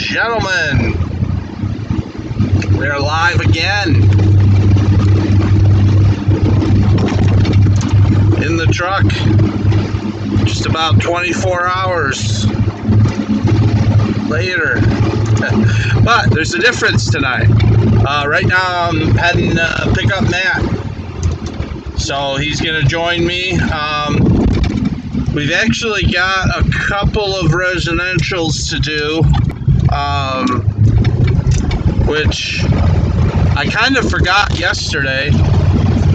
gentlemen, we are live again in the truck, just about 24 hours later. But there's a difference tonight. Right now I'm heading to pick up Matt, so he's gonna join me. We've actually got a couple of residentials to do, which I kind of forgot yesterday.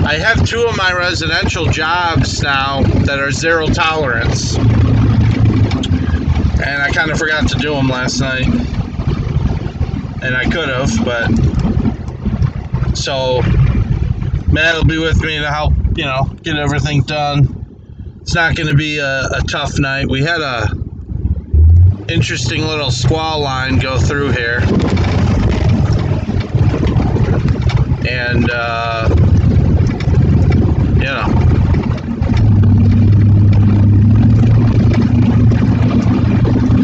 I have two of my residential jobs now that are zero tolerance, and I kind of forgot to do them last night, and I could have, but so Matt will be with me to help, get everything done. It's not going to be a tough night. We had a interesting little squall line go through here, and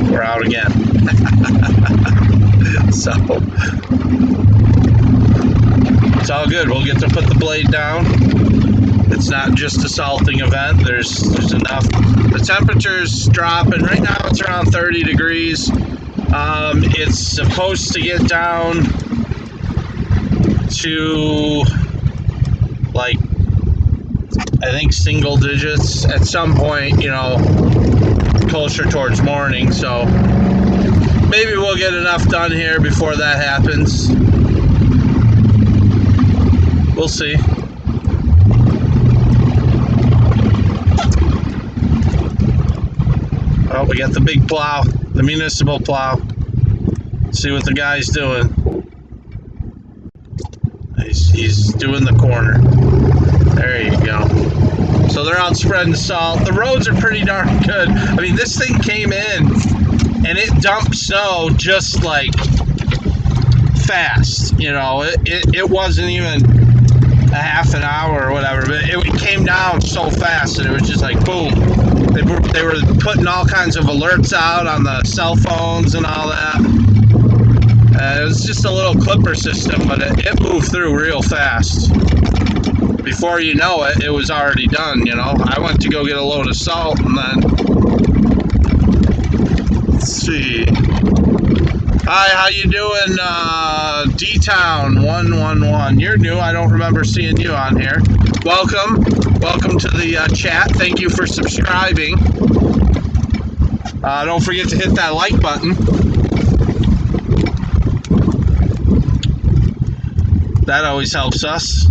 we're out again. So it's all good. We'll get to put the blade down. It's not just a salting event. There's enough. The temperature's dropping. Right now it's around 30 degrees. It's supposed to get down to, like, I think single digits at some point, closer towards morning. So maybe we'll get enough done here before that happens. We'll see. Oh, we got the big plow, the municipal plow. Let's see what the guy's doing. He's doing the corner. There you go. So they're out spreading salt. The roads are pretty darn good. I mean, this thing came in and it dumped snow just like fast. It wasn't even a half an hour or whatever, but it came down so fast and it was just like boom. They were putting all kinds of alerts out on the cell phones and all that. It was just a little clipper system, but it moved through real fast. Before you know it, it was already done. I went to go get a load of salt, and then let's see. Hi, how you doing, D-Town 111? You're new. I don't remember seeing you on here. Welcome to the chat. Thank you for subscribing. Don't forget to hit that like button. That always helps us.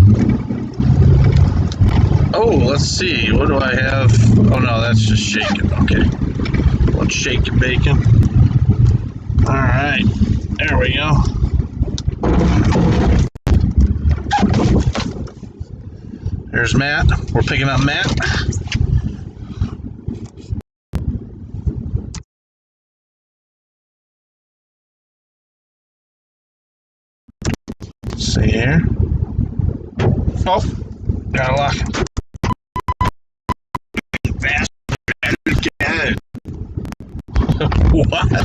Oh, let's see. What do I have? Oh no, that's just shaking. Okay. Let's shake and bacon. All right, there we go. There's Matt. We're picking up Matt. Let's see here. Oh, gotta lock it. Fast again. What?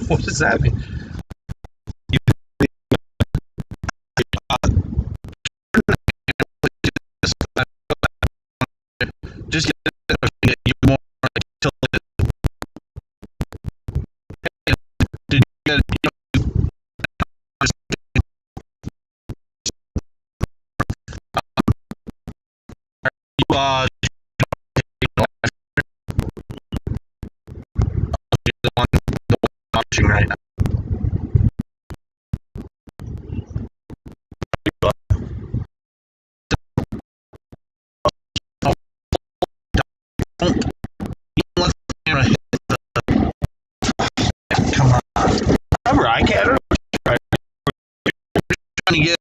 What does that mean? Just get you more tilted. Did you get the one watching right now? Come on. Remember, I can't. Trying to get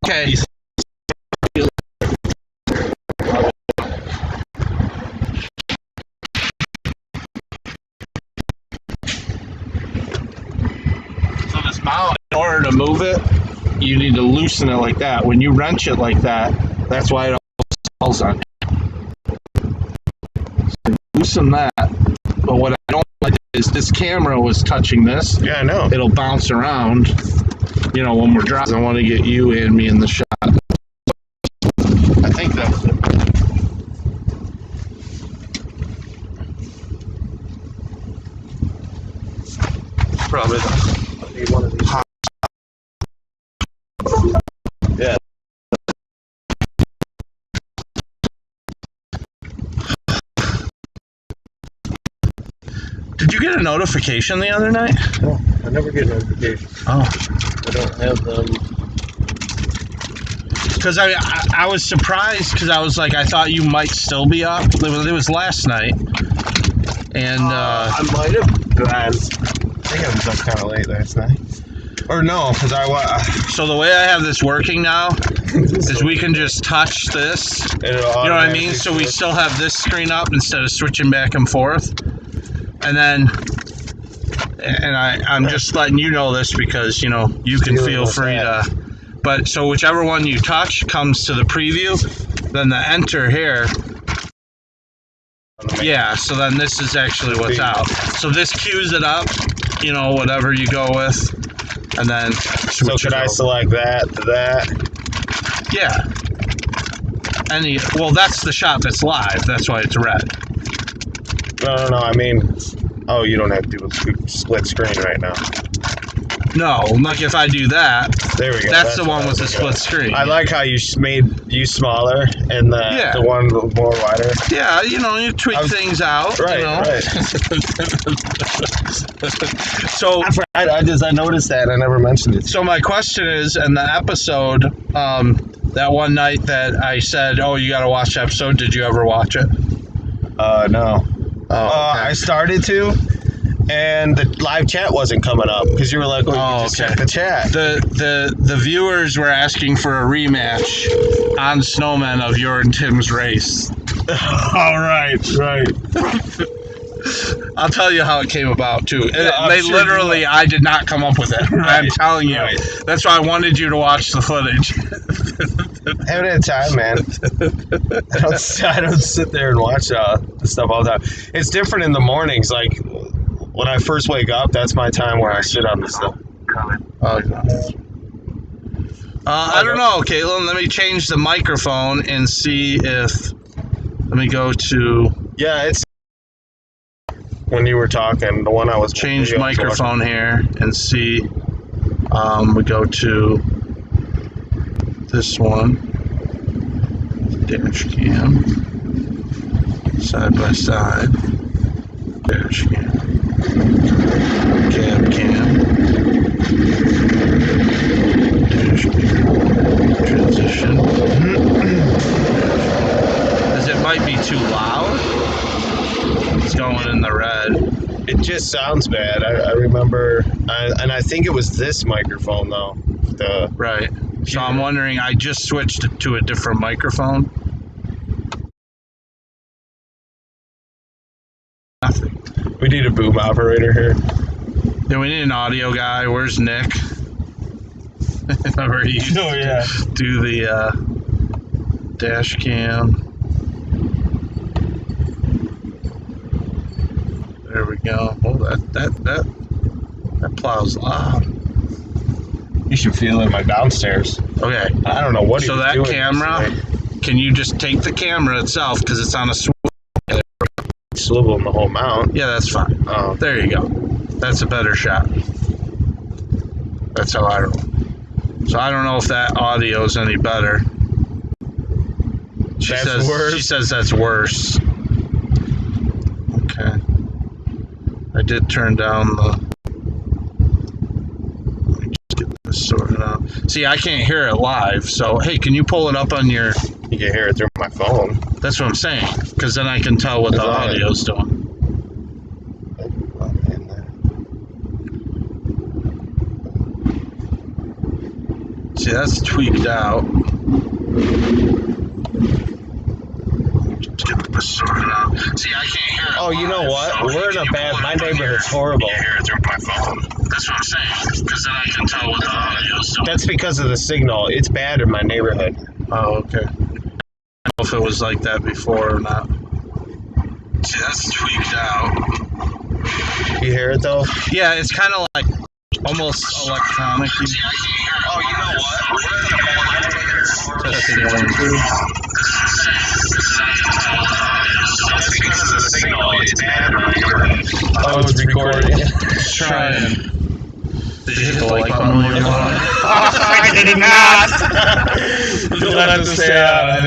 okay. So this mount, in order to move it, you need to loosen it like that. When you wrench it like that, that's why it all falls on. loosen that. But what I don't like is this camera was touching this. Yeah, I know. It'll bounce around, you know, when we're driving. I want to get you and me in the shot. I think that's it. Probably Need one of these. Yeah. Did you get a notification the other night? No, I never get notifications. Oh. I don't have them. Because I was surprised because I was like, I thought you might still be up. It was last night. And I might have been. I think I was up kind of late last night. Or no, because so the way I have this working now is we can just touch this. You know what I mean? So we still have this screen up instead of switching back and forth. And then, I'm just letting you know this because, you know, you can feel free to. But so whichever one you touch comes to the preview, then the enter here. Yeah, so then this is actually what's out. So this queues it up, you know, whatever you go with, and then so could I select that to that? Yeah. Well, that's the shot that's live. That's why it's red. No. I mean, oh, you don't have to do a split screen right now. No, like if I do that, there we go. That's the one with the split screen. I like how you made you smaller and the one more wider. Yeah, you know, you tweak things out. Right, you know? right. So I noticed that. I never mentioned it. So my question is, in the episode, that one night that I said, "Oh, you got to watch the episode," did you ever watch it? No. Oh, okay. I started to. And the live chat wasn't coming up because you were like, "Oh, you just check the chat." The viewers were asking for a rematch on Snowmen of your and Tim's race. All right. I'll tell you how it came about too. Yeah, they literally, I did not come up with it. Right, I'm telling you. Right. That's why I wanted you to watch the footage. I haven't had time, man. I don't sit there and watch the stuff all the time. It's different in the mornings, like. When I first wake up, that's my time where I sit on this stuff. I don't know, Caitlin. Let me change the microphone and see if. Let me go to. Yeah, it's. When you were talking, the one I was. Change microphone here and see. We go to. This one. Dash cam. Side by side. Dash cam. Cam. Dash cam. Transition. Because it might be too loud. It's going in the red. It just sounds bad. I remember, and I think it was this microphone though. Right. So I'm wondering. I just switched it to a different microphone. Nothing. We need a boom operator here. Yeah, we need an audio guy. Where's Nick? Remember he Oh yeah. Do the dash cam. There we go. Oh, that plows loud. You should feel it in my downstairs. Okay. I don't know what. So that camera, can you just take the camera itself because it's on a swivel in the whole mount? Yeah, that's fine. Oh, there you go. That's a better shot. That's how I roll. So I don't know if that audio is any better. She says that's worse. Okay. I did turn down the. Let me just get this sorted out. See, I can't hear it live. So hey, can you pull it up on your? You can hear it through my phone. That's what I'm saying. Because then I can tell what the audio's doing. See, that's tweaked out. Just get this sorted out. See, I can't hear it. Oh, you know what? So we're in a bad. My neighborhood's horrible. I hear it through my phone. That's what I'm saying. Because then I can tell what the audio's doing. That's because of the signal. It's bad in my neighborhood. Oh, okay. I don't know if it was like that before or not. Just tweaked out. You hear it though? Yeah, it's kind of like almost electronic. Oh, you know what? Testing 1, 2. That's because of the signal. It's bad right here. Oh, it's recording. Try and. Did you hit the like button when you were on? I did not. You'll have to stay out.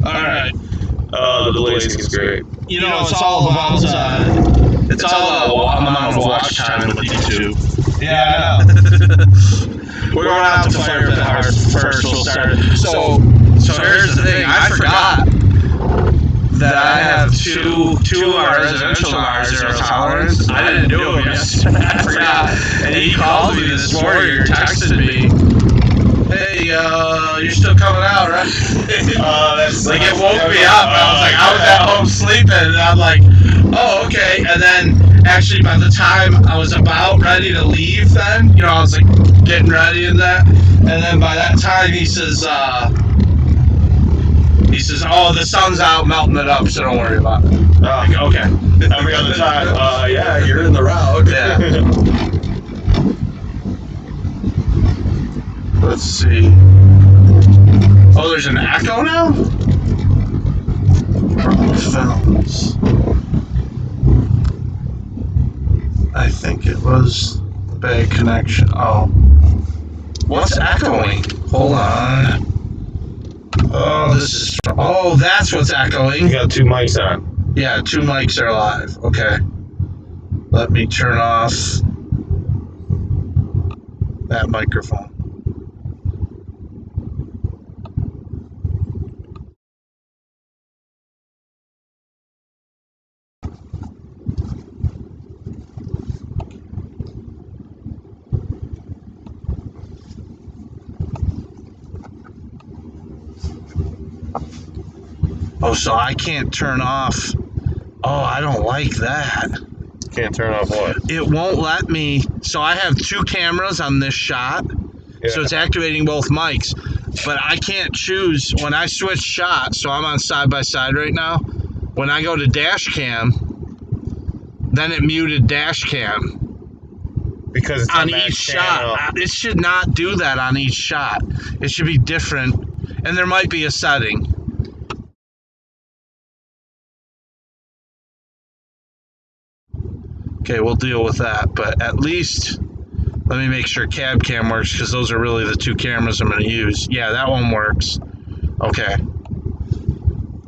Alright. Oh, the blazing is great. You know, it's all about amount of watch time with YouTube. Yeah, I know. We're going out to fire pit first. We'll start. So here's the thing. I forgot that I have two of our residential Mars zero tolerance. I didn't do them yesterday. I forgot. And he called me this morning or texted me. Hey, you're still coming out, right? That's like it woke me up. I was like, I was at home sleeping, and I'm like, oh, okay. And then actually, by the time I was about ready to leave, then I was like getting ready and that, and then by that time he says, oh, the sun's out, melting it up, so don't worry about it. Like, okay. Every other time, yeah, you're in the route. Yeah. Let's see. Oh, there's an echo now? Films. I think it was bad connection. Oh. What's echoing? Hold on. Oh, that's what's echoing. You got 2 mics on. Yeah, 2 mics are live. Okay. Let me turn off that microphone. Oh, so I can't turn off. Oh, I don't like that. Can't turn off what? It won't let me. So I have 2 cameras on this shot. Yeah. So it's activating both mics. But I can't choose when I switch shots. So I'm on side by side right now. When I go to dash cam, then it muted dash cam. Because it's on each shot. It should not do that on each shot. It should be different. And there might be a setting. Okay, we'll deal with that, but at least let me make sure cab cam works, because those are really the 2 cameras I'm going to use. Yeah, that one works. Okay.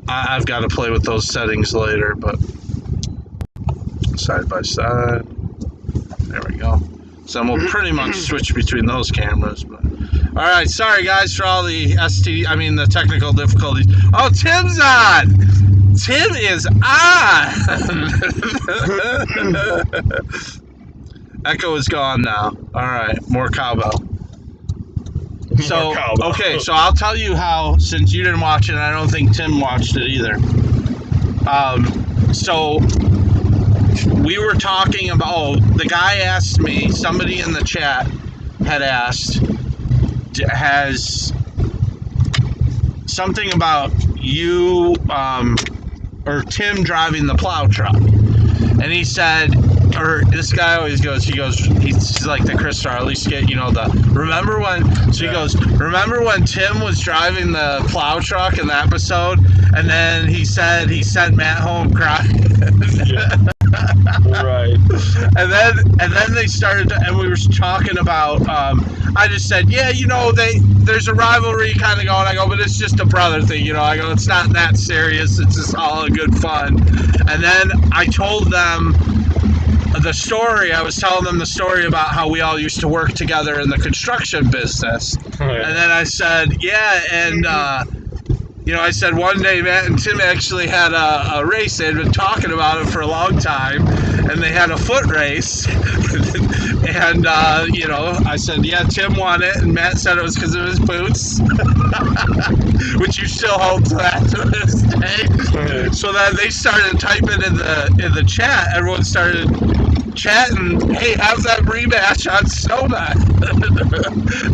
I've got to play with those settings later, but side by side. There we go. So we'll pretty much switch between those cameras. But all right, sorry guys for all the the technical difficulties. Oh, Tim's on! Tim is on! Echo is gone now. Alright, more cowbell. Okay, so I'll tell you how, since you didn't watch it, and I don't think Tim watched it either. So we were talking about, the guy asked me, somebody in the chat had asked, has something about you, or Tim driving the plow truck. And he said, or this guy always goes, he's like the Chris Farley skit, remember when, he goes, remember when Tim was driving the plow truck in the episode, and then he said he sent Matt home crying? Right. And then they started to, and we were talking about, I just said, yeah, there's a rivalry kind of going. I go, but it's just a brother thing, I go, it's not that serious. It's just all in good fun. And then I told them the story. I was telling them the story about how we all used to work together in the construction business. Right. And then I said, yeah, and I said one day Matt and Tim actually had a race. They had been talking about it for a long time, and they had a foot race. And, I said, yeah, Tim won it, and Matt said it was because of his boots, which you still hold to that to this day. So then they started typing in the chat. Everyone started chatting, hey, how's that rematch on Snowman?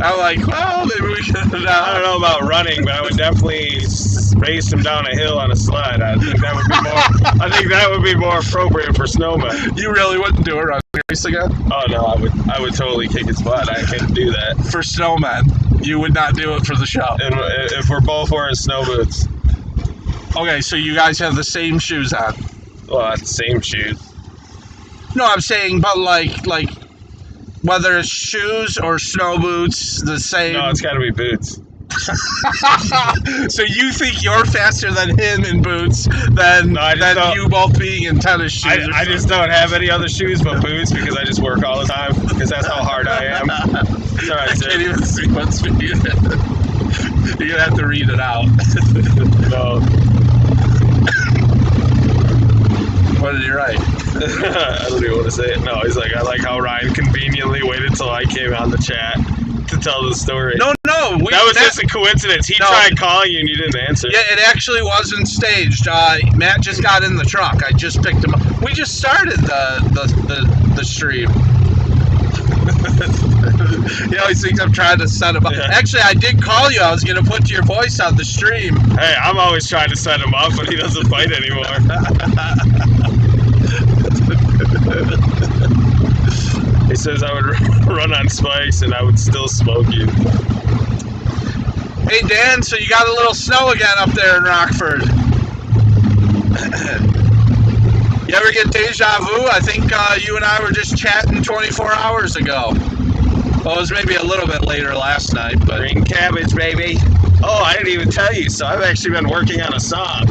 I'm like, well, maybe we should. I don't know about running, but I would definitely race him down a hill on a sled. I think that would be more. I think that would be more appropriate for Snowman. You really wouldn't do a running race again? Oh no, I would totally kick his butt. I can't do that. For Snowman, you would not do it for the show. And if we're both wearing snow boots. Okay, so you guys have the same shoes on. Well, that's the same shoes. No, I'm saying, but like whether it's shoes or snow boots, the same. No, it's got to be boots. So you think you're faster than him in boots than you both being in tennis shoes? I just don't have any other shoes but boots because I just work all the time because that's how hard I am. It's all right, I can't even see what's being. You're gonna have to read it out. No. What did he write? I don't even want to say it. No, he's like, I like how Ryan conveniently waited till I came on the chat to tell the story. No. That was just a coincidence. He tried calling you and you didn't answer. Yeah, it actually wasn't staged. Matt just got in the truck. I just picked him up. We just started the stream. He always thinks I'm trying to set him up. Yeah. Actually, I did call you. I was going to put your voice on the stream. Hey, I'm always trying to set him up, but he doesn't bite anymore. He says I would run on spikes and I would still smoke you. Hey, Dan, so you got a little snow again up there in Rockford. You ever get deja vu? I think you and I were just chatting 24 hours ago. Well, it was maybe a little bit later last night, but... Green cabbage, baby. Oh, I didn't even tell you, so I've actually been working on a song.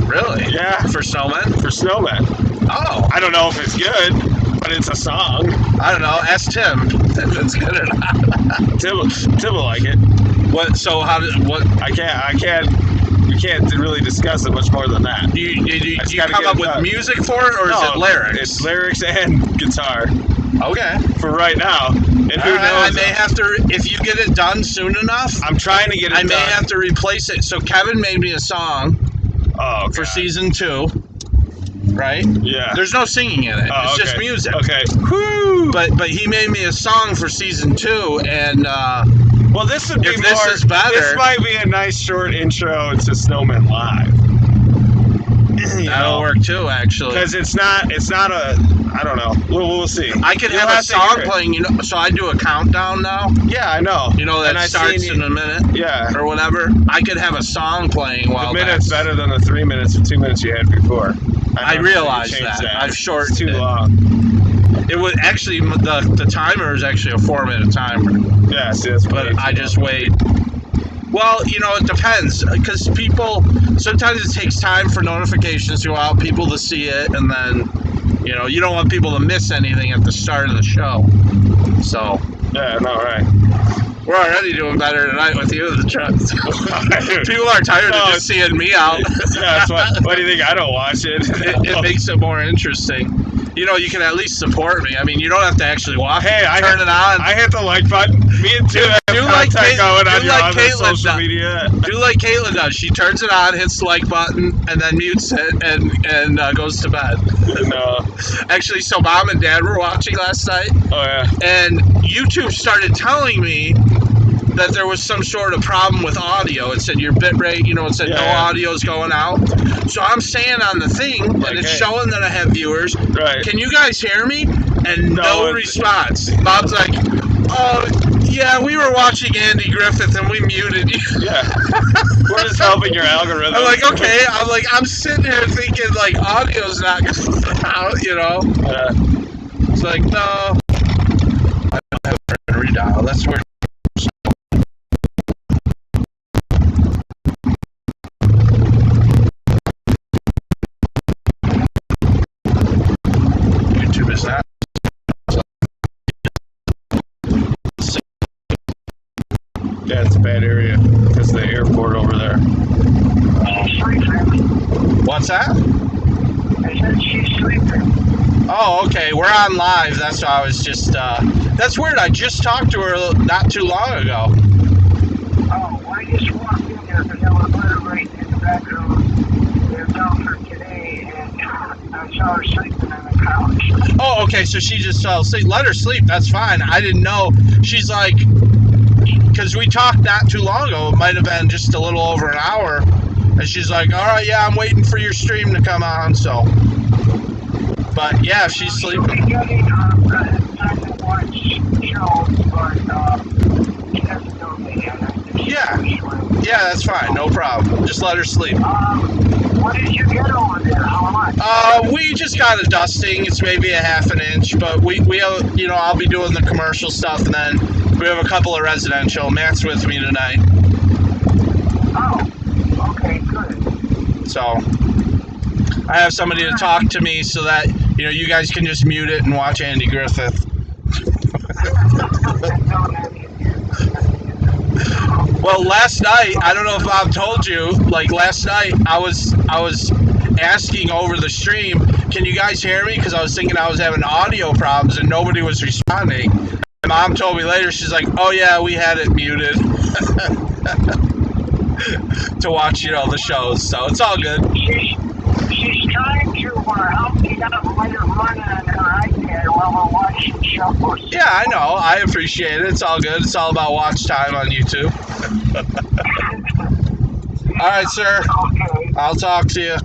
Really? Yeah. For Snowman? For Snowman. Oh. I don't know if it's good, but it's a song. I don't know. Ask Tim if it's good or not. Tim will like it. What? So how did... What? I can't... We can't really discuss it much more than that. Do you come up with music for it, or is it lyrics? It's lyrics and guitar. Okay. For right now. And who knows? I may have to, if you get it done soon enough. I'm trying to get it done. I may have to replace it. So Kevin made me a song for season 2. Right? Yeah. There's no singing in it. It's just music. Okay. Woo! But he made me a song for season 2, and well, this would be if this is better. This might be a nice short intro to Snowman Live. That'll work too, actually. Because it's not a. I don't know. We'll see. I could have a song playing, so I do a countdown now. Yeah, I know. You know that starts in a minute. Yeah. Or whatever. I could have a song playing while. The minute's better than the 3 minutes or 2 minutes you had before. I realize that. I've shortened it. It's too long. It was actually the timer is actually a 4-minute timer. Yeah, see, that's but I just wait. Well, it depends, because sometimes it takes time for notifications to go out, people to see it, and then, you don't want people to miss anything at the start of the show. So. Yeah, no, right. We're already doing better tonight with you in the truck. People are tired of just seeing me out. Yeah, that's why do you think I don't watch it? It makes it more interesting. You can at least support me. I mean, you don't have to actually watch it. Turn it on. I hit the like button. Me and Tim have contact going on your social media. Do like Caitlin does. She turns it on, hits the like button, and then mutes it and goes to bed. No. Actually, so Mom and Dad were watching last night. Oh, yeah. And YouTube started telling me that there was some sort of problem with audio. It said your bit rate, it said no audio is going out. So I'm saying on the thing, and it's showing that I have viewers. Right. Can you guys hear me? And no response. Bob's like, oh, yeah, we were watching Andy Griffith and we muted you. Yeah. We're just helping your algorithm. I'm like, okay. I'm sitting here thinking, audio's not going out, Yeah. It's like, no. I don't have to redial. That's where. YouTube is not. Yeah, it's a bad area because of the airport over there. What's that? I said she's sleeping. Oh, okay. We're on live. That's why I was just. That's weird. I just talked to her not too long ago. Oh, well, I just walked in there because I was literally in the back room. They're down for today, and I saw her sleeping in the couch. Oh, okay, so she just fell asleep. Let her sleep, that's fine. I didn't know. She's like, because we talked not too long ago, it might have been just a little over an hour, and she's like, all right, yeah, I'm waiting for your stream to come on, so. But yeah, if she's She'll sleeping. be getting time to watch shows, but she doesn't know that yet. I think she's Yeah. sleeping. Yeah, that's fine, no problem. Just let her sleep. What did you get over there? How much? We just got a dusting. It's maybe a half an inch, but we have, you know, I'll be doing the commercial stuff, and then we have a couple of residential. Matt's with me tonight, Oh, okay, good. so I have somebody to talk to me so that, you know, you guys can just mute it and watch Andy Griffith. Well, last night, I don't know if Bob told you, like last night, I was asking over the stream, can you guys hear me? Because I was thinking I was having audio problems and nobody was responding. And Mom told me later, she's like, oh yeah, we had it muted to watch, you know, the shows. So it's all good. She's trying to help me out and let her run on her iPad while we're watching shows. Yeah, I know. I appreciate it. It's all good. It's all about watch time on YouTube. All right, sir. Okay, I'll talk to you. have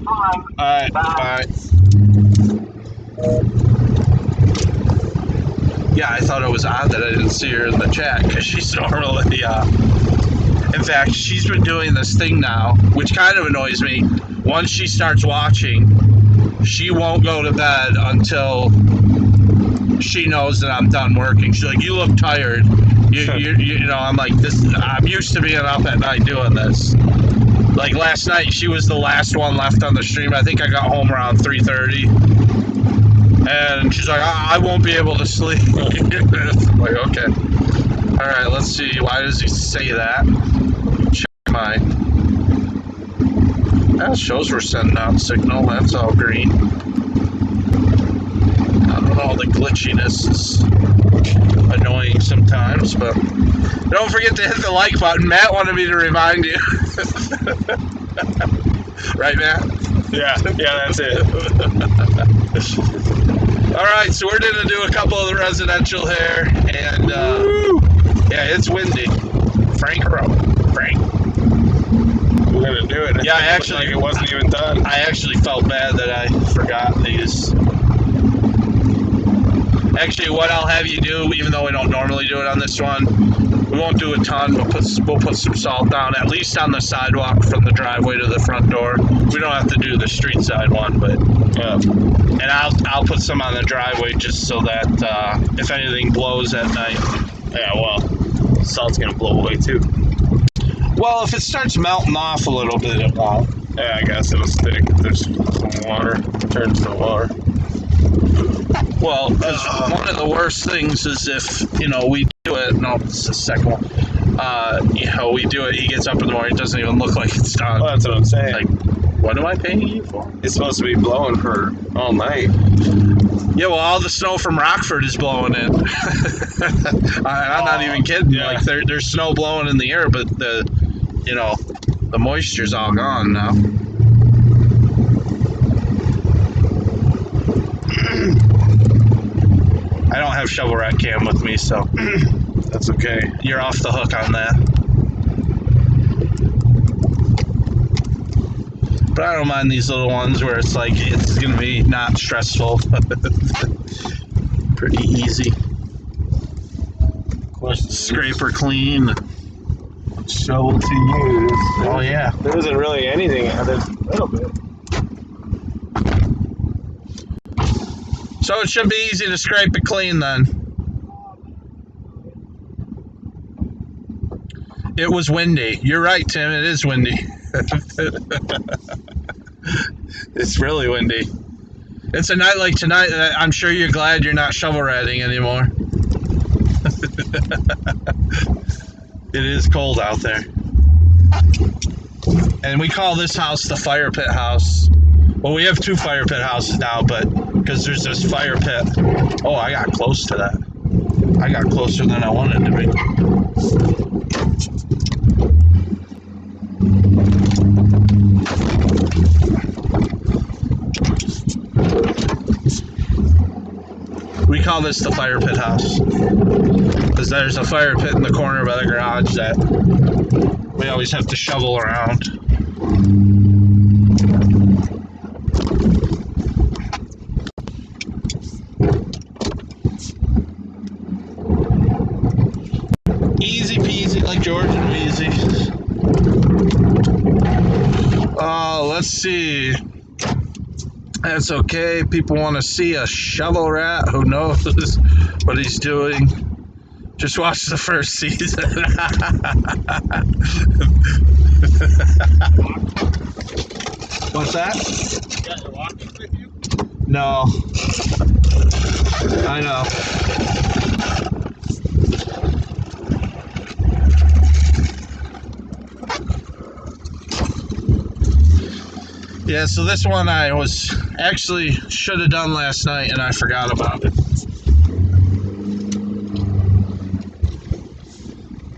fun. All right. Bye. Bye. Yeah, I thought it was odd that I didn't see her in the chat because she's normally, in fact, she's been doing this thing now, which kind of annoys me. Once she starts watching, she won't go to bed until she knows that I'm done working. She's like, you look tired. You know, I'm like, this. I'm used to being up at night doing this. Like last night, she was the last one left on the stream. I think I got home around 3:30. And she's like, I won't be able to sleep. I'm like, okay. All right, let's see. Why does he say that? Check mine. That shows we're sending out signal. That's all green. I don't know. The glitchiness is annoying sometimes, but don't forget to hit the like button. Matt wanted me to remind you. Right, Matt? Yeah, that's it. All right, so we're gonna do a couple of the residential here, and yeah, it's windy. Frank. We're gonna do it. Yeah, It looked actually, like it wasn't even done. I actually felt bad that I forgot these. Actually, what I'll have you do, even though we don't normally do it on this one, we won't do a ton. We'll put some salt down, at least on the sidewalk from the driveway to the front door. We don't have to do the street side one, but and I'll put some on the driveway just so that if anything blows at night. Yeah, well, salt's gonna blow away too. Well, if it starts melting off a little bit, it won't. Yeah, I guess it'll stick. If there's some water, it turns to water. Well, because one of the worst things is if, you know, we do it, no, it's the second one, you know, we do it, he gets up in the morning, it doesn't even look like it's done. Well, that's what I'm saying. Like, what am I paying you for? It's supposed to be blowing for all night. Yeah, well, all the snow from Rockford is blowing in. I'm not even kidding. Yeah. Like, there's snow blowing in the air, but the moisture's all gone now. I don't have shovel rat cam with me, so That's okay. you're off the hook on that. But I don't mind these little ones where it's like it's gonna be not stressful. Pretty easy. Question: Scraper clean. shovel to use? Oh yeah. There isn't really anything. There's a little bit. So it should be easy to scrape it clean then. It was windy. You're right, Tim. It is windy. It's really windy. It's a night like tonight. I'm sure you're glad you're not shovel ratting anymore. It is cold out there. And we call this house the fire pit house. Well, we have two fire pit houses now, but because there's this fire pit. Oh, I got close to that. I got closer than I wanted to be. call this the fire pit house. Because there's a fire pit in the corner by the garage that we always have to shovel around. Easy peasy, like George and Wheezy. Let's see. That's okay. People want to see a shovel rat who knows what he's doing. Just watch the first season. What's that? You got your walkie with you? No. I know. Yeah, so this one I was actually should have done last night and I forgot about it.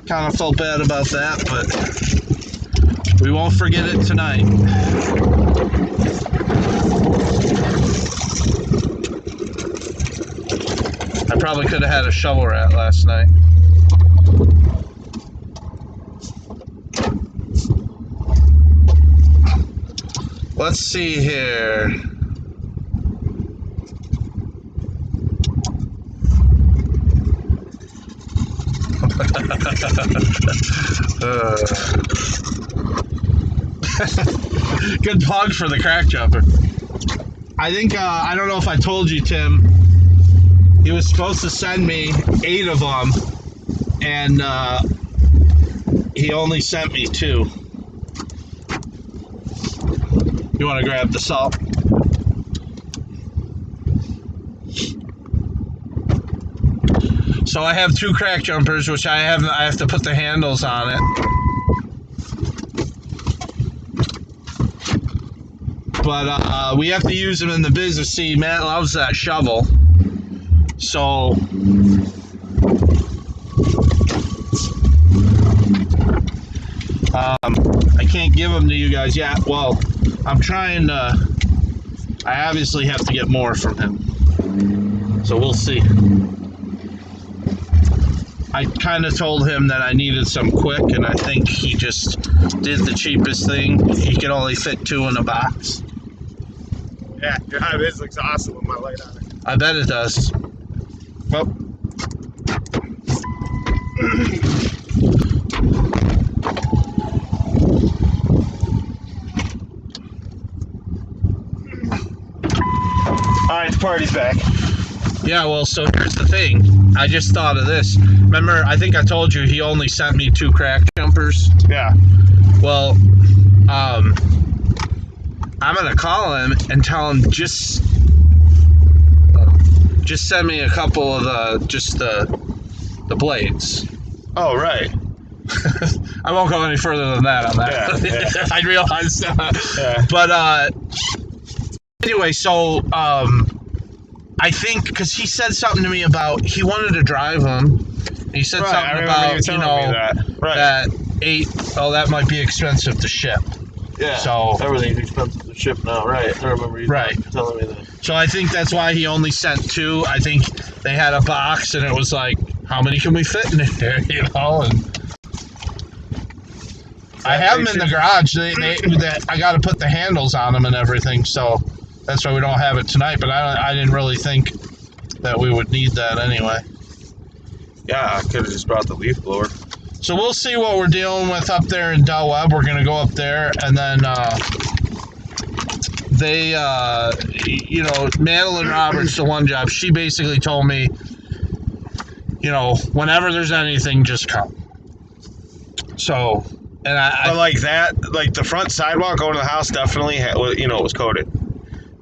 Kind of felt bad about that, but we won't forget it tonight. I probably could have had a shovel rat last night. Let's see here. Good plug for the crack jumper. I think, I don't know if I told you, Tim, he was supposed to send me 8 of them, and he only sent me 2. You want to grab the salt? So I have 2 crack jumpers, which I have to put the handles on it. But we have to use them in the business. See, Matt loves that shovel. So I can't give them to you guys yet. Well, I'm trying to. I obviously have to get more from him. So we'll see. I kind of told him that I needed some quick, and I think he just did the cheapest thing. He could only fit 2 in a box. Yeah, your high vis looks awesome with my light on it. I bet it does. Well. Alright, the party's back. Yeah, well, so here's the thing. I just thought of this. Remember, I think I told you he only sent me 2 crack jumpers? Yeah. Well, I'm gonna call him and tell him just send me a couple of the blades. Oh, right. I won't go any further than that on that. Yeah, yeah. I realized. Yeah. But anyway, so I think because he said something to me about he wanted to drive them. He said something about that 8. Oh, that might be expensive to ship. Yeah. So everything's expensive to ship now, right? I remember you telling me that. So I think that's why he only sent 2. I think they had a box and it was like, how many can we fit in there? You know, and I have them in the garage. I got to put the handles on them and everything. So that's why we don't have it tonight. But I didn't really think that we would need that anyway. Yeah, I could have just brought the leaf blower. So we'll see what we're dealing with up there in Del Webb. We're going to go up there, and then they, Madeline Roberts, the one job, she basically told me, whenever there's anything, just come. So, and but like that, like the front sidewalk going to the house definitely, was coated.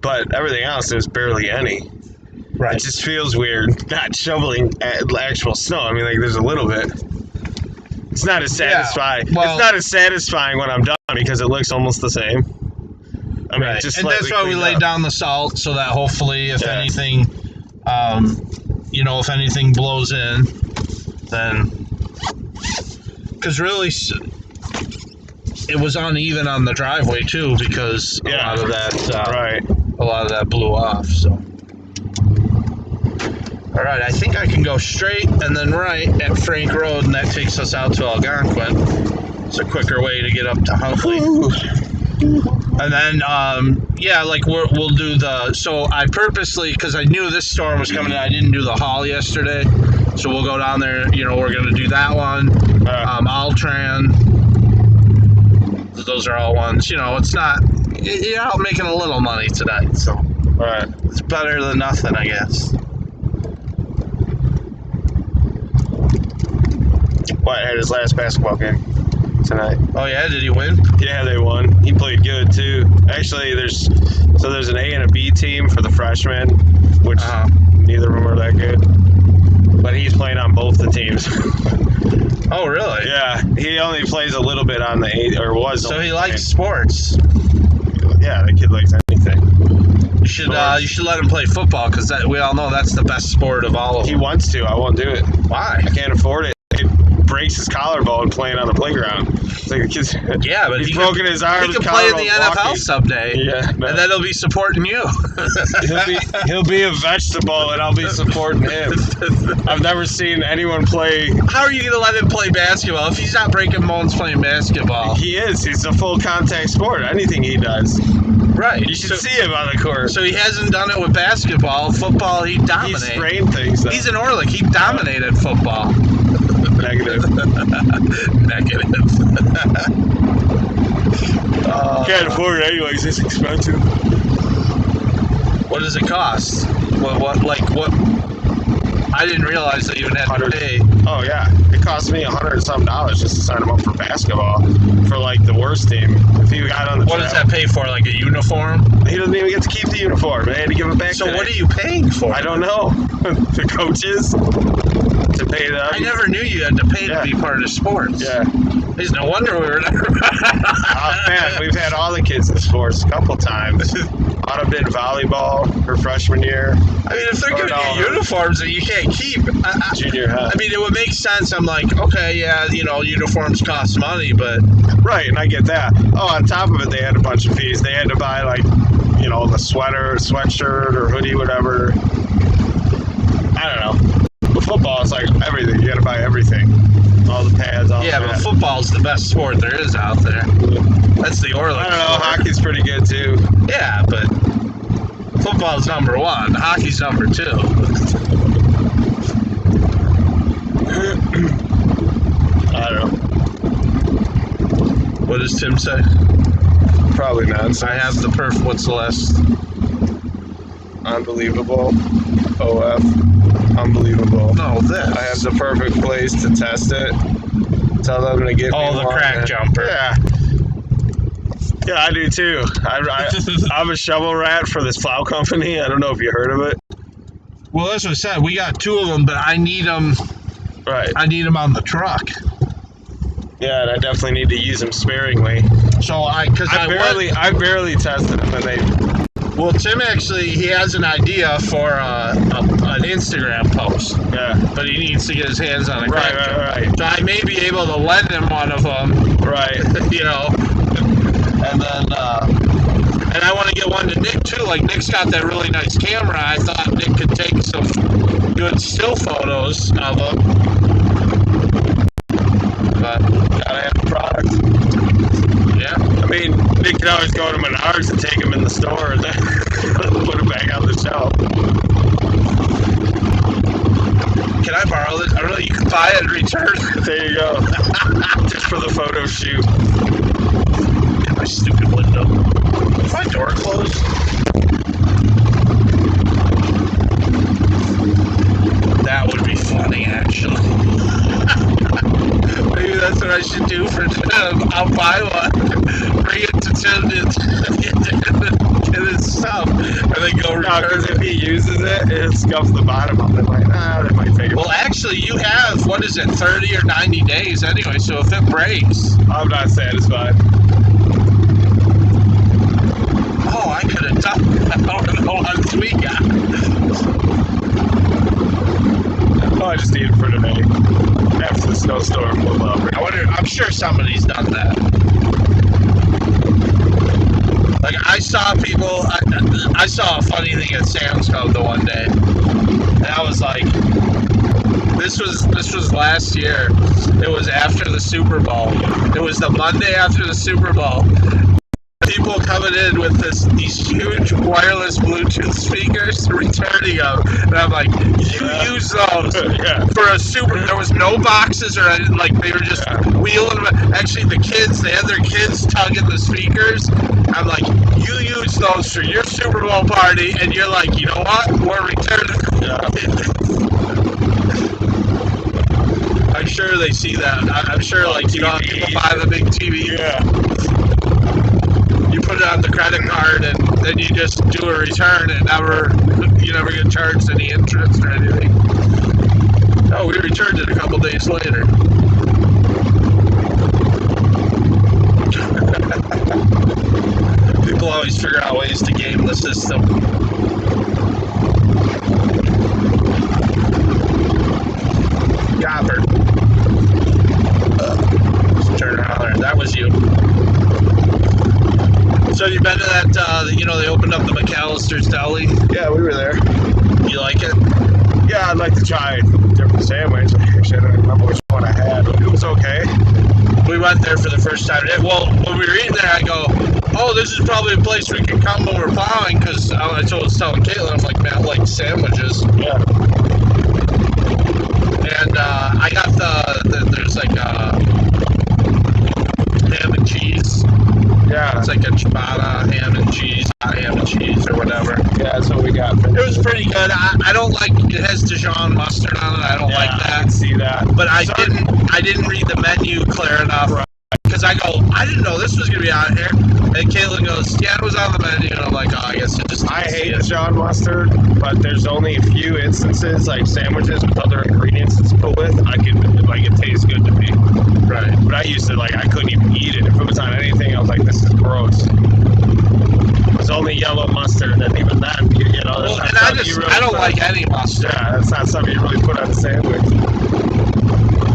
But everything else, there's barely any. Right. It just feels weird not shoveling actual snow. I mean, like, there's a little bit. It's not as satisfying. Yeah, well, it's not as satisfying when I'm done because it looks almost the same. I mean, right. just and that's why we laid down the salt so that hopefully, if anything, if anything blows in, then because really it was uneven on the driveway too because a lot of that blew off. So. All right, I think I can go straight and then right at Frank Road, and that takes us out to Algonquin. It's a quicker way to get up to Huntley. And then, yeah, like we'll do the. So I purposely, because I knew this storm was coming, I didn't do the haul yesterday. So we'll go down there. You know, we're gonna do that one. Altran. Those are all ones. You know, it's not. You're out making a little money tonight, so it's better than nothing, I guess. White had his last basketball game tonight. Oh yeah, did he win? Yeah, they won. He played good too. Actually, there's an A and a B team for the freshmen, which neither of them are that good. But he's playing on both the teams. Oh really? Yeah, he only plays a little bit on the A, or was. So he likes sports. Yeah, the kid likes anything. You should let him play football, because we all know that's the best sport of all of them. He wants to. I won't do it. Why? I can't afford it. It breaks his collarbone playing on the playground. It's like the kid's. Yeah, but he's broken his arm. He can play in the NFL someday. Yeah, and then he'll be supporting you. he'll be a vegetable, and I'll be supporting him. I've never seen anyone play. How are you going to let him play basketball if he's not breaking bones playing basketball? He is. He's a full contact sport. Anything he does. Right. You should see him on the court. So he hasn't done it with basketball. Football, he dominates. He's sprained things, though. He's an Orlick. He dominated football. Negative. Negative. Can't afford it anyways. It's expensive. What does it cost? What? I didn't realize that you even had to pay. Oh yeah, it cost me $100 and something just to sign him up for basketball for like the worst team. If he got on the what does that pay for? Like a uniform? He doesn't even get to keep the uniform. They had to give it back. So today. what are you paying for? I don't know. The coaches to pay them. I never knew you had to pay to be part of sports. Yeah. There's no wonder we were never. Man, we've had all the kids in sports a couple times. Autumn did volleyball her freshman year. I mean, if they're giving you uniforms that you can't keep, junior high. I mean, it would make sense. I'm like, okay, yeah, you know, uniforms cost money, but right, and I get that. Oh, on top of it, they had a bunch of fees. They had to buy like, you know, the sweater, sweatshirt, or hoodie, whatever. I don't know. But football is like everything. You got to buy everything. All the pads, all yeah, the but football's the best sport there is out there. That's the Orlick. I don't know. Hockey's pretty good too. Yeah, but football's number one. Hockey's number two. I don't know. What does Tim say? Probably not. I have the what's the last? Unbelievable. OF. Unbelievable. No, this. I have the perfect place to test it. Tell them to get me the crack jumper. Yeah. Yeah, I do too. I'm a shovel rat for this plow company. I don't know if you heard of it. Well, that's what I said. We got two of them, but I need them. Right. I need them on the truck. Yeah, and I definitely need to use them sparingly. So I barely tested them, and they. Well, Tim actually, he has an idea for an Instagram post. Yeah. But he needs to get his hands on a crack jumper. Right. So I may be able to lend him one of them. Right. You know. And then, and I want to get one to Nick too. Like Nick's got that really nice camera. I thought Nick could take some good still photos of them. But gotta have the product. Yeah. I mean, Nick could always go to Menards and take them in the store and then put them back on the shelf. Can I borrow this? I don't know. You can buy it and return. There you go. Just for the photo shoot. My stupid window. Is my door closed? That would be funny, actually. Maybe that's what I should do for Tim. I'll buy one, bring it to Tim, and get his stuff, and then go return it. Because if he uses it, it scuffs the bottom of it. Like, they might take it. Well, actually, you have, 30 or 90 days anyway, so if it breaks... I'm not satisfied. Oh, I could have done that over the ones we got. Oh, I just need it for today. After the snowstorm, I'm sure somebody's done that. Like, I saw people, I saw a funny thing at Sam's Club the one day. And I was like, this was last year. It was after the Super Bowl. It was the Monday after the Super Bowl. People coming in with these huge wireless Bluetooth speakers, returning them, and I'm like, you use those for a Super. There was no boxes or anything, like they were just wheeling them. Actually, the kids, they had their kids tugging the speakers. I'm like, you use those for your Super Bowl party, and you're like, you know what? We're returning. I'm sure they see that. I'm sure, like, you know, people buy the big TV. Yeah. You put it on the credit card, and then you just do a return, and you never get charged any interest or anything. Oh, we returned it a couple days later. People always figure out ways to game the system. Copper. Just turn around there. That was you. So you been to that, you know, they opened up the McAllister's Deli? Yeah, we were there. You like it? Yeah, I'd like to try a different sandwich. Actually, I don't remember which one I had, but it was okay. We went there for the first time. Well, when we were eating there, I go, oh, this is probably a place we can come when we're plowing, because I was telling Caitlin, I'm like, man, I like sandwiches. Yeah. And I got there's like ham and cheese. Yeah. It's like a ciabatta, ham and cheese, hot ham and cheese, or whatever. Yeah, that's what we got. It was pretty good. I don't like, it has Dijon mustard on it. I don't like that. I can see that. But I didn't read the menu clear enough. Because I go, I didn't know this was going to be on here. And Caitlin goes, yeah, it was on the menu. And I'm like, oh, I guess it just I hate Dijon mustard, but there's only a few instances, like sandwiches with other ingredients it's put with, it tastes good to me. Right. But I used to, I couldn't even eat it. If it was on anything, I was like, this is gross. It was only yellow mustard, and even that, well, and I don't like any mustard. Yeah, that's not something you really put on a sandwich.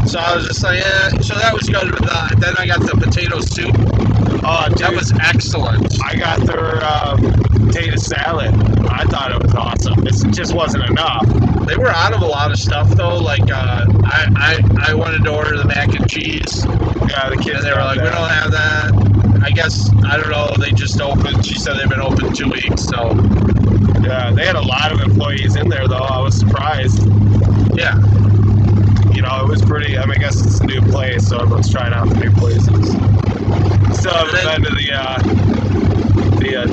So I was just like, yeah. So that was good. Then I got the potato soup. Oh, dude, that was excellent. I got their potato salad. I thought it was awesome. It just wasn't enough. They were out of a lot of stuff though. Like I wanted to order the mac and cheese. Yeah, the kids. And they were like, we don't have that. I guess, I don't know. They just opened. She said they've been open 2 weeks. So yeah, they had a lot of employees in there though. I was surprised. Yeah. It was pretty. I guess it's a new place, so everyone's trying out the new places. Still haven't been to the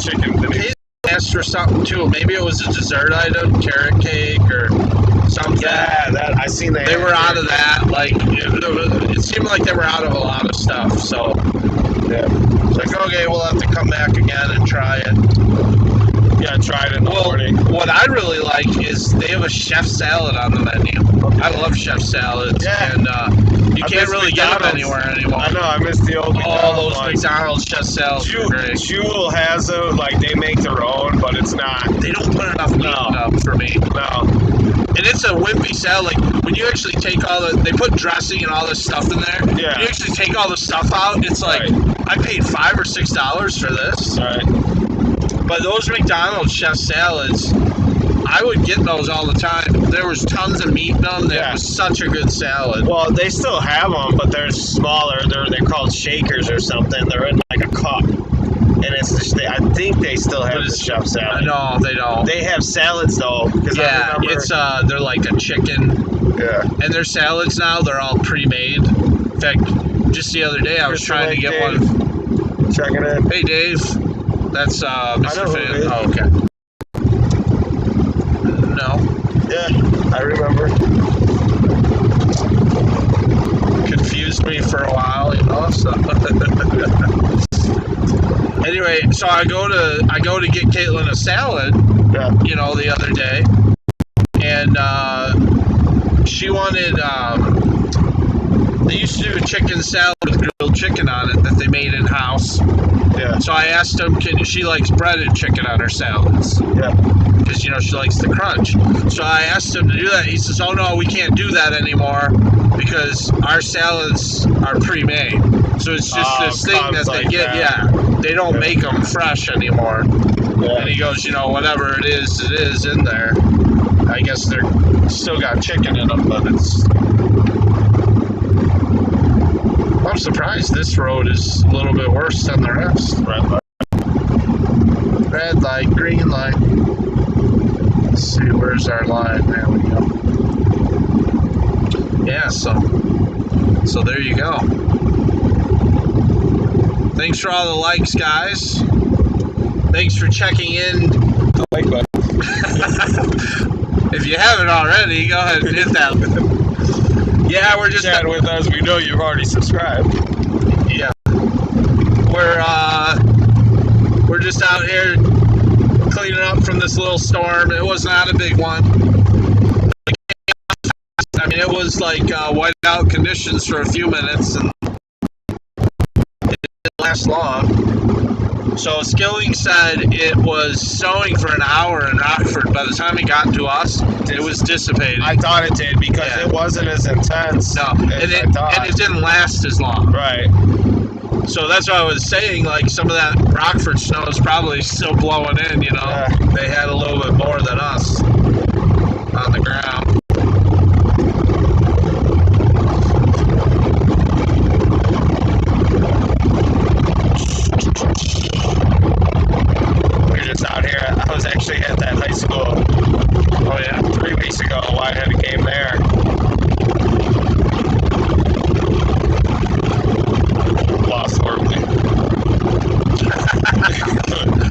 chicken. They asked for something too. Maybe it was a dessert item, carrot cake or something. Yeah, that I seen that. They were out of that. Like it seemed like they were out of a lot of stuff. So yeah, it's like, okay, we'll have to come back again and try it. Yeah, try it in the morning. What I really like is they have a chef salad on the menu. Okay. I love chef salads, and you can't really get them anywhere anymore. I know, I miss the old McDonald's. All those McDonald's chef salads are great. Jewel has them, they make their own, but it's not. They don't put enough meat in them for me. No. And it's a wimpy salad. When you actually take they put dressing and all this stuff in there. Yeah. When you actually take all the stuff out, it's like, I paid $5 or $6 for this. Right. But those McDonald's chef salads, I would get those all the time. There was tons of meat in them. It was such a good salad. Well, they still have them, but they're smaller. They're called shakers or something. They're in like a cup. And it's just, I think they still have the chef salad. No, they don't. They have salads though. Yeah, it's they're like a chicken. Yeah. And their salads now, they're all pre-made. In fact, just the other day I was trying to get Dave. one. Checking in. Hey, Dave. That's Mr. Finn. Oh, okay. No. Yeah, I remember. Confused me for a while, so. Anyway, so I go to get Caitlin a salad, the other day, and she wanted. They used to do a chicken salad with grilled chicken on it that they made in house. Yeah. So I asked him, she likes breaded chicken on her salads. Yeah. Because, she likes the crunch. So I asked him to do that. He says, oh, no, we can't do that anymore because our salads are pre-made. So it's just this thing that they get. Yeah. They don't make them fresh anymore. Yeah. And he goes, whatever it is in there. I guess they're still got chicken in them, but it's. I'm surprised this road is a little bit worse than the rest. Red light, green light. Let's see, where's our line? There we go. Yeah, so there you go. Thanks for all the likes, guys. Thanks for checking in. The like button. If you haven't already, go ahead and hit that. Yeah, we're just chatting with us. We know you've already subscribed. Yeah, we're just out here cleaning up from this little storm. It was not a big one. I mean, it was like whiteout conditions for a few minutes, and it didn't last long. So Skilling said it was snowing for an hour in Rockford. By the time it got to us, it was dissipating. I thought it did because it wasn't as intense. No, and it didn't last as long. Right. So that's what I was saying. Like some of that Rockford snow is probably still blowing in. You know, They had a little bit more than us on the ground. Out here, I was actually at that high school. Oh yeah, 3 weeks ago. I had a game there. Lost horribly.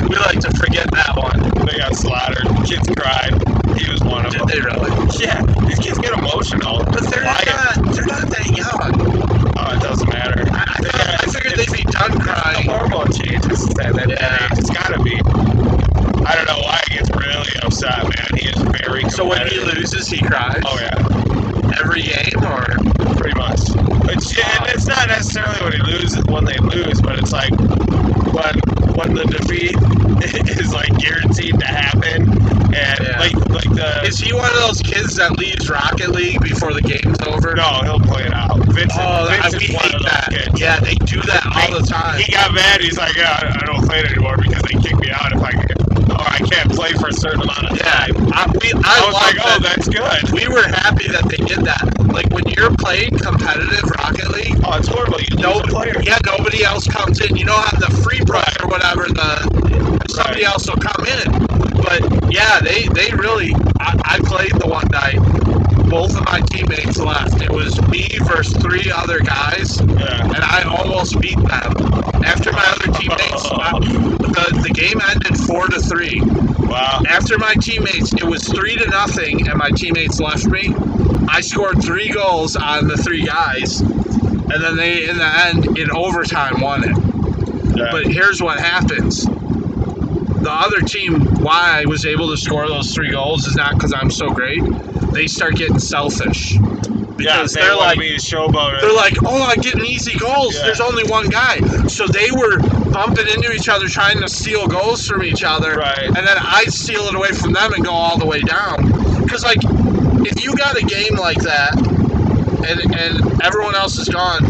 We like to forget that one. They got slaughtered. Kids cried. He was one of them. Did they really? Yeah, these kids get emotional. But they're not that young. Oh, it doesn't matter. I figured they'd be done crying. The hormone changes at that age. It's gotta be. I don't know why he gets really upset, man. He is very competitive. So when he loses, he cries? Oh, yeah. Every game, or? Pretty much. It's not necessarily when they lose, but it's like when the defeat is like guaranteed to happen, and like the. Is he one of those kids that leaves Rocket League before the game's over? No, he'll play it out. Vincent we is one hate of those that. kids. Yeah, they do that all the time. He got mad. He's like, yeah, I don't play it anymore because they kick me out if I can't play for a certain amount of time. I was like, oh, that's good. We were happy that they did that. Like when you're playing competitive Rocket League, oh, it's horrible. You lose a player. Yeah, nobody else comes in. You know, on the free brush or whatever, somebody else will come in. But yeah, they really. I played the one night. Both of my teammates left. It was me versus 3 other guys, and I almost beat them. After my other teammates, the game ended 4-3. Wow. After my teammates, it was 3-0, and my teammates left me. I scored 3 goals on the 3 guys, and then they, in the end, in overtime, won it. Yeah. But here's what happens. The other team, why I was able to score those 3 goals is not because I'm so great. They start getting selfish. Because they're like, they're like, oh, I get an easy goals. Yeah. There's only one guy. So they were bumping into each other, trying to steal goals from each other. Right. And then I'd steal it away from them and go all the way down. Because, like, if you got a game like that and everyone else is gone,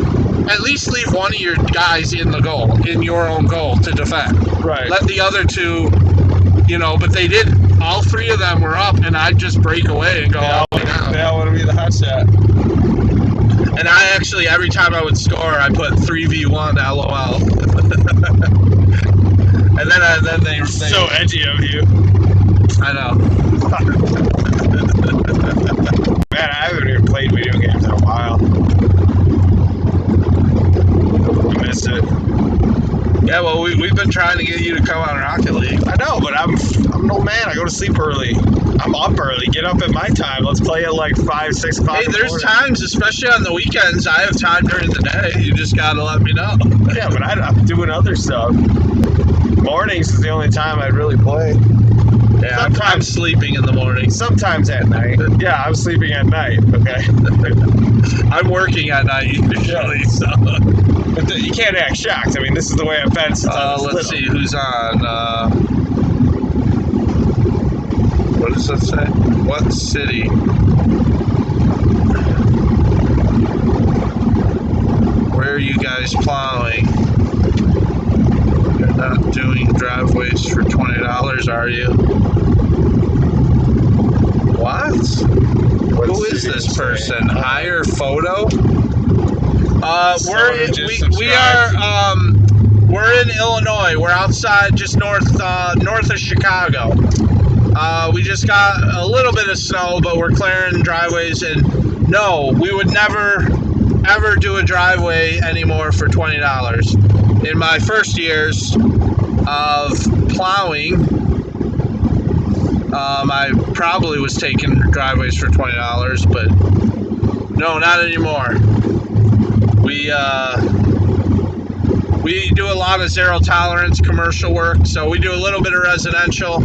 at least leave one of your guys in the goal, in your own goal to defend. Right. Let the other 2, but they did. All 3 of them were up, and I'd just break away and go all the way down. They all want to be the hot shot. And I actually, every time I would score, I put 3v1 LOL. and then they so edgy of you. I know. Man, I haven't even played video games in a while. I miss it. Yeah, well, we've been trying to get you to come on Rocket League. I know, but I'm an old man. I go to sleep early. I'm up early. Get up at my time. Let's play at like 5, 6 o'clock. Hey, there's times, especially on the weekends, I have time during the day. You just gotta let me know. Yeah, but I'm doing other stuff. Mornings is the only time I'd really play. Yeah, I'm sleeping in the morning. Sometimes at night. Yeah, I'm sleeping at night, okay? I'm working at night usually, so... But you can't act shocked. I mean, this is the way I've been since I was let's see, who's on? What does that say? What city? Where are you guys plowing? You're not doing driveways for $20, are you? What? Who is this person? Hire photo? We're in Illinois. We're outside, just north of Chicago. We just got a little bit of snow, but we're clearing driveways. And no, we would never ever do a driveway anymore for $20. In my first years of plowing, I probably was taking driveways for $20, but no, not anymore. We do a lot of zero tolerance commercial work, so we do a little bit of residential,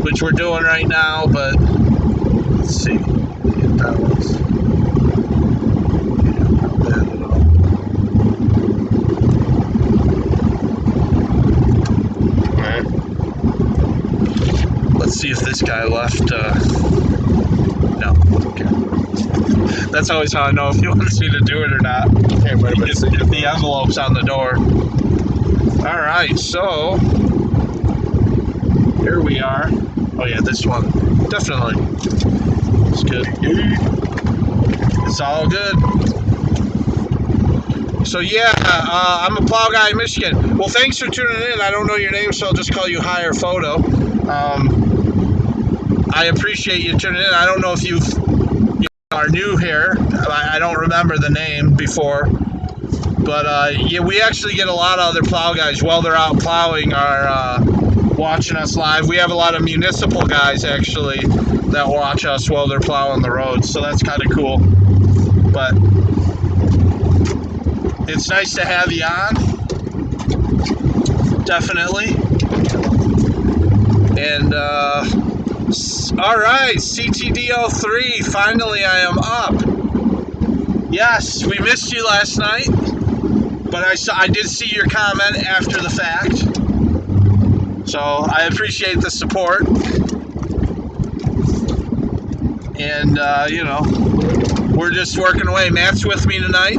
which we're doing right now, but let's see. That was, not bad at all. Let's see if this guy left. No. Okay. That's always how I know if he wants me to do it or not. Okay, wait a minute. If the envelope's on the door. All right, so here we are. Oh yeah, this one definitely. It's good. It's all good. So yeah, I'm a plow guy in Michigan. Well, thanks for tuning in. I don't know your name, so I'll just call you Hire Photo. I appreciate you tuning in. I don't know if you are new here. I don't remember the name before. But yeah, we actually get a lot of other plow guys while they're out plowing are watching us live. We have a lot of municipal guys actually that watch us while they're plowing the roads, so that's kind of cool. But it's nice to have you on, definitely. And all right, CTDO3, finally I am up. Yes, we missed you last night, but I did see your comment after the fact, so I appreciate the support. And you know, we're just working away. Matt's with me tonight.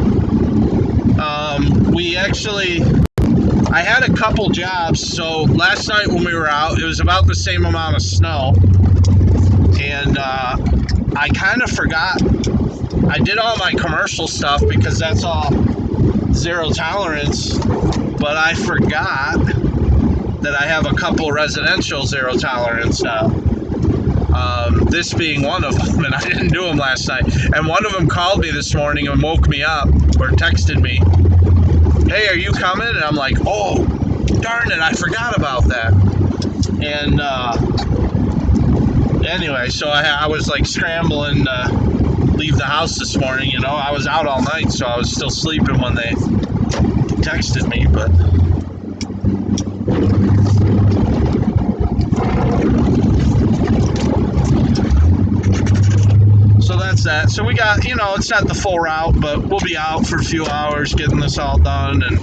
I had a couple jobs. So last night when we were out, it was about the same amount of snow, and I kind of forgot. I did all my commercial stuff because that's all zero tolerance, but I forgot that I have a couple residential zero tolerance now. This being one of them, and I didn't do them last night. And one of them called me this morning and woke me up, or texted me, "Hey, are you coming?" And I'm like, "Oh, darn it, I forgot about that." And anyway, so I was like scrambling to leave the house this morning. You know, I was out all night, so I was still sleeping when they texted me, but so that's that. So we got, you know, it's not the full route, but we'll be out for a few hours getting this all done, and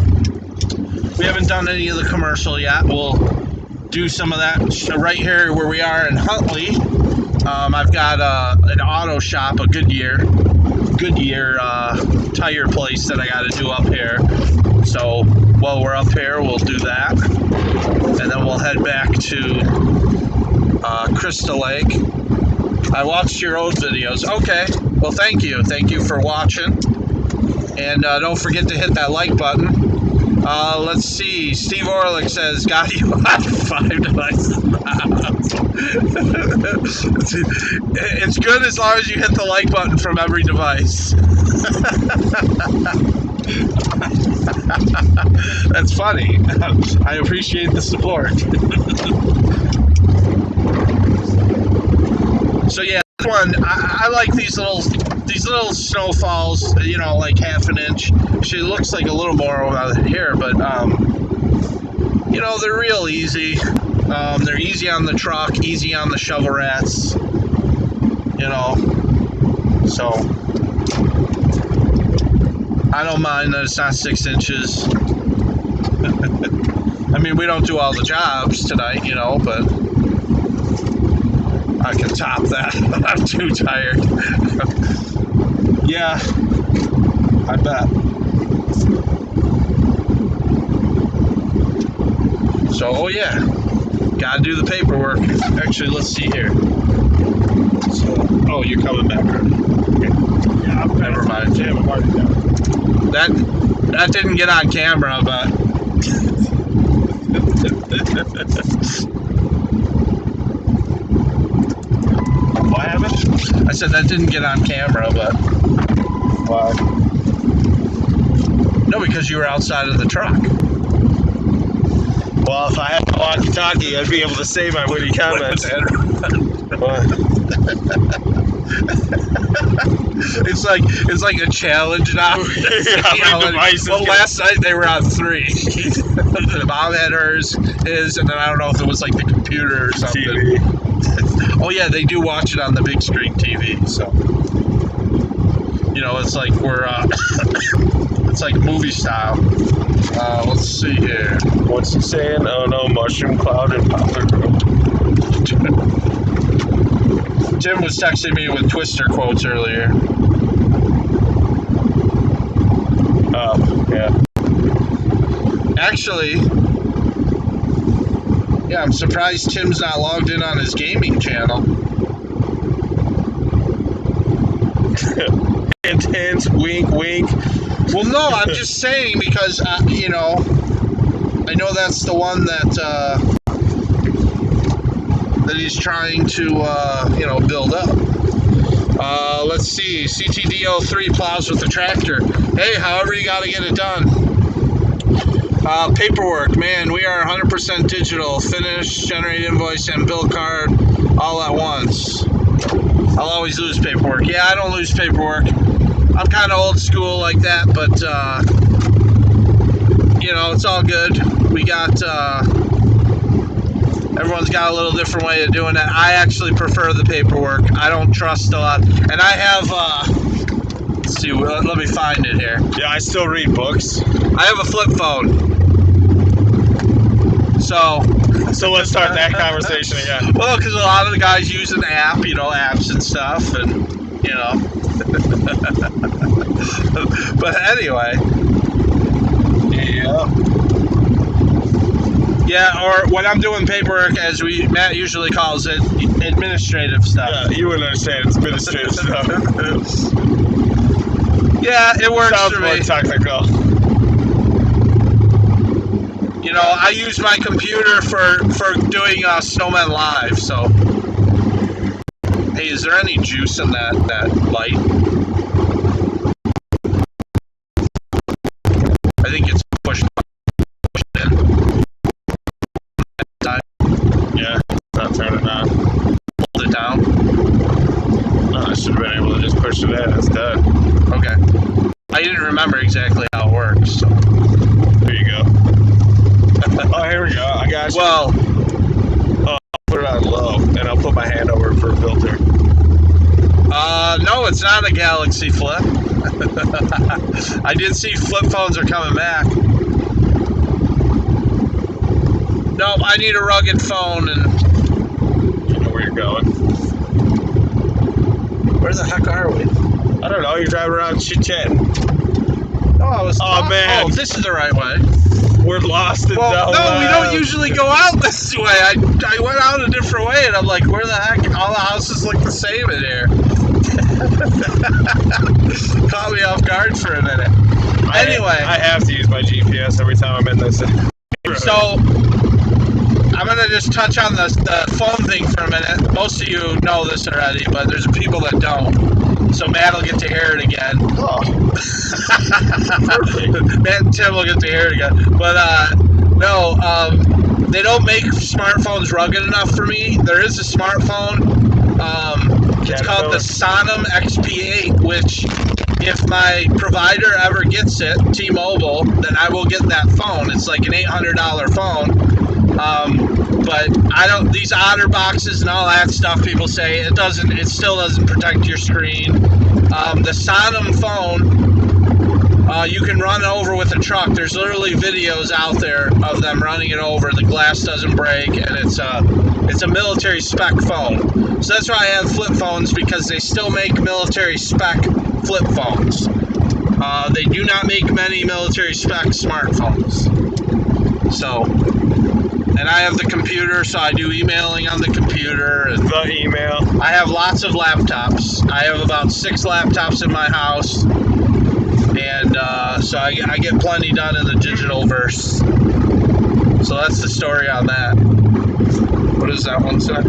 we haven't done any of the commercial yet. We'll do some of that right here where we are in Huntley. I've got an auto shop, a Goodyear tire place that I got to do up here. So while we're up here, we'll do that, and then we'll head back to Crystal Lake. I watched your old videos. Okay, well, thank you for watching, and don't forget to hit that like button. Let's see. Steve Orlick says, "Got you on 5 devices." It's good as long as you hit the like button from every device. That's funny. I appreciate the support. So yeah, this one, I like these little snowfalls, you know, like half an inch. She looks like a little more over here, but you know, they're real easy. They're easy on the truck, easy on the shovel rats, you know. So I don't mind that it's not 6 inches. I mean, we don't do all the jobs tonight, you know, but I can top that. I'm too tired. Yeah, I bet. So, oh yeah, gotta do the paperwork. Actually, let's see here. So, Oh, you're coming back. yeah, Never mind. Jam, I'm already down. That didn't get on camera, but What happened? I said that didn't get on camera, but Why? no, because you were outside of the truck. Well, if I had a walkie-talkie, I'd be able to say my witty comments. What? It's like a challenge now. Well, last night they were on 3. The mom had his, and then I don't know if it was like the computer or something. TV. Oh yeah, they do watch it on the big screen TV. So it's like we're it's like movie style. Let's see here. What's he saying? Oh no, mushroom cloud and poplar grove. Jim was texting me with Twister quotes earlier. Oh, yeah. Actually, yeah, I'm surprised Tim's not logged in on his gaming channel. Hint, hint, wink, wink. Well, no, I'm just saying because, I know that's the one that he's trying to, build up. Let's see. CTDO3 plows with the tractor. Hey, however you got to get it done. Paperwork, man, we are 100% digital. Finish, generate invoice, and bill card all at once. I'll always lose paperwork. Yeah, I don't lose paperwork. I'm kind of old school like that, but, it's all good. We got, everyone's got a little different way of doing it. I actually prefer the paperwork. I don't trust a lot. And I have, let's see, let me find it here. Yeah, I still read books. I have a flip phone. So let's start that conversation again. Well, because a lot of the guys use an app, apps and stuff, and, But anyway. Yeah. Yeah, or when I'm doing paperwork, as Matt usually calls it, administrative stuff. Yeah, you wouldn't understand. It's administrative stuff. Yeah, it works Sounds for more me. technical. I use my computer for doing Snowman Live, so. Hey, is there any juice in that light? I think it's pushed in. Yeah, not turning on. Hold it down. No, I should have been able to just push it in. It's dead. Okay. I didn't remember exactly how it works, so. There you go. Oh, here we go. I got you. Well, I'll put it on low, and I'll put my hand over it for a filter. no, it's not a Galaxy Flip. I did see flip phones are coming back. No, I need a rugged phone, and You know where you're going. where the heck are we? I don't know. You're driving around chit-chatting. Oh, I was. Oh, man. Oh, this is the right way. We're lost in Well, no, we don't usually go out this way. I went out a different way, and I'm like, where the heck? All the houses look the same in here. Caught me off guard for a minute. Anyway. I have to use my GPS every time I'm in this. So, I'm going to just touch on the phone thing for a minute. Most of you know this already, but there's people that don't. So Matt will get to hear it again. Oh. Matt and Tim will get to hear it again. But, no, they don't make smartphones rugged enough for me. There is a smartphone. It's called the Sonim XP8, which if my provider ever gets it, T-Mobile, then I will get that phone. It's like an $800 phone. But I don't, these otter boxes and all that stuff, people say it still doesn't protect your screen. The Sonim phone, you can run over with a truck. There's literally videos out there of them running it over. The glass doesn't break, and it's a military spec phone. So that's why I have flip phones, because they still make military spec flip phones. They do not make many military spec smartphones. So, And I have the computer, so I do emailing on the computer. And The email. I have lots of laptops. I have about 6 laptops in my house. And so I get plenty done in the digital verse. So that's the story on that. What does that one say?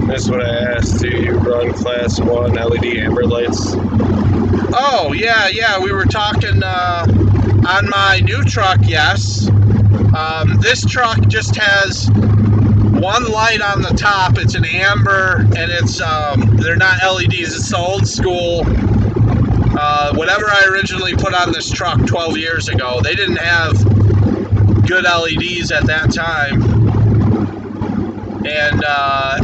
That's what I asked. Do you run Class 1 LED amber lights? Oh, yeah. We were talking on my new truck, yes. This truck just has one light on the top. It's an amber, and it's they're not LEDs. It's the old school. Whatever I originally put on this truck 12 years ago, they didn't have good LEDs at that time. And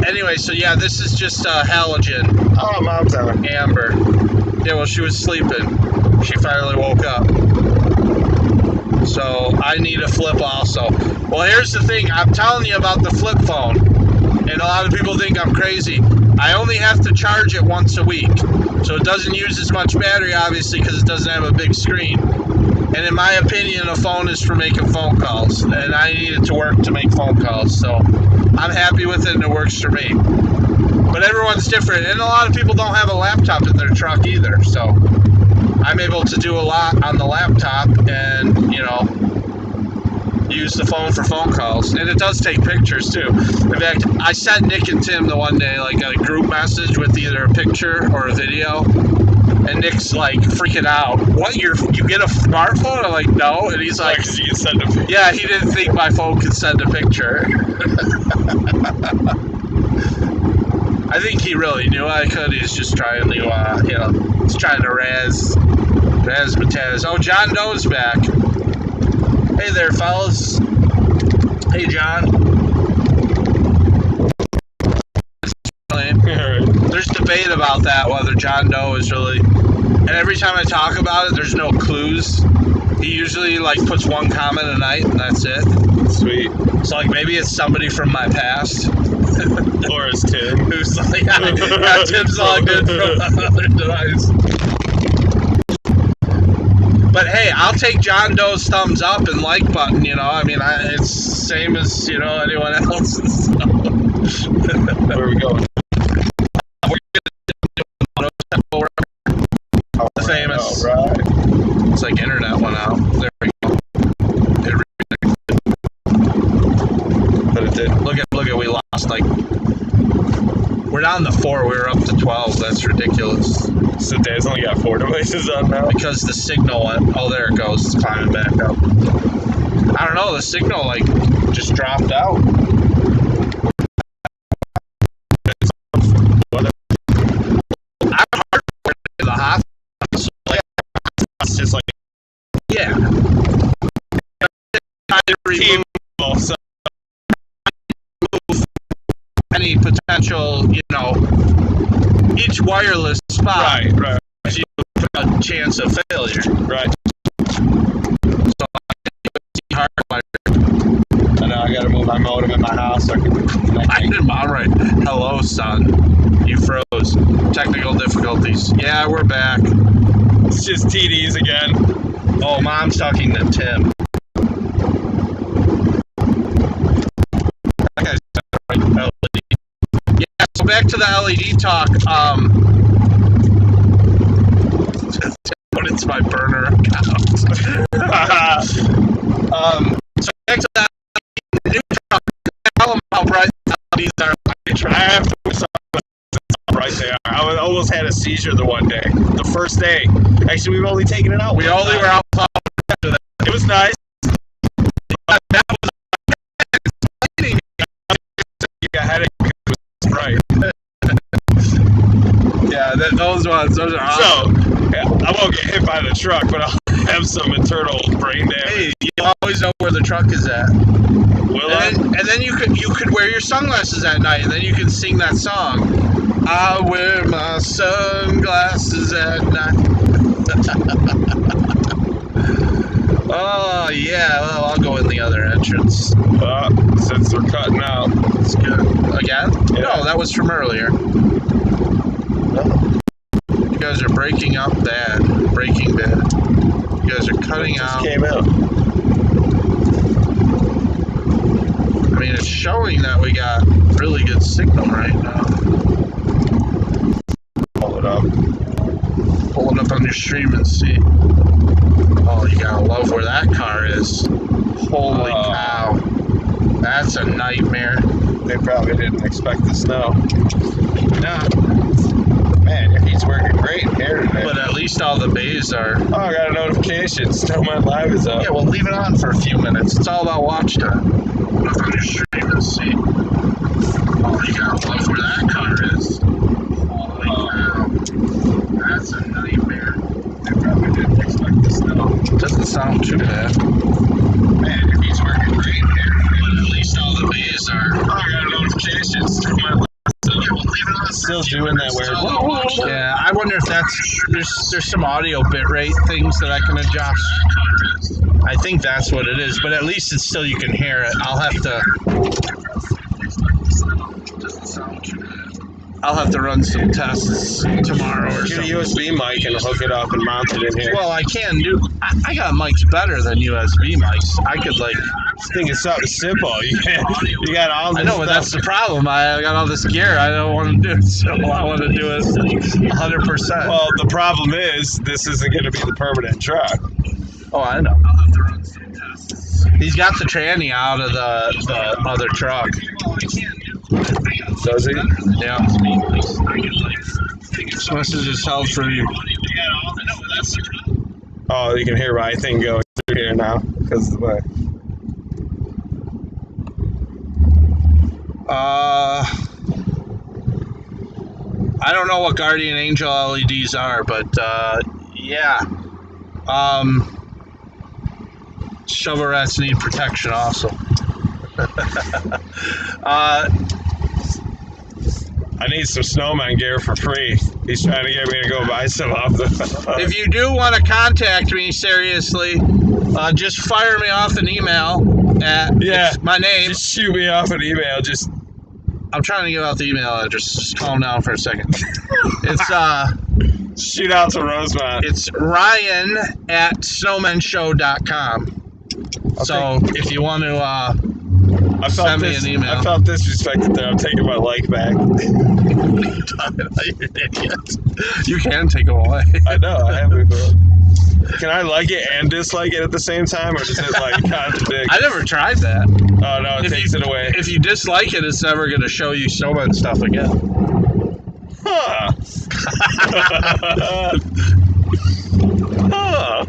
anyway, so yeah, this is just halogen. Oh, Mom's on. Amber. Yeah, well, she was sleeping. She finally woke up. So I need a flip also. Well, here's the thing. I'm telling you about the flip phone. And a lot of people think I'm crazy. I only have to charge it once a week. So it doesn't use as much battery, obviously, because it doesn't have a big screen. And in my opinion, a phone is for making phone calls. And I need it to work to make phone calls. So I'm happy with it, and it works for me. But everyone's different. And a lot of people don't have a laptop in their truck either. So I'm able to do a lot on the laptop and, use the phone for phone calls. And it does take pictures, too. In fact, I sent Nick and Tim the one day, like, a group message with either a picture or a video. And Nick's, like, freaking out. What, you get a smartphone? I'm like, no. And he's like, you can send a picture. Yeah, he didn't think my phone could send a picture. I think he really knew I could. He's just trying to, he's trying to razzmatazz. Oh, John Doe's back. Hey there, fellas. Hey, John. There's debate about that, whether John Doe is really... And every time I talk about it, there's no clues. He usually, puts one comment a night, and that's it. Sweet. So, maybe it's somebody from my past. Or it's Tim. Who's yeah, Tim's logged in from another device. But hey, I'll take John Doe's thumbs up and like button, it's same as, anyone else's. Where are we going? We're going to do the famous. Right. It's like internet went out. There we go. But it did. Look at, we lost, we're down to 4, we were up to 12. That's ridiculous. So Dan's only got 4 devices on now? Because the signal went, oh, there it goes, it's climbing back up. I don't know, the signal, just dropped out. I'm hardwired to the hotspot, so It's just yeah. Try to remove any potential, each wireless spot. Right. You have a chance of failure. Right. So hardwired. I know, I gotta move my modem in my house so I can connect. I'm right. Hello, son. You froze. Technical difficulties. Yeah, we're back. It's just TDs again. Oh, Mom's talking to Tim. That guy's right. LED. Yeah, so back to the LED talk. But it's my burner account. So back to that new truck. Tell them how bright the LEDs are. I have to do something right there. I almost had a seizure the one day. The first day. Actually, we've only taken it out. We only were out plowing after that. It was nice. But that was You got headache. It was bright. yeah, those are awesome. So, I won't get hit by the truck, but I'll have some internal brain damage. Hey, you always know where the truck is at. Will I? And then you could wear your sunglasses at night, and then you can sing that song. I wear my sunglasses at night. Oh yeah, well, I'll go in the other entrance. Since we're cutting out. It's good. Again? Yeah. No, that was from earlier. You guys are breaking up bad. Breaking bad. You guys are cutting It just out. came out. showing that we got really good signal right now. Pull it up. Pull it up on your stream and see. Oh, you gotta love where that car is. Holy cow. That's a nightmare. They probably didn't expect the snow. Yeah. Man, your heat's working great here today. But at least all the bays are. Oh, I got a notification. Snowman Live is up. Yeah, well, leave it on for a few minutes. It's all about watch time. Look on your stream and see. Oh, you gotta love where that car is. Holy cow. That's a nightmare. They probably didn't expect the snow. Doesn't sound too bad. Man, your heat's working great here. But at least all the bays are. Oh, I got a notification. Snowman Live. Still doing that weird. Yeah, I wonder if there's some audio bitrate things that I can adjust. I think that's what it is, but at least it's still you can hear it. I'll have to run some tests tomorrow or Get a something. USB mic and hook it up and mount it in here. Well, I can do. I got mics better than USB mics. I could I think it's something simple. You got all this I know, but that's the problem. I got all this gear. I don't want to do it, so I want to do it 100%. Well, the problem is this isn't going to be the permanent truck. Oh, I know. He's got the tranny out of the other truck. Does he? Yeah. This message is held for you. Oh, you can hear my thing going through here now because of the way. I don't know what Guardian Angel LEDs are, but yeah. Shovel rats need protection also. I need some snowman gear for free. He's trying to get me to go buy some off the. If you do want to contact me, seriously, just fire me off an email at my name. Just shoot me off an email. Just. I'm trying to give out the email address. Just calm down for a second. It's shoot out to Rosemont. It's Ryan@snowmanshow.com. So if you want to send me an email. I felt disrespected there. I'm taking my like back. You're an idiot. You can take them away. I know. I have before. Can I like it and dislike it at the same time, or does it like contradict? I never tried that. Oh no, it takes it away. If you dislike it, it's never going to show you snowman stuff again. Huh. Huh.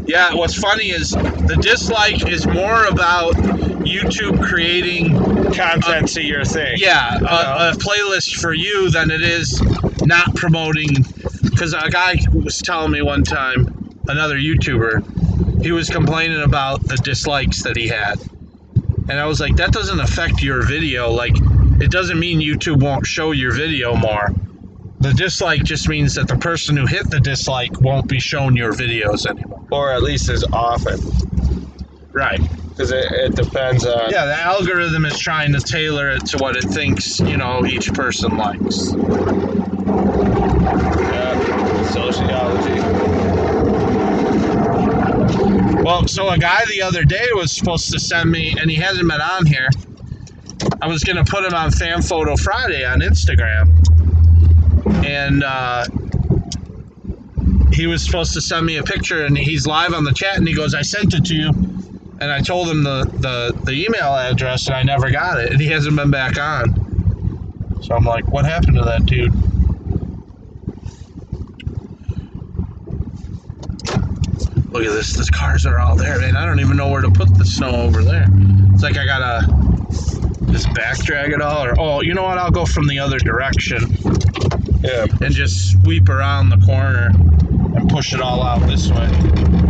Yeah, what's funny is the dislike is more about YouTube creating Content to your thing. Yeah, a playlist for you than it is not promoting. Because a guy was telling me one time, another YouTuber, he was complaining about the dislikes that he had. And I was like, that doesn't affect your video. Like, it doesn't mean YouTube won't show your video more. The dislike just means that the person who hit the dislike won't be shown your videos anymore. Or at least as often. Right. Because it depends on... Yeah, the algorithm is trying to tailor it to what it thinks, each person likes. Yeah, sociology. Well, so a guy the other day was supposed to send me, and he hasn't been on here. I was going to put him on Fan Photo Friday on Instagram. And he was supposed to send me a picture, and he's live on the chat, and he goes, I sent it to you. And I told him the email address, and I never got it, and he hasn't been back on. So I'm like, what happened to that dude? Look at this. The cars are all there, man. I don't even know where to put the snow over there. It's like I gotta just back drag it all, or you know what? I'll go from the other direction. Yeah. And just sweep around the corner and push it all out this way.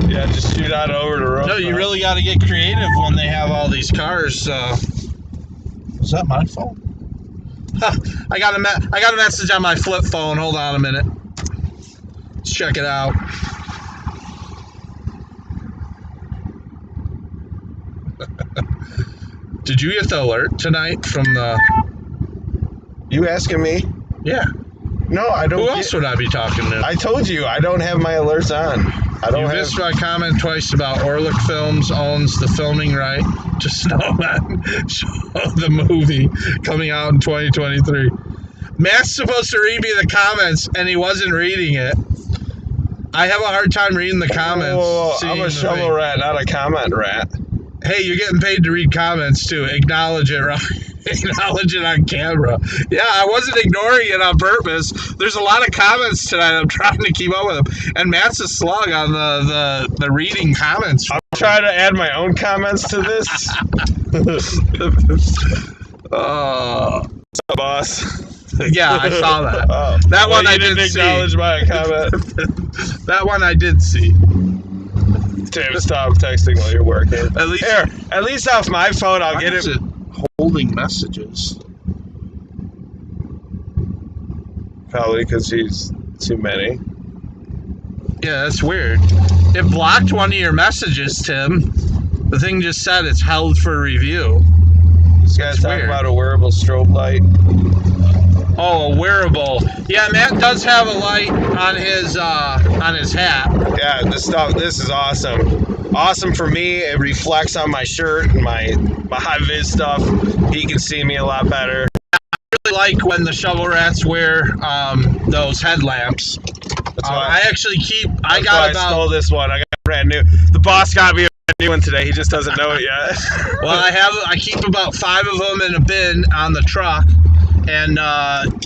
Yeah, just shoot out over the road. No, you really got to get creative when they have all these cars. Is that my phone? I got a message on my flip phone. Hold on a minute. Let's check it out. Did you get the alert tonight from the... You asking me? Yeah. No, I don't. Who else would I be talking to? I told you, I don't have my alerts on. I don't You have... missed my comment twice about Orlick Films owns the filming right to Snowman Show, the movie coming out in 2023. Matt's supposed to read me the comments, and he wasn't reading it. I have a hard time reading the comments. Oh, I'm a shovel rat, not a comment rat. Hey, you're getting paid to read comments, too. Acknowledge it, right? Acknowledge it on camera. Yeah, I wasn't ignoring it on purpose. There's a lot of comments tonight. I'm trying to keep up with them. And Matt's a slug on the reading comments. I'm trying to add my own comments to this. What's up, boss? Yeah, I saw that. Oh, that one I didn't did acknowledge see. my comment. That one I did see. Tim, stop texting while you're working. At least off my phone, I'll get it. Holding messages. Probably because he's too many. Yeah, that's weird. It blocked one of your messages, Tim. The thing just said it's held for review. This guy's talking about a wearable strobe light. Oh, a wearable. Yeah, Matt does have a light on his hat. Yeah, this is awesome. Awesome for me. It reflects on my shirt and my high vis stuff. He can see me a lot better. I really like when the shovel rats wear those headlamps. I stole this one. I got a brand new. The boss got me a brand new one today. He just doesn't know it yet. Well, I keep about 5 of them in a bin on the truck. And,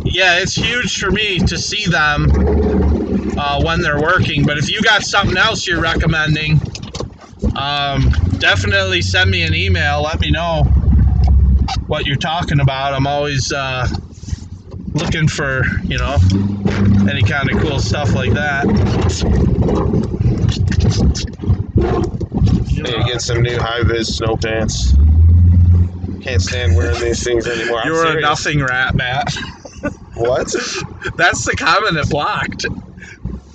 yeah, it's huge for me to see them when they're working. But if you got something else you're recommending, definitely send me an email. Let me know what you're talking about. I'm always looking for, any kind of cool stuff like that. Need to get some new high-vis snow pants. Can't stand wearing these things anymore. You're a nothing rat, Matt. What? That's the comment it blocked.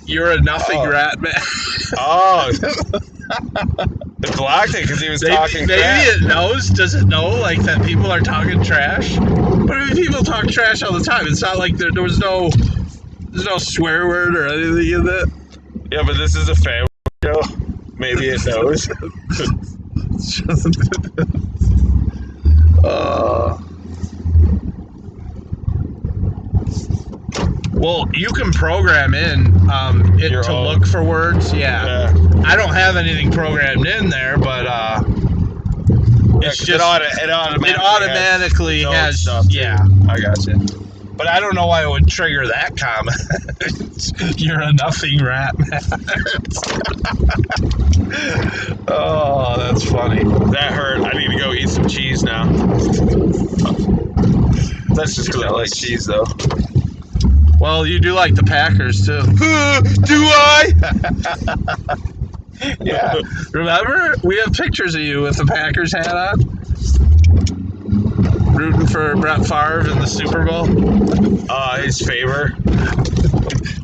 You're a nothing rat, Matt. Oh. It blocked it because he was talking maybe crap. It knows. Does it know that people are talking trash? But I mean, people talk trash all the time. It's not like there was there's no swear word or anything in it. Yeah, but this is a family show. Maybe it knows. Well, you can program in it to look for words. Yeah. I don't have anything programmed in there, but it's just it automatically has stuff. Yeah, I got you. But I don't know why it would trigger that comment. You're a nothing rat, man. Oh, that's funny. That hurt. I need to go eat some cheese now. That's just because I like cheese, though. Well, you do like the Packers, too. Do I? Yeah. Remember? We have pictures of you with the Packers hat on. Rooting for Brett Favre in the Super Bowl. His favor.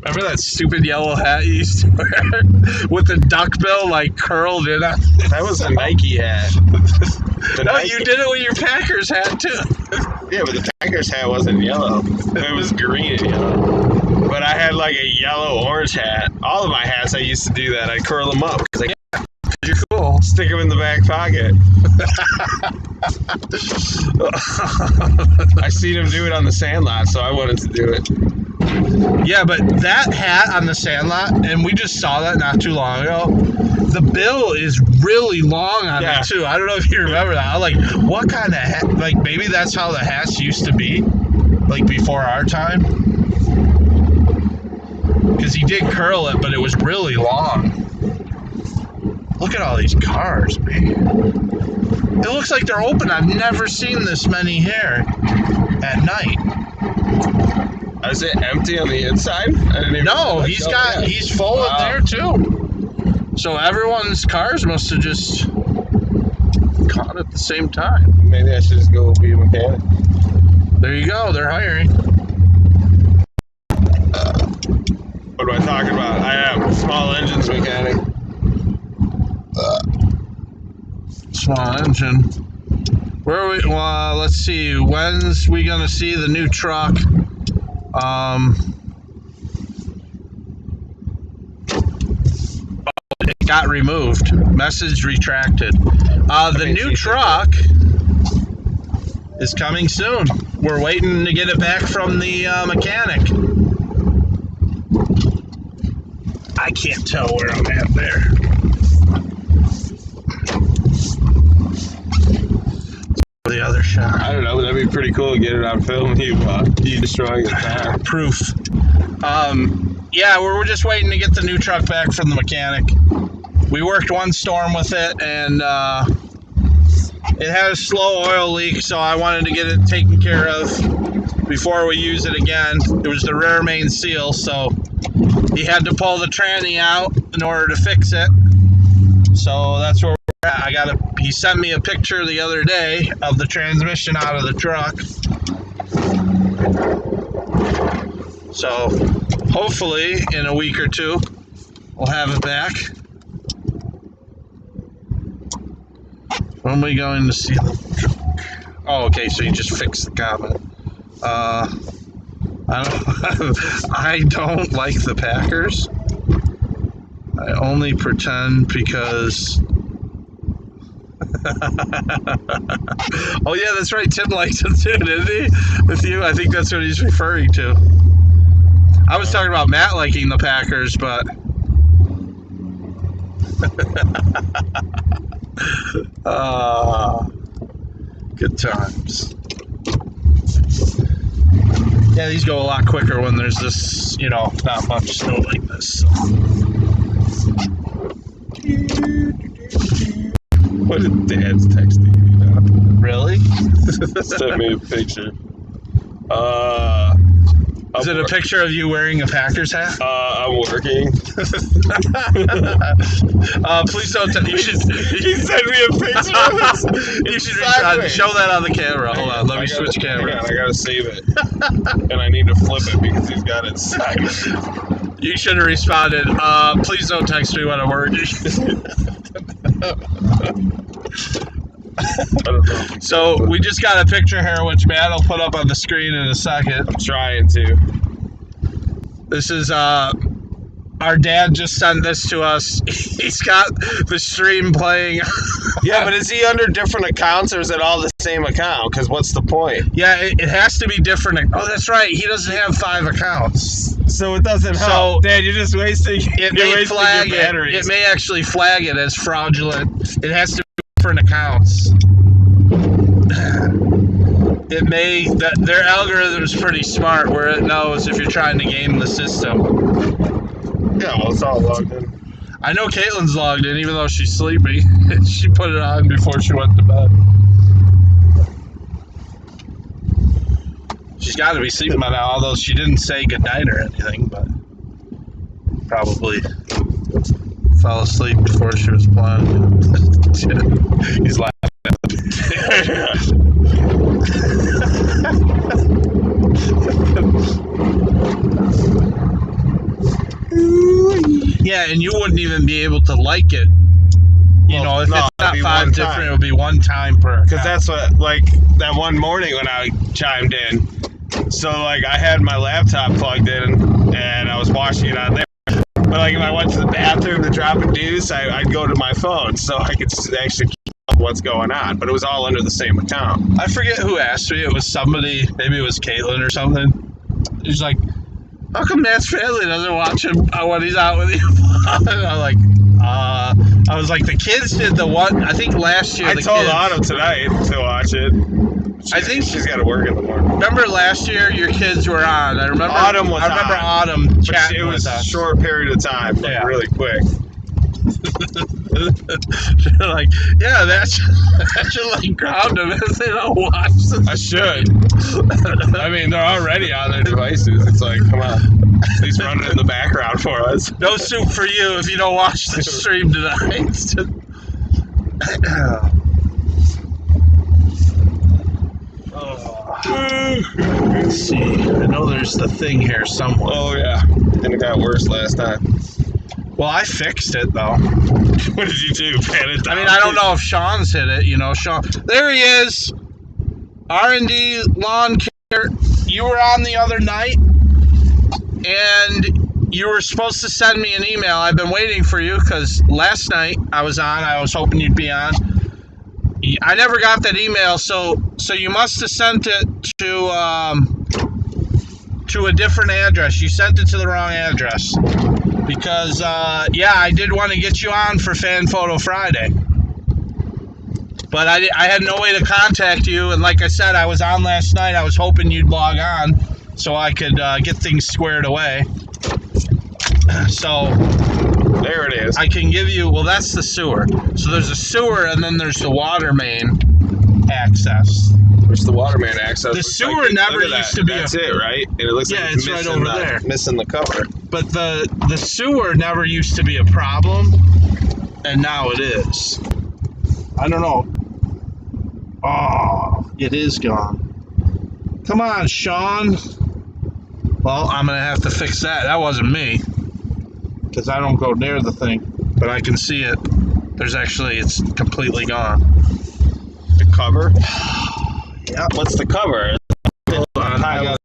Remember that stupid yellow hat you used to wear? With the duck bill, curled in it? That was the Nike hat. You did it with your Packers hat, too. Yeah, but the Packers hat wasn't yellow. It was green and yellow. But I had a yellow-orange hat. All of my hats, I used to do that. I'd curl them up. Because you're cool. Stick them in the back pocket. I seen him do it on the Sandlot, so I wanted to do it. Yeah, but that hat on the Sandlot, and we just saw that not too long ago, the bill is really long on it, too. I don't know if you remember that. I'm like, what kind of hat? Maybe that's how the hats used to be, before our time. Because he did curl it, but it was really long. Look at all these cars, man. It looks like they're open. I've never seen this many here at night. Is it empty on the inside? No, he's full in there too. So everyone's cars must have just caught at the same time. Maybe I should just go be a mechanic. There you go. They're hiring. What am I talking about? I am small engines mechanic. Small engine. Where are we? Well, let's see. When's we gonna see the new truck? got removed. Message retracted. The new truck is coming soon. We're waiting to get it back from the mechanic. I can't tell where I'm at there. The other shot. I don't know, but that'd be pretty cool to get it on film. You destroying the car. Proof. Yeah, we're just waiting to get the new truck back from the mechanic. We worked one storm with it, and it had a slow oil leak, so I wanted to get it taken care of before we use it again. It was the rear main seal, so he had to pull the tranny out in order to fix it. So that's where we're at. He sent me a picture the other day of the transmission out of the truck. So hopefully in a week or two we'll have it back. When are we going to see the truck? Oh, okay, so you just fixed the comment. I don't like the Packers. I only pretend because... Oh yeah, that's right, Tim liked him too, didn't he? With you, I think that's what he's referring to. I was talking about Matt liking the Packers, but... Good times. Yeah, these go a lot quicker when there's this, not much snow like this. So. What did Dad's texting me now? Really? Sent me a picture. Is it a picture of you wearing a Packers hat? I'm working. Please don't. He sent me a picture of this. You should show that on the camera. Hold on, let me switch cameras. I gotta save it, and I need to flip it because he's got it sideways. You should have responded. Please don't text me when I'm working. I don't know. So we just got a picture here, which Matt will put up on the screen in a second. I'm trying to. This is our dad just sent this to us. He's got the stream playing. Yeah, but is he under different accounts or is it all the same account? Because what's the point? Yeah, it has to be different. Oh, that's right. He doesn't have 5 accounts. So it doesn't help. Dad, you're just wasting. It may flag it. It may actually flag it as fraudulent. It has to be different accounts. It may, their algorithm is pretty smart where it knows if you're trying to game the system. Yeah, well, it's all logged in. I know Caitlin's logged in even though she's sleeping. She put it on before she went to bed. She's got to be sleeping by now, although she didn't say goodnight or anything, but probably fell asleep before she was playing. He's laughing at me. Yeah, and you wouldn't even be able to like it. If it's not 5 different, it would be one time per. Because that's what, that one morning when I chimed in. So, I had my laptop plugged in, and I was watching it on there. But, if I went to the bathroom to drop a deuce, I'd go to my phone so I could actually keep up what's going on. But it was all under the same account. I forget who asked me. It was somebody, maybe it was Caitlin or something. He's like, how come Matt's family doesn't watch him when he's out with you? And I was like, the kids did the one, I think last year. I told Autumn tonight to watch it. I think she's got to work in the morning. Remember last year your kids were on? I remember Autumn was Autumn chatting. It was a short period of time, really quick. Like, yeah, that should ground them if they don't watch this. I should. I mean, they're already on their devices. It's like, come on, at least run it in the background for us. No soup for you if you don't watch the stream tonight. Let's see. I know there's the thing here somewhere. Oh yeah, and it got worse last time. Well, I fixed it though. What did you do? Pan it down? I mean, I don't know if Sean's hit it. Sean. There he is. R&D Lawn Care. You were on the other night, and you were supposed to send me an email. I've been waiting for you because last night I was on. I was hoping you'd be on. I never got that email, so you must have sent it to a different address. You sent it to the wrong address because yeah, I did want to get you on for Fan Photo Friday, but I had no way to contact you. And like I said, I was on last night. I was hoping you'd log on so I could get things squared away. So there it is. I can give you, well, that's the sewer. So there's a sewer and then there's the water main access. Where's the water main access? The sewer never used to be. That's it, right? And it looks like it's right over there. Missing the cover. But the sewer never used to be a problem, and now it is. I don't know. Oh, it is gone. Come on, Sean. Well, I'm going to have to fix that. That wasn't me, because I don't go near the thing, but I can see it. It's completely gone. The cover? Yeah. What's the cover? Hold on.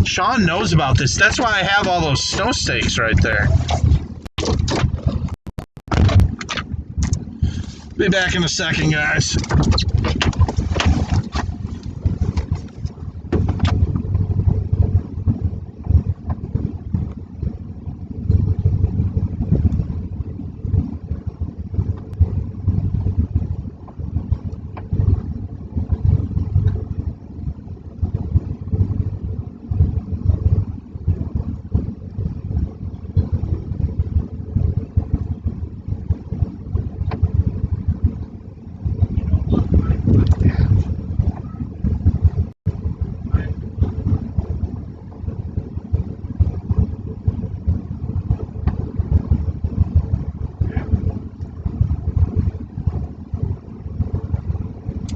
Sean knows about this. That's why I have all those snow stakes right there. Be back in a second, guys.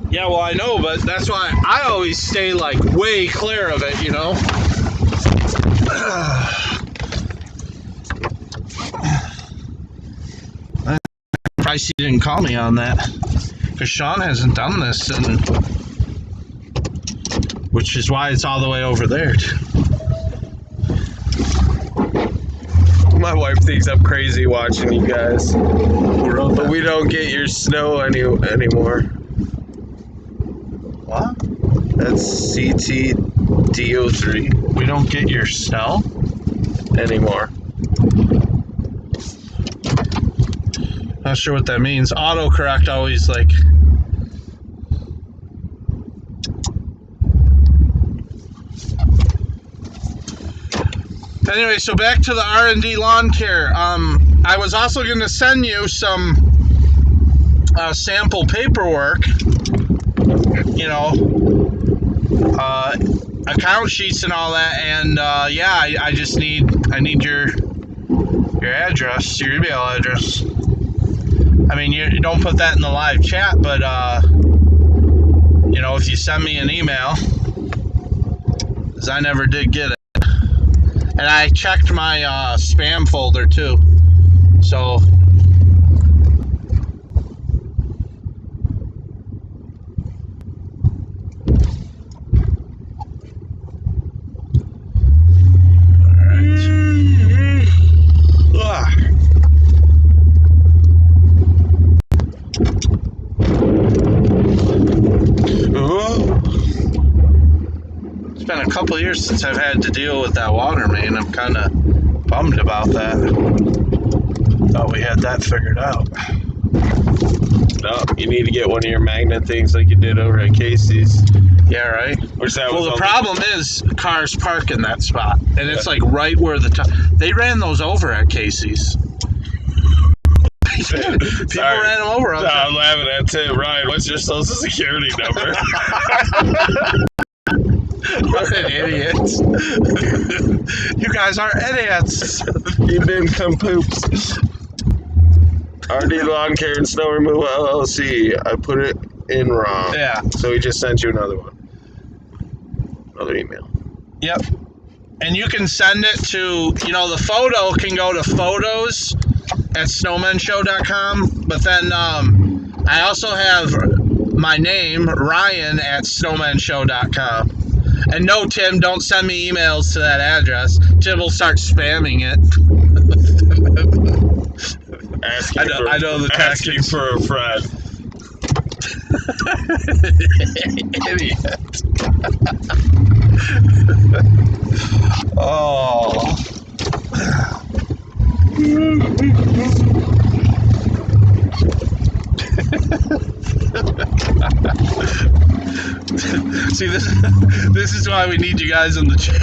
Yeah, well, I know, but that's why I always stay, like, way clear of it, you know? I'm surprised he didn't call me on that, because Sean hasn't done this, which is why it's all the way over there. My wife thinks I'm crazy watching you guys. But we don't get your snow anymore. What? That's CTDO3 We don't get your snow? anymore. Not sure what that means. Autocorrect always, like... Anyway, so back to the R&D lawn care. I was also going to send you some sample paperwork, you know, account sheets and all that, and yeah, I need your address, your email address. I mean, you don't put that in the live chat, but you know, if you send me an email, because I never did get it. And I checked my spam folder too. So it's been a couple years since I've had to deal with that water main. I'm kind of bummed about that. Thought we had that figured out. No, you need to get one of your magnet things like you did over at Casey's. Yeah, right? Which that Well, was the problem is cars park in that spot. And it's like right where they ran those over at Casey's. People ran them over. No, I'm laughing at Tim. Ryan, what's your social security number? What an idiot. You guys are idiots. You nincompoops. RD Lawn Care and Snow Removal LLC. I put it in wrong. Yeah. So he just sent you another one. Another email. Yep. And you can send it to, you know, the photo can go to photos@snowmanshow.com. But then I also have my name, Ryan, at snowmanshow.com. And no, Tim, don't send me emails to that address. Tim will start spamming it. I know the asking tactics. for a friend. Idiot. Oh. See, this is why we need you guys in the chat.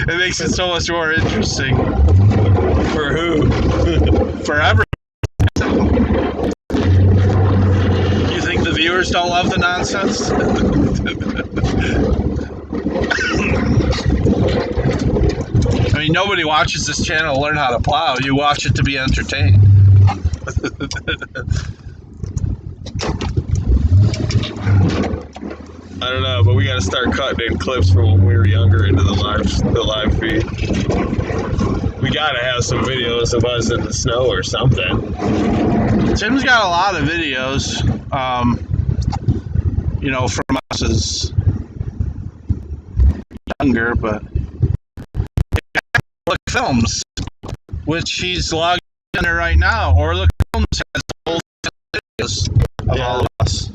It makes it so much more interesting. For who? For everyone. You think the viewers don't love the nonsense? I mean, nobody watches this channel to learn how to plow. You watch it to be entertained. I don't know, but we got to start cutting in clips from when we were younger into the live feed. We got to have some videos of us in the snow or something. Tim's got a lot of videos, from us as younger, but Look Films, which he's logged in there right now, or Look Films has old videos of all of us.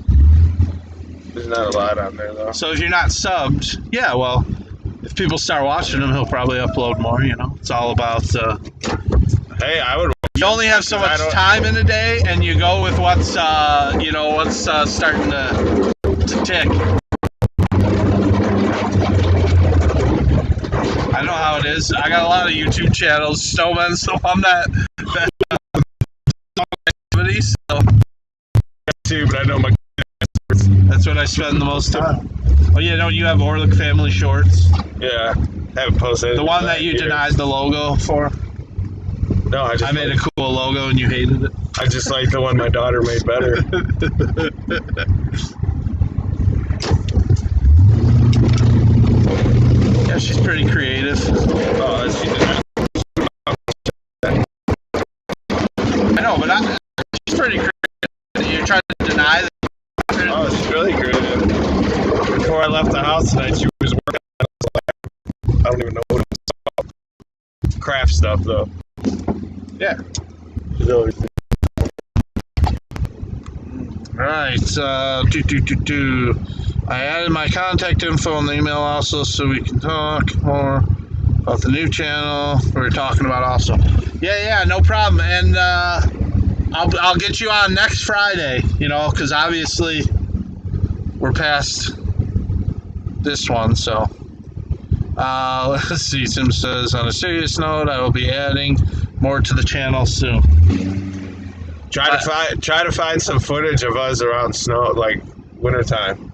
There's not a lot on there, though. So if you're not subbed, yeah, well, if people start watching him, he'll probably upload more, It's all about... Hey, I would... You only have so much time in a day, and you go with what's starting to tick. I know how it is. I got a lot of YouTube channels. Snowman's the one that so too, but I know my... That's what I spend the most time. Oh yeah, don't you have Orlick Family Shorts? Yeah, haven't posted. The one that you denied the logo for? No, I made a cool logo and you hated it. I just like the one my daughter made better. Yeah, she's pretty creative. Oh, she did that. I know, but she's pretty creative. You're trying to deny that. Oh, she's really creative. Before I left the house tonight, she was working on I don't even know what it's called. Craft stuff, though. Yeah. She's always... Right. I added my contact info in the email also, so we can talk more about the new channel we were talking about also. Yeah, no problem. And I'll get you on next Friday, because obviously we're past this one, so. Let's see, Tim says, on a serious note, I will be adding more to the channel soon. Try to find some footage of us around snow, like wintertime,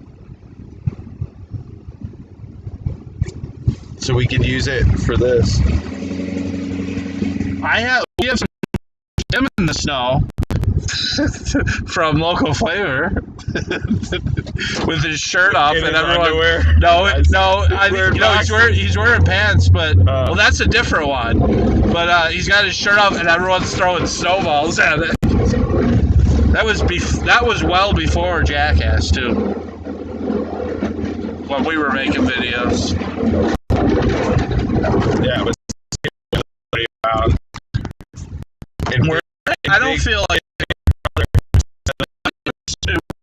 so we can use it for this. We have some Tim in the snow from Local Flavor with his shirt off in and his everyone. Underwear. He's wearing pants, but well, that's a different one. But he's got his shirt off and everyone's throwing snowballs at it. That was well before Jackass too, when we were making videos. Yeah, but I don't feel like.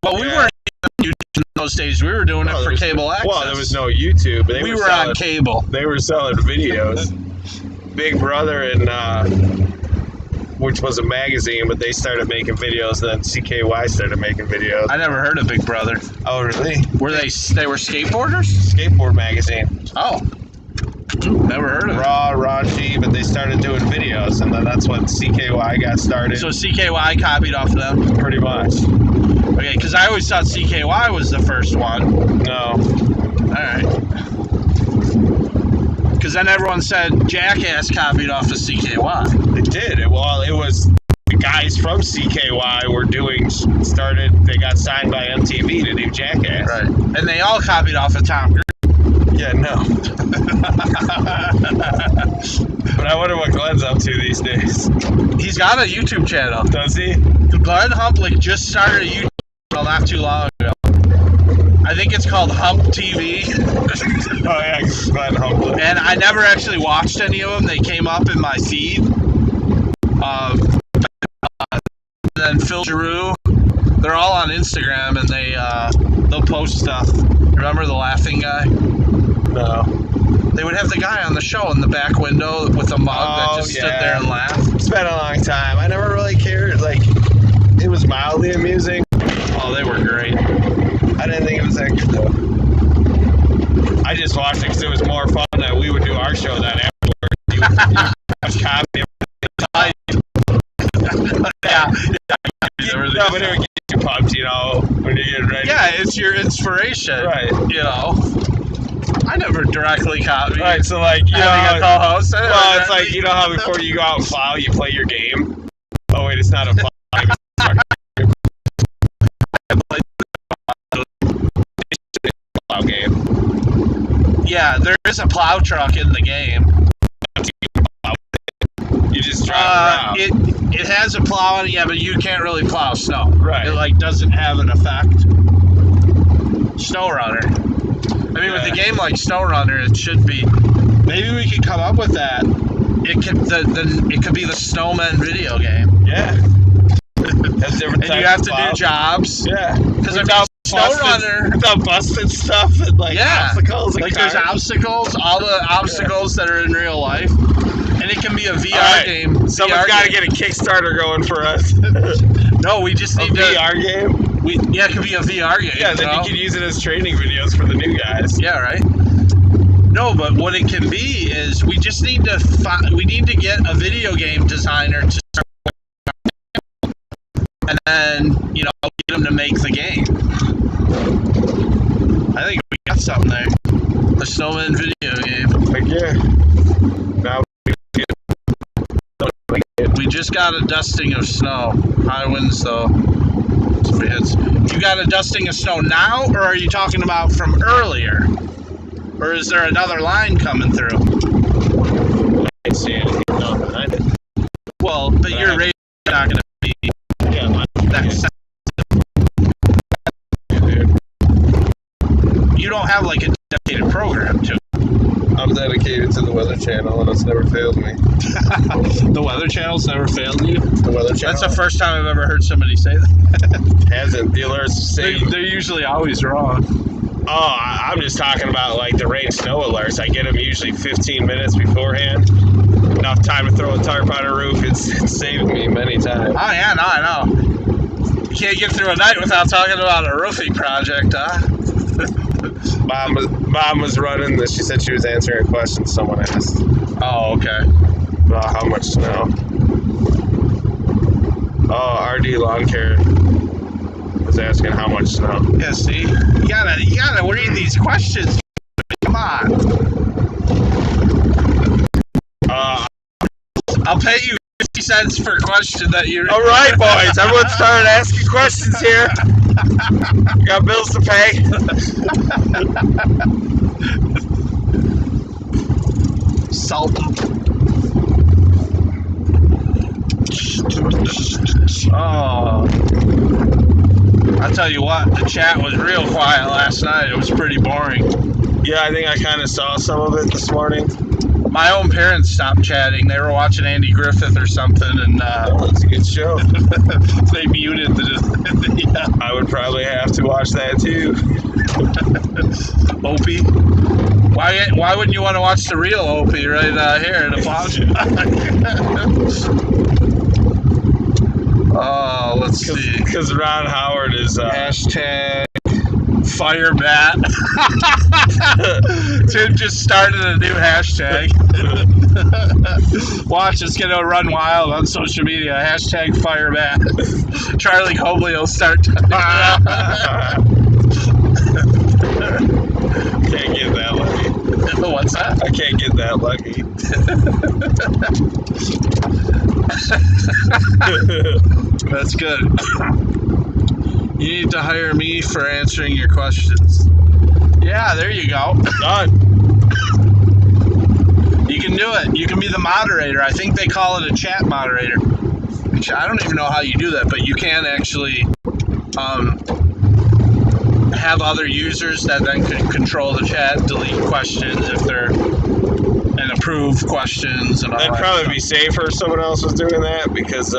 Well, we weren't on YouTube in those days. We were doing it for cable access. Well, there was no YouTube. But we were on cable. They were selling videos. Big Brother and which was a magazine, but they started making videos. Then CKY started making videos. I never heard of Big Brother. Oh, really? Were they were skateboarders? Skateboard magazine. Oh. Never heard of it. Raunchy, but they started doing videos, and then that's when CKY got started. So CKY copied off of them? Pretty much. Okay, because I always thought CKY was the first one. No. Alright. Because then everyone said Jackass copied off of CKY. It did. It was the guys from CKY they got signed by MTV to do Jackass. Right. And they all copied off of Tom Cruise. Yeah, no. But I wonder what Glenn's up to these days. He's got a YouTube channel. Does he? Glenn Humplick just started a YouTube channel not too long ago. I think it's called Hump TV. Oh yeah, because Glenn humped it. And I never actually watched any of them. They came up in my feed. Then Phil Giroux, they're all on Instagram, and they'll post stuff. Remember the laughing guy? No. They would have the guy on the show in the back window with a mug that just stood there and laughed. It's been a long time. I never really cared. Like, it was mildly amusing. Oh, they were great. I didn't think it was that good though. I just watched it because it was more fun that we would do our show that afterwards. You watch comedy. Yeah. No, but it would get you pumped, you know, when you get ready. Yeah, it's your inspiration. Right. You know. I never directly copied. Right, so like, you know, a co-host. well, it's like, you know how before you go out and plow, you play your game? Oh wait, it's not a plow game. Plow game. Yeah, there is a plow truck in the game. You just drive around. It has a plow on it, yeah, but you can't really plow snow. Right. It like doesn't have an effect. Snow Runner. I mean, with a game like Snow Runner, it should be. Maybe we could come up with that. It could be the Snowman video game. Yeah. Has different And you have to do jobs. Yeah. Because Snow Runner. Without busted stuff and like obstacles. And like there's obstacles, all the obstacles that are in real life. And it can be a VR game. Someone's got to get a Kickstarter going for us. No, we just need a VR game? It could be a VR game. Yeah, then you could use it as training videos for the new guys. Yeah, right? No, but what it can be is we just need to get a video game designer to start, and then, you know, get them to make the game. I think we got something there. The Snowman video game. Like, yeah. Now we just got a dusting of snow. High winds, though. You got a dusting of snow now, or are you talking about from earlier? Or is there another line coming through? I can't see anything behind it. Well, but your radio's not going to be that sensitive. You don't have like a dedicated program to it. I'm dedicated to the Weather Channel, and it's never failed me. The Weather Channel's never failed you? The Weather Channel? That's the first time I've ever heard somebody say that. Hasn't. The alerts say... They're usually always wrong. Oh, I'm just talking about like the rain snow alerts. I get them usually 15 minutes beforehand. Enough time to throw a tarp on a roof. It's saved me many times. Oh, yeah, no, I know. You can't get through a night without talking about a roofing project, huh? Mom was running this. She said she was answering a question someone asked. Oh, okay. About how much snow. Oh, RD Lawn Care was asking how much snow. Yeah, see? You gotta read these questions. Come on. I'll pay you 50 cents per question that you're... All right, boys. Everyone started asking questions here. Got bills to pay. Salt. Oh. I'll tell you what, the chat was real quiet last night. It was pretty boring. Yeah, I think I kind of saw some of it this morning. My own parents stopped chatting. They were watching Andy Griffith or something, and it's a good show. They muted the. Yeah. I would probably have to watch that too. Opie. Why wouldn't you want to watch the real Opie right here in the podcast? Oh, let's see. Because Ron Howard is hashtag fire Matt. Tim just started a new hashtag. Watch, it's gonna run wild on social media. Hashtag fire Matt. Charlie Cobley will start. Can't get that lucky. What's that? I can't get that lucky. That's good. You need to hire me for answering your questions. Yeah, there you go. Done. You can do it. You can be the moderator. I think they call it a chat moderator. Which I don't even know how you do that, but you can actually have other users that then could control the chat, delete questions if they're and approve questions and all That'd that probably stuff. be safer if someone else was doing that because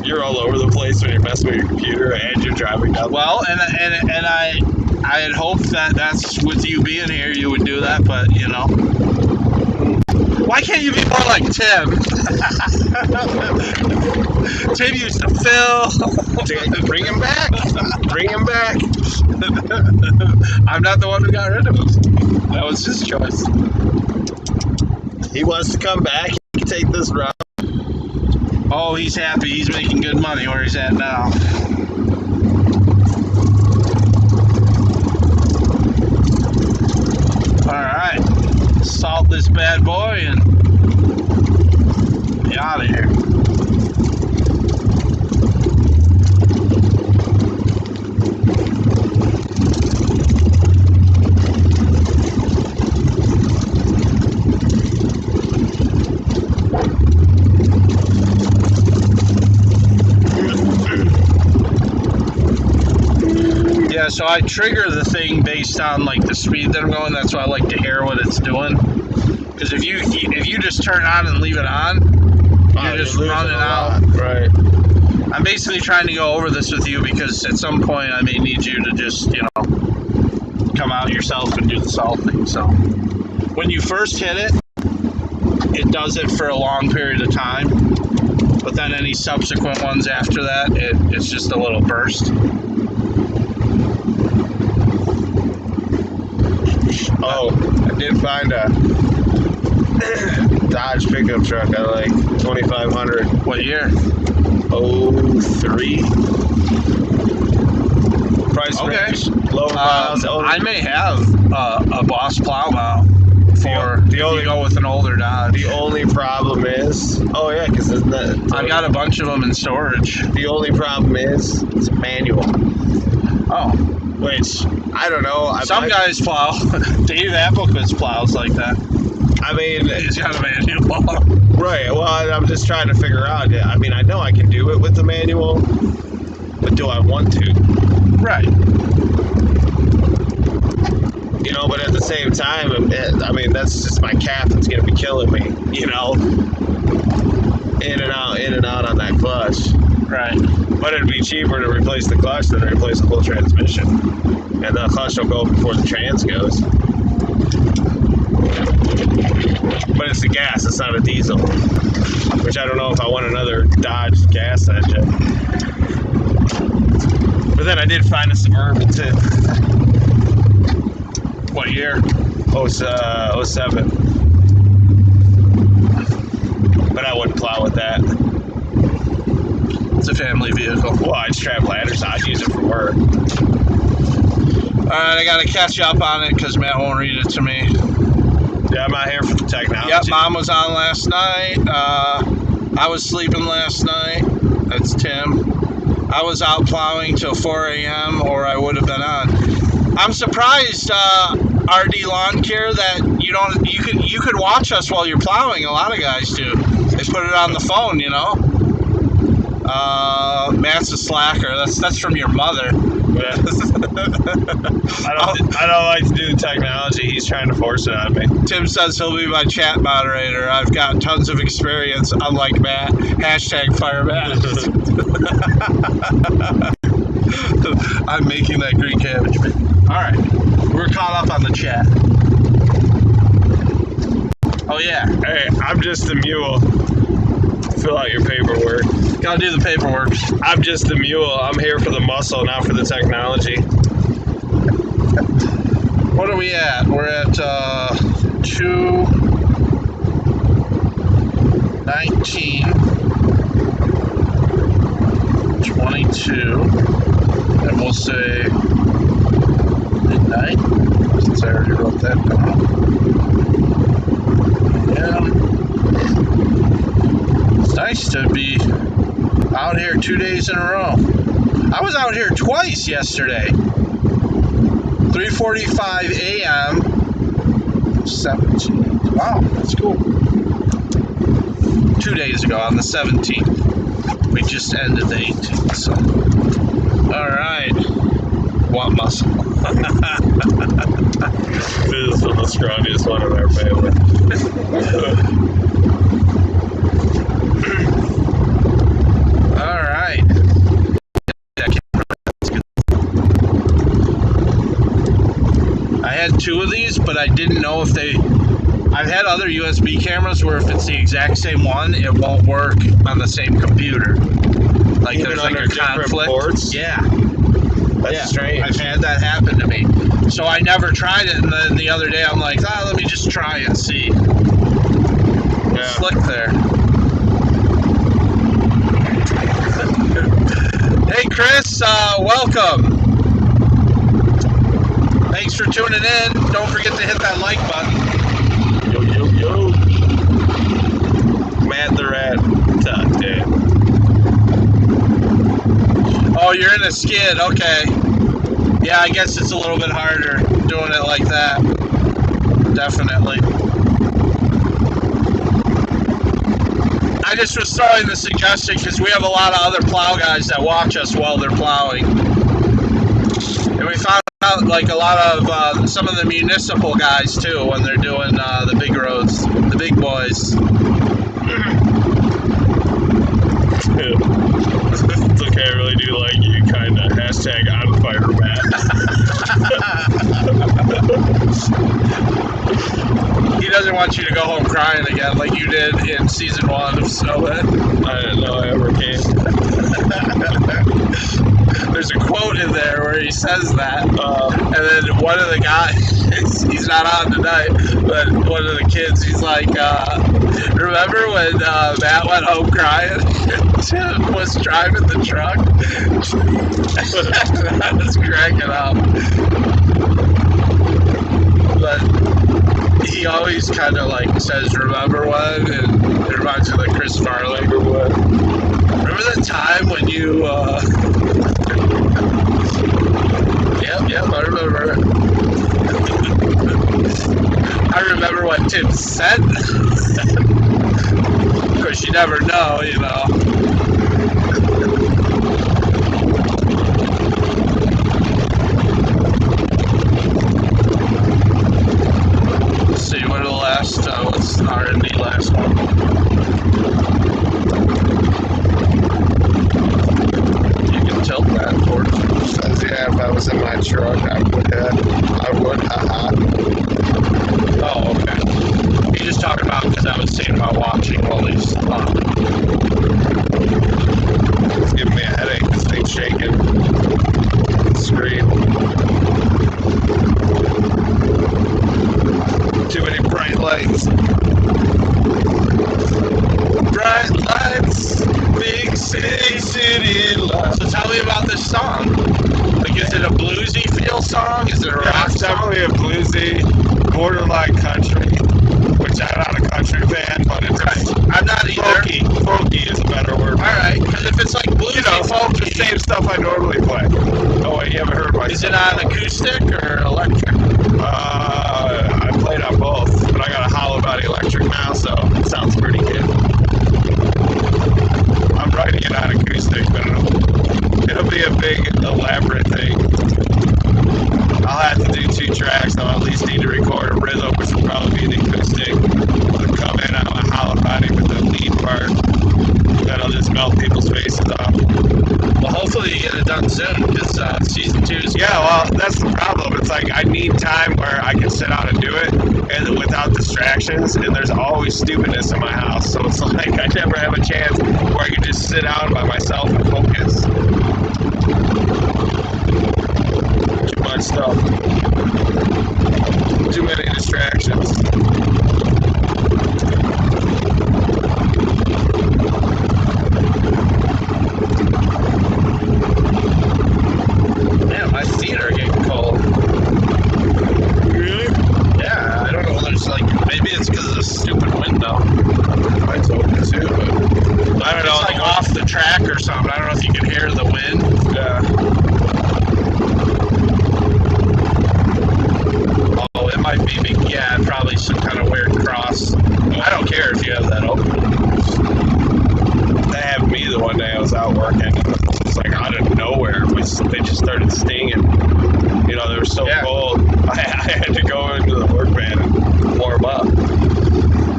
you're all over the place when you're messing with your computer and you're driving down. Well, and I had hoped that that's with you being here you would do that, but you know. Why can't you be more like Tim? Tim used to fill. Bring him back. Bring him back. I'm not the one who got rid of him. That was his choice. He wants to come back. He can take this route. Oh, he's happy. He's making good money where he's at now. Alright. Salt this bad boy and be out of here. Yeah, so I trigger the thing based on like the speed that I'm going. That's why I like to hear what it's doing. Because if you just turn it on and leave it on, you're just running out. Right. I'm basically trying to go over this with you because at some point I may need you to just, you know, come out yourself and do the salting. So when you first hit it, it does it for a long period of time. But then any subsequent ones after that, it's just a little burst. Oh, I did find a Dodge pickup truck at like 2,500. What year? 03. Price Okay. range, low miles. I may have a Boss plow mount for The if only- you go with an older Dodge. The only problem is, oh yeah, because isn't that? I've got a bunch of them in storage. The only problem is it's manual, Oh, which I don't know. some guys plow. Dave Applequist plows like that. I mean, He's got a manual. right. Well, I'm just trying to figure out. I mean, I know I can do it with the manual, but do I want to? Right. You know, but at the same time, I mean, that's just my cap that's going to be killing me, you know? In and out on that clutch. Right. But it'd be cheaper to replace the clutch than to replace the whole transmission. And the clutch will go before the trans goes. But it's the gas, it's not a diesel. Which I don't know if I want another Dodge gas engine. But then I did find a Suburban too. What year? 07. But I wouldn't plow with that. It's a family vehicle. Well, I'd strap ladders. I'd use it for work. Alright, I gotta catch up on it because Matt won't read it to me. Yeah, I'm not here for the technology. Yep, Mom was on last night. I was sleeping last night. That's Tim. I was out plowing till 4 a.m. or I would have been on. I'm surprised, RD Lawn Care, that you could watch us while you're plowing. A lot of guys do. They put it on the phone, you know. Matt's a slacker. That's from your mother. I don't like to do the technology. He's trying to force it on me. Tim says he'll be my chat moderator. I've got tons of experience, unlike Matt. Hashtag fire Matt. I'm making that green cabbage, man. Alright, we're caught up on the chat. Oh yeah, Hey, I'm just the mule. Fill out your paperwork. gotta do the paperwork. I'm just the mule. I'm here for the muscle, not for the technology. What are we at? We're at 2:19, 22, and we'll say midnight, since I already wrote that down. Yeah. It's nice to be out here 2 days in a row. I was out here twice yesterday. 3:45 a.m. 17th. Wow, that's cool. 2 days ago on the 17th. We just ended the 18th, so. Alright. What muscle? This is the scrawniest one in our family. All right. I had 2 of these, but I didn't know if they... I've had other USB cameras where if it's the exact same one, it won't work on the same computer. Like Even there's like under a different conflict. ports? Yeah. That's strange. I've had that happen to me. So I never tried it, and then the other day I'm like, let me just try and see. Yeah. Slick there. Hey Chris, welcome. Thanks for tuning in. Don't forget to hit that like button. Yo, yo, yo. Matt the Rat. Damn. Oh, you're in a skid. Okay. Yeah, I guess it's a little bit harder doing it like that. Definitely. I just was throwing the suggestion because we have a lot of other plow guys that watch us while they're plowing. And we found out like a lot of some of the municipal guys too when they're doing the big roads, the big boys. It's okay, I really do like you, kind of. Hashtag on fire, Matt. He doesn't want you to go home crying again like you did in season 1 of Snowhead. I didn't know I ever came. There's a quote in there where he says that, and then one of the guys, he's not on tonight, but one of the kids, he's like, remember when Matt went home crying? Tim was driving the truck? I was cracking up. But he always kind of like says, remember when? And it reminds me of like Chris Farley. Remember that time when you, Yep, I remember. I remember what Tim said. Of course, you never know, you know. Let's see, what are the last, what's the R&D last one? You can tilt that towards you. Says, yeah, if I was in my truck, I would, haha. Oh, okay. He's just talking about because I was saying about watching while he's It's giving me a headache. This thing's shaking. Screen. Too many bright lights. Bright lights, big city lights. So tell me about this song. Like, is it a bluesy feel song? Is it a rock It's song? definitely a bluesy, borderline country, which I'm not a country fan, but it's Right. I'm not either. folky. Folky is a better word. Alright, because if it's like bluesy, You know, folk, the same stuff I normally play. Oh, wait, you haven't heard my is it stuff. on acoustic or electric? I played on both, but I got a hollow body electric now, so it sounds pretty good. I'm writing it on acoustic, but it'll be a big, elaborate thing. I'll have to do 2 tracks. I'll at least need to record a rhythm, which will probably be the acoustic. I'll come in on a hollow body with the lead part. That'll just melt people's faces off. Well, hopefully you get it done soon, because season 2 is... Yeah, well, that's the problem. It's like I need time where I can sit down and do it and without distractions, and there's always stupidness in my house. So it's like I never have a chance where I can just sit down by myself and focus. Too much stuff. Too many distractions. Man, my feet are getting cold. Really? Yeah, I don't know. There's like, maybe it's because of the stupid window. Mine's open too, but I don't know. It's like off the track or something. I don't know if you can hear the wind. Yeah. Oh, it might be, yeah, probably some kind of weird cross. I don't care if you have that open. They had me the one day I was out working. It's like out of nowhere. They just started stinging. were so Yeah. cold. I had to go into the work van and warm up.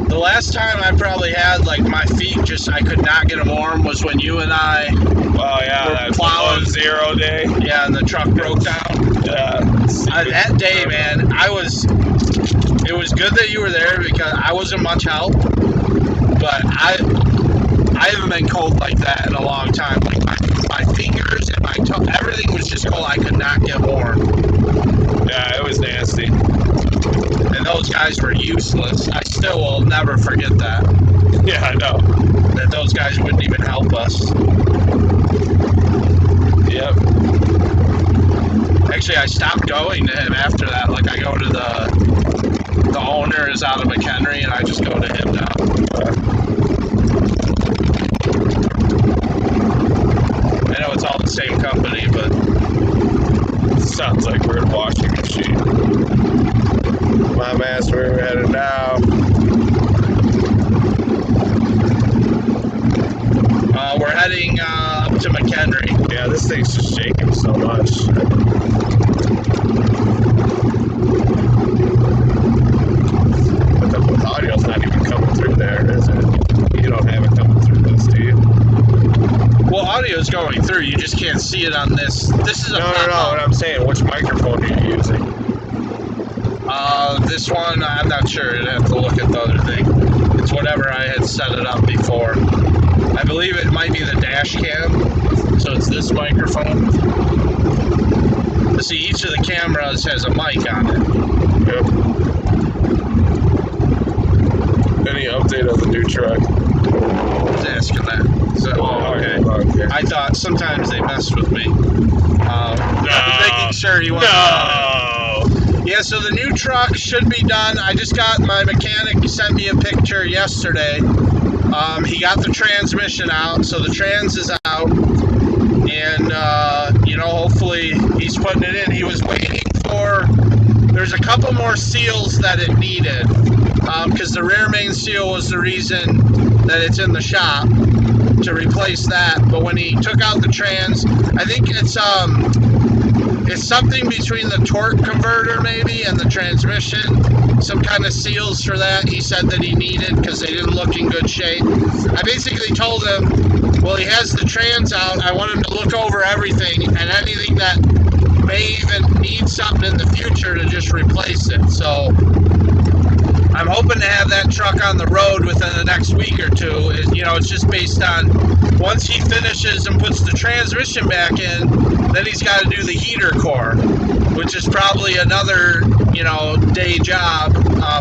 The last time I probably had like my feet I could not get them warm was when you and I, Oh yeah, We're that plowing. below zero day. yeah, and the truck broke down. Yeah. That day, man, it was good that you were there because I wasn't much help, but I haven't been cold like that in a long time. Like my fingers and my toe, everything was just cold. I could not get warm. Yeah, it was nasty. And those guys were useless. I still will never forget that. Yeah, I know. That those guys wouldn't even help us. Yep. Actually, I stopped going to him after that. Like, I go to the owner is out of McHenry, and I just go to him now. I know it's all the same company, but Sounds like we're in a washing machine. My ass, where we're headed now. we're heading up to McHenry. Yeah, this thing's just shaking so much. But the audio's not even coming through there, is it? You don't have it coming through this, do you? Well, audio's going through. You just can't see it on this. This is a No, pop-up. what I'm saying, which microphone are you using? This one, I'm not sure. I'd have to look at the other thing. It's whatever I had set it up before. I believe it might be the dash cam. So it's this microphone. See, each of the cameras has a mic on it. Yep. Any update on the new truck? I was asking that. So, okay. I thought sometimes they messed with me. Making sure he wasn't on it. Yeah, so the new truck should be done. I just got my mechanic sent me a picture yesterday. He got the transmission out, so the trans is out. And, hopefully he's putting it in. He was waiting for, there's a couple more seals that it needed. Because the rear main seal was the reason that it's in the shop, to replace that. But when he took out the trans, I think it's something between the torque converter maybe and the transmission. Some kind of seals for that he said that he needed because they didn't look in good shape. I basically told him, well, he has the trans out. I want him to look over everything and anything that may even need something in the future to just replace it. So I'm hoping to have that truck on the road within the next week or two. It's just based on once he finishes and puts the transmission back in, then he's got to do the heater core, which is probably another, day job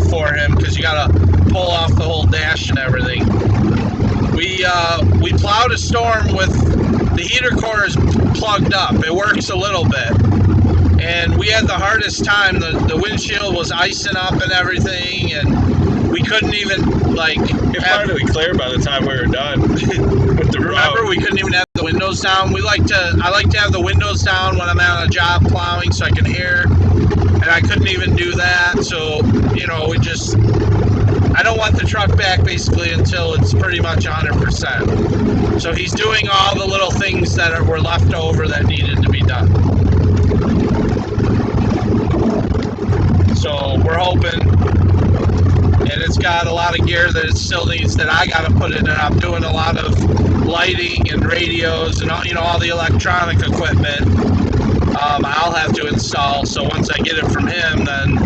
for him because you got to pull off the whole dash and everything. We plowed a storm with the heater core is plugged up. It works a little bit. And we had the hardest time. The windshield was icing up and everything, and we couldn't even, It finally cleared by the time we were done with the remember, road. we couldn't even have the windows down. I like to have the windows down when I'm on a job plowing so I can hear, and I couldn't even do that. So, I don't want the truck back basically until it's pretty much 100%. So he's doing all the little things that were left over that needed to be done. So we're hoping, and it's got a lot of gear that it still needs that I got to put in, and I'm doing a lot of lighting and radios and all the electronic equipment. I'll have to install. So once I get it from him, then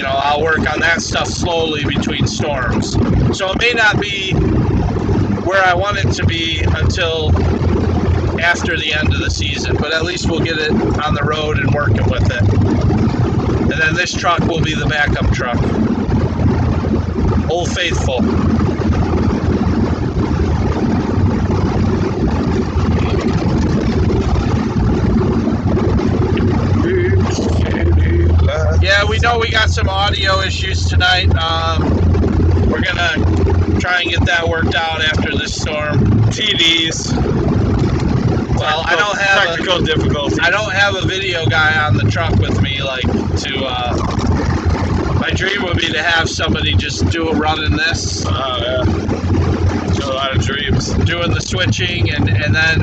I'll work on that stuff slowly between storms. So it may not be where I want it to be until after the end of the season, but at least we'll get it on the road and working with it. And then this truck will be the backup truck. Old Faithful. Yeah, we know we got some audio issues tonight. We're gonna try and get that worked out after this storm. TDs. Well, I don't have technical difficulties. I don't have a video guy on the truck with me, my dream would be to have somebody just do a run in this. Yeah. Show a lot of dreams. Doing the switching and then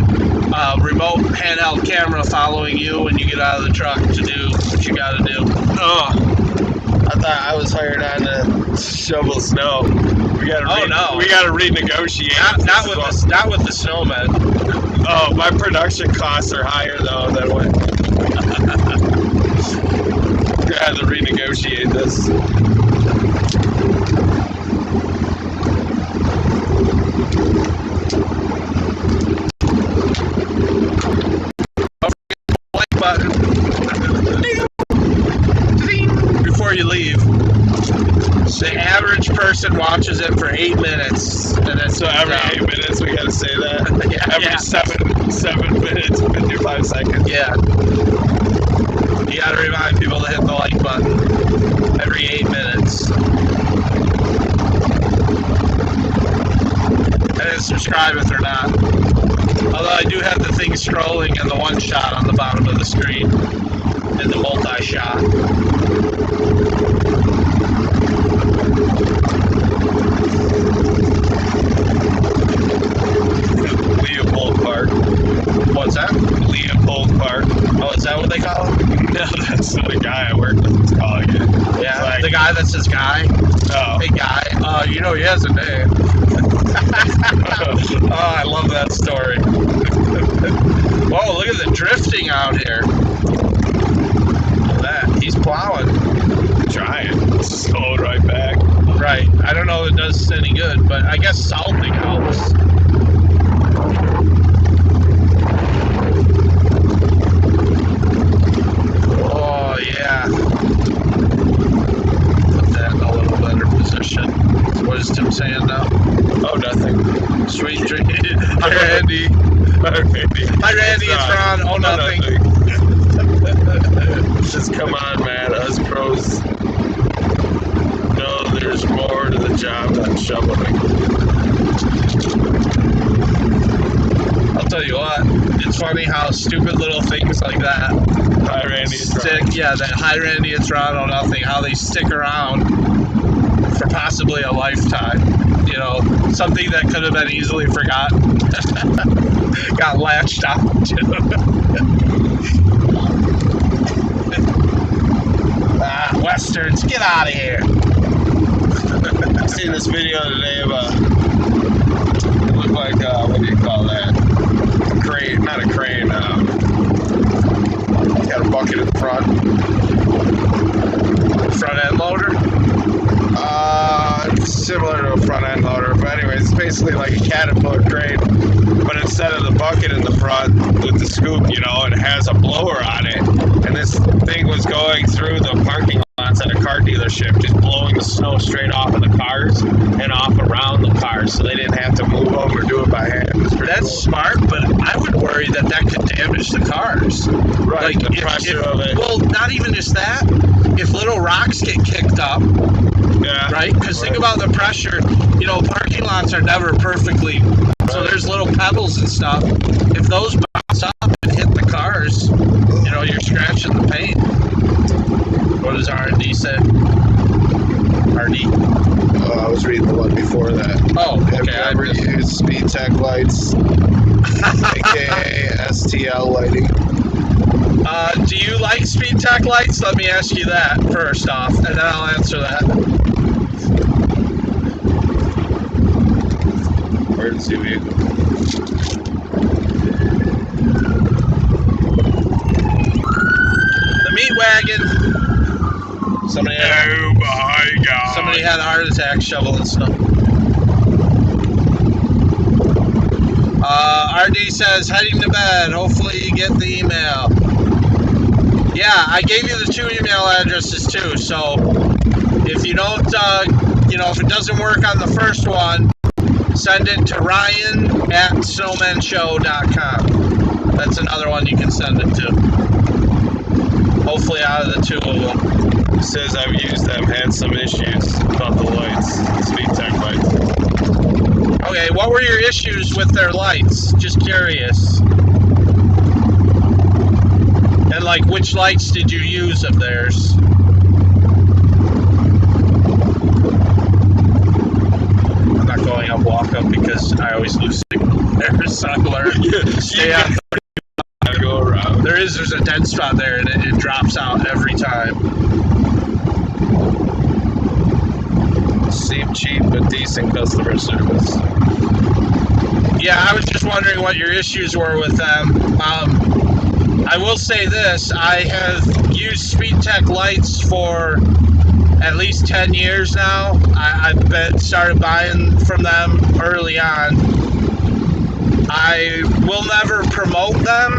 remote handheld camera following you when you get out of the truck to do what you got to do. Oh, I thought I was hired on to shovel snow. We got to no. We got to renegotiate. Not with the snowman. Oh, my production costs are higher though than what. We're gonna have to renegotiate this. Like button. Before you leave. The average person watches it for 8 minutes, and then So every 8 minutes we gotta say that. Every 7 minutes, 55 seconds. Yeah. You gotta remind people to hit the like button every 8 minutes. And then subscribe if they're not. Although I do have the thing scrolling and the one shot on the bottom of the screen and the multi-shot. Leopold Park. What's that? Leopold Park. Oh, is that what they call it? No, that's the guy I work with is calling it. Yeah, Like, the guy that says guy. oh. Hey guy, you know he has a name. Oh, I love that story. Whoa, look at the drifting out here. Look at that. He's plowing. Trying. Slowed right back. Right. I don't know if it does any good, but I guess salting helps. Oh, yeah. Put that in a little better position. What is Tim saying now? Oh, nothing. Sweet dream. Hi, Randy. Hi, Randy. Hi, Randy. It's Ron. Oh, nothing. Just come on, man. Us pros know there's more to the job than shoveling. I'll tell you what. It's funny how stupid little things like that Hi, Randy. It's Ron. stick. Yeah, that hi, Randy. It's Ron. Oh, nothing. How they stick around for possibly a lifetime. You know, something that could have been easily forgotten got latched on to. Westerns, get out of here. I seen this video today of it looked like, what do you call that? A crane, not a crane, got a bucket in the front. Front end loader? Similar to a front end loader, but anyways, it's basically like a Caterpillar crane, but instead of the bucket in the front with the scoop, you know, it has a blower on it, and this thing was going through the parking lots at a car dealership, just blowing the snow straight off of the cars and off around the cars, so they didn't have to move them or do it by hand. That's cool. smart, but I would worry that could damage the cars. Right, Like the pressure of it. Well, not even just that. If little rocks get kicked up, Yeah. right? Because think about the pressure. You know, parking lots are never perfectly. So there's little pebbles and stuff. If those bounce up and hit the cars, you know, you're scratching the paint. What does R&D say? RD? I was reading the one before that. Oh, Have you okay. ever used Speed Tech lights, aka STL lighting? Do you like Speed Tech lights? Let me ask you that first off, and then I'll answer that. Emergency vehicle. The meat wagon. Somebody Oh my God. Somebody had a heart attack shoveling snow. RD says, heading to bed. Hopefully you get the email. Yeah, I gave you the 2 email addresses too. So if you don't, if it doesn't work on the first one, send it to ryan@snowmanshow.com. That's another one you can send it to. Hopefully out of the 2 of them. Says I've used them, had some issues about the lights, Speed Tech lights. Okay, what were your issues with their lights? Just curious. And like, which lights did you use of theirs? I'm not going going up walk-up because I always lose signal there, so I learned stay on. Go around. There's a dead spot there, and it drops out every time. Seem cheap, but decent customer service. Yeah, I was just wondering what your issues were with them. I will say this, I have used SpeedTech lights for at least 10 years now. I've started buying from them early on. I will never promote them,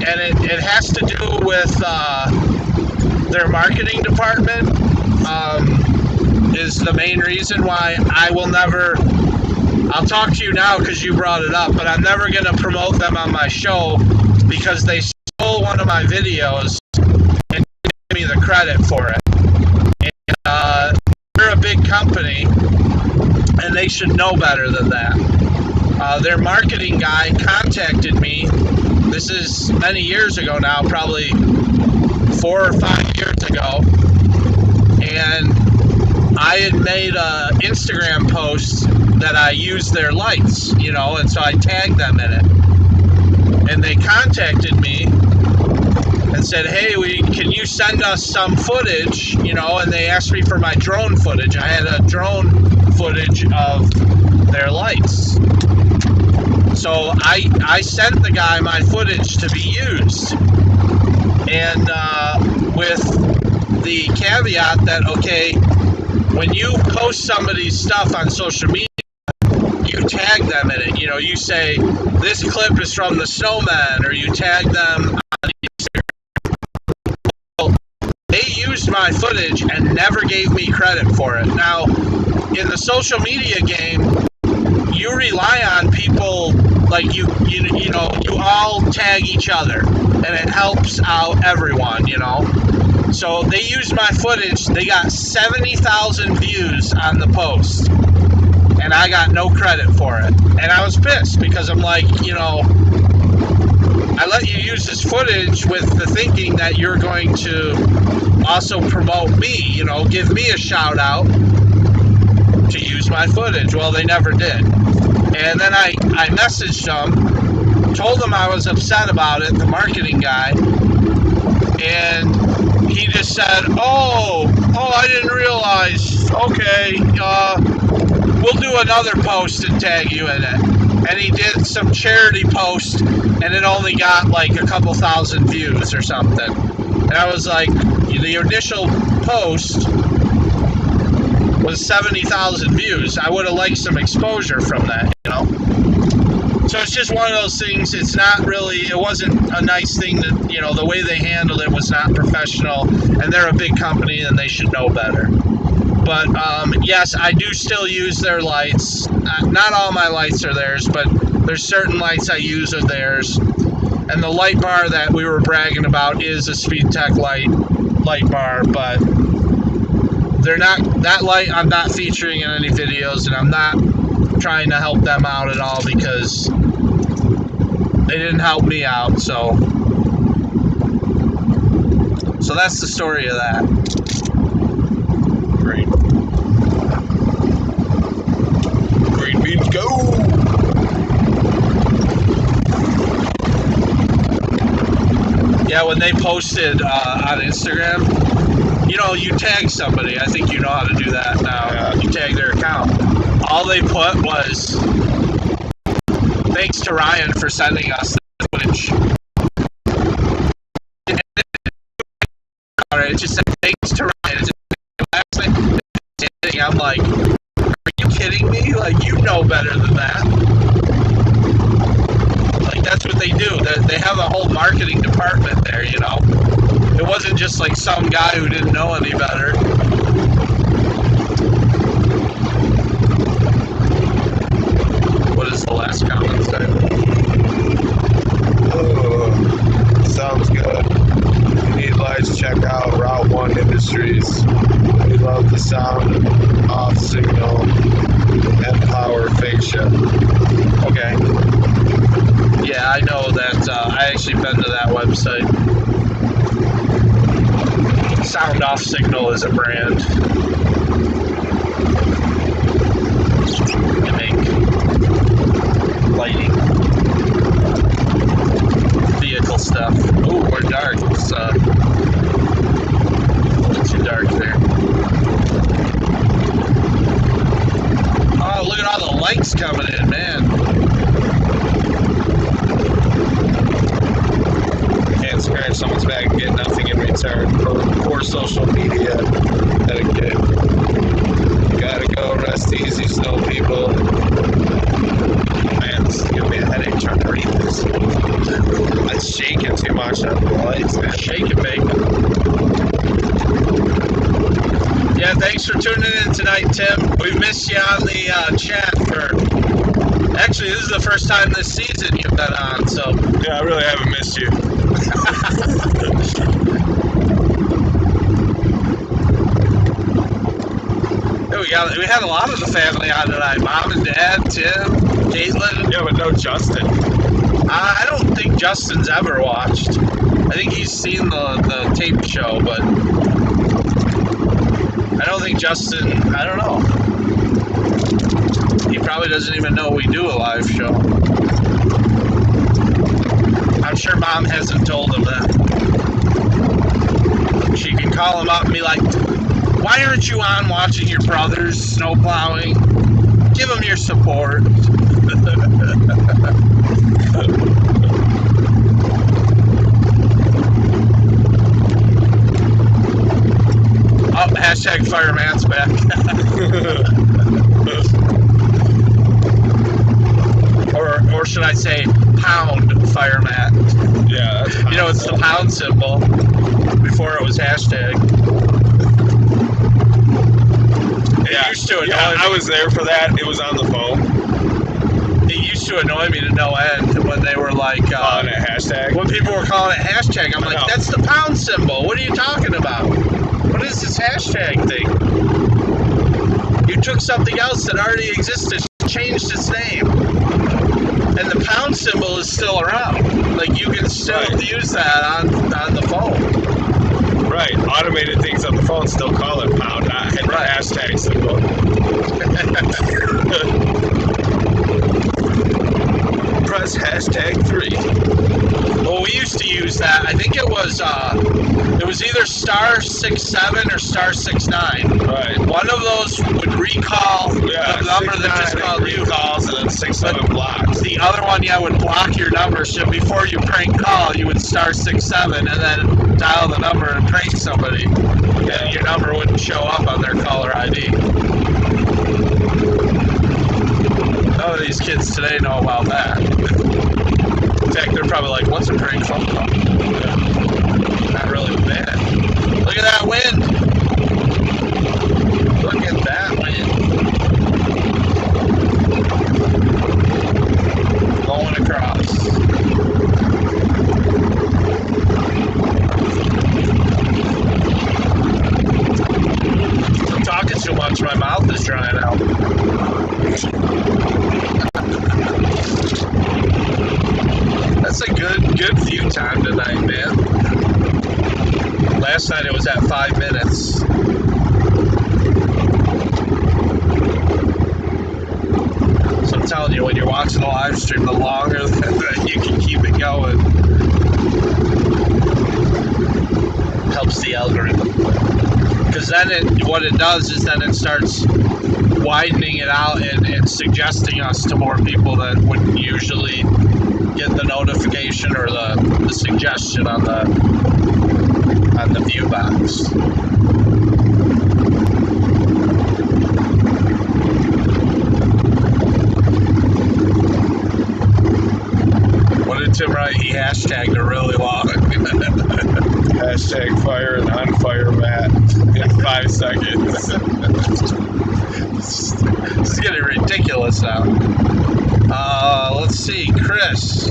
and it has to do with their marketing department is the main reason why I will never. I'll talk to you now because you brought it up, but I'm never going to promote them on my show because they stole one of my videos and gave me the credit for it. And, they're a big company, and they should know better than that. Their marketing guy contacted me. This is many years ago now, probably 4 or 5 years ago, and I had made an Instagram post that I used their lights, and so I tagged them in it. And they contacted me and said, hey, can you send us some footage, and they asked me for my drone footage. I had a drone footage of their lights. So I sent the guy my footage to be used. And with the caveat that, okay, when you post somebody's stuff on social media, you tag them in it. You say, this clip is from the snowman, or you tag them on Instagram. They used my footage and never gave me credit for it. Now, in the social media game, you rely on people like you all tag each other, and it helps out everyone, So they used my footage. They got 70,000 views on the post, and I got no credit for it. And I was pissed because I'm like, I let you use this footage with the thinking that you're going to also promote me, give me a shout out to use my footage. Well, they never did. And then I messaged them, told them I was upset about it, the marketing guy, and he just said, oh, I didn't realize. Okay, we'll do another post and tag you in it. And he did some charity post, and it only got like a couple thousand views or something. And I was like, the initial post was 70,000 views. I would have liked some exposure from that, So it's just one of those things. It's not really, it wasn't a nice thing that, the way they handled it was not professional, and they're a big company and they should know better. But yes, I do still use their lights. Not all my lights are theirs, but there's certain lights I use are theirs. And the light bar that we were bragging about is a SpeedTech light bar, but they're not, that light I'm not featuring in any videos, and I'm not trying to help them out at all because they didn't help me out. So that's the story of that. Great. Green beans go! Yeah, when they posted on Instagram, you tag somebody. I think you know how to do that now. Yeah. You tag their account. All they put was, thanks to Ryan for sending us the footage. It just said, thanks to Ryan. I'm like, are you kidding me? Like, you know better than that. Like, that's what they do. They have a whole marketing department there, It wasn't just like some guy who didn't know any better. What is the last comment say? Oh, sounds good. If you need lights, check out Route 1 Industries. We love the sound, off signal, and power fascia. Okay. Yeah, I know that. I actually been to that website. Sound Off Signal is a brand. scratch someone's back and get nothing in return for poor social media etiquette. Gotta go, rest easy, snow people. Man, this is giving me a headache trying to read this. It's shaking too much on the lights, man. Shake and bake. Yeah, thanks for tuning in tonight, Tim. We've missed you on the chat for... Actually, this is the first time this season you've been on, so... Yeah, I really haven't missed you. Yeah, we had a lot of the family on tonight. Mom and Dad, Tim, Caitlin. Yeah, but no Justin. I don't think Justin's ever watched. I think he's seen the tape show, but I don't think Justin, I don't know. He probably doesn't even know we do a live show. I'm sure Mom hasn't told him that. She can call him up and be like, why aren't you on watching your brothers snow plowing? Give them your support. Oh, hashtag fireman's back. or should I say pound fireman? Yeah, that's You know, it's the pound symbol before it was hashtag. It used to annoy me. I was there for that. It was on the phone. It used to annoy me to no end when they were like... Calling it hashtag? When people were calling it hashtag, I'm like, that's the pound symbol. What are you talking about? What is this hashtag thing? You took something else that already existed, changed its name. And the pound symbol is still around. Like, you can still use that on the phone. Right, automated things on the phone still call it pound, not the hashtag symbol. Press hashtag 3. Well, we used to use that. I think it was either *67 or *69. Right. One of those would recall the number that just called you. Recalls and then 67 blocks. The other one, would block your number. So before you prank call, you would *67 and then dial the number and prank somebody. Yeah. And your number wouldn't show up on their caller ID. None of these kids today know about that. In fact, they're probably like, what's a prank phone call? Not really bad. Look at that wind. Look at that wind. Blowing across. I'm talking too much. My mouth is drying out. That's a good view time tonight, man. Last night it was at 5 minutes. So I'm telling you, when you're watching the live stream, the longer that you can keep it going, helps the algorithm. Because then what it does is then it starts widening it out and suggesting us to more people that wouldn't usually get the notification or the suggestion on the view box. What did Tim write? He hashtagged it really long. Hashtag fire and unfire Matt in 5 seconds. This is getting ridiculous now. Let's see, Chris.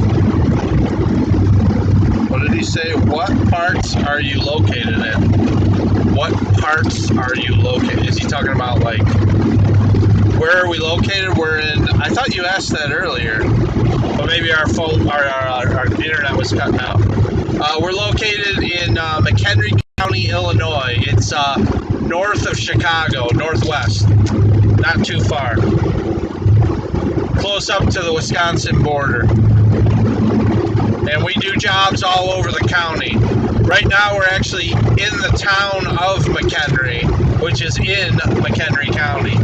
What did he say? What parts are you located in? What parts are you located? Is he talking about, like, where are we located? We're in, I thought you asked that earlier, but maybe our phone, our internet was cutting out. We're located in McHenry County, Illinois. It's north of Chicago, northwest, not too far. Close up to the Wisconsin border. And we do jobs all over the county. Right now we're actually in the town of McHenry, which is in McHenry County.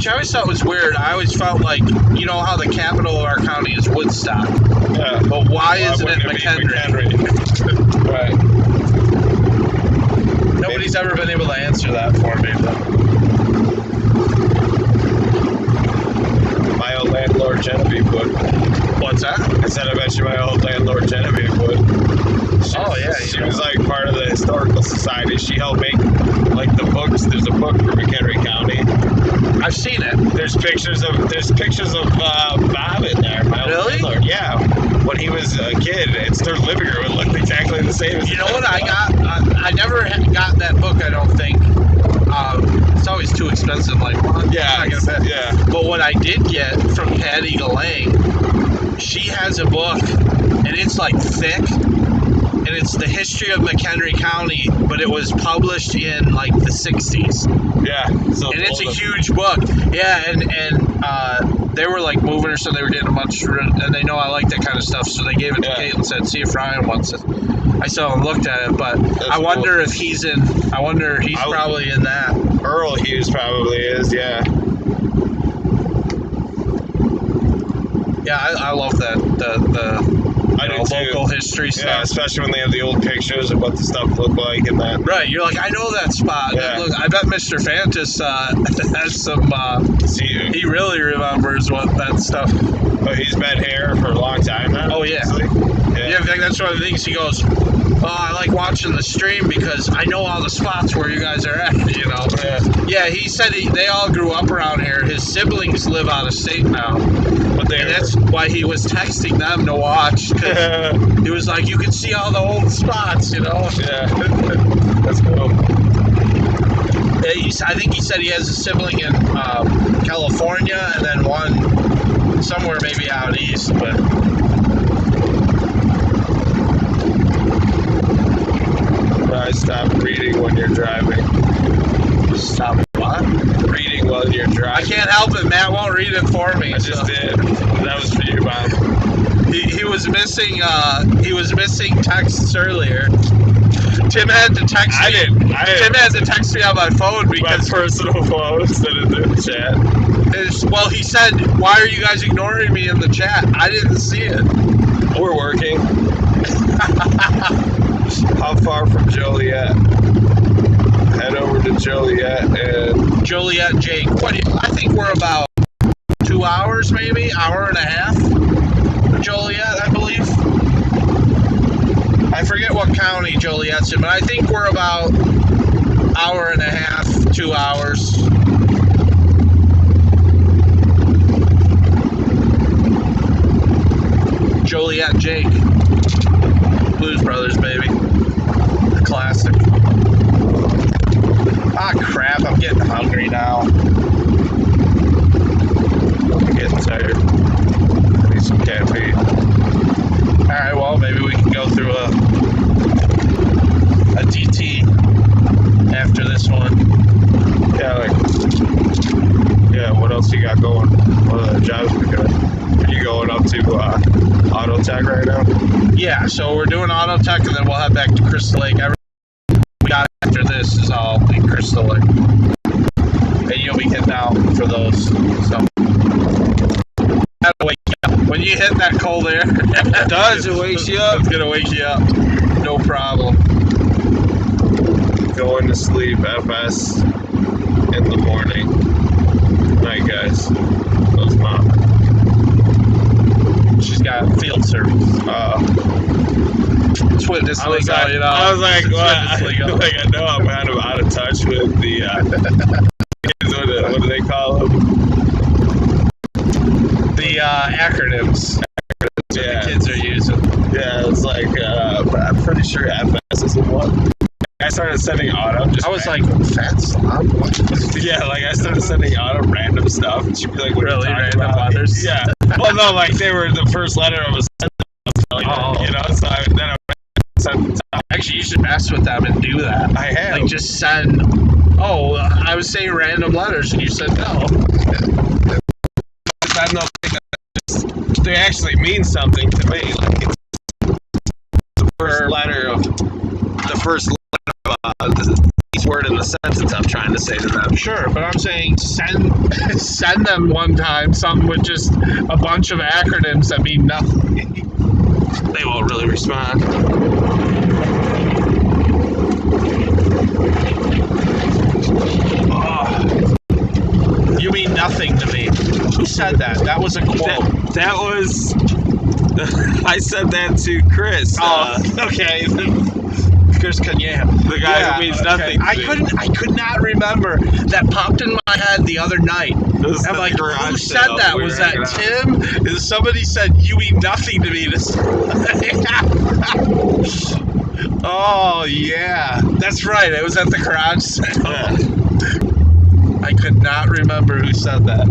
which I always thought was weird. I always felt like, you know how the capital of our county is Woodstock. Yeah. But why isn't it wouldn't McHenry? McHenry? Right. Nobody's ever been able to answer that for me. My old landlord Genevieve would. What's that? I said I bet you my old landlord Genevieve would. She was like part of the historical society. She helped make like the books. There's a book for McHenry County. I've seen it. There's pictures of Bob in there. My old Really? landlord. Yeah. When he was a kid, it's their living room. It looked exactly the same. As You know what I got? I never got that book. I don't think. It's always too expensive. Like, well, Yeah. I'm not gonna pay. Yeah. But what I did get from Patty Galang, she has a book, and it's like thick, and it's the history of McHenry County, but it was published in like the 60s. Yeah. So And it's a huge book. Yeah, and they were like moving or something. They were getting a bunch, and they know I like that kind of stuff, so they gave it to Yeah. Kate and said, "See if Ryan wants it." I still haven't looked at it, but I wonder if he's in. I wonder if he's probably in that. Earl Hughes probably is. Yeah. Yeah, I love that the I do too. local history Yeah, stuff. especially when they have the old pictures of what the stuff looked like and that. Right, you're like, I know that spot. Yeah. Look, I bet Mr. Fantas has some. See, He really remembers what that stuff. but he's been here for a long time now. Oh, yeah. Yeah, in fact, that's one of the things he goes. Oh, I like watching the stream because I know all the spots where you guys are at. You know. Yeah, he said they all grew up around here. His siblings live out of state now, But and that's why he was texting them to watch. 'Cause he was like, you can see all the old spots. You know. Yeah. That's cool. I think he said he has a sibling in California and then one somewhere maybe out east, but. I stop reading when you're driving. Stop what? Reading while you're I driving. can't help it. Matt won't read it for me. I just did. That was for you, Bob. He was missing. He was missing texts earlier. Tim had to text me. Tim had to text me on my phone My because personal phone instead of the chat. well, he said, "Why are you guys ignoring me in the chat?" I didn't see it. We're working. How far from Joliet? Head over to Joliet and Joliet, Jake. I think we're about 2 hours, maybe hour and a half. Joliet, I believe. I forget what county Joliet's in, but I think we're about hour and a half, 2 hours. Joliet, Jake. Blues Brothers, baby. The classic. Ah, crap, I'm getting hungry now. I'm getting tired. I need some caffeine. Alright, well, maybe we can go through a DT after this one. Yeah, what else you got going? What other jobs we got? Are you going up to Auto Tech right now? Yeah, so we're doing Auto Tech and then we'll head back to Crystal Lake. Everything we got after this is all in Crystal Lake. And you'll be hitting out for those. So, that'll wake you up. When you hit that cold air, It does, it wakes you up. It's going to wake you up. No problem. Going to sleep, FS in the morning. Night, guys. Those mom. She's got field service. It's witness I was legal, like, you know. I was like, It's what? witness legal. I know I'm kind of out of touch with the what do they call them? The acronyms Yeah, the kids are using. yeah. It's like I'm pretty sure FS is the one. I started sending Autumn. I was like, fat slob? Yeah, like I started sending Autumn random stuff, and she'd be like, "What are you Really? talking Random about?" letters? Yeah. Well, no, like they were the first letter I was sending. Like, you know, so then I sent. Actually, you should mess with them and do that. I have. Like, just send. Oh, I was saying random letters, and you said no. I don't think they actually mean something to me. Like it's the first letter of the each word in the sentence I'm trying to say to them. Sure, but I'm saying send them one time something with just a bunch of acronyms that mean nothing. They won't really respond. Oh, you mean nothing to me. Who said that? That was a quote. That was... I said that to Chris. Okay. Chris Kanye. The guy who means nothing. I could not remember. That popped in my head the other night. I'm like, who said that? Was that Tim? And somebody said, you mean nothing to me. Oh, yeah. That's right. It was at the garage sale. Yeah. I could not remember who said that.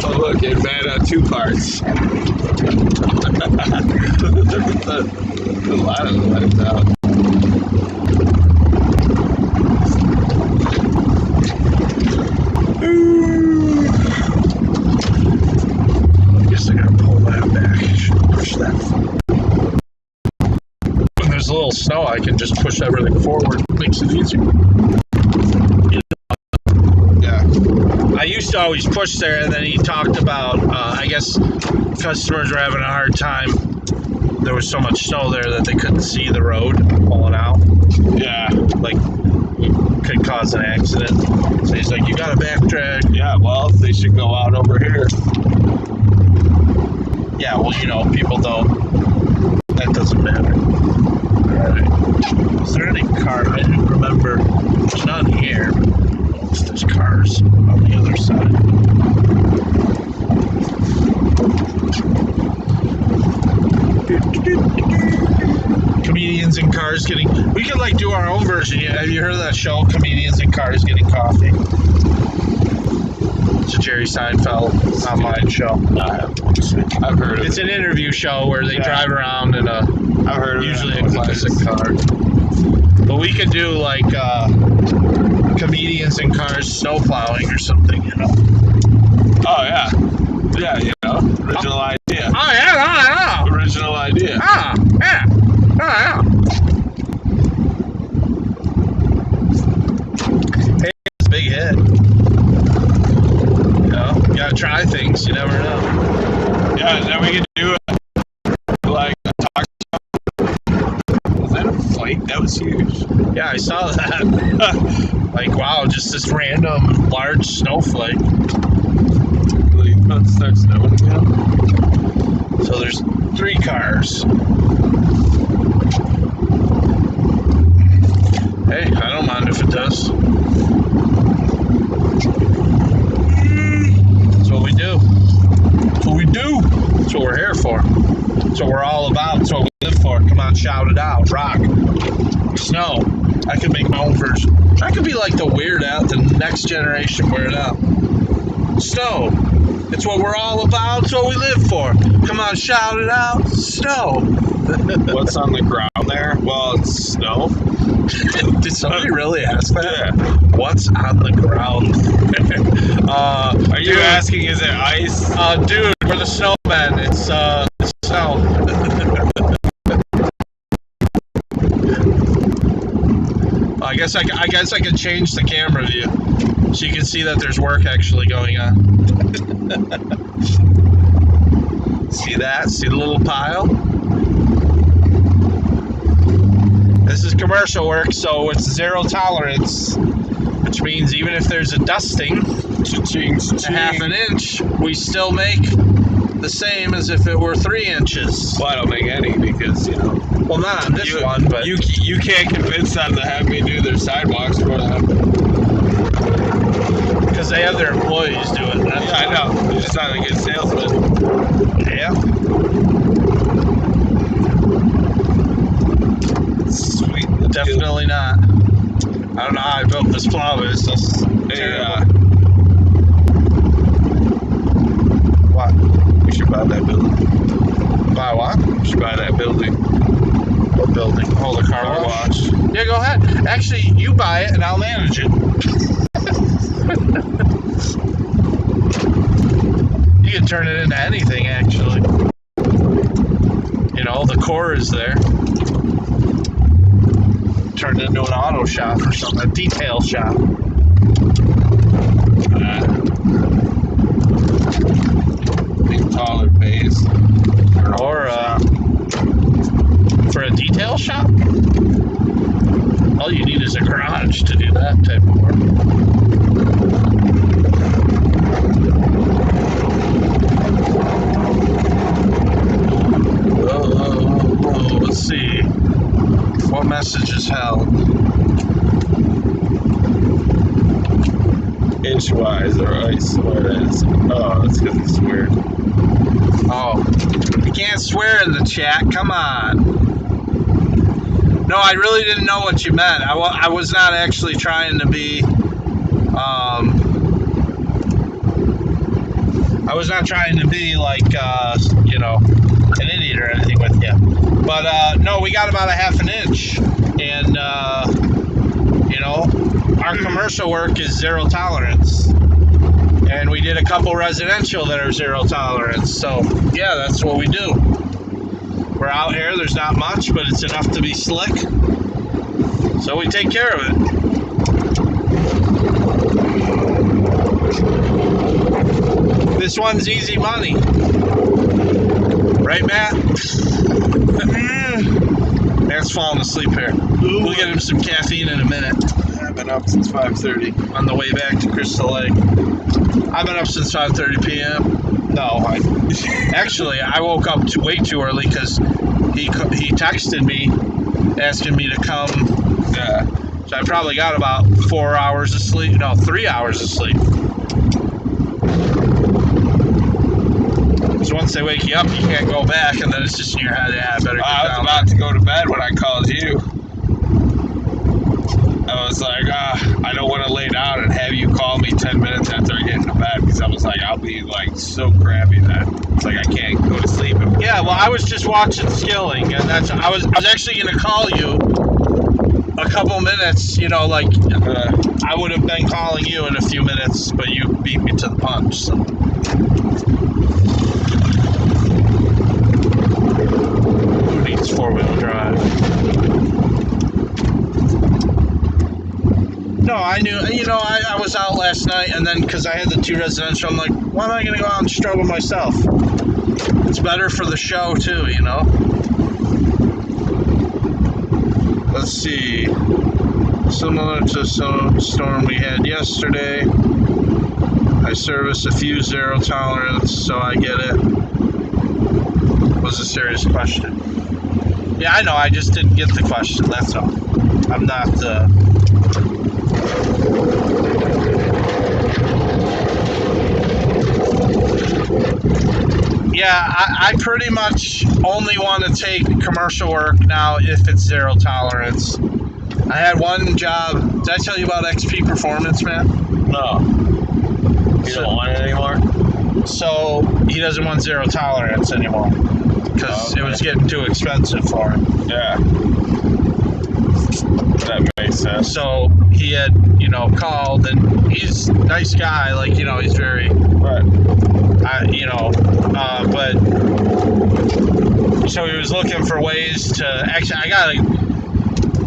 Oh, look, it ran on 2 parts. A lot of them left out. I guess I gotta pull that back. Push that. When there's a little snow, I can just push everything forward. Makes it easier. Yeah. I used to always push there, and then he talked about, I guess customers were having a hard time. There was so much snow there that they couldn't see the road pulling out. Yeah. Like, could cause an accident. So he's like, you gotta backtrack. Yeah, well, they should go out over here. Yeah, well, you know, people don't. That doesn't matter. Alright. Is there any car? I didn't remember. There's none here. There's cars on the other side. Comedians in cars getting... We could, like, do our own version. Have you heard of that show, Comedians in Cars Getting Coffee? It's a Jerry Seinfeld online show. I've heard of it. It's an interview show where they drive around in a... I've heard of usually it. a classic car. But we could do, like, Comedians in Cars snow plowing or something, you know? Oh, yeah. Yeah, you know, original idea. Oh, yeah. Original idea. Ah, yeah. Oh, yeah. Hey, it's a big hit. You know, you gotta try things. You never know. Yeah, and then we could do like a talk show. Was that a flake? That was huge. Yeah, I saw that. Like, wow, just this random large snowflake. Let's start snowing again. So there's 3 cars. Hey, I don't mind if it does. That's what we do. That's what we do. That's what we're here for. That's what we're all about. That's what we live for. Come on, shout it out. Rock. Snow. I could make my own version. I could be like the Weird Al, the next generation Weird Al. Snow. It's what we're all about. It's what we live for. Come on, shout it out. Snow. What's on the ground there? Well, it's snow. Did somebody really ask that? Yeah. What's on the ground? Are you asking, is it ice? Dude, we're the snowmen. It's snow. I guess I could change the camera view so you can see that there's work actually going on. See that? See the little pile? This is commercial work, so it's 0 tolerance, which means even if there's a dusting, a half an inch, we still make the same as if it were 3 inches. Well, I don't make any because, you know. Well, not on this one, but... You can't convince them to have me do their sidewalks for them. Because they have their employees do it. Yeah, I know. You're just not a good salesman. Yeah. Sweet. Definitely not. I don't know how I built this plow, but it's just terrible. What? We should buy that building. Buy what? We should buy that building. What building? Oh, the car wash. Yeah, go ahead. Actually, you buy it and I'll manage it. could turn it into anything, actually. You know, the core is there. Turn it into an auto shop or something, a detail shop. Big taller base. Or for a detail shop, all you need is a garage to do that type of work. Oh, let's see. What message is held? Inchwise or ice, where it is. Oh, that's because it's weird. Oh, you can't swear in the chat. Come on. No, I really didn't know what you meant. I was not actually trying to be. I was not trying to be like, you know, an idiot or anything with you. But no, we got about a half an inch, and you know, our commercial work is zero tolerance. And we did a couple residential that are zero tolerance. So, yeah, that's what we do. We're out here. There's not much, but it's enough to be slick. So we take care of it. This one's easy money. Right, Matt? Matt's falling asleep here. We'll get him some caffeine in a minute. I've been up since 5:30. On the way back to Crystal Lake. I've been up since 5:30 p.m. No, actually, I woke up way too early because he texted me asking me to come. So I probably got about 4 hours of sleep. No, 3 hours of sleep. Because once they wake you up, you can't go back, and then it's just in your head, yeah, I better get down. I was about to go to bed when I called you. I was like, I don't want to lay down and have you call me 10 minutes after I get into bed, because I was like, I'll be like so crappy that it's like I can't go to sleep. Yeah, well, I was just watching Skilling, and that's I was actually going to call you a couple minutes, you know, like I would have been calling you in a few minutes, but you beat me to the punch. So. Who needs four-wheel drive? No, I knew, you know, I was out last night, and then because I had the 2 residential, I'm like, why am I going to go out and struggle myself? It's better for the show, too, you know? Let's see. Similar to some storm we had yesterday. I service a few zero tolerance, so I get it. Was a serious question. Yeah, I know, I just didn't get the question, that's all. I'm not, Yeah, I pretty much only want to take commercial work now if it's zero tolerance. I had one job. Did I tell you about XP Performance, man? No. You don't want it anymore? So he doesn't want zero tolerance anymore because it was getting too expensive for him. Yeah. That makes sense. So he had, you know, called, and he's a nice guy. Like, you know, he's very... Right. you know, but so he was looking for ways to actually.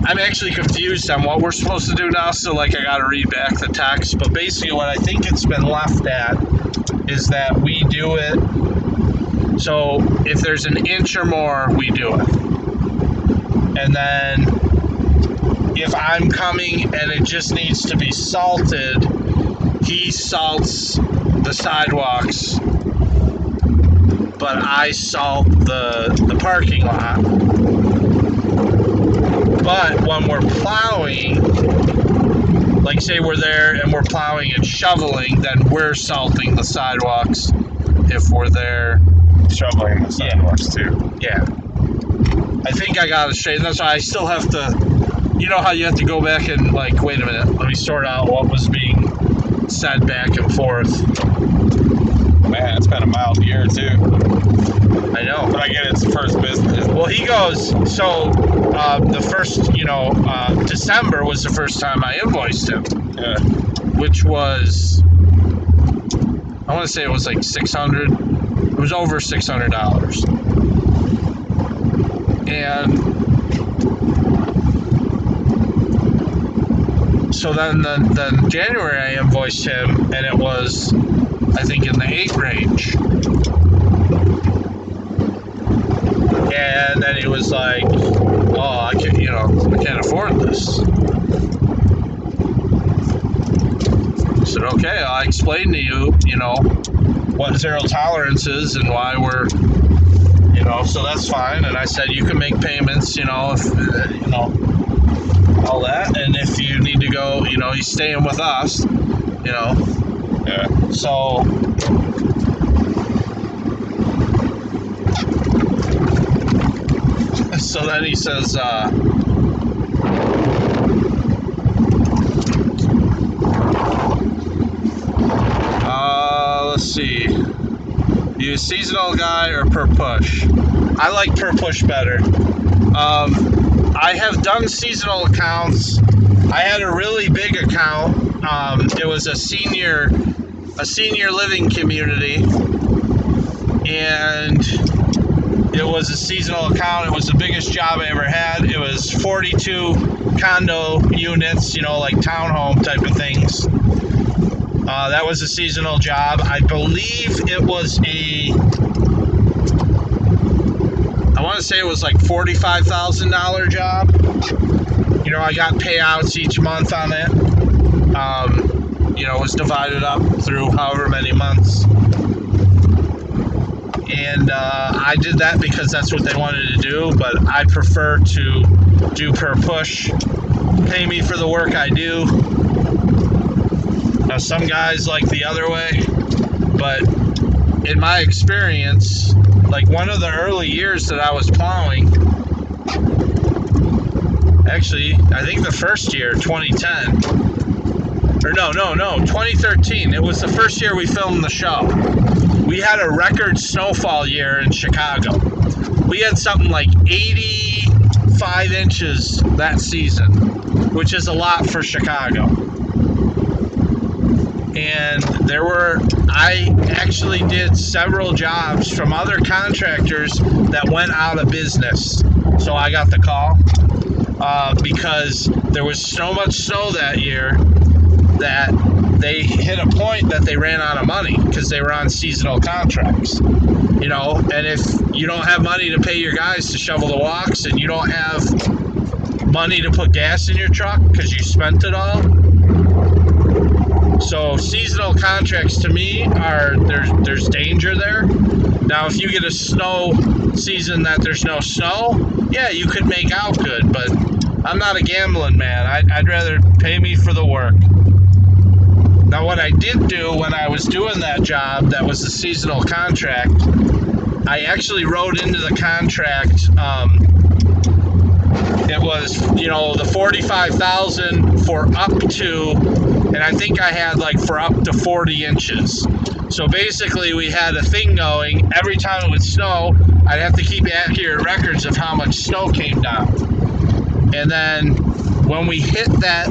I'm actually confused on what we're supposed to do now. So like, I got to read back the text. But basically, what I think it's been left at is that we do it. So if there's an inch or more, we do it, and then if I'm coming and it just needs to be salted, he salts the sidewalks, but I salt the parking lot. But when we're plowing, like say we're there and we're plowing and shoveling, then we're salting the sidewalks if we're there. Shoveling the sidewalks too. Yeah. I think I got it straight. That's why I still have to, you know how you have to go back and like, wait a minute, let me sort out what was being said back and forth. Man, it's been a mild year too. I know. But I get it's the first business. Well, he goes, so the first, you know, December was the first time I invoiced him. Yeah. Which was, I want to say it was like 600. It was over $600. And so then January I invoiced him, and it was, I think, in the 8 range. And then he was like, "Oh, I can't afford this." I said, "Okay, I'll explain to you, what zero tolerance is and why we're, so that's fine." And I said, "You can make payments, if, all that. And if you need to go, he's staying with us, Yeah. So then he says, let's see. You a seasonal guy or per push? I like per push better. I have done seasonal accounts. I had a really big account. It was a senior living community, and it was a seasonal account. It was the biggest job I ever had. It was 42 condo units, like townhome type of things. That was a seasonal job. I believe it was I want to say it was like $45,000 job. I got payouts each month on it. It was divided up through however many months. And I did that because that's what they wanted to do, but I prefer to do per push. Pay me for the work I do. Now, some guys like the other way, but in my experience, like one of the early years that I was plowing, actually, I think the first year, 2010, or no, 2013, it was the first year we filmed the show. We had a record snowfall year in Chicago. We had something like 85 inches that season, which is a lot for Chicago. And I actually did several jobs from other contractors that went out of business. So I got the call because there was so much snow that year that they hit a point that they ran out of money because they were on seasonal contracts. And if you don't have money to pay your guys to shovel the walks, and you don't have money to put gas in your truck because you spent it all. So seasonal contracts to me there's danger there. Now, if you get a snow season that there's no snow, yeah, you could make out good, but I'm not a gambling man. I'd rather pay me for the work. Now, what I did do when I was doing that job that was a seasonal contract, I actually wrote into the contract, it was, the 45,000 for up to, and I think I had like for up to 40 inches. So basically we had a thing going. Every time it would snow, I'd have to keep accurate records of how much snow came down. And then when we hit that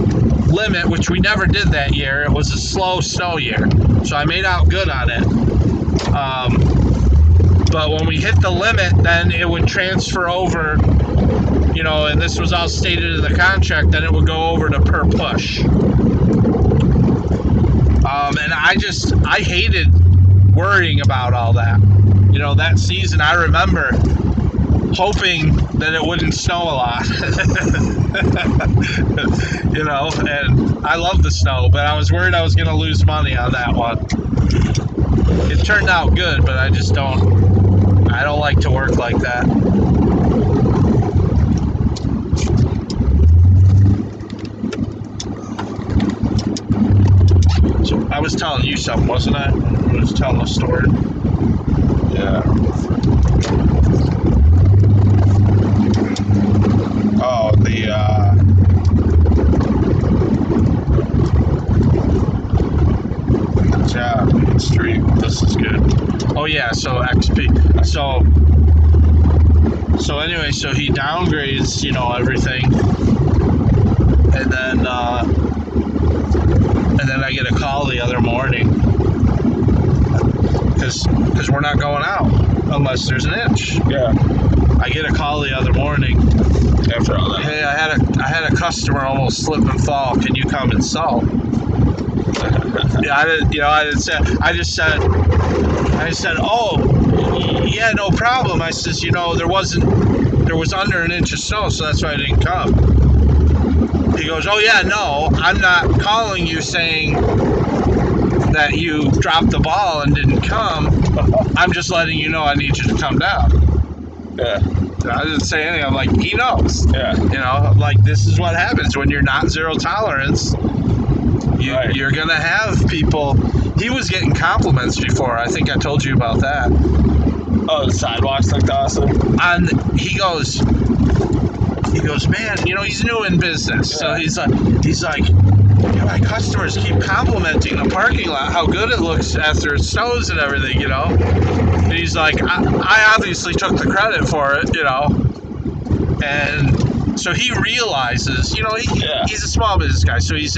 limit, which we never did that year, it was a slow snow year. So I made out good on it. But when we hit the limit, then it would transfer over, and this was all stated in the contract, then it would go over to per push. And I hated worrying about all that. That season, I remember hoping that it wouldn't snow a lot. And I love the snow, but I was worried I was going to lose money on that one. It turned out good, but I don't like to work like that. So I was telling you something, wasn't I? I was telling a story. Yeah. Oh, Yeah, stream. This is good. Oh yeah, so XP. So anyway, so he downgrades, everything, and then I get a call the other morning. because we're not going out unless there's an itch. Yeah. I get a call the other morning. After all that. Hey, I had a customer almost slip and fall. Can you come and salt? Yeah, I just said, oh, yeah, no problem. I says, there was under an inch of snow, so that's why I didn't come. He goes, oh yeah, no, I'm not calling you saying that you dropped the ball and didn't come. I'm just letting you know I need you to come down. Yeah. I didn't say anything. I'm like, he knows. Yeah. I'm like, this is what happens when you're not zero tolerance. Right. You're going to have people. He was getting compliments before. I think I told you about that. Oh, the sidewalks looked awesome. And he goes, man, he's new in business. So he's like, my customers keep complimenting the parking lot, how good it looks after it snows and everything, And he's like, I obviously took the credit for it, And so he realizes, he's a small business guy, so he's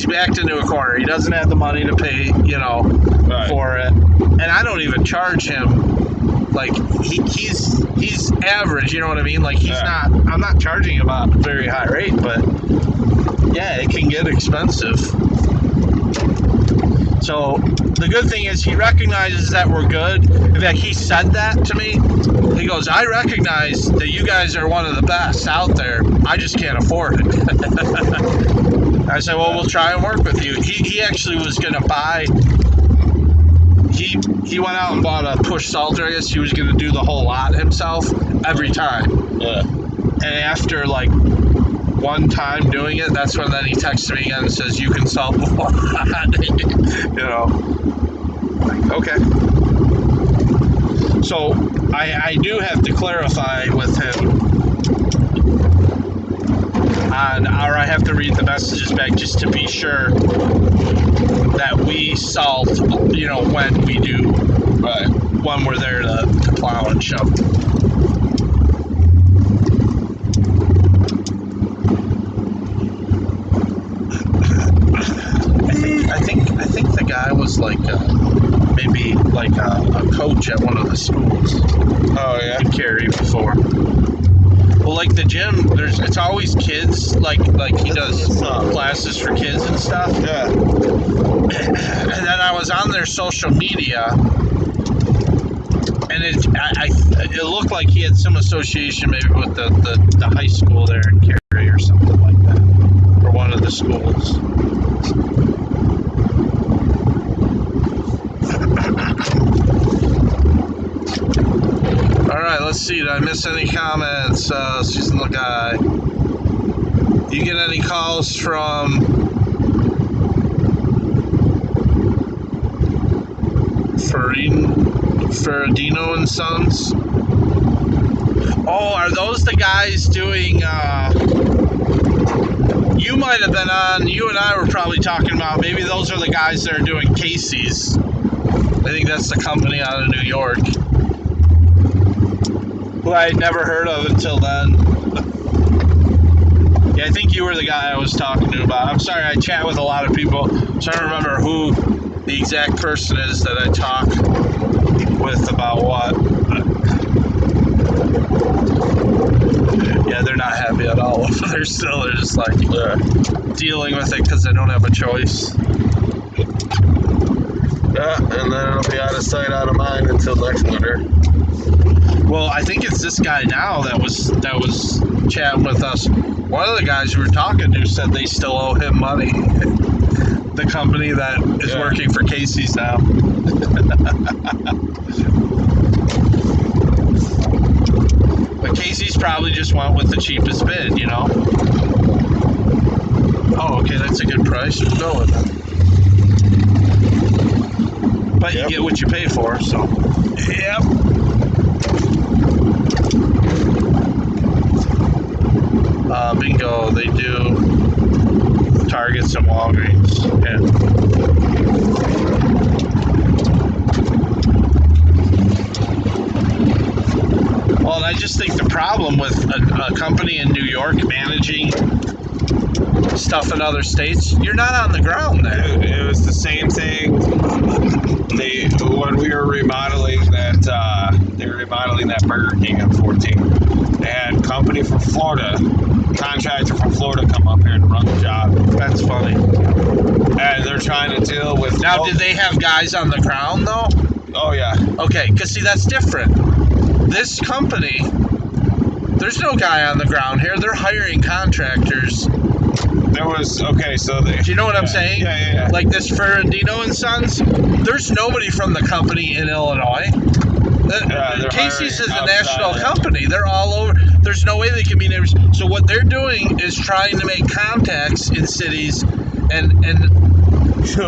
backed into a corner. He doesn't have the money to pay, Right. for it. And I don't even charge him. Like he's average, you know what I mean? Like I'm not charging him a very high rate, but yeah, it can get expensive. So the good thing is he recognizes that we're good. In fact, he said that to me. He goes, I recognize that you guys are one of the best out there. I just can't afford it. I said, well, we'll try and work with you. He actually was going to buy. He went out and bought a push salter. I guess he was going to do the whole lot himself every time. Yeah. And after like one time doing it, that's when then he texted me again and says, you can salt the lot. Like, okay. So I do have to clarify with him or I have to read the messages back just to be sure that we salt, when we do, when we're there to plow and shovel. I think the guy was like maybe like a coach at one of the schools. Oh yeah. In Cary before. Well, like the gym, it's always kids. Like he does classes for kids and stuff. Yeah. And then I was on their social media, and it looked like he had some association maybe with the high school there in Cary or something like that, or one of the schools. All right, let's see. Did I miss any comments? Seasonal guy. You get any calls from Ferradino and Sons? Oh, are those the guys doing? You might have been on. You and I were probably talking about. Maybe those are the guys that are doing Casey's. I think that's the company out of New York, who I had never heard of until then. Yeah, I think you were the guy I was talking to about. I'm sorry, I chat with a lot of people, so I don't remember who the exact person is that I talk with about what. Yeah, they're not happy at all. They're just like dealing with it because they don't have a choice. Yeah, and then it'll be out of sight, out of mind until next winter. Well, I think it's this guy now that was chatting with us. One of the guys we were talking to said they still owe him money. The company that is working for Casey's now. But Casey's probably just went with the cheapest bid, Oh, okay, that's a good price. We'll go with it. But you get what you pay for, so. Yep. Bingo, they do Targets and Walgreens. Yeah. Well, and I just think the problem with a company in New York managing stuff in other states, you're not on the ground there. Dude, it was the same thing. When we were remodeling that, they were remodeling that Burger King on 14. They had company from Florida, contractor from Florida, come up here to run the job. That's funny. And they're trying to deal with. Now, did they have guys on the ground though? Oh yeah. Okay, because see, that's different. This company, there's no guy on the ground here. They're hiring contractors. There was so they. Do you know what I'm saying? Yeah. Like this Ferrandino and Sons. There's nobody from the company in Illinois. Casey's is a national company. They're all over. There's no way they can be neighbors. So what they're doing is trying to make contacts in cities, and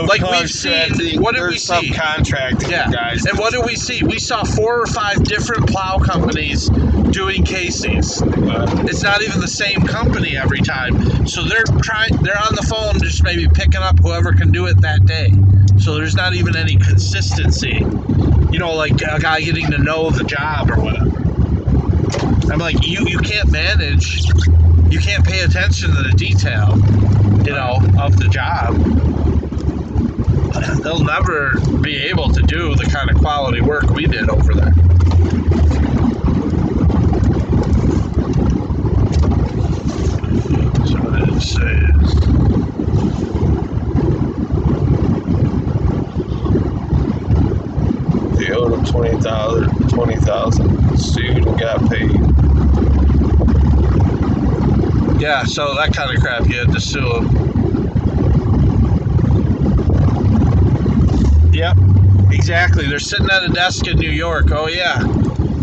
like we've seen. What did we see? Subcontracting guys. And what did we see? We saw 4 or 5 different plow companies doing Casey's. It's not even the same company every time. So they're on the phone, just maybe picking up whoever can do it that day. So there's not even any consistency. You know, like a guy getting to know the job or whatever. I'm like, you can't manage, you can't pay attention to the detail, you know, of the job. They'll never be able to do the kind of quality work we did over there. So what did it say? They owed him $20,000, sued and got paid. Yeah, so that kind of crap, you had to sue him. Yep, exactly. They're sitting at a desk in New York. Oh, yeah.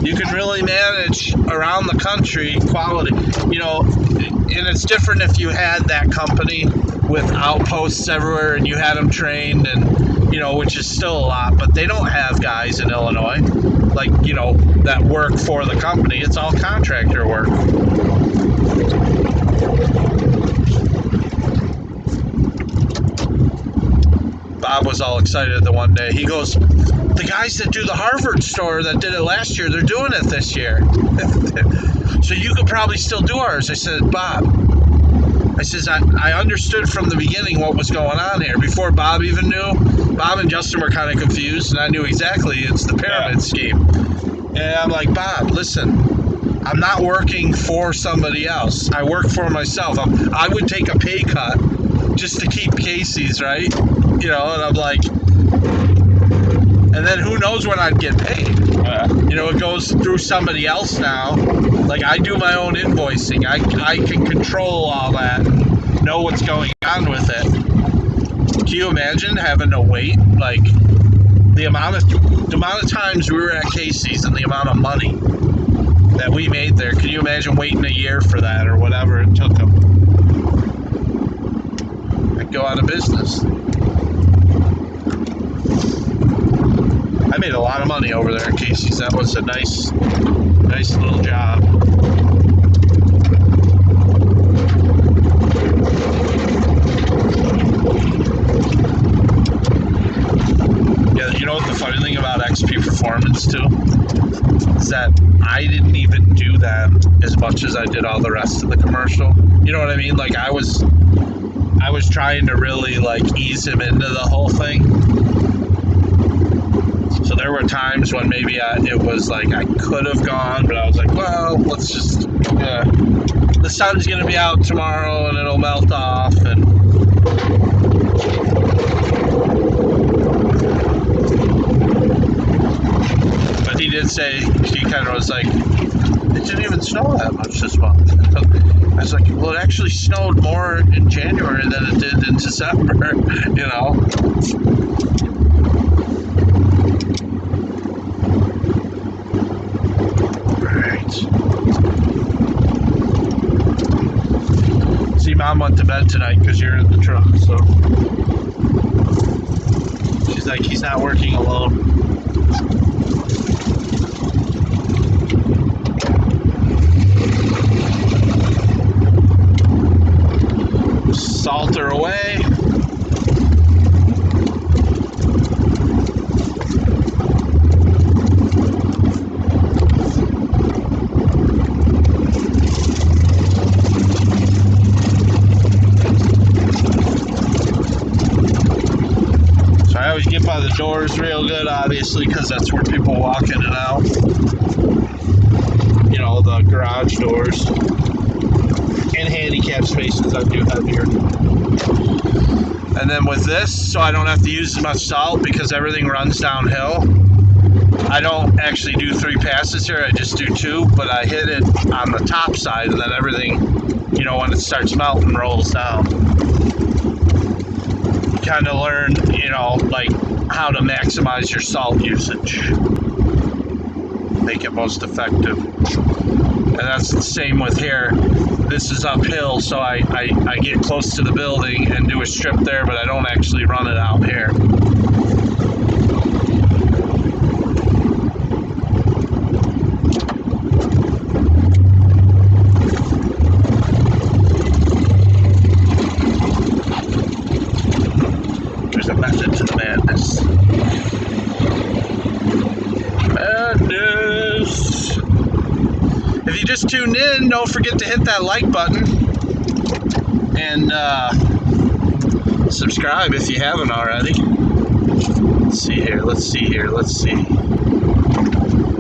You can really manage around the country quality. You know, and it's different if you had that company with outposts everywhere and you had them trained and, you know, which is still a lot, but they don't have guys in Illinois, like, you know, that work for the company. It's all contractor work. Bob was all excited the one day. He goes, the guys that do the Harvard store that did it last year, they're doing it this year. So you could probably still do ours. I said, Bob, I says, I understood from the beginning what was going on here. Before Bob even knew, Bob and Justin were kind of confused, and I knew exactly it's the pyramid scheme. And I'm like, Bob, listen, I'm not working for somebody else. I work for myself. I would take a pay cut just to keep Casey's, right? You know, and I'm like, and then who knows when I'd get paid? You know, it goes through somebody else now. Like, I do my own invoicing. I can control all that, know what's going on with it. Can you imagine having to wait, like, the amount of times we were at Casey's and the amount of money that we made there? Can you imagine waiting a year for that or whatever it took them? I'd go out of business. I made a lot of money over there at Casey's. That was a nice little job. Yeah, you know what the funny thing about XP Performance too is that I didn't even do that as much as I did all the rest of the commercial. You know what I mean? Like I was trying to really like ease him into the whole thing. So there were times when maybe it was like I could have gone, but I was like, well, let's just, the sun's going to be out tomorrow and it'll melt off. And but he did say, he kind of was like, it didn't even snow that much this month. I was like, well, it actually snowed more in January than it did in December, you know. See, Mom went to bed tonight because you're in the truck, so she's like, he's not working alone. Salter away. doors real good, obviously, because that's where people walk in and out. You know, the garage doors. And handicap spaces I do have here. And then with this, so I don't have to use as much salt because everything runs downhill. I don't actually do 3 passes here, I just do 2, but I hit it on the top side and then everything, you know, when it starts melting, rolls down. Kind of learn, you know, like how to maximize your salt usage. Make it most effective. And that's the same with here. This is uphill, so I get close to the building and do a strip there, but I don't actually run it out here. There's a method to the madness. Madness. If you just tuned in, don't forget to hit that like button and subscribe if you haven't already. Let's see here. Let's see.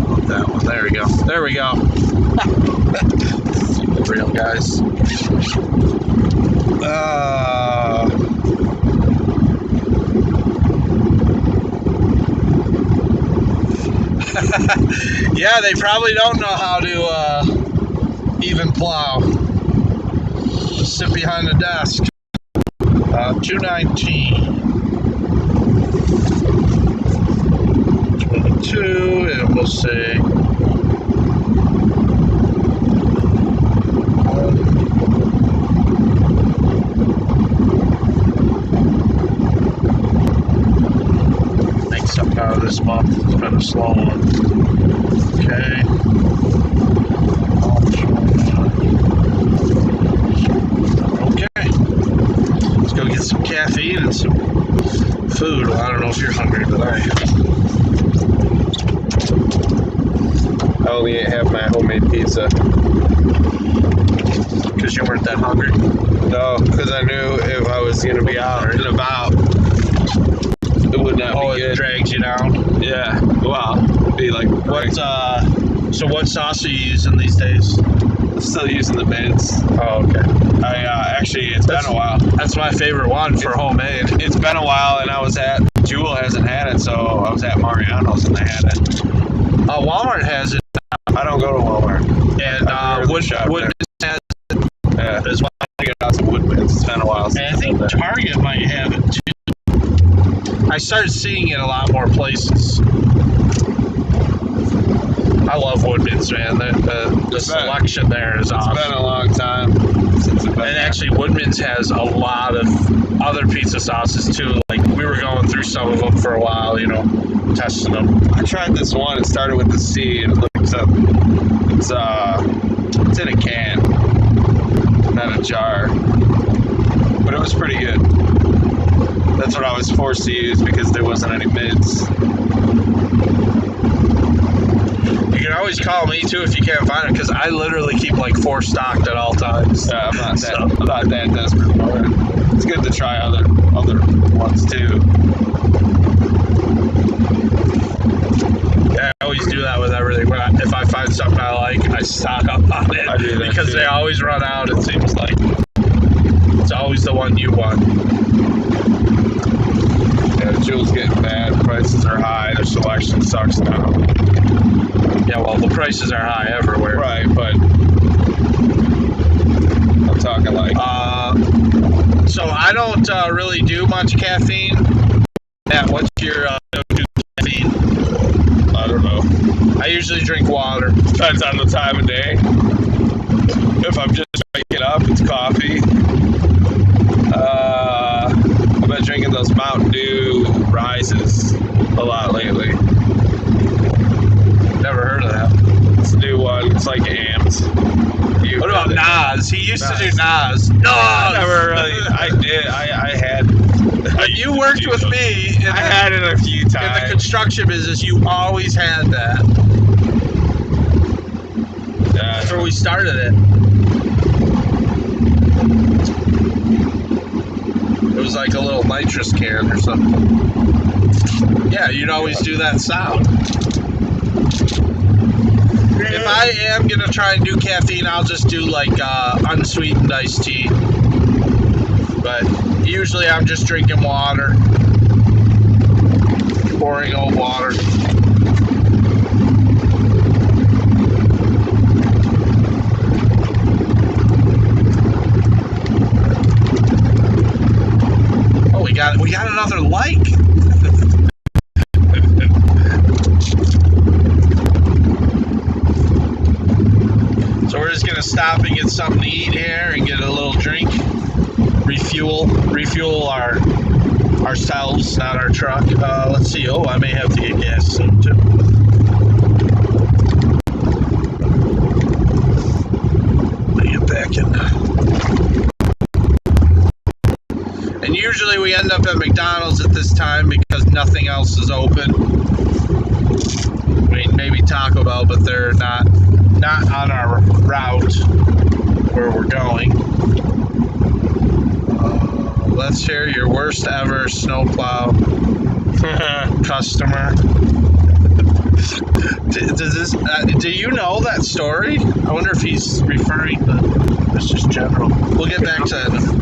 Oh, that one. There we go. Super real, guys. Yeah, they probably don't know how to even plow. Just sit behind the desk. 219. 22, and we'll say make something out of this month. It's been a slow one. Okay. Okay. Let's go get some caffeine and some food. Well, I don't know if you're hungry, but I am. I only ate half my homemade pizza. Because you weren't that hungry? No, because I knew if I was going to be out and about, it would not be good. It drags you down? Yeah, well, it'd be like... So what sauce are you using these days? I'm still using the mids. Oh, okay. Actually, it's been a while. That's my favorite one for homemade. It's been a while, and I was at... Jewel hasn't had it, so I was at Mariano's and they had it. Walmart has it. I don't go to Walmart. And Woodman's has it Yeah, as well. I get out some Woodman's. It's been a while since And I think Target might have it too. I started seeing it a lot more places. I love Woodman's, man. The selection there is awesome. It's been a long time since it's been And actually, Woodman's has a lot of other pizza sauces too. Like, we were going through some of them for a while, you know, testing them. I tried this one. It started with the C, and it looks up. It's in a can, not a jar. But it was pretty good. That's what I was forced to use because there wasn't any mids. You can always call me too if you can't find it, because I literally keep like 4 stocked at all times. Yeah, I'm not that desperate for it. It's good to try other ones too. Yeah, I always do that with everything. If I find something I like, I stock up on it. I do that because too. they always run out, it seems like. It's always the one you want. Yeah, Jewel's getting bad. Prices are high. Their selection sucks now. Yeah, well, the prices are high everywhere. Right, but I'm talking like... So I don't really do much caffeine. Matt, what's your go-to caffeine? I don't know. I usually drink water. Depends on the time of day. If I'm just waking up, it's coffee. I've been drinking those Mountain Dew Rises a lot lately. Never heard of that. It's a new one. It's like AMs. What about Nas? He used to do Nas. No, I never really. I did. I had. You worked with me. I had it a few In the times. construction business, you always had that. That's where we started it. It was like a little nitrous can or something. Yeah, you'd always do that sound. If I am gonna try and do caffeine, I'll just do like unsweetened iced tea. But usually I'm just drinking water, pouring old water. Oh, we got another like. So we're just gonna stop and get something to eat here and get a little drink, refuel ourselves, not our truck. Let's see. Oh, I may have to get gas soon too. Let me get back in. And usually we end up at McDonald's at this time because nothing else is open. I mean, maybe Taco Bell, but they're not on our route where we're going. Let's hear your worst ever snowplow customer. Do you know that story? I wonder if he's referring to it's just general. We'll get back to that.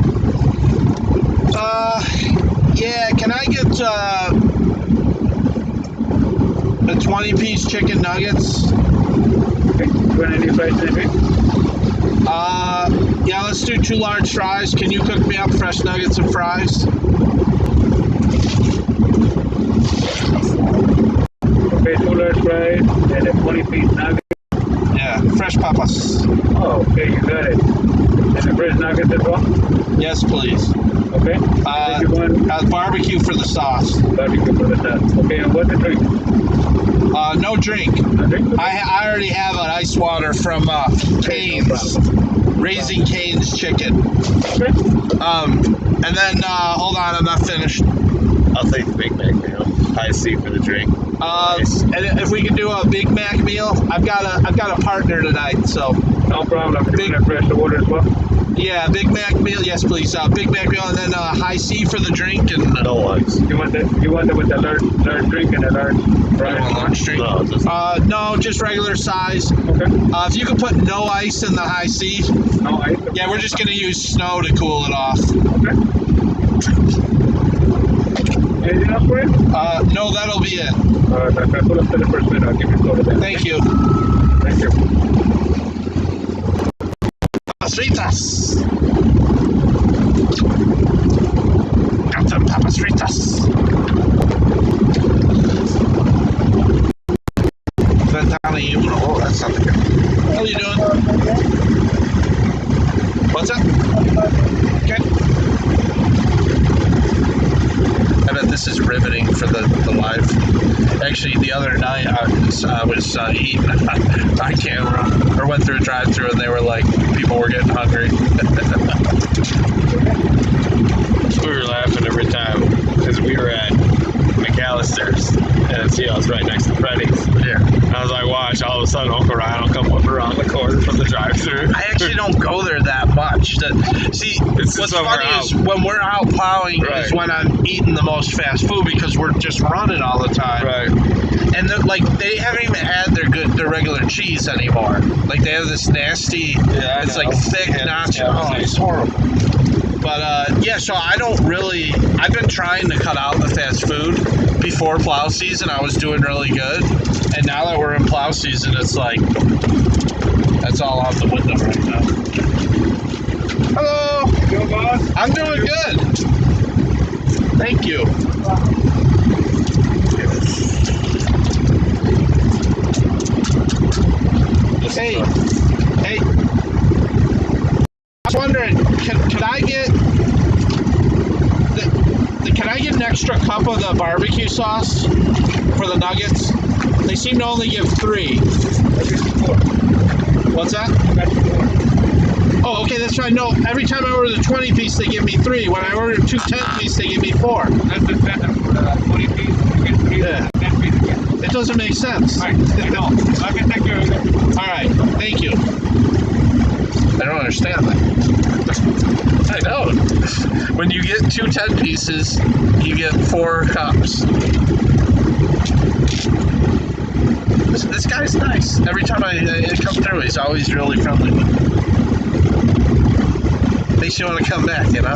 Yeah, can I get the 20-piece chicken nuggets? Okay. You want any fries in it? Yeah, let's do 2 large fries. Can you cook me up fresh nuggets and fries? Okay, 2 large fries and a 20-piece nugget. Yeah, fresh papas. Oh, okay, you got it. And the fresh nuggets as well? Yes, please. Okay. You want Barbecue for the sauce. barbecue for the sauce. Okay, and what's the drink? No drink. No drink? I already have an ice water from Cane's. Raising Cane's Chicken. Okay. And then, hold on, I'm not finished. I'll take the Big Mac meal. High C for the drink. Nice. And if we can do a Big Mac meal, I've got a partner tonight, so. No problem. You want a fresh water as well? Yeah, Big Mac meal, yes please. Big Mac meal, and then high C for the drink, and No ice. You want it with the large drink and a large fries? lunch drink. No, just No, just regular size. Okay. If you could put no ice in the high C. No ice? Yeah, we're just gonna use snow to cool it off. Okay. Anything else for you? No, that'll be it. If I pull up to the first minute, I'll give you a soda then. Thank you. Thank you. Papas fritas. Got some papas fritas. Oh, that's not good. How are you doing? What's that? Okay. I bet this is riveting for the live. Actually, the other night I was eating on camera, or went through a drive-thru, and they were like, people were getting hungry. we were laughing every time because we were at McAllister's and see, I was right next to Freddy's. Yeah. And I was like, watch, all of a sudden Uncle Ryan will come up around the corner from the drive-thru. I actually don't go there that much. What's funny is when we're out plowing is when I'm eating the most fast food because we're just running all the time. Right. And they haven't even had their regular cheese anymore. Like they have this nasty, it's like thick nacho. Oh, it's horrible. But so I've been trying to cut out the fast food. Before plow season, I was doing really good. And now that we're in plow season, it's like, that's all out the window right now. Hello. Yo, boss. I'm doing good. Thank you. Hey. I was wondering, can I get an extra cup of the barbecue sauce for the nuggets? They seem to only give 3. What's that? Oh, okay, that's fine. No, every time I order the 20-piece, they give me 3. When I order 2 10-piece, they give me 4. That's the setup for the 20-piece. Yeah. 10-piece again. It doesn't make sense. All right, I know. I can take care of it. All right, thank you. I don't understand that. I don't. When you get 2 10 pieces, you get 4 cups. This guy's nice. Every time I come through, he's always really friendly with me. Makes you want to come back, you know?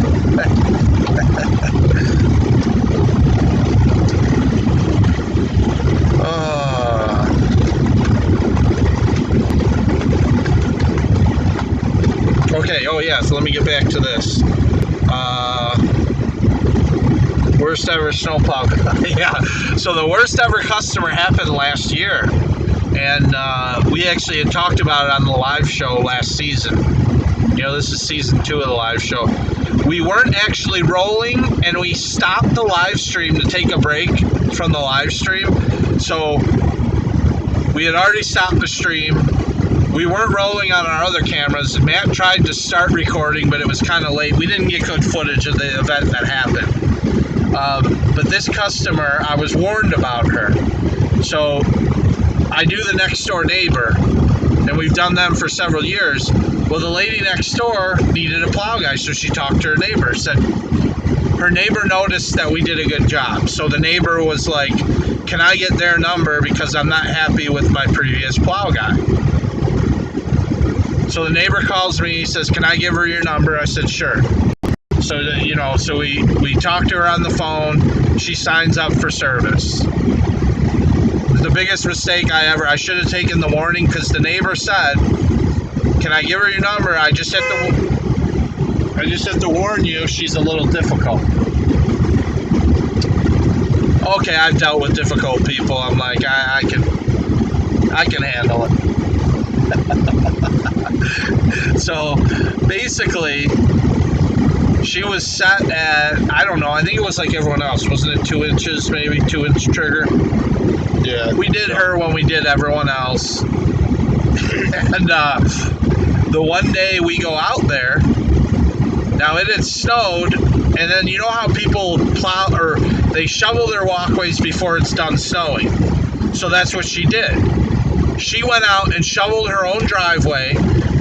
Okay, oh yeah, so let me get back to this. Worst ever snowplow. Yeah, so the worst ever customer happened last year. And we actually had talked about it on the live show last season. You know, this is season 2 of the live show. We weren't actually rolling, and we stopped the live stream to take a break from the live stream. So we had already stopped the stream. We weren't rolling on our other cameras. Matt tried to start recording, but it was kind of late. We didn't get good footage of the event that happened. But this customer, I was warned about her. So I do the next door neighbor, and we've done them for several years. Well, the lady next door needed a plow guy, so she talked to her neighbor. Said her neighbor noticed that we did a good job. So the neighbor was like, can I get their number because I'm not happy with my previous plow guy? So the neighbor calls me, he says, can I give her your number? I said, sure. So, you know, so we talked to her on the phone. She signs up for service. The biggest mistake I should have taken the warning, because the neighbor said, can I give her your number? I just have to warn you, she's a little difficult. Okay, I've dealt with difficult people. I'm like, I can handle it. So basically, she was set at, I don't know, I think it was like everyone else. Wasn't it 2 inches, maybe 2-inch trigger? Yeah. We did her when we did everyone else. And the one day we go out there, now it had snowed, and then you know how people plow, or they shovel their walkways before it's done snowing. So that's what she did. She went out and shoveled her own driveway.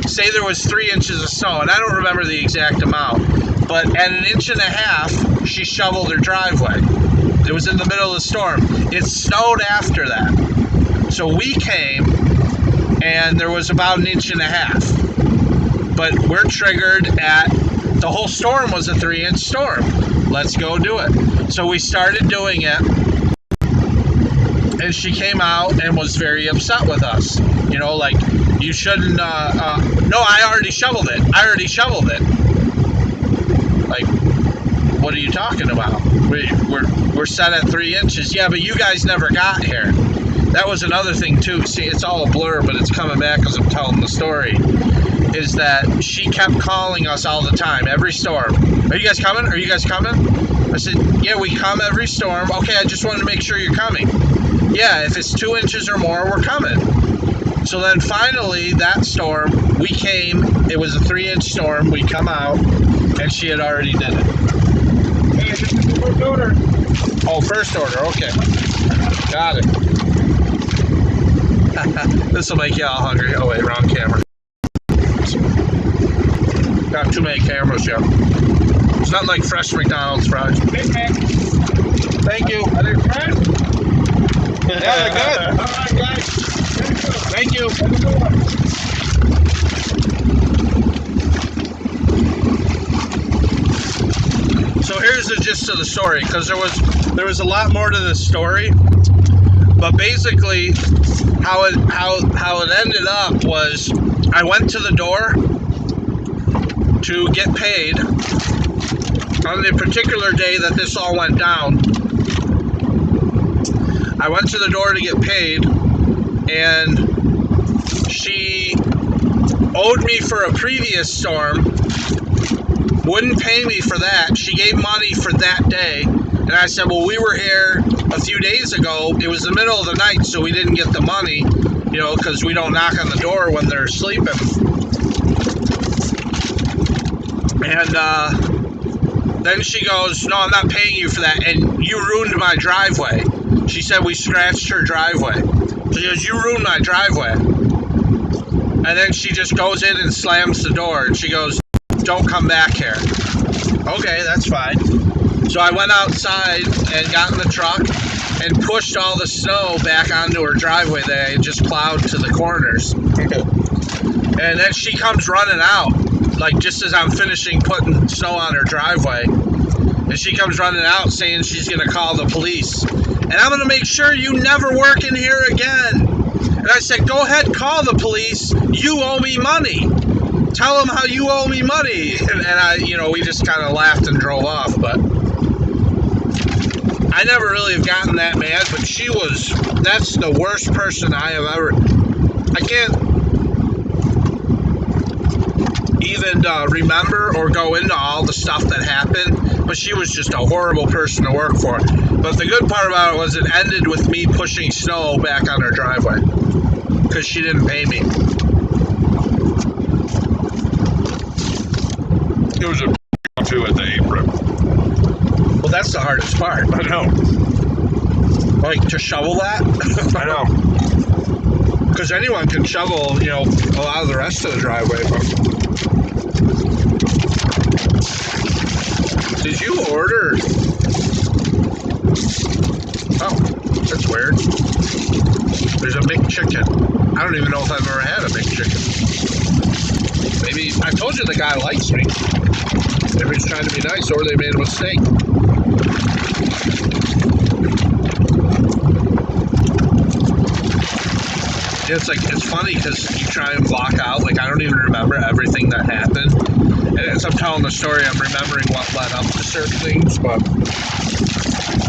Say there was 3 inches of snow, and I don't remember the exact amount, but at 1.5 inches, she shoveled her driveway. It was in the middle of the storm. It snowed after that. So we came, and there was about 1.5 inches. But we're triggered at, the whole storm was a 3-inch storm. Let's go do it. So we started doing it. And she came out and was very upset with us. You know, like, you shouldn't, no, I already shoveled it. Like, what are you talking about? We're set at 3 inches. Yeah, but you guys never got here. That was another thing, too. See, it's all a blur, but it's coming back as I'm telling the story. Is that she kept calling us all the time, every storm. Are you guys coming? Are you guys coming? I said, yeah, we come every storm. Okay, I just wanted to make sure you're coming. Yeah, if it's 2 inches or more, we're coming. So then finally, that storm, we came. It was a 3-inch storm. We come out, and she had already did it. Hey, this is the first order. Oh, first order. Okay. Got it. This will make you all hungry. Oh, wait, wrong camera. Got too many cameras here. It's not like fresh McDonald's fries. Big Mac. Thank you. Are they fresh? Yeah, they're good. All right, guys. Thank you. Have a good one. So here's the gist of the story, because there was a lot more to this story. But basically, how it ended up was, I went to the door to get paid on the particular day that this all went down. I went to the door to get paid, and she owed me for a previous storm, wouldn't pay me for that. She gave money for that day, and I said, well, we were here a few days ago. It was the middle of the night, so we didn't get the money, you know, because we don't knock on the door when they're sleeping. And then she goes, no, I'm not paying you for that, and you ruined my driveway. She said we scratched her driveway. She goes, you ruined my driveway. And then she just goes in and slams the door, and she goes, don't come back here. Okay, that's fine. So I went outside and got in the truck and pushed all the snow back onto her driveway that I had just plowed to the corners. And then she comes running out, like just as I'm finishing putting snow on her driveway. And she comes running out saying she's going to call the police. And I'm going to make sure you never work in here again. And I said, go ahead, call the police. You owe me money. Tell them how you owe me money. And I, we just kind of laughed and drove off. But I never really have gotten that mad. But that's the worst person I have ever. I can't even remember or go into all the stuff that happened, but she was just a horrible person to work for. But the good part about it was it ended with me pushing snow back on her driveway because she didn't pay me. It was a too at the apron. Well, that's the hardest part. I know. Like to shovel that. I know. Because anyone can shovel, a lot of the rest of the driveway. But did you order? Oh, that's weird. There's a McChicken. I don't even know if I've ever had a McChicken. Maybe I told you the guy likes me. Maybe he's trying to be nice, or they made a mistake. It's funny because you try and block out, I don't even remember everything that happened. And as I'm telling the story, I'm remembering what led up to certain things, but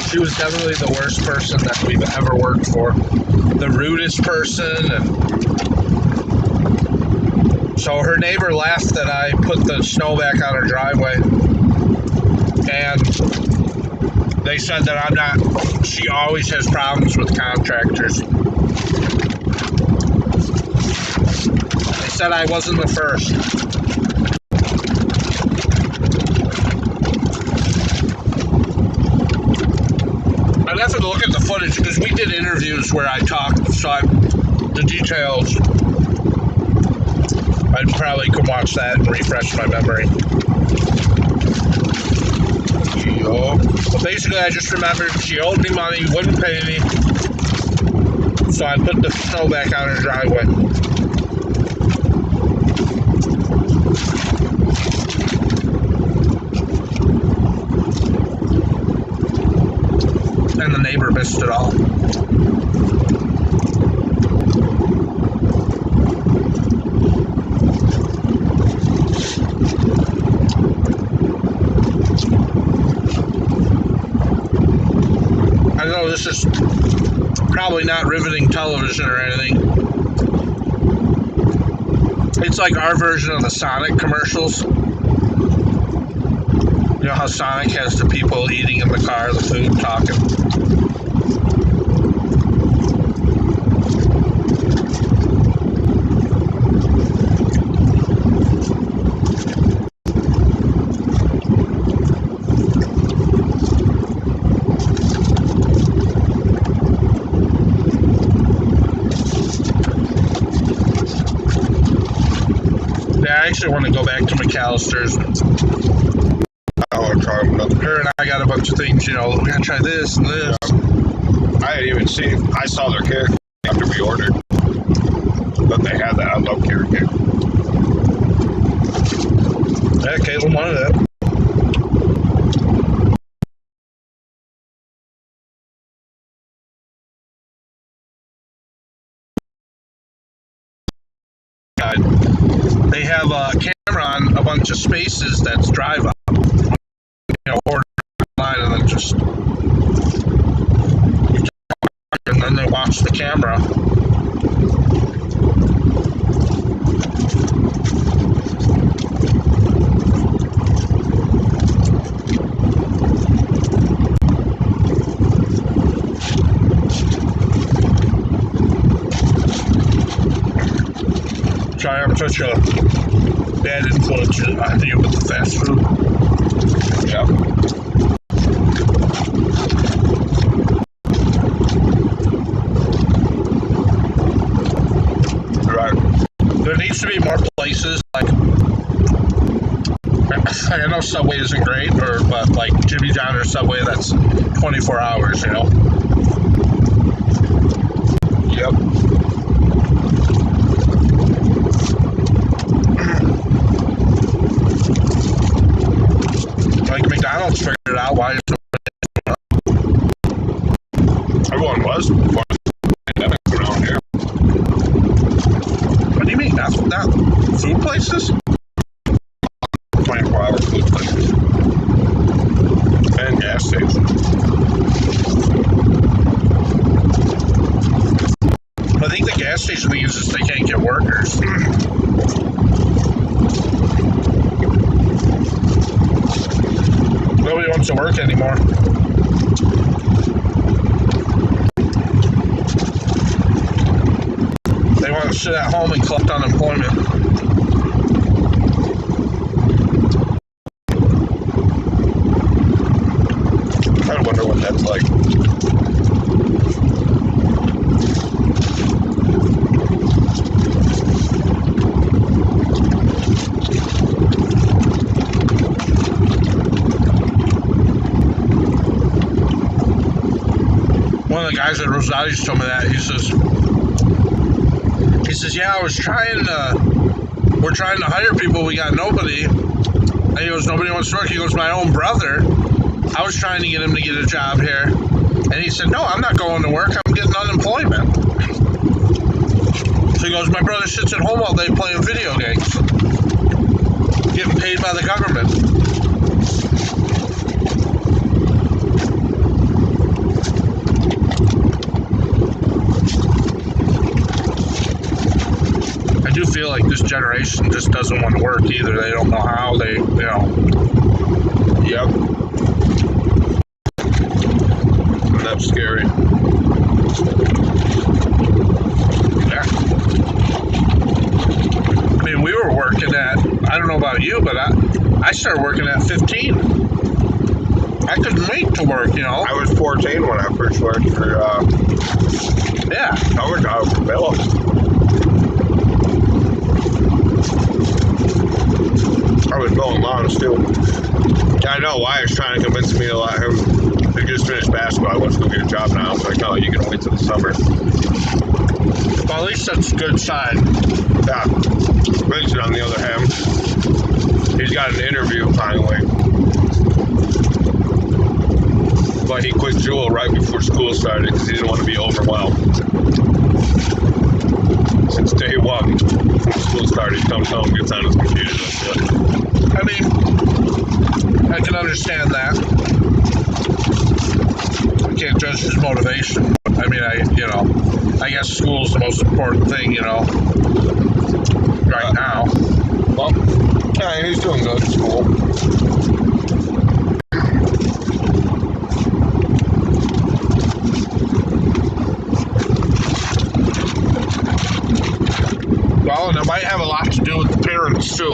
she was definitely the worst person that we've ever worked for. The rudest person. And so her neighbor laughed that I put the snow back on her driveway. And they said that she always has problems with contractors. Said I wasn't the first. I'd have to look at the footage because we did interviews where I talked, so the details, I probably could watch that and refresh my memory. But basically, I just remembered she owed me money, wouldn't pay me, so I put the snow back on her driveway. And the neighbor missed it all. I know this is probably not riveting television or anything. It's like our version of the Sonic commercials. You know how Sonic has the people eating in the car, the food, talking. Yeah, I actually want to go back to McAllister's. Her and I got a bunch of things, we gotta try this and this. Yeah. I saw their carrot cake after we ordered. But they had that. I love carrot cake. Yeah, Caitlin wanted that. They have a camera on a bunch of spaces that's drive up. Order online and then just and then they watch the camera. Sorry, I'm such a bad influence on you with the fast food. Yeah. Right. There needs to be more places like I know Subway isn't great, but like Jimmy John or Subway, that's 24 hours, you know? Yep. Like McDonald's figured out why Everyone was before the pandemic around here. What do you mean? Not food places? 24-hour food places. And gas stations. I think the gas station thing is just they can't get workers. Nobody wants to work anymore. They want to sit at home and collect unemployment. I wonder what that's like. One of the guys at Rosati's told me that. He says, yeah, we're trying to hire people. We got nobody. And he goes, nobody wants to work. He goes, my own brother, I was trying to get him to get a job here. And he said, no, I'm not going to work. I'm getting unemployment. So he goes, my brother sits at home all day playing video games, getting paid by the government. I do feel like this generation just doesn't want to work either. They don't know how. Yep. And that's scary. Yeah. I mean, we were working at, I don't know about you, but I started working at 15. I couldn't wait to work, you know. I was 14 when I first worked for, Yeah. I worked out for Phillips. I was mowing lawns too. Yeah, I know Wyatt's trying to convince me to let him. He just finished basketball. I want to go get a job now. So like, no, you can wait till the summer. Well, at least that's a good sign. Yeah. Vincent, on the other hand, he's got an interview finally. But he quit Jewel right before school started because he didn't want to be overwhelmed. Since day one, when school started, he comes home, gets on his computer. I mean, I can understand that. I can't judge his motivation. I mean, I guess school's the most important thing, right now. Well, yeah, he's doing good at school. Well, and it might have a lot to do with the parents too,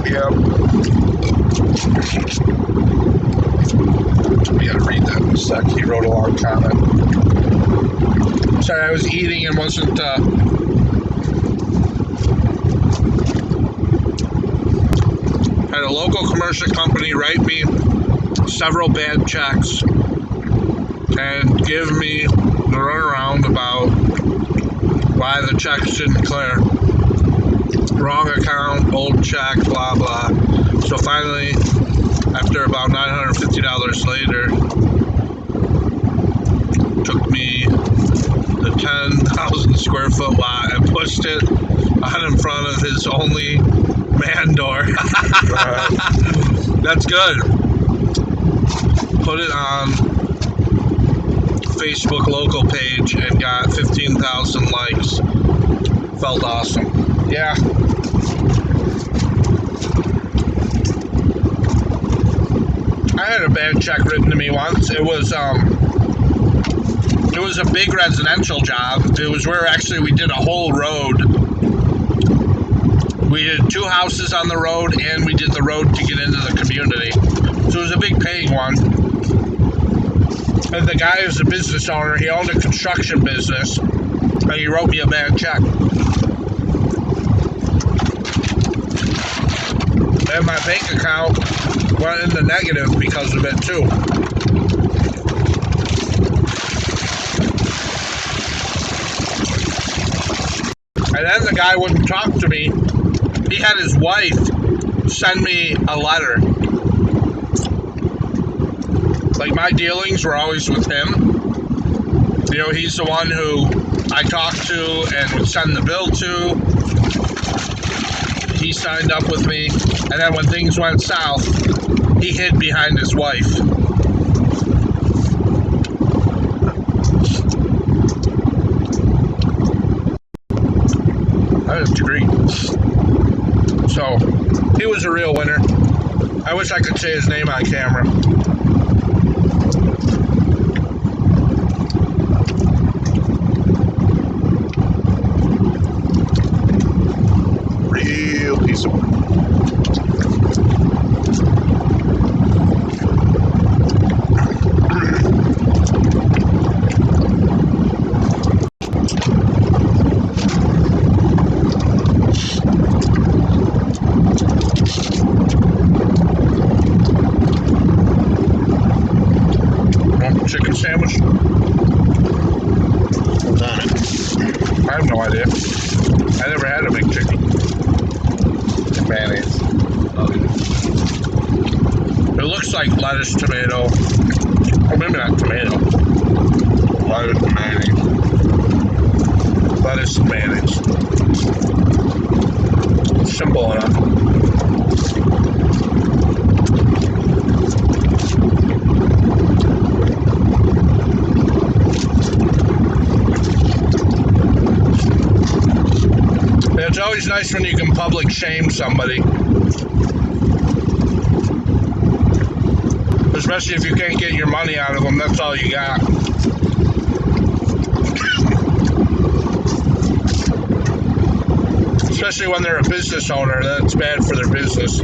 Yep. We gotta read that in a sec. He wrote a long comment. Sorry, I was eating and wasn't, had a local commercial company write me several bad checks and give me the runaround about why the checks didn't clear. Wrong account, old check, blah, blah. So finally, after about $950 later, took me the 10,000 square foot lot and pushed it out in front of his only man door. That's good. Put it on Facebook local page and got 15,000 likes. Felt awesome. Yeah. I had a bad check written to me once. It was a big residential job. It was where actually we did a whole road. We did 2 houses on the road and we did the road to get into the community. So it was a big paying one. And the guy is a business owner. He owned a construction business, and he wrote me a bad check. And my bank account went in the negative because of it too. And then the guy wouldn't talk to me. He had his wife send me a letter. Like, my dealings were always with him. You know, he's the one who I talked to and would send the bill to. He signed up with me, and then when things went south, he hid behind his wife. I had a degree. So, he was a real winner. I wish I could say his name on camera. Real piece of work. Chicken sandwich? What's on it? I have no idea. I never had a big chicken. Mayonnaise. It looks like lettuce, tomato, or maybe not tomato. Lettuce and mayonnaise. Lettuce and mayonnaise. Simple enough. It's always nice when you can public shame somebody. Especially if you can't get your money out of them, that's all you got. Especially when they're a business owner, that's bad for their business.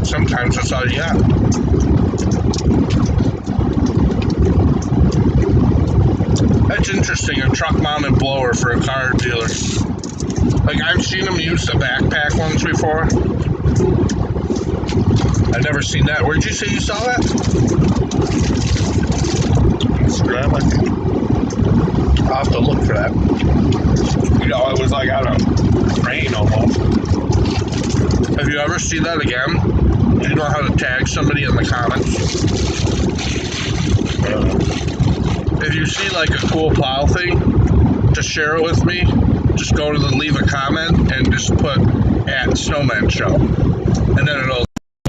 Sometimes that's all you got. That's interesting, a truck-mounted blower for a car dealer. Like, I've seen them use the backpack ones before. I've never seen that. Where'd you say you saw that? Instagram, I think. I'll have to look for that. You know, it was like on a train almost. Have you ever seen that again? Do you know how to tag somebody in the comments? If you see like a cool plow thing, just share it with me. Just go to the leave a comment and just put @Snowman Show. And then it'll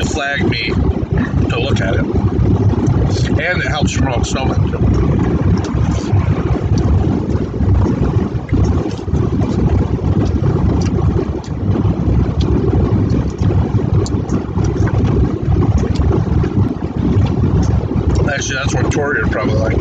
flag me to look at it. And it helps promote Snowman Show. Actually, that's what Tori would probably like.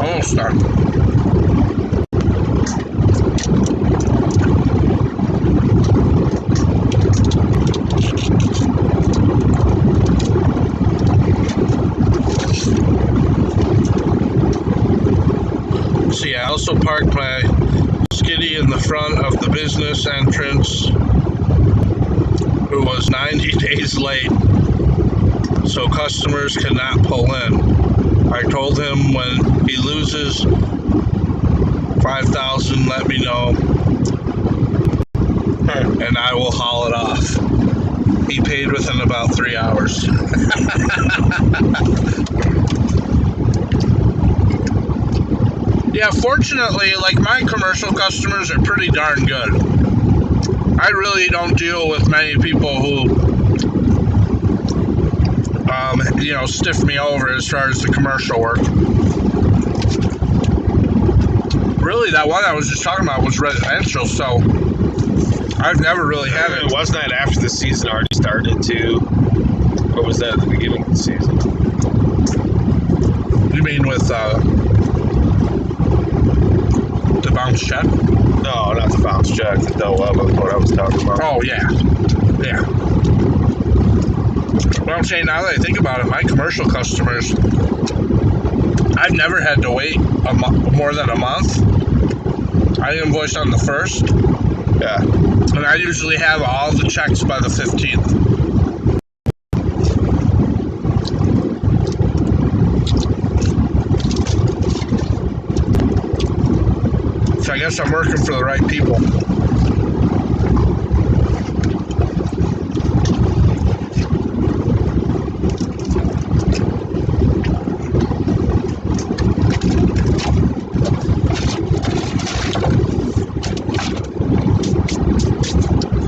Almost done. See, I also parked my skiddy in the front of the business entrance, who was 90 days late, so customers could not pull in. I told him when he loses 5,000, let me know, and I will haul it off. He paid within about 3 hours. Yeah, fortunately, like my commercial customers are pretty darn good. I really don't deal with many people who, stiff me over as far as the commercial work. Really, that one I was just talking about was residential, so I've never really had it. Wasn't that after the season already started too? Or was that at the beginning of the season? You mean with the bounce check? No, not the bounce check. The Del Webb is what I was talking about. Oh, yeah. Yeah. Well, I'm saying, now that I think about it, my commercial customers, I've never had to wait more than a month. I invoice on the 1st. Yeah. And I usually have all the checks by the 15th. So I guess I'm working for the right people.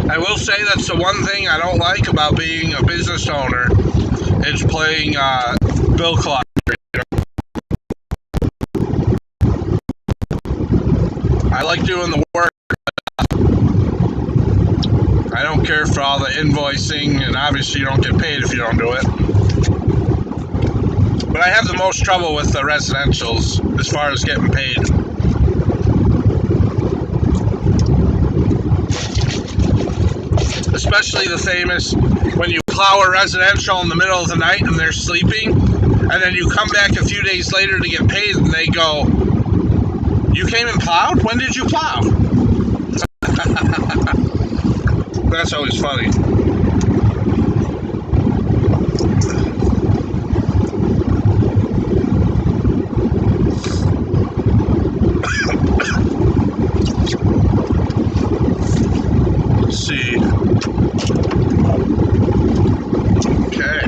I will say that's the one thing I don't like about being a business owner is playing bill collector. I like doing the work. I don't care for all the invoicing, and obviously you don't get paid if you don't do it. But I have the most trouble with the residentials as far as getting paid. Especially the famous when you plow a residential in the middle of the night and they're sleeping, and then you come back a few days later to get paid and they go, "You came and plowed? When did you plow?" That's always funny. Let's see. Okay.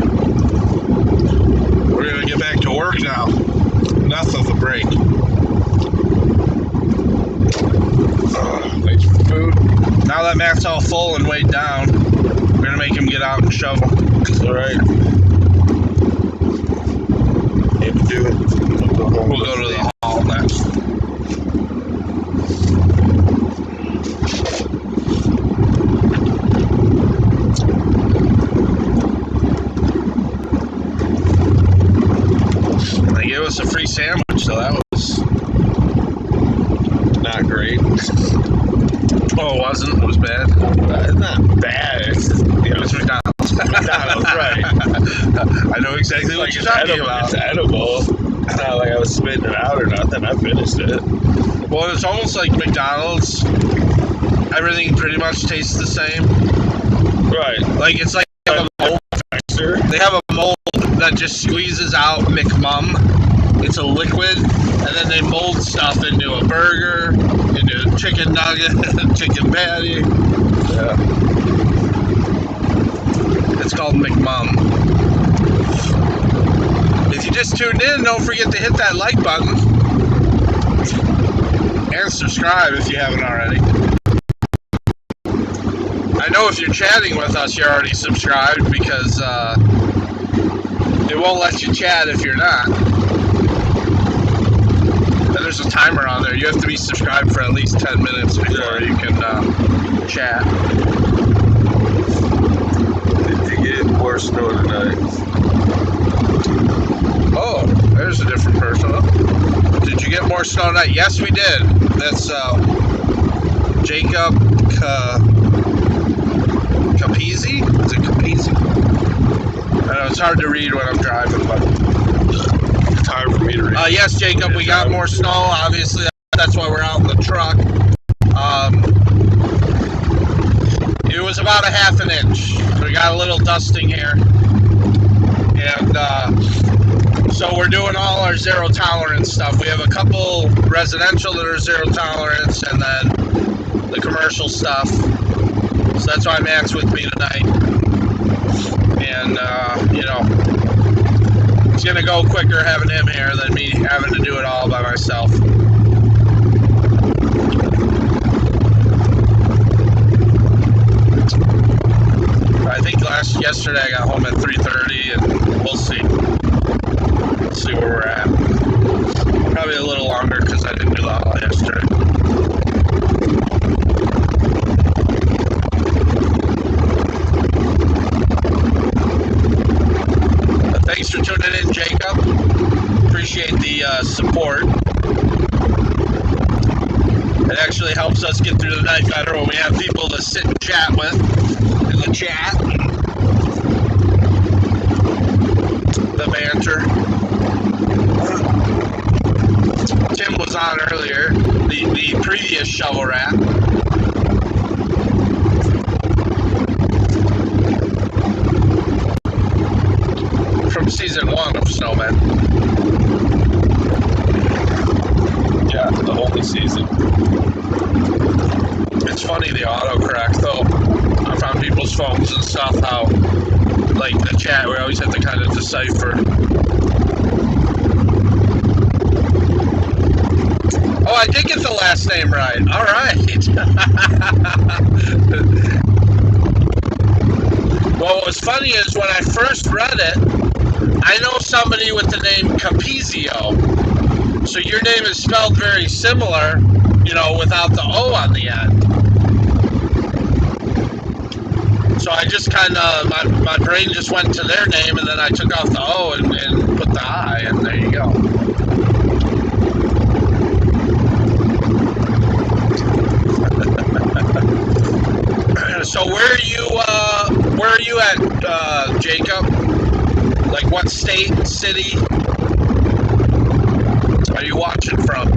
We're going to get back to work now. Enough of a break. Thanks for the food. Now that Matt's all full and weighed down, we're going to make him get out and shovel. All right. Need to do it. We'll go to the hall next. They gave us a free sandwich, so that was Not great. Oh, it wasn't? It was bad? It's not bad. It's just, It's McDonald's. McDonald's, right. I know exactly what you're talking about. It's edible. It's not like I was spitting it out or nothing. I finished it. Well, it's almost like McDonald's. Everything pretty much tastes the same. Right. Like, it's like they have a mold. They have a mold that just squeezes out McMum. It's a liquid, and then they mold stuff into a burger, into a chicken nugget, chicken patty. Yeah. It's called McMum. If you just tuned in, don't forget to hit that like button. And subscribe if you haven't already. I know if you're chatting with us, you're already subscribed because it won't let you chat if you're not. And there's a timer on there. You have to be subscribed for at least 10 minutes before you can chat. Did you get more snow tonight? Oh, there's a different person. Did you get more snow tonight? Yes, we did. That's Jacob Capizzi? Is it Capizzi? I know it's hard to read when I'm driving, but It's hard for me to read. yes, Jacob, we got more snow. Obviously, that's why we're out in the truck. It was about a half an inch. We got a little dusting here, and so we're doing all our zero tolerance stuff. We have a couple residential that are zero tolerance, and then the commercial stuff. So that's why Matt's with me tonight. And, it's going to go quicker having him here than me having to do it all by myself. yesterday. I got home at 3:30, and we'll see. We'll see where we're at. Probably a little longer because I didn't do the haul yesterday. Thanks for tuning in, Jacob. Appreciate the support. It actually helps us get through the night better when we have people to sit and chat with in the chat. The banter. Tim was on earlier, the previous shovel rat. From season 1 of Snowman. Yeah, the only season. It's funny, the autocorrect, though. I found people's phones and stuff, how, like, the chat, we always have to kind of decipher. Oh, I did get the last name right. All right. Well, what was funny is when I first read it, I know somebody with the name Capizio. So your name is spelled very similar, you know, without the O on the end. So I just kind of, my brain just went to their name, and then I took off the O and put the I, and there you go. So where are you at, Jacob? Like what state, city are you watching from?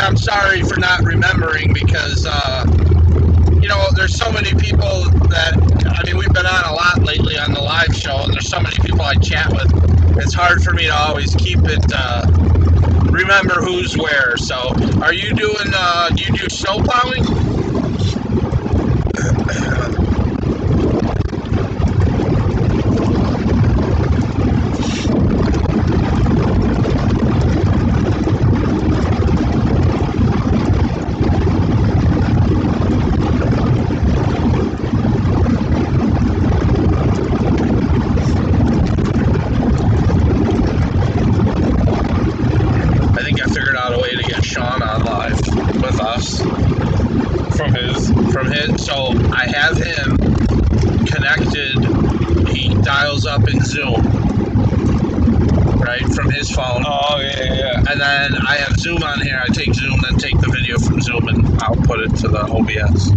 I'm sorry for not remembering because, you know, there's so many people that, I mean, we've been on a lot lately on the live show, and there's so many people I chat with. It's hard for me to always keep it, remember who's where. So, are you doing, do you do snow plowing? So I have him connected, he dials up in Zoom, right, from his phone. Oh, yeah. And then I have Zoom on here, I take Zoom, then take the video from Zoom and output it to the OBS.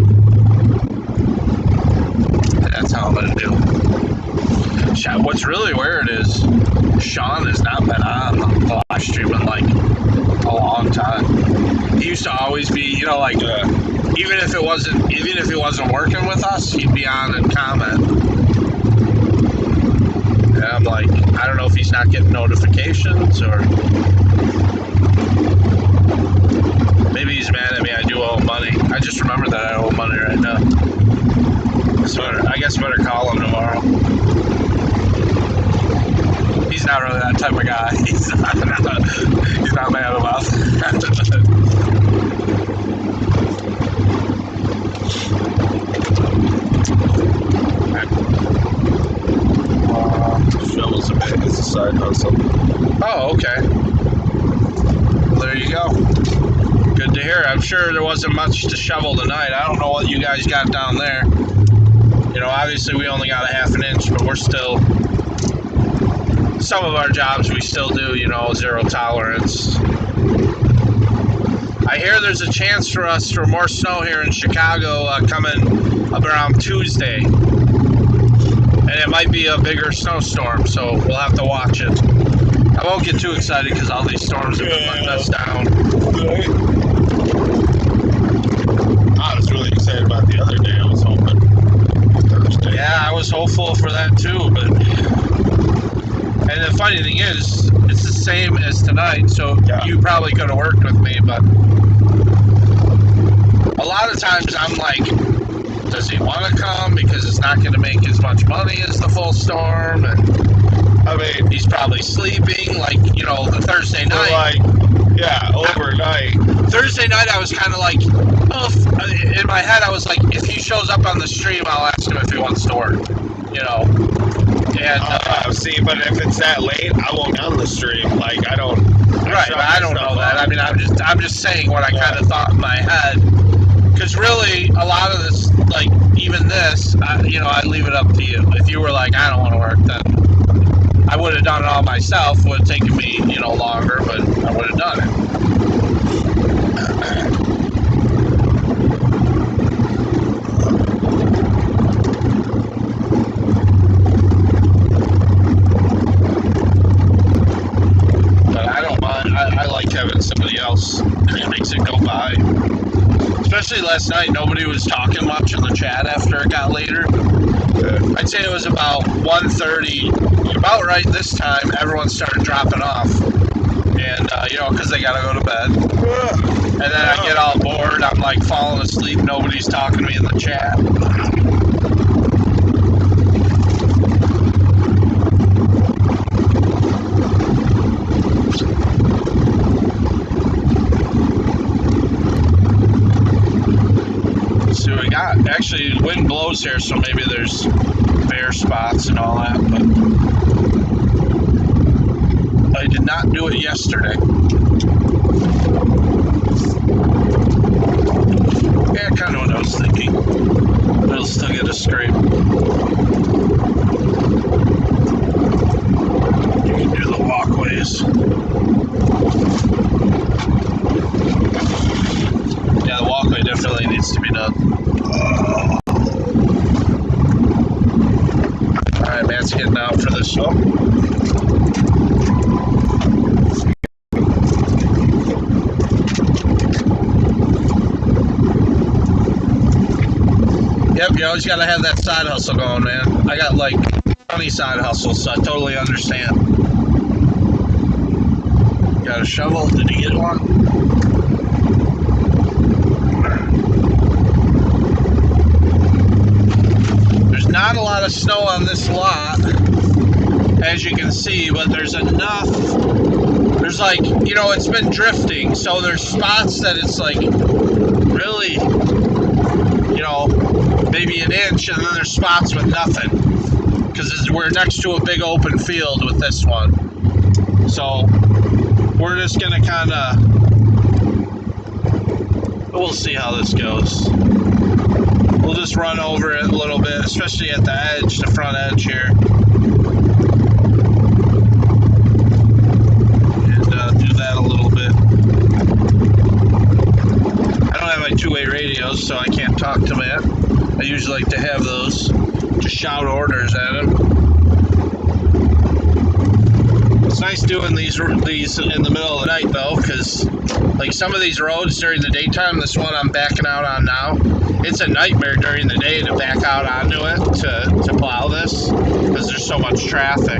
And that's how I'm going to do it. What's really weird is Sean has not been on the live stream in like a long time. He used to always be, you know, like, even if it wasn't working with us, he'd be on and comment. And I'm like, I don't know if he's not getting notifications or maybe he's mad at me. I do owe him money. I just remembered that I owe him money right now. So I guess I better call him tomorrow. He's not really that type of guy. He's not mad about that. Shovels a bit. It's a side hustle. Oh, okay. Well, there you go. Good to hear. I'm sure there wasn't much to shovel tonight. I don't know what you guys got down there. You know, obviously we only got a half an inch, but we're still... Some of our jobs we still do, you know, 0 tolerance. I hear there's a chance for us for more snow here in Chicago coming up around Tuesday. And it might be a bigger snowstorm, so we'll have to watch it. I won't get too excited because all these storms have been letting us down. I was really excited about the other day. I was hoping Thursday. Yeah, I was hopeful for that too, but... And the funny thing is, it's the same as tonight, so you probably could have worked with me, but a lot of times I'm like, does he want to come because it's not going to make as much money as the full storm? And I mean, he's probably sleeping, like, you know, the Thursday night. Overnight. Thursday night I was kind of like, oh, in my head I was like, if he shows up on the stream, I'll ask him if he wants to work, you know. And see, but if it's that late, I won't on the stream. Like, I don't. Right, but I don't know that. I mean, I'm just saying what I kind of thought in my head. Because really, a lot of this, like even this, you know, I'd leave it up to you. If you were like, I don't want to work, then I would have done it all myself. Would have taken me, you know, longer, but I would have done it. I like having somebody else. It makes it go by. Especially last night, nobody was talking much in the chat after it got later. I'd say it was about 1:30, about right this time, everyone started dropping off. And, you know, because they got to go to bed. And then I get all bored, I'm like falling asleep, nobody's talking to me in the chat. See what we got. Actually, the wind blows here, so maybe there's bare spots and all that, but I did not do it yesterday. Yeah, kind of what I was thinking. But it'll still get a scrape. You can do the walkways. Yeah, the walkway definitely needs to be done. Alright, Matt's getting out for this one. Yep, you always gotta have that side hustle going, man. I got like 20 side hustles, so I totally understand. Got a shovel? Did he get one? Not a lot of snow on this lot, as you can see, but there's enough. There's like, you know, it's been drifting, so there's spots that it's like really, you know, maybe an inch, and then there's spots with nothing, because we're next to a big open field with this one. So we're just gonna kind of, we'll see how this goes. We'll just run over it a little bit, especially at the edge, the front edge here. And do that a little bit. I don't have my two-way radios, so I can't talk to Matt. I usually like to have those, just shout orders at him. It's nice doing these in the middle of the night, though, because like some of these roads during the daytime, this one I'm backing out on now, it's a nightmare during the day to back out onto it to plow this because there's so much traffic.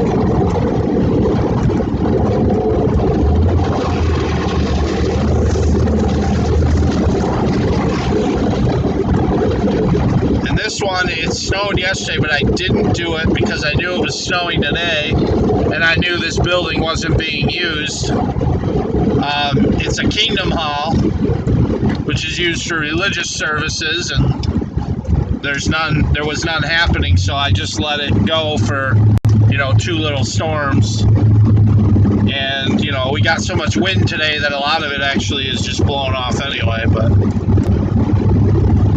And this one, it snowed yesterday, but I didn't do it because I knew it was snowing today, and I knew this building wasn't being used. It's a Kingdom Hall, which is used for religious services, and there was none happening, so I just let it go for, 2 little storms. And, we got so much wind today that a lot of it actually is just blowing off anyway, but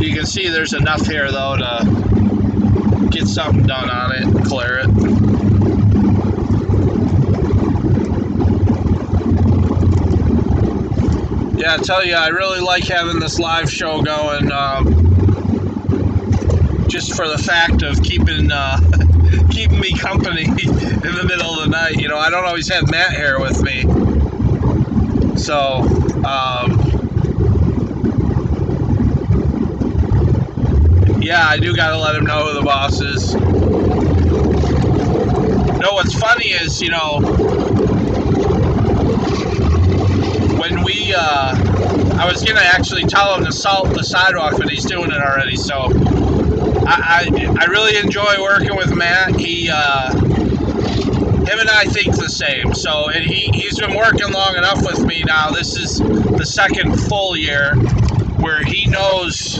you can see there's enough here, though, to get something done on it and clear it. Yeah, I tell you, I really like having this live show going, just for the fact of keeping me company in the middle of the night. I don't always have Matt here with me, so yeah, I do gotta let him know who the boss is. What's funny is, when I was gonna actually tell him to salt the sidewalk, but he's doing it already, so I really enjoy working with Matt. Him and I think the same. So, and he's been working long enough with me now. This is the second full year where he knows,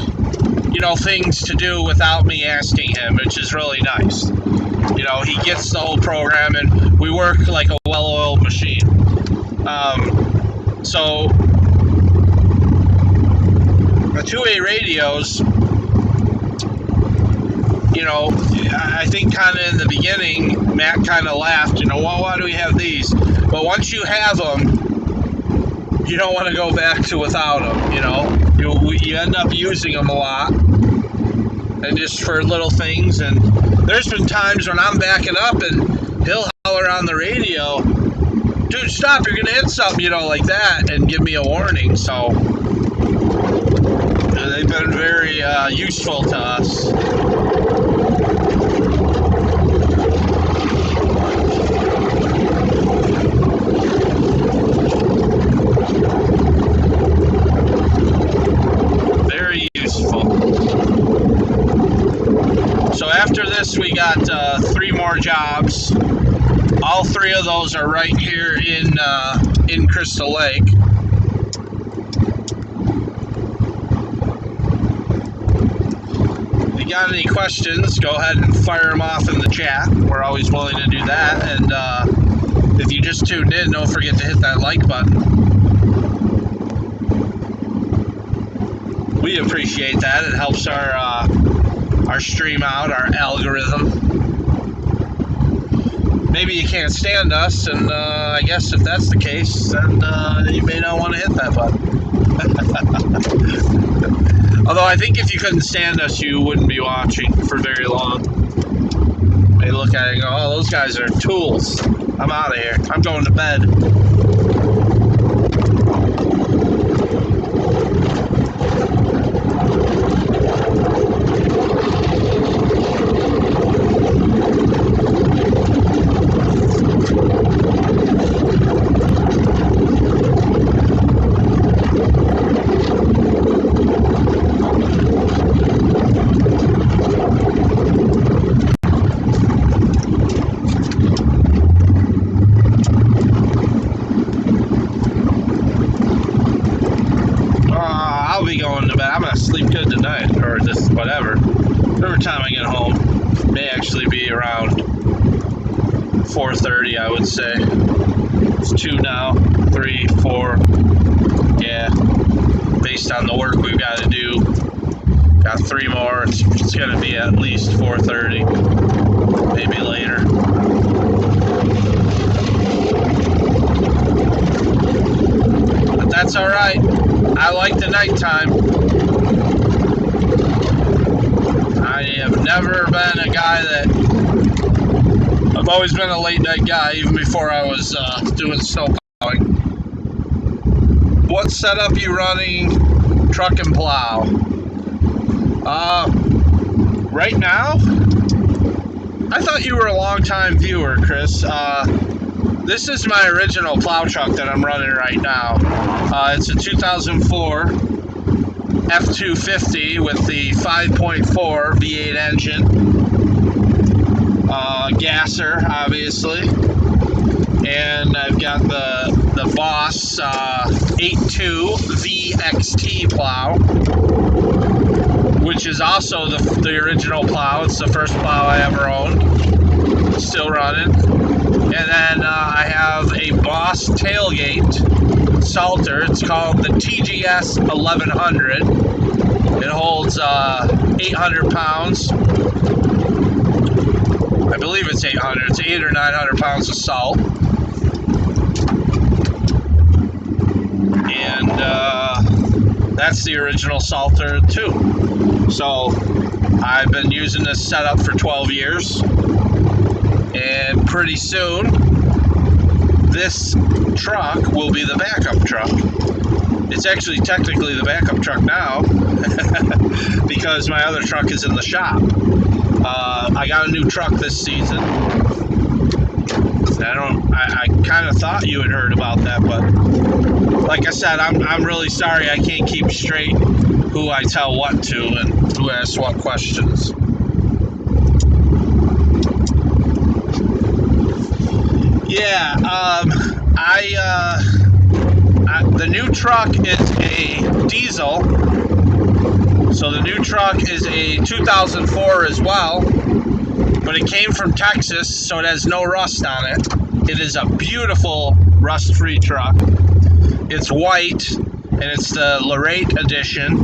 things to do without me asking him, which is really nice. He gets the whole program, and we work like a well-oiled machine. So, the two-way radios, I think kind of in the beginning, Matt kind of laughed, well, why do we have these? But once you have them, you don't want to go back to without them, You end up using them a lot, and just for little things. And there's been times when I'm backing up and he'll holler on the radio, dude, stop, you're going to hit something, like that, and give me a warning. So they've been very useful to us. Very useful. So after this, we got 3 more jobs. All 3 of those are right here in Crystal Lake. If you got any questions, go ahead and fire them off in the chat. We're always willing to do that. And if you just tuned in, don't forget to hit that like button. We appreciate that. It helps our stream out, our algorithm. Maybe you can't stand us, and I guess if that's the case, then you may not want to hit that button. Although I think if you couldn't stand us, you wouldn't be watching for very long. They look at it and go, oh, those guys are tools. I'm out of here. I'm going to bed. Sleep good tonight, or just whatever time I get home. May actually be around 4:30, I would say. It's 2 now, 3, 4. Yeah, based on the work we've got to do, got 3 more. It's going to be at least 4:30, maybe later. But that's all right. I like the nighttime. I have never been a guy that... I've always been a late night guy, even before I was doing snow plowing. What setup you running, truck and plow? Right now? I thought you were a long-time viewer, Chris. This is my original plow truck that I'm running right now. It's a 2004 F250 with the 5.4 V8 engine. Gasser, obviously. And I've got the Boss 8.2 VXT plow. which is also the original plow. It's the first plow I ever owned. Still running. And then I have a Boss tailgate salter. It's called the TGS 1100. It holds 800 pounds. I believe it's 800. It's 800 or 900 pounds of salt. And that's the original salter too. So I've been using this setup for 12 years. And pretty soon, this truck will be the backup truck. It's actually technically the backup truck now because my other truck is in the shop. I got a new truck this season. I kind of thought you had heard about that, but like I said, I'm really sorry I can't keep straight who I tell what to and who asks what questions. Yeah, the new truck is a diesel, so the new truck is a 2004 as well, but it came from Texas, so it has no rust on it. It is a beautiful rust-free truck. It's white, and it's the Lorate edition.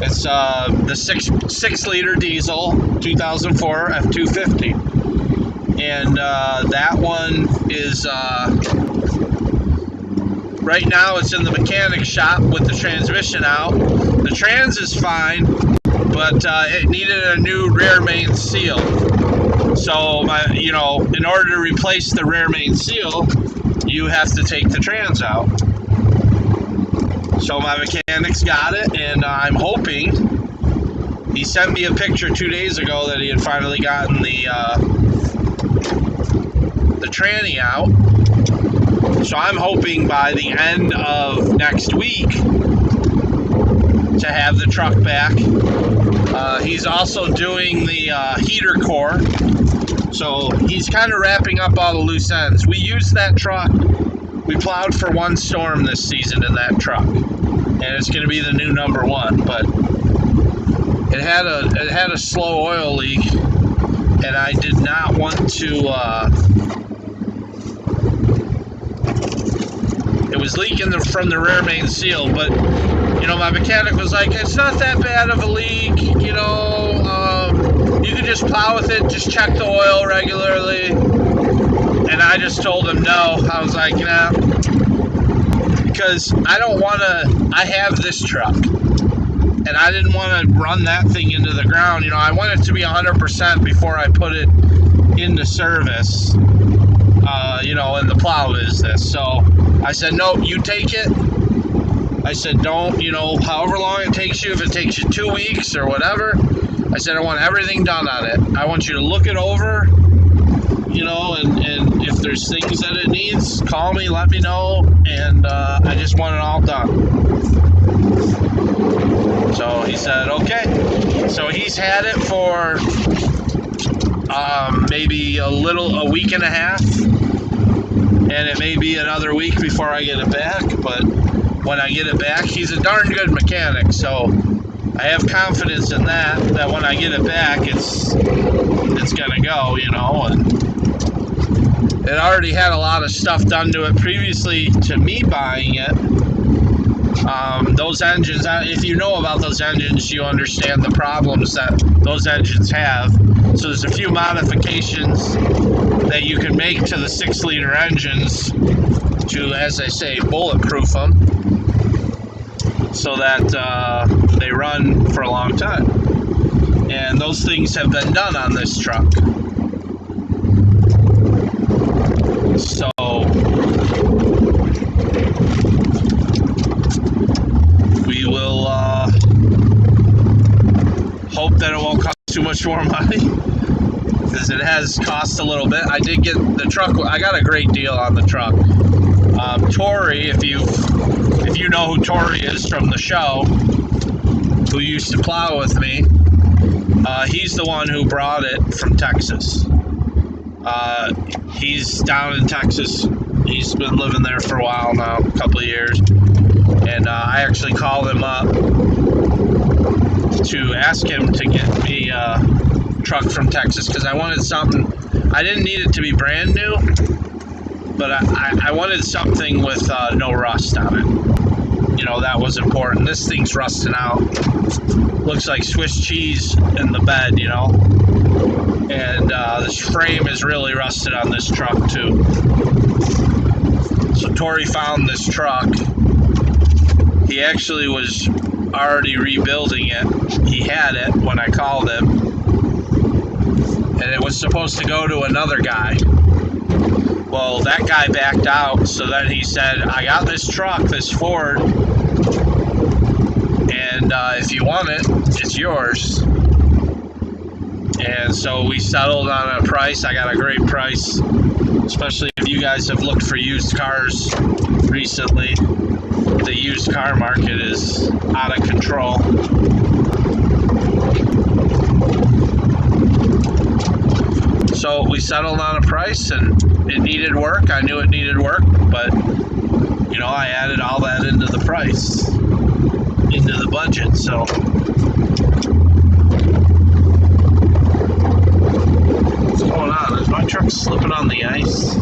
It's the 6-liter diesel 2004 F250. And that one is, right now it's in the mechanic shop with the transmission out. The trans is fine, but it needed a new rear main seal. So, in order to replace the rear main seal, you have to take the trans out. So my mechanic's got it, and I'm hoping, he sent me a picture 2 days ago that he had finally gotten the tranny out. So I'm hoping by the end of next week to have the truck back. He's also doing the heater core. So he's kind of wrapping up all the loose ends. We used that truck. We plowed for one storm this season in that truck. And it's going to be the new number one. But it had a slow oil leak. And I did not want to... It was leaking from the rear main seal, but, my mechanic was like, it's not that bad of a leak, you can just plow with it, just check the oil regularly. And I just told him no. I was like, nah, because I have this truck, and I didn't want to run that thing into the ground. I want it to be 100% before I put it into service, in the plow business. So I said, no, you take it. I said, don't, however long it takes you, if it takes you 2 weeks or whatever, I said, I want everything done on it. I want you to look it over, and if there's things that it needs, call me, let me know, and I just want it all done. So he said, okay. So he's had it for maybe a week and a half, and it may be another week before I get it back, but when I get it back, he's a darn good mechanic, so I have confidence in that when I get it back, it's gonna go, and it already had a lot of stuff done to it previously to me buying it. Those engines, if you know about those engines, you understand the problems that those engines have. So there's a few modifications that you can make to the 6-liter engines to, as I say, bulletproof them so that they run for a long time. And those things have been done on this truck. So we will hope that it won't cost too much more money, because it has cost a little bit. I did get the truck. I got a great deal on the truck. Tori, if you know who Tori is from the show, who used to plow with me, he's the one who brought it from Texas. He's down in Texas. He's been living there for a while now, a couple of years. And I actually called him up to ask him to get me a truck from Texas because I wanted something. I didn't need it to be brand new, but I wanted something with no rust on it. You know, that was important. This thing's rusting out. Looks like Swiss cheese in the bed, you know. And this frame is really rusted on this truck too. So Tori found this truck. He actually was already rebuilding it. He had it when I called him. And it was supposed to go to another guy. Well, that guy backed out, so then he said, I got this truck, this Ford, and if you want it, it's yours. And so we settled on a price. I got a great price, especially if you guys have looked for used cars recently. The used car market is out of control. So we settled on a price, and it needed work. I knew it needed work, but you know, I added all that into the price, into the budget. So what's going on? Is my truck slipping on the ice?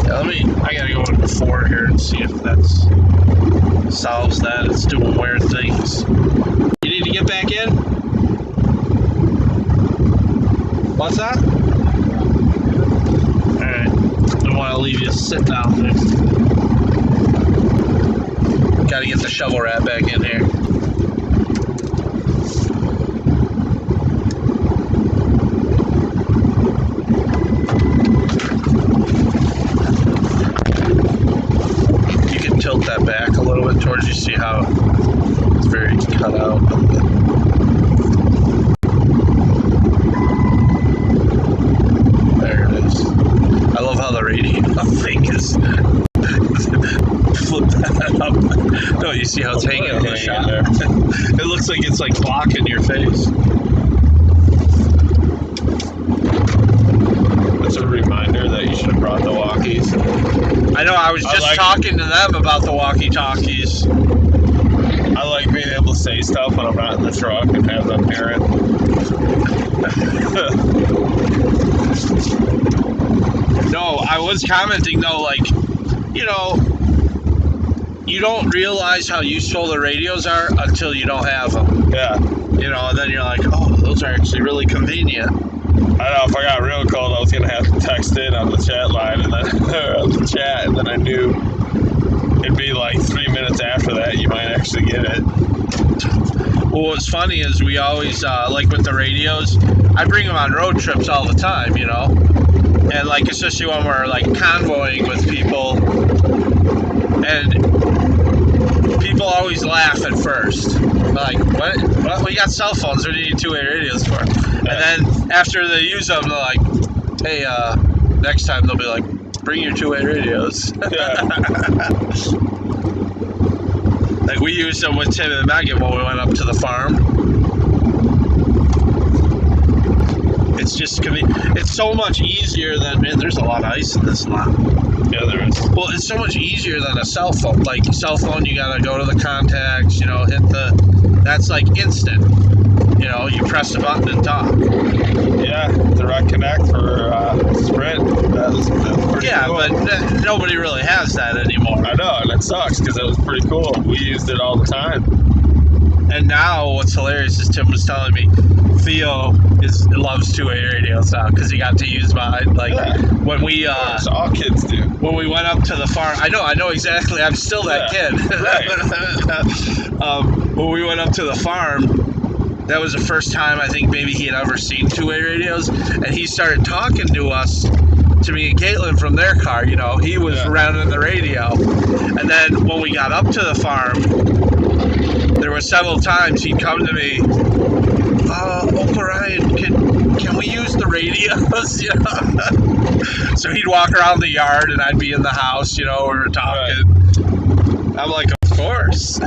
Yeah, I gotta go into Ford here and see if that's solves that. It's doing weird things. You need to get back in? What's that? Alright. Don't want to leave you sitting out there. Gotta get the shovel rat back in here. Tilt that back a little bit towards you, see how it's very cut out. There it is. I love how the radio thing is. Flip that up. No, you see how it's hanging on the shot there? It looks like it's like blocking your face. That's a reminder that you should have brought the walkies. I know, I was just talking to them about the walkie-talkies. I like being able to say stuff when I'm not in the truck and have them hear it. No, I was commenting though, like, you know, you don't realize how useful the radios are until you don't have them. Yeah. You know, and then you're like, oh, those are actually really convenient. I know if I got real cold, I was gonna have to text in on the chat line and then on the chat, and then I knew it'd be like 3 minutes after that you might actually get it. Well, what's funny is we always like with the radios, I bring them on road trips all the time, you know, and like especially when we're like convoying with people, and people always laugh at first, like, what? We got cell phones. What do you need two-way radios for? And then after they use them, they're like, hey, next time they'll be like, bring your two-way radios. Yeah. Like we used them with Tim and Megan when we went up to the farm. It's just it's so much easier than, man, there's a lot of ice in this lot. Yeah, there is. Well, it's so much easier than a cell phone. Like cell phone, you gotta go to the contacts, you know, that's like instant. You know, you press the button and talk. Yeah, Direct Connect for Sprint. That's pretty cool. But nobody really has that anymore. I know, and it sucks because it was pretty cool. We used it all the time. And now, what's hilarious is Tim was telling me, Theo loves two-way radios now because he got to use mine. Like when we, all kids do. When we went up to the farm, I know exactly. I'm still that kid. Right. When we went up to the farm. That was the first time I think maybe he had ever seen two-way radios, and he started talking to us, to me and Caitlin from their car. You know, he was running the radio, and then when we got up to the farm, there were several times he'd come to me, Uncle Ryan, can we use the radios? You know? So he'd walk around the yard, and I'd be in the house. You know, we were talking. Right. I'm like, of course.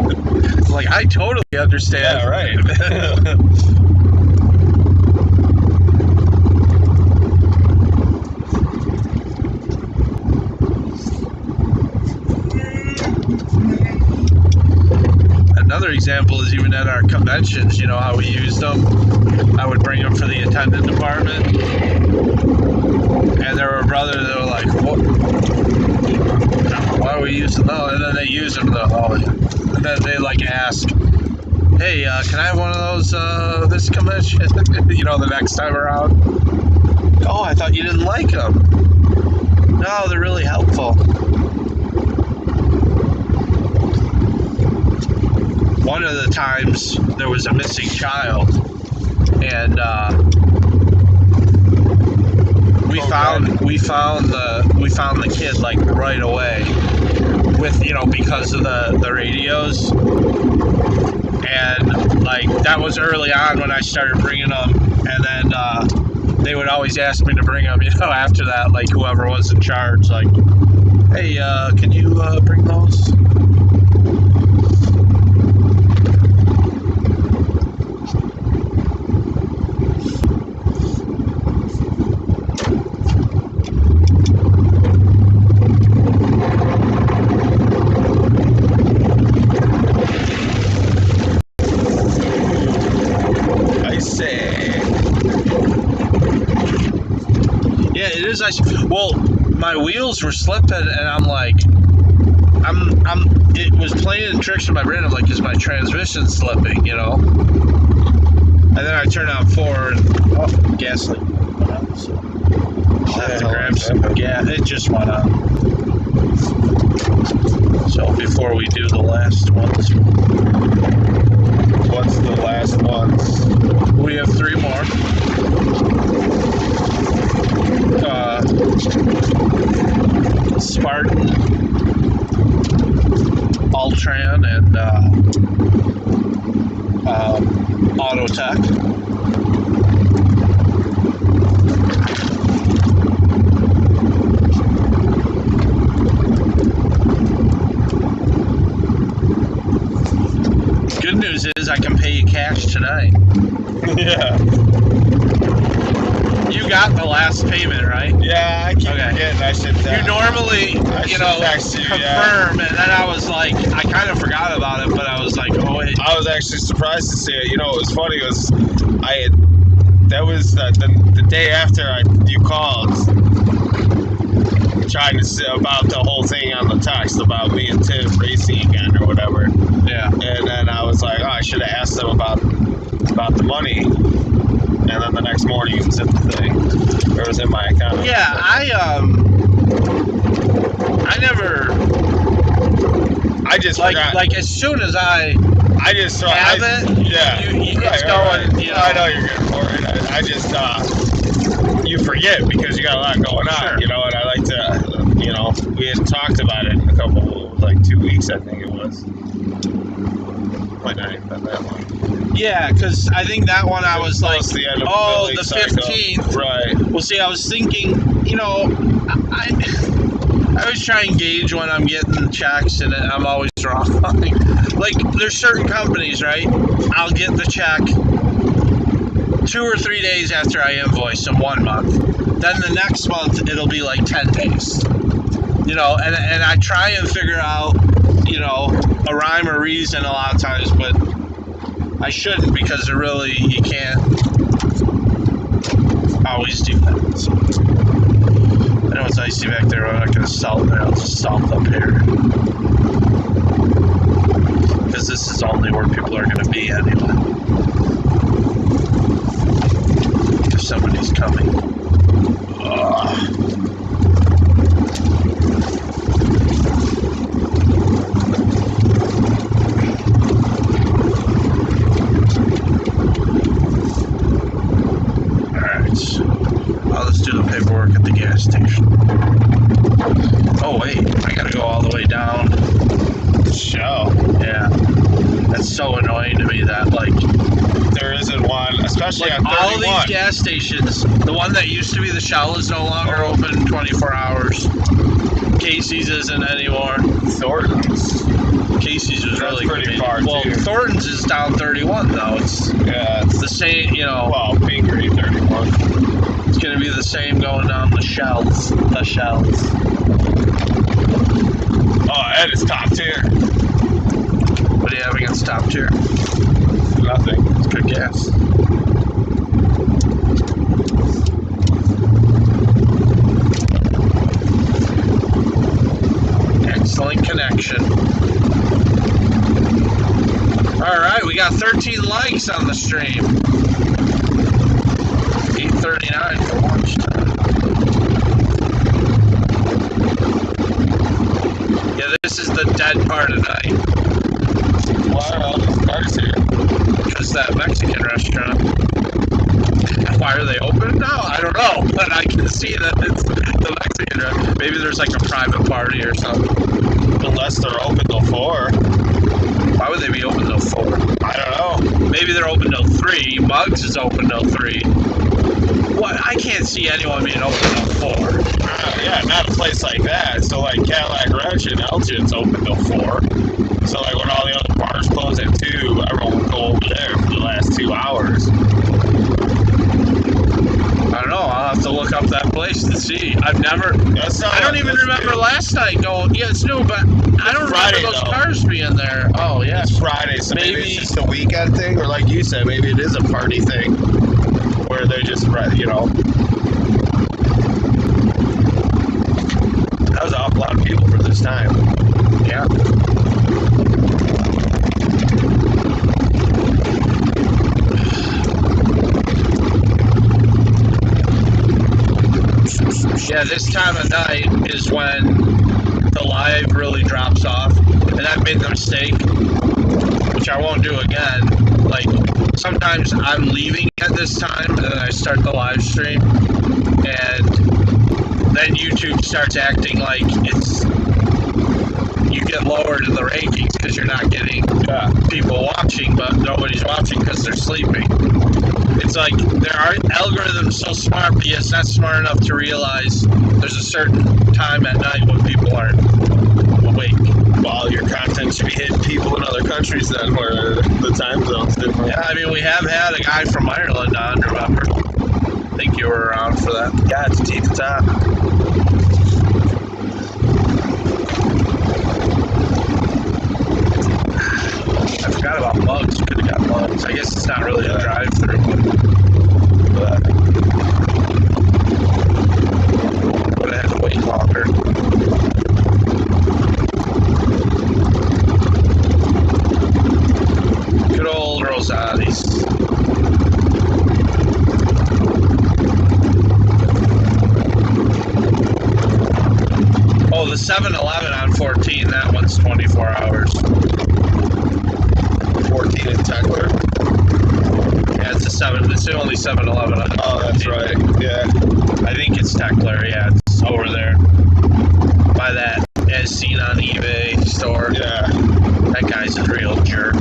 Like, I totally understand. Yeah, right. and at our conventions, you know how we used them. I would bring them for the attendant department, and there were brothers that were like, "What? Why are we using those?" And then they use them. And then they like ask, "Hey, can I have one of those this convention?" You know, the next time around. Oh, I thought you didn't like them. No, they're really helpful. One of the times there was a missing child, and we found the kid like right away with, you know, because of the radios, and like that was early on when I started bringing them, and then they would always ask me to bring them, you know, after that, like whoever was in charge, like, hey, can you bring those? Well, my wheels were slipping, and I'm like, it was playing tricks in my brain. I'm like, is my transmission slipping, you know? And then I turn on forward, and gas leak went on, so I'll have to grab some gas. It just went on. So before we do the last ones. What's the last ones? We have 3 more. Spartan, Altran, and Autotech. Good news is I can pay you cash tonight. Yeah. You got the last payment, right? Yeah, I keep forgetting. I should. You normally, text you, confirm, and then I was like, I kind of forgot about it, but I was like, oh wait. I was actually surprised to see it. You know, it was funny. That was the day after you called, trying to say about the whole thing on the text about me and Tim racing again or whatever. Yeah. And then I was like, oh, I should have asked them about the money. And then the next morning it was in the thing. Or it was in my account. Yeah, I just forgot. Like as soon as I just have it, yeah, it's going. Right. You know, I know you're good for it. I just you forget because you got a lot going on, sure. You know. And I like to, you know, we had talked about it in a couple, like 2 weeks, I think it was. Might not even been that long. Yeah, because I think that one I was like, the end of the 15th. Right. Well, see, I was thinking, you know, I always try and gauge when I'm getting checks, and I'm always wrong. Like, there's certain companies, right? I'll get the check 2 or 3 days after I invoice them 1 month. Then the next month, it'll be like 10 days. You know, and I try and figure out, you know, a rhyme or reason a lot of times, but I shouldn't because you can't always do that. So, I know it's icy back there. I'm not going to salt there. I'll just salt up here. Because this is only where people are going to be anyway. If somebody's coming. Let's do the paperwork at the gas station. Oh wait, I gotta go all the way down. Show. Yeah. That's so annoying to me that like there isn't one, especially like on 31. all these gas stations, the one that used to be the Shell is no longer open 24 hours. Casey's isn't anymore. Thornton's. Casey's was really pretty far well, too. Thornton's is down 31 though. It's the same, you know. Well, Pingree 31. It's gonna be the same going down the Shells. The Shells. Oh, Ed is top tier. What do you have against top tier? nothing. It's good gas. Excellent connection. Alright, we got 13 likes on the stream. 8:39 for watch time. Yeah, this is the dead part of night. Why are all these cars here? Because that Mexican restaurant. Why are they open now? I don't know, but I can see that it's the Mexican restaurant. Maybe there's like a private party or something. Unless they're open till 4. Why would they be open till 4? I don't know. Maybe they're open till 3. Mugs is open till 3. What? I can't see anyone being open till 4. Yeah, not a place like that. So like Cadillac Ranch in Elgin's open till 4. So like when all the other bars close at 2, everyone will go over there for the last 2 hours. I don't know. I'll have to look up that place to see. I've never. I don't even remember last night going. Yeah, it's new, but I don't Friday, remember those though. cars being there. Oh yeah, It's Friday, so maybe Maybe- it's just a weekend thing, or like you said, maybe it is a party thing where they just, you know. That was an awful lot of people for this time. yeah. Yeah, this time of night is when the live really drops off, and I've made the mistake, which I won't do again. Like, sometimes I'm leaving at this time, and then I start the live stream, and then YouTube starts acting like you get lowered in the rankings because you're not getting people watching, but nobody's watching because they're sleeping. It's like there are algorithms so smart, but it's not smart enough to realize there's a certain time at night when people aren't awake. Well, your content should be hitting people in other countries then, where the time zone's different. Yeah, I mean, we have had a guy from Ireland on, remember? I think you were around for that. Yeah, it's deep top. I forgot about mugs. Could have got mugs. I guess it's not really a drive-through, but would have had to wait longer. Good old Rosati's. Oh, the 7-Eleven on 14, that one's 24 hours. 14 in Techler. Yeah, it's the only 7-Eleven on 14. Oh, that's right. Yeah. I think it's Techler, yeah, it's over there. By that as seen on eBay store. Yeah. That guy's a real jerk.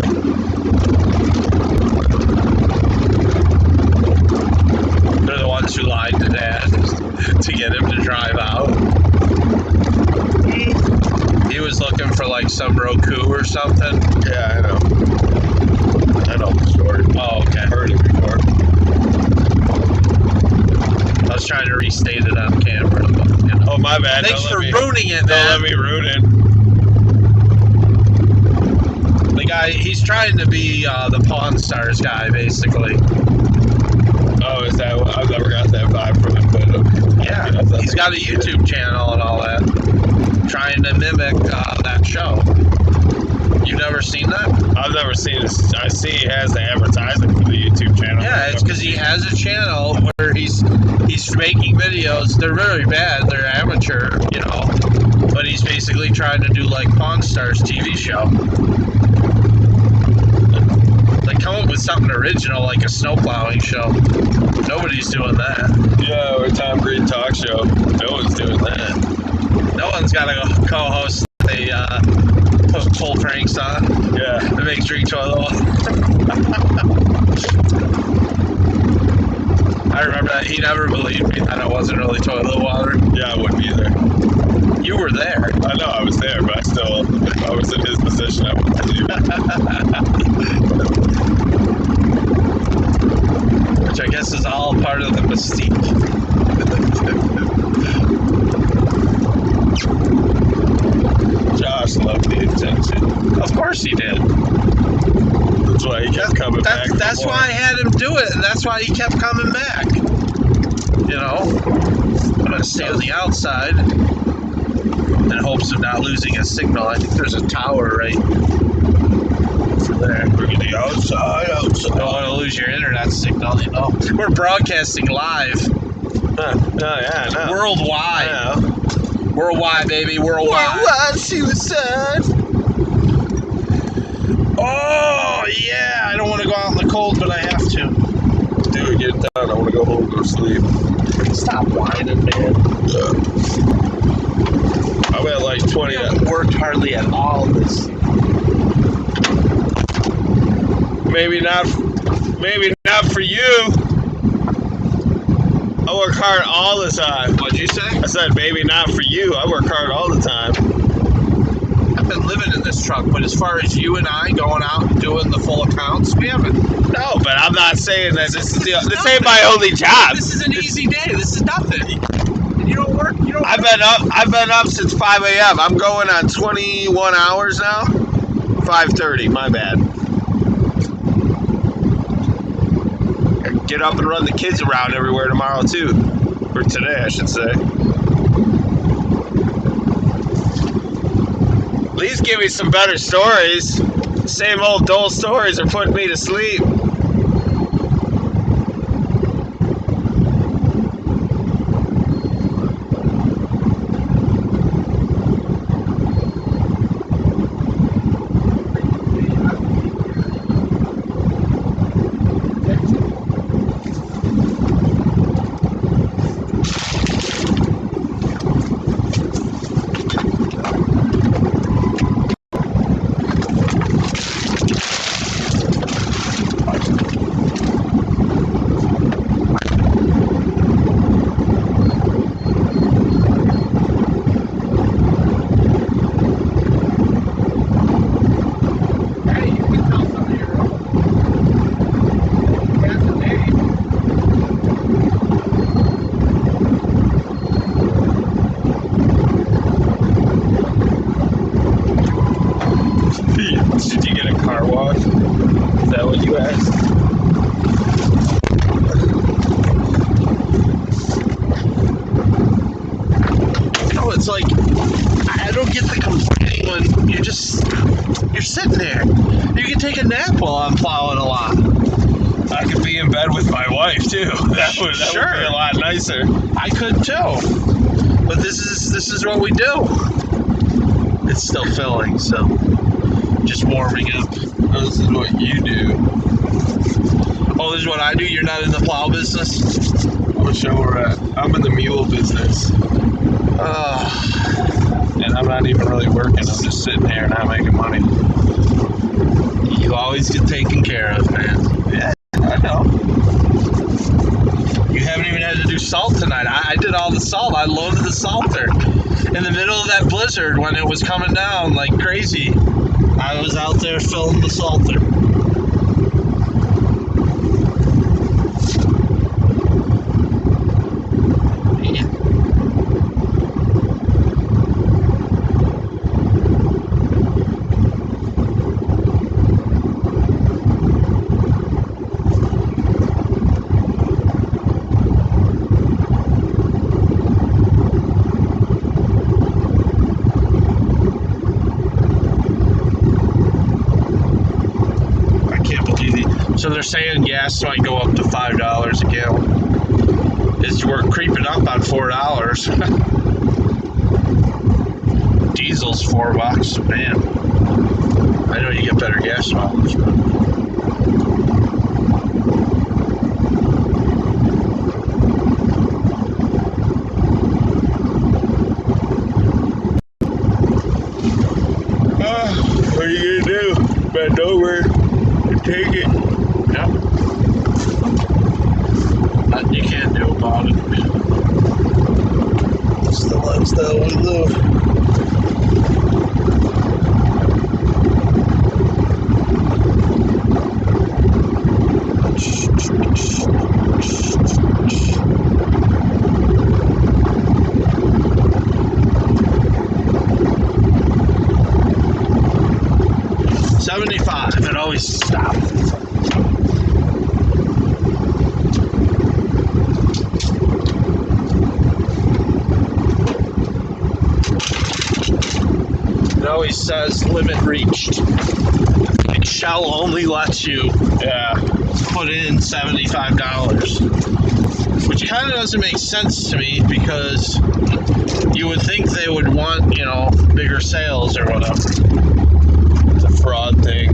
They're the ones who lied to Dad to get him to drive out. He was looking for like some Roku or something. Yeah, I know. I know the story. Oh, okay. Heard it before. I was trying to restate it on camera. But, you know. Oh, my bad. Thanks for ruining ruining it, Don't let man. me ruin it. The guy, he's trying to be the Pawn Stars guy, basically. Oh, is that what? I've never got that vibe from him, but Yeah, he's got a YouTube channel and all that. Trying to mimic that show. You've never seen that? I've never seen this. I see he has the advertising for the YouTube channel. Yeah, it's because he has a channel where he's making videos. They're very bad. They're amateur, you know. But he's basically trying to do like Pawn Stars TV show. Like come up with something original like a snow plowing show. Nobody's doing that. Yeah, or Tom Green talk show. No one's doing that. No one's got to co-host a pull pranks on. Yeah. That makes drink toilet water. I remember that he never believed me that it wasn't really toilet water. Yeah, I wouldn't either. You were there. I know I was there, but I was in his position. I wouldn't believe it. Which I guess is all part of the mystique. Josh loved the attention. Of course he did. That's why he kept coming back. That's why I had him do it, and that's why he kept coming back. You know, I'm gonna stay on the outside in hopes of not losing a signal. I think there's a tower right over there. We're getting outside. Don't want to lose your internet signal. You know, we're broadcasting live, Yeah, no. worldwide. Yeah. Worldwide, baby, worldwide. Worldwide suicide. Oh, yeah, I don't want to go out in the cold, but I have to. Dude, get down. I want to go home and go to sleep. Stop whining, man. I'm at like 20. I haven't worked hardly at all this. Maybe not for you. I work hard all the time. What'd you say? I said maybe not for you. I work hard all the time. I've been living in this truck, but as far as you and I going out and doing the full accounts, we haven't. No, but I'm not saying that this ain't my only job. This is an easy day. This is nothing. And you don't work. You don't. I've been up since 5 a.m. I'm going on 21 hours now. 5:30. My bad. Get up and run the kids around everywhere tomorrow too, or today I should say. At least give me some better stories. Same old dull stories are putting me to sleep. Did you get a car wash? Is that what you asked? No, it's like I don't get the complaining when you're sitting there. You can take a nap while I'm plowing a lot. I could be in bed with my wife too. That would be a lot nicer. I could too. But this is what we do. It's still filling, so just warming up. This is what you do. Oh, this is what I do? You're not in the plow business? What show we're at? I'm in the mule business. And I'm not even really working. I'm just sitting here not making money. You always get taken care of, man. Yeah, I know. You haven't even had to do salt tonight. I did all the salt. I loaded the salter. In the middle of that blizzard when it was coming down like crazy, I was out there filling the salter. So they're saying gas might go up to $5 a gallon. We're creeping up on $4. Diesel's $4, man. I know you get better gas mileage, but What are you gonna do? Bend over and take it. yeah. Nothing you can do about it. It's the lifestyle we live. says limit reached. Like Shell only lets you put in $75, which kind of doesn't make sense to me because you would think they would want, you know, bigger sales or whatever. It's a fraud thing.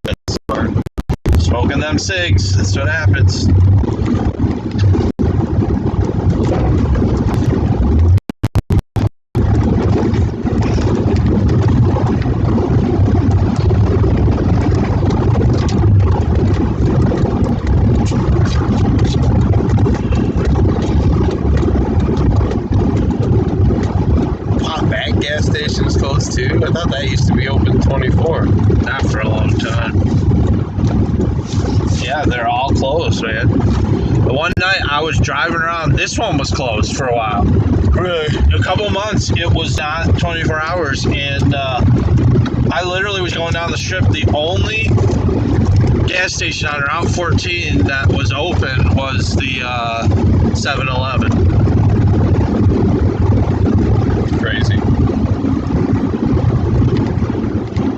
That's smart. Smoking them cigs, that's what happens. Gas stations closed too? I thought that used to be open 24. Not for a long time. Yeah, they're all closed, man. The one night I was driving around, this one was closed for a while. Really? A couple months, it was not 24 hours, and I literally was going down the strip. The only gas station on Route 14 that was open was the 7-Eleven. Crazy.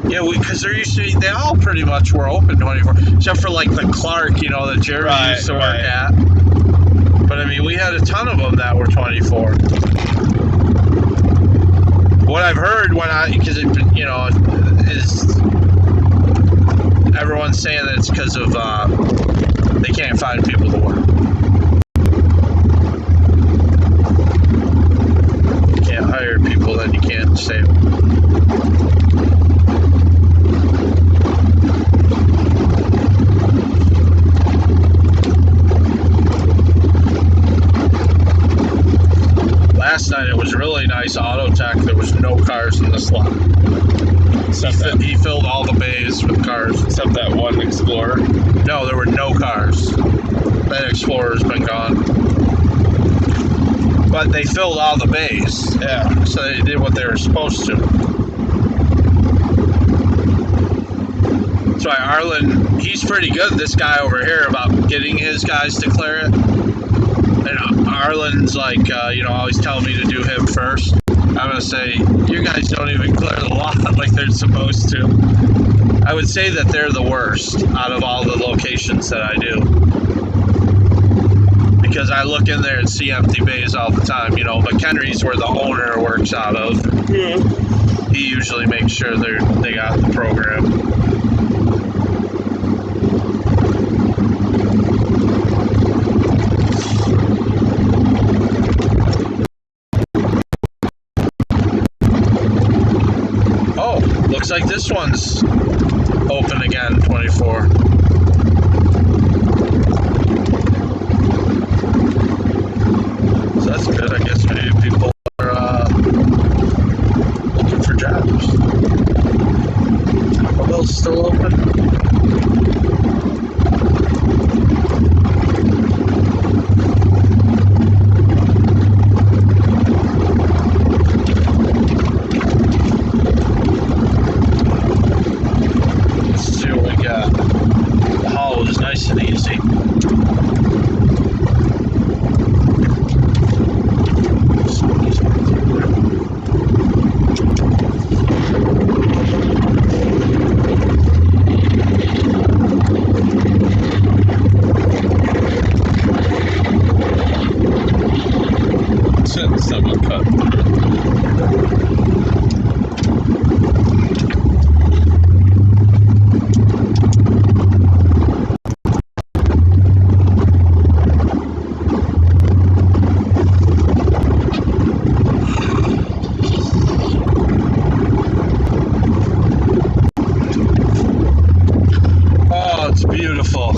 Yeah, because there used to be, they all pretty much were open 24, except for like the Clark, you know, that Jerry used to work at. But I mean, we had a ton of them that were 24. What I've heard because it, you know, is everyone's saying that it's because of they can't find people to work. You can't hire people, then you can't save them. Last night it was really nice auto tech. There was no cars in the slot. He filled all the bays with cars. Except that one Explorer. No, there were no cars. That Explorer's been gone. But they filled all the bays. Yeah, so they did what they were supposed to. That's why Arlen, he's pretty good, this guy over here, about getting his guys to clear it. And Arlen's like, you know, always telling me to do him first. I'm going to say, you guys don't even clear the lot like they're supposed to. I would say that they're the worst out of all the locations that I do. Because I look in there and see empty bays all the time. You know, McHenry's where the owner works out of. Yeah. He usually makes sure they got the program. Looks like this one's open again, 24. So that's good. I guess maybe people are looking for jobs. Taco Bell's still open. Nice and easy. Someone cut. It's beautiful.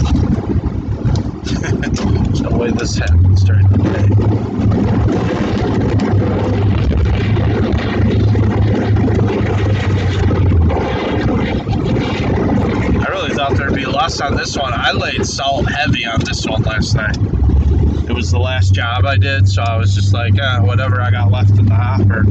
There's no way this happens during the day. I really thought there'd be less on this one. I laid salt heavy on this one last night. It was the last job I did, so I was just like, whatever I got left in the hopper.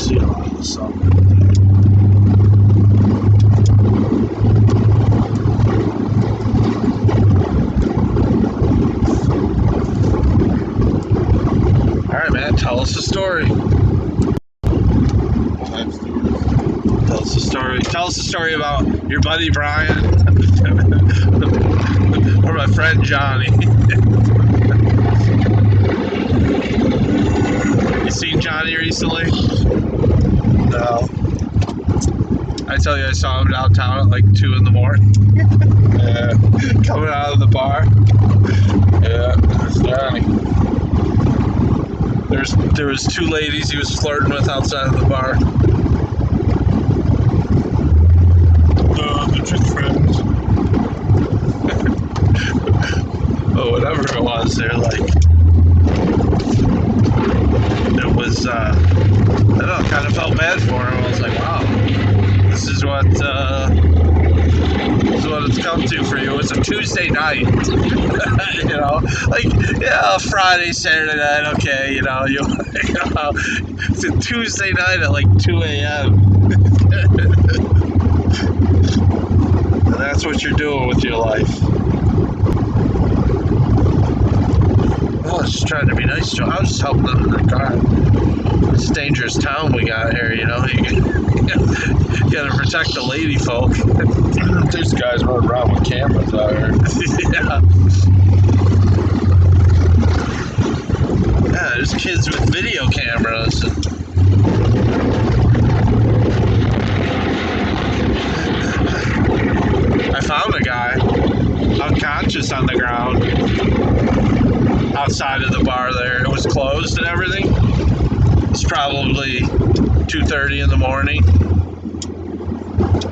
see a lot of stuff. All right, man. Tell us a story. Tell us a story. Tell us a story about your buddy Brian or my friend Johnny. You seen Johnny recently? No. I tell you, I saw him downtown at like 2 in the morning. Yeah. Coming out of the bar. Yeah, that's Johnny. There was 2 ladies he was flirting with outside of the bar. They're just friends. Oh, whatever it was, they're like, it was, I don't know, kind of felt bad for him. I was like, wow, this is what it's come to for you. It's a Tuesday night, you know, like, yeah, Friday, Saturday night, okay, you know, it's a Tuesday night at like 2 a.m. And that's what you're doing with your life. I was just trying to be nice to him. I was just helping them in their car. It's a dangerous town we got here, you know. You gotta protect the lady folk. There's guys running around with cameras out here. Yeah. Yeah, there's kids with video cameras. I found a guy unconscious on the ground outside of the bar there. It was closed and everything. It's probably 2:30 in the morning.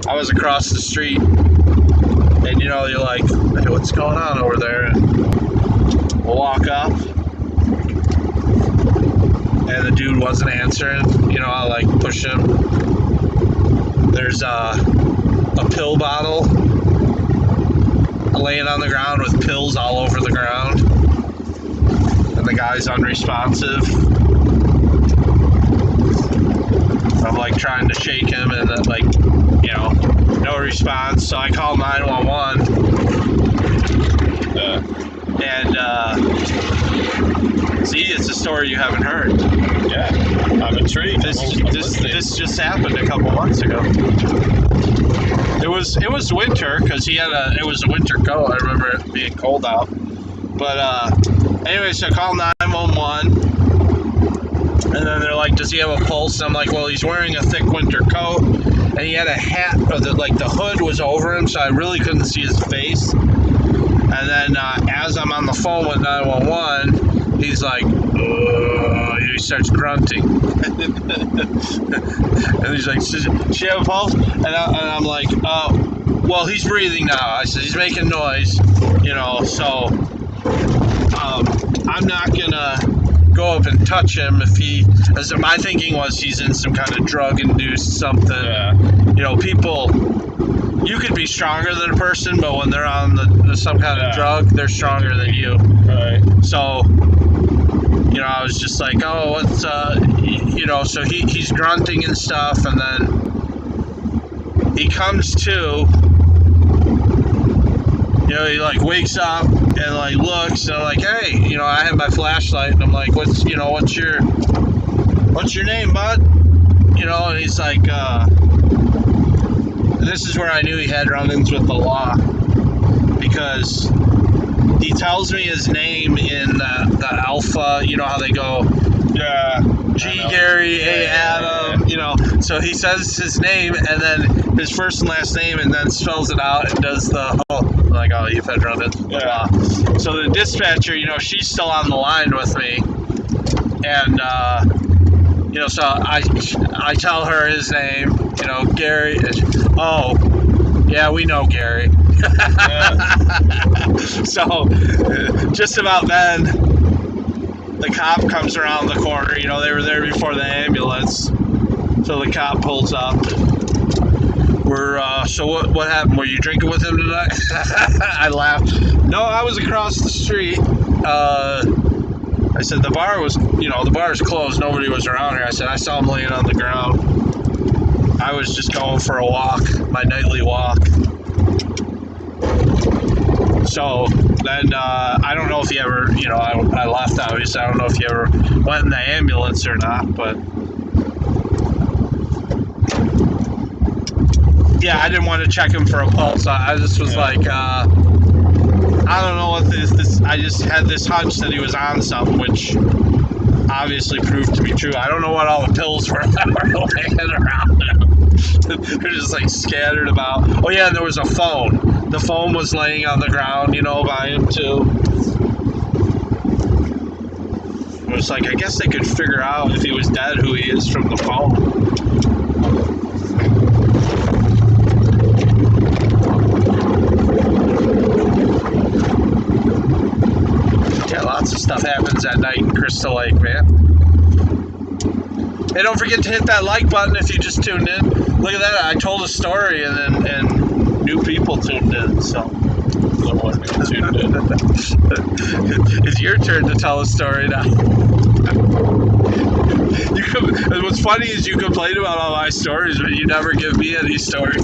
I was across the street, and you know, you're like, hey, what's going on over there? And we'll walk up, and the dude wasn't answering. You know, I like push him. There's a pill bottle laying on the ground with pills all over the ground, and the guy's unresponsive. I'm like trying to shake him, and then, like, you know, no response. So I call 911, and see, it's a story you haven't heard. Yeah, I'm intrigued. This just happened a couple months ago. It was winter because it was a winter coat. I remember it being cold out. But anyway, so I call 911. And then they're like, does he have a pulse? And I'm like, well, he's wearing a thick winter coat. And he had a hat, or the hood was over him, so I really couldn't see his face. And then as I'm on the phone with 911, he's like, he starts grunting. And he's like, does she have a pulse? And I'm like, well, he's breathing now. I said, he's making noise, you know, so I'm not going to go up and touch him if my thinking was he's in some kind of drug-induced something. Yeah. You know, people, you could be stronger than a person, but when they're on some kind of drug, they're stronger than you. Right. So, you know, I was just like, oh, what's, you know, so he's grunting and stuff, and then he comes to, you know, he like wakes up and like looks, and I'm like, hey, you know, I have my flashlight, and I'm like, what's your name, bud? You know, and he's like, this is where I knew he had run-ins with the law, because he tells me his name in the alpha, you know how they go, G Gary, A Adam, you know, so he says his name and then his first and last name and then spells it out and does the like, oh, you've had run-ins with the law. So the dispatcher, you know, she's still on the line with me, and you know, so I tell her his name, you know, Gary. Oh, yeah, we know Gary. So just about then, the cop comes around the corner. You know, they were there before the ambulance, so the cop pulls up. So what happened? Were you drinking with him tonight? I laughed. No, I was across the street. I said, the bar was, the bar's closed. Nobody was around here. I said, I saw him laying on the ground. I was just going for a walk, my nightly walk. So then I don't know if he ever, I left, obviously. I don't know if he ever went in the ambulance or not, but yeah, I didn't want to check him for a pulse. I just was like, I don't know what this. I just had this hunch that he was on something, which obviously proved to be true. I don't know what all the pills were that were laying around him. They're just like scattered about. Oh yeah, and there was a phone. The phone was laying on the ground, by him too. It was like, I guess they could figure out if he was dead who he is from the phone. Yeah, lots of stuff happens at night in Crystal Lake, man. Hey, don't forget to hit that like button if you just tuned in. Look at that, I told a story and new people tuned in, so. Someone new tuned in. It's your turn to tell a story now. What's funny is you complain about all my stories, but you never give me any stories.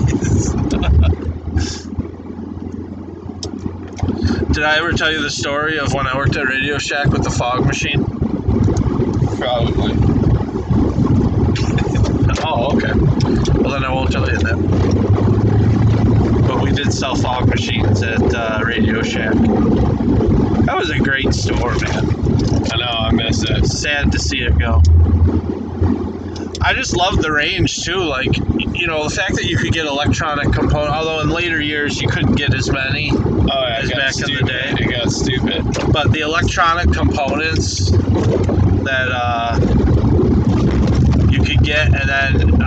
Did I ever tell you the story of when I worked at Radio Shack with the fog machine? Probably. Oh, okay. Well, then I won't tell you that. But we did sell fog machines at Radio Shack. That was a great store, man. I know, I miss it. Sad to see it go. I just loved the range, too. Like, the fact that you could get electronic components, although in later years you couldn't get as many as back in the day. It got stupid. But the electronic components that you could get, and then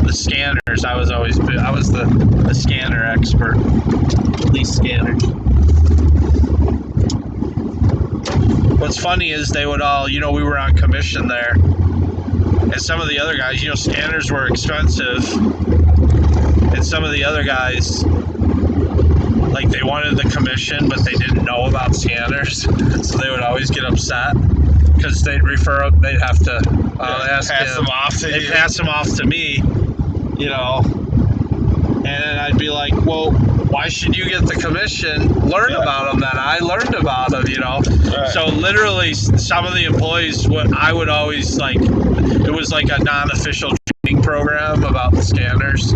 the scanners, I was the scanner expert. These scanners. What's funny is they would all, we were on commission there, and some of the other guys, scanners were expensive, and some of the other guys, like, they wanted the commission, but they didn't know about scanners, so they would always get upset, because they'd have to ask pass him. them off to They'd you. pass them off to me, and I'd be like, well, why should you get the commission? Learn about them that I learned about them, Right. So literally, some of the employees, I would always, like, it was like a non-official training program about the scanners,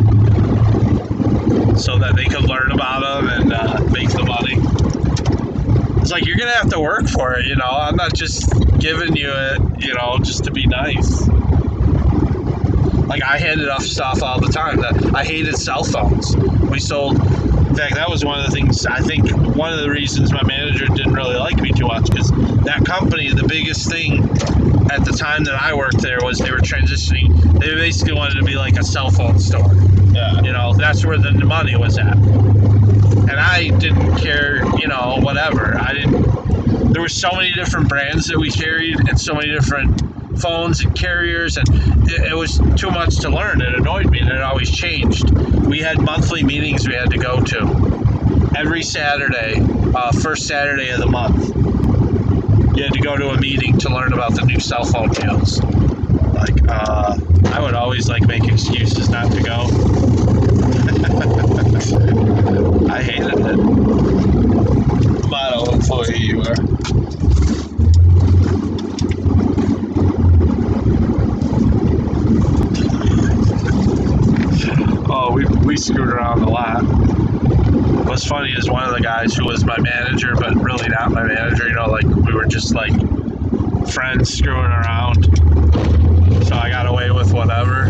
so that they could learn about them and make the money. It's like, you're going to have to work for it, I'm not just giving you it, just to be nice. Like, I handed off stuff all the time. I hated cell phones. We sold, in fact, that was one of the things, I think, one of the reasons my manager didn't really like me too much, because that company, the biggest thing at the time that I worked there was they were transitioning. They basically wanted to be like a cell phone store. Yeah. That's where the money was at. And I didn't care, whatever. There were so many different brands that we carried and so many different phones and carriers, and it was too much to learn. It annoyed me, and it always changed. We had monthly meetings we had to go to every Saturday, first Saturday of the month. You had to go to a meeting to learn about the new cell phone deals. Like, I would always make excuses not to go. I hated it. Model employee you are. Oh, we screwed around a lot. What's funny is one of the guys who was my manager, but really not my manager, we were just friends screwing around. So I got away with whatever.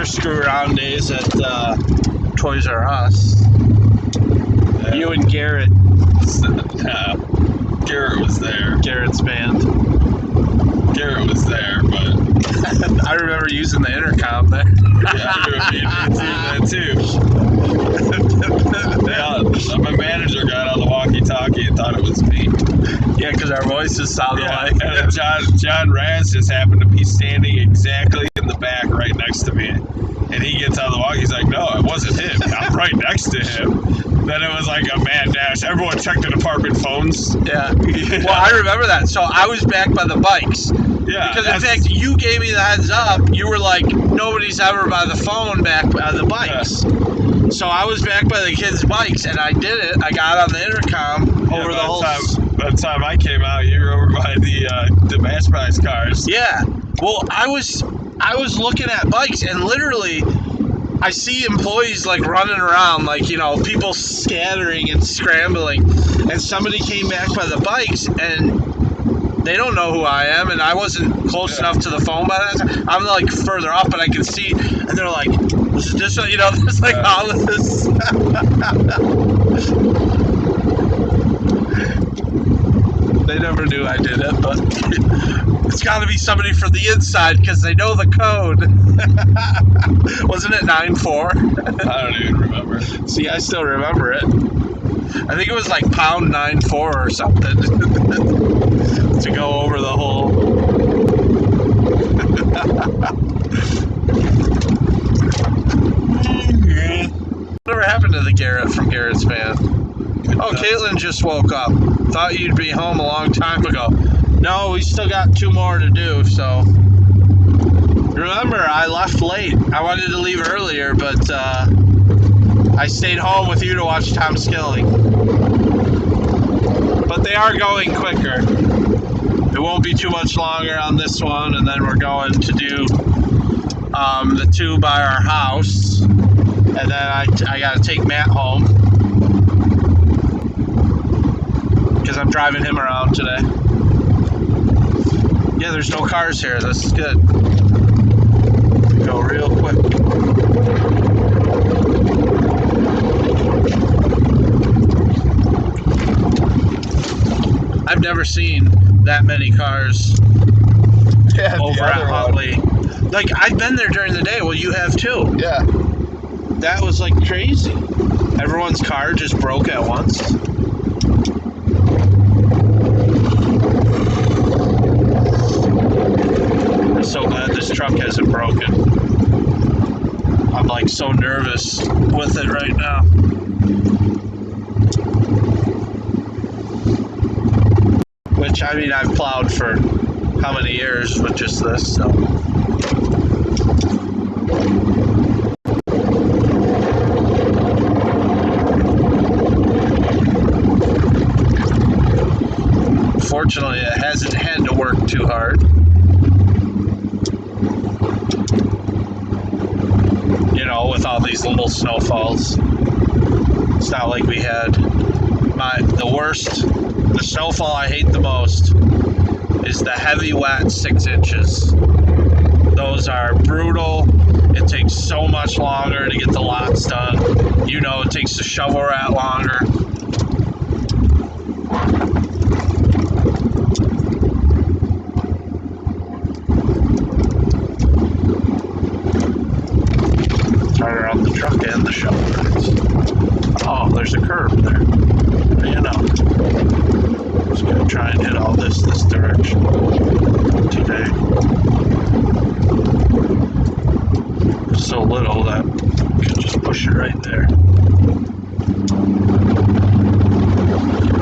Screw around days at Toys R Us. You and Garrett. Garrett was there. Garrett's band. Garrett was there, but I remember using the intercom there. yeah, I remember you doing that too. Yeah, my manager got on the walkie-talkie and thought it was me. Yeah, because our voices sounded like. And then John Raz just happened to be standing exactly in the back, right next to me, and he gets on the walkie. He's like, "No, it wasn't him. I'm right next to him." Then it was like a mad dash. Everyone checked the department phones. Yeah. Well, I remember that. So I was back by the bikes. Yeah. Because in fact, you gave me the heads up. You were like, nobody's ever by the phone back by the bikes. Yeah. So I was back by the kids' bikes, and I did it. I got on the intercom over the whole. By the time I came out, you were over by the match prize cars. Yeah. Well, I was looking at bikes, and literally, I see employees like running around, like, you know, people scattering and scrambling, and somebody came back by the bikes, and they don't know who I am, and I wasn't close enough to the phone by that time. I'm like further up, and I can see, and they're like, "Was it this?" You know, there's like all of this. They never knew I did it, but it's got to be somebody from the inside because they know the code. Wasn't it 9-4? I don't even remember. See, I still remember it. I think it was like pound 9-4 or something to go over the whole. Whatever happened to the Garrett from Garrett's band? Oh, Caitlin just woke up. Thought you'd be home a long time ago. No, we still got 2 more to do, so. Remember, I left late. I wanted to leave earlier, but I stayed home with you to watch Tom Skilling. But they are going quicker. It won't be too much longer on this one, and then we're going to do the 2 by our house. And then I got to take Matt home. Because I'm driving him around today. Yeah, there's no cars here. This is good. Go real quick. I've never seen that many cars over at Huntley. Like, I've been there during the day. Well, you have too. Yeah. That was like crazy. Everyone's car just broke at once. I'm so glad this truck hasn't broken. I'm like so nervous with it right now. Which, I mean, I've plowed for how many years with just this, so. Fortunately, it hasn't had to work too hard. You know, with all these little snowfalls. It's not like we had the snowfall I hate the most is the heavy wet 6 inches. Those are brutal. It takes so much longer to get the lots done. You know, it takes the shovel rat longer. Harder on the truck and the shovel rats. Oh, there's a curve there. You know. Just gonna try and hit all this direction today. So little that you can just push it right there.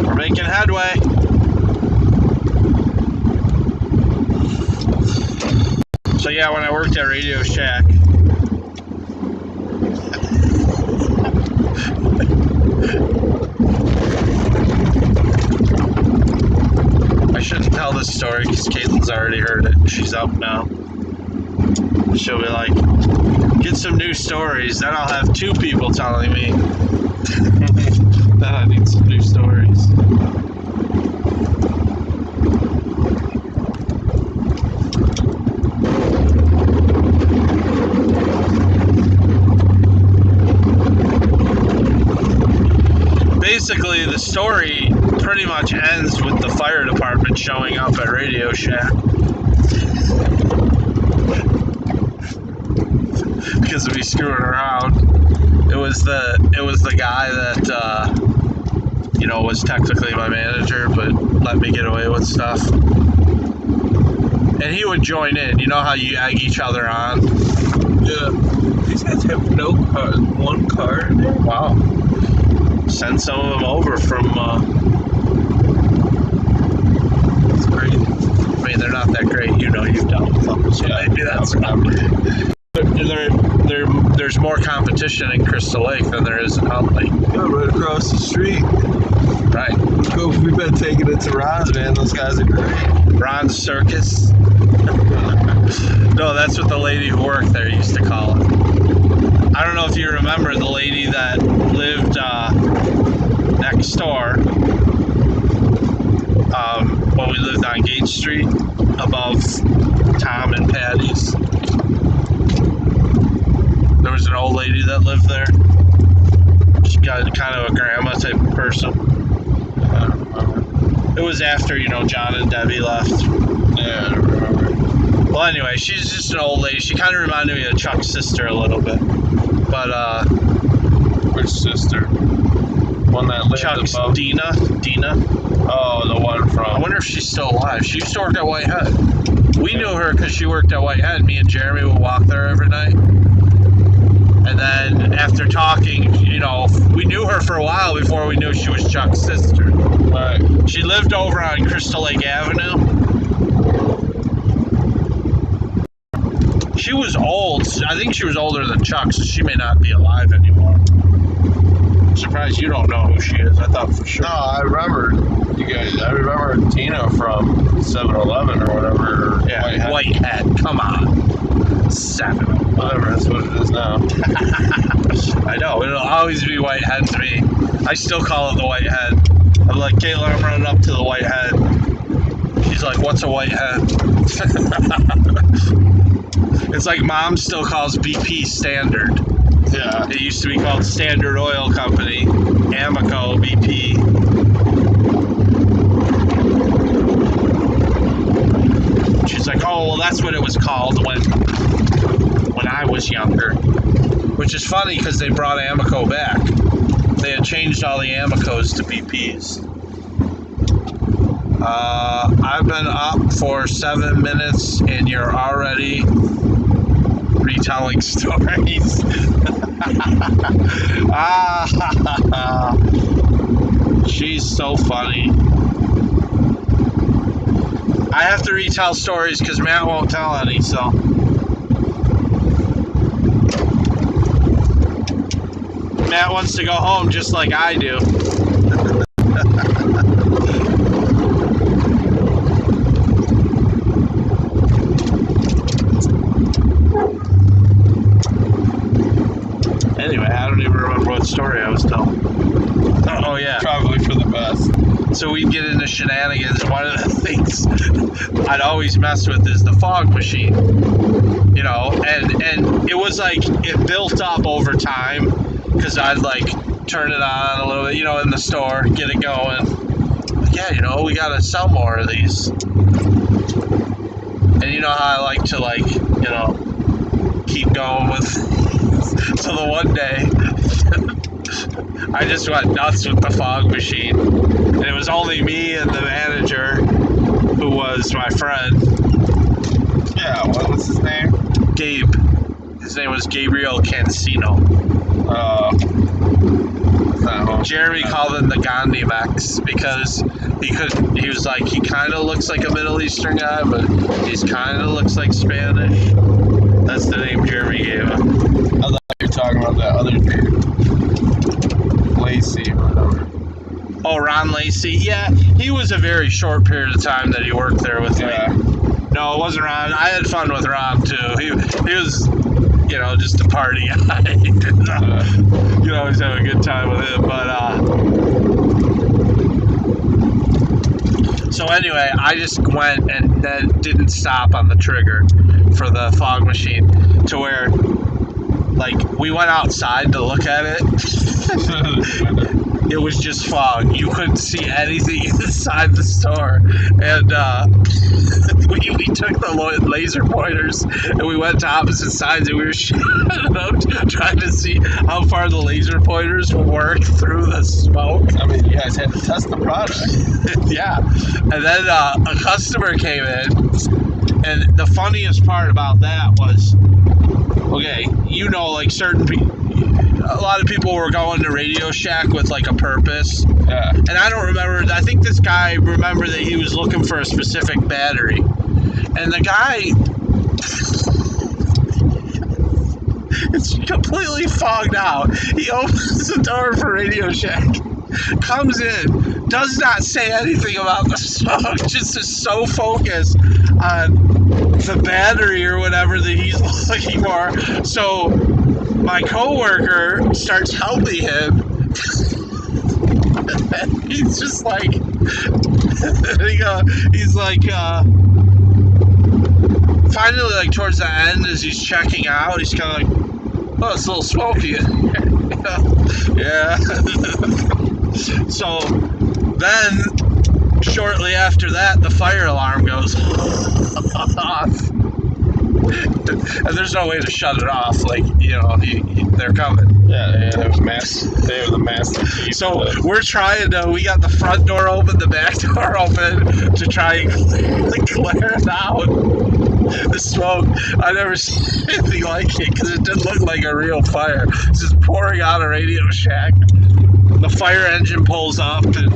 We're making headway. So yeah, when I worked at Radio Shack, I shouldn't tell this story because Caitlin's already heard it. She's up now. She'll be like, get some new stories. Then I'll have 2 people telling me that I need some new stories. Basically, the story pretty much ends with the fire department showing up at Radio Shack because of me screwing around. It was the guy that was technically my manager, but let me get away with stuff. And he would join in. You know how you egg each other on? Yeah. These guys have no car. One car. Wow. Send some of them over from. It's great. I mean, they're not that great. You've dealt with them, so maybe that's not. There's more competition in Crystal Lake than there is in Huntley. Yeah, right across the street. Right. We've been taking it to Ron's, man. Those guys are great. Ron's Circus. No, that's what the lady who worked there used to call it. I don't know if you remember the lady that lived next door when we lived on Gate Street above Tom and Patty's. There was an old lady that lived there. She got kind of a grandma type of person. I don't remember. It was after, John and Debbie left. Yeah, I don't remember. Well, anyway, she's just an old lady. She kind of reminded me of Chuck's sister a little bit. But, Which sister? One that lived Chuck's above? Dina. Oh, the one I from... wonder if she's still alive. She used to work at Whitehead. We knew her because she worked at Whitehead. Me and Jeremy would walk there every night. And then after talking, we knew her for a while before we knew she was Chuck's sister. Right. She lived over on Crystal Lake Avenue. She was old. I think she was older than Chuck, so she may not be alive anymore. I'm surprised you don't know who she is. I thought for sure. No, I remember you guys. I remember Tina from 7-Eleven or whatever. Or Yeah, Whitehead. Come on. 7. Whatever, that's what it is now. I know. It'll always be Whitehead to me. I still call it the Whitehead. I'm like, Kayla, I'm running up to the Whitehead. She's like, what's a Whitehead? It's like Mom still calls BP Standard. Yeah. It used to be called Standard Oil Company, Amoco, BP. She's like, oh, well, that's what it was called when I was younger. Which is funny because they brought Amoco back. They had changed all the Amocos to BPs. I've been up for 7 minutes and you're already retelling stories. She's so funny. I have to retell stories because Matt won't tell any, so. Matt wants to go home just like I do. Anyway, I don't even remember what story I was telling. Oh, yeah. Probably for the best. So we'd get into shenanigans. One of the things I'd always mess with is the fog machine. And it was like, it built up over time because I'd like turn it on a little bit, in the store, get it going. Yeah, we gotta sell more of these. And you know how I like to keep going with. So the one day, I just went nuts with the fog machine. And it was only me and the manager, who was my friend. Yeah, what was his name? Gabe. His name was Gabriel Cancino. Jeremy called him the Gandhi Max because he was like, he kind of looks like a Middle Eastern guy, but he's kind of looks like Spanish. That's the name Jeremy gave him. I thought you were talking about that other dude. Lacey or whatever. Oh, Ron Lacey. Yeah, he was a very short period of time that he worked there with me. No, it wasn't Ron. I had fun with Ron, too. He was, just a party guy. You always have a good time with him. But, so anyway, I just went and then didn't stop on the trigger for the fog machine to where, we went outside to look at it. it was just fog. You couldn't see anything inside the store. And we took the laser pointers and we went to opposite sides and we were shooting them, trying to see how far the laser pointers would work through the smoke. I mean, you guys had to test the product. Yeah. And then a customer came in, and the funniest part about that was, okay, you know, like certain people, a lot of people were going to Radio Shack with like a purpose. Yeah. And I don't remember, I think this guy remembered that he was looking for a specific battery. And the guy, it's completely fogged out. He opens the door for Radio Shack, comes in, does not say anything about the smoke, just is so focused on the battery or whatever that he's looking for. So my coworker starts helping him. He's just like, he's like, finally, like towards the end, as he's checking out, he's kind of like, oh, it's a little smoky in here. Yeah. So then, shortly after that, the fire alarm goes off. And there's no way to shut it off. Like, you know, they're coming. Yeah, they have the master key. So we're trying to, we got the front door open, the back door open to try and clear it out. The smoke, I never seen anything like it because it didn't look like a real fire. It's just pouring out of Radio Shack. The fire engine pulls up, and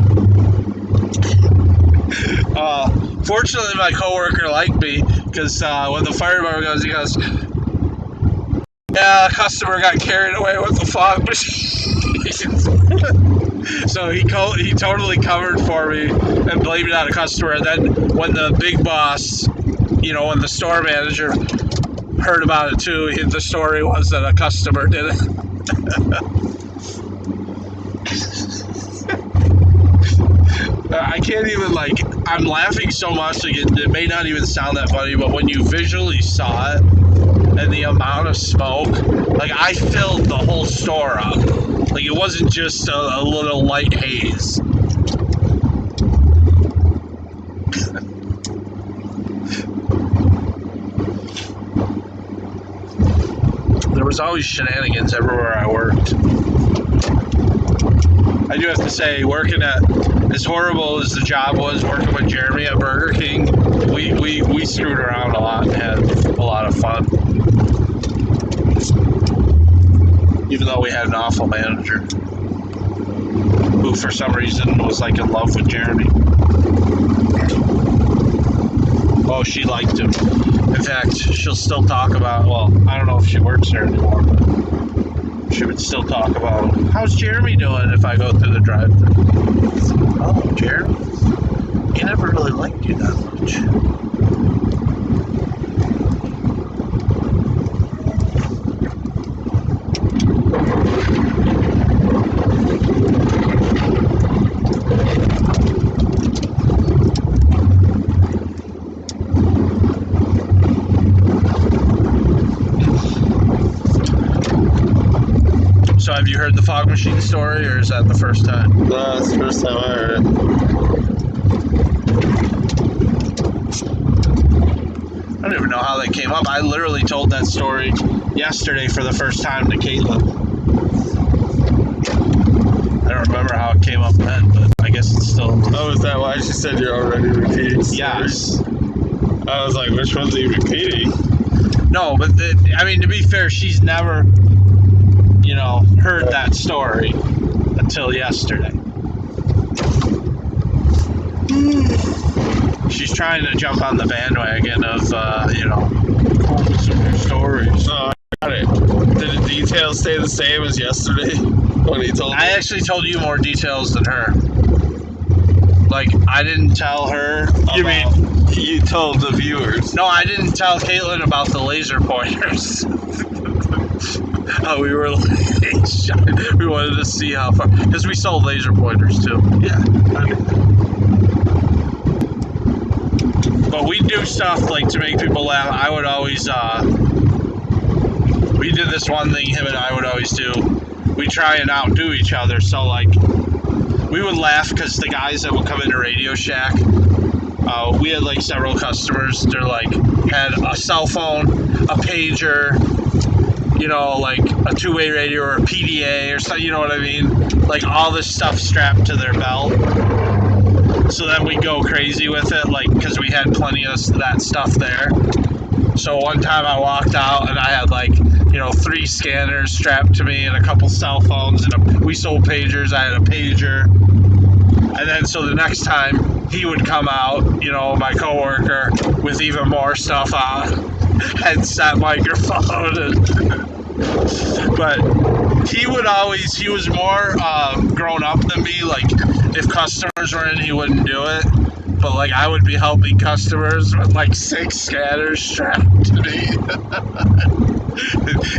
fortunately my coworker liked me because when the fire department goes, he goes, yeah, a customer got carried away with the fog machine. So he totally covered for me and blamed it on a customer. And then when the big boss, you know, when the store manager heard about it too, the story was that a customer did it. I can't even, like, I'm laughing so much, like, it may not even sound that funny, but when you visually saw it and the amount of smoke, like, I filled the whole store up. Like, it wasn't just a little light haze. There was always shenanigans everywhere I worked. I do have to say, working at, as horrible as the job was, working with Jeremy at Burger King, we screwed around a lot and had a lot of fun. Even though we had an awful manager who for some reason was like in love with Jeremy. Oh, she liked him. In fact, she'll still talk about, well, I don't know if she works there anymore, but she would still talk about, how's Jeremy doing if I go through the drive-thru? Oh, Jeremy? He never really liked you that much. So have you heard the fog machine story, or is that the first time? No, it's the first time I heard it. I don't even know how that came up. I literally told that story yesterday for the first time to Caitlin. I don't remember how it came up then, but I guess it's still... Oh, is that why she said you're already repeating stories? Yes. I was like, which one's he repeating? No, but I mean, to be fair, she's never... you know, heard that story until yesterday. She's trying to jump on the bandwagon of, you know, some new stories. Oh, I got it. Did the details stay the same as yesterday when he told me? I actually told you more details than her. Like, I didn't tell her. You mean you told the viewers? No, I didn't tell Caitlin about the laser pointers. Oh, we were like, we wanted to see how far, because we sold laser pointers too. Yeah. But we do stuff like to make people laugh. I would always, we did this one thing him and I would always do. We try and outdo each other. So like, we would laugh because the guys that would come into Radio Shack, we had like several customers. They're like had a cell phone, a pager, you know, like a two-way radio or a PDA or something. You know what I mean? Like all this stuff strapped to their belt. So then we go crazy with it, like because we had plenty of that stuff there. So one time I walked out and I had like, you know, 3 scanners strapped to me and a couple cell phones and we sold pagers. I had a pager. And then so the next time he would come out, you know, my coworker with even more stuff on, headset, microphone, but he was more grown up than me. Like if customers were in, he wouldn't do it. But like I would be helping customers with like 6 scanners strapped to me.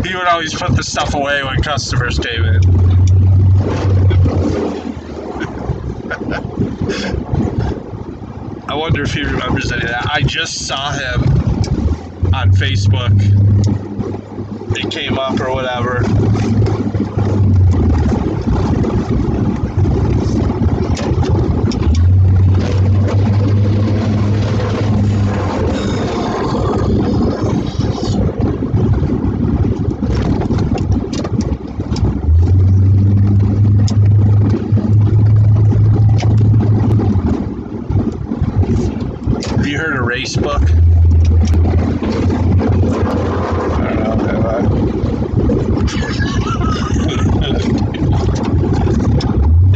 He would always put the stuff away when customers came in. I wonder if he remembers any of that. I just saw him on Facebook. It came up or whatever. Facebook. I don't know, have I?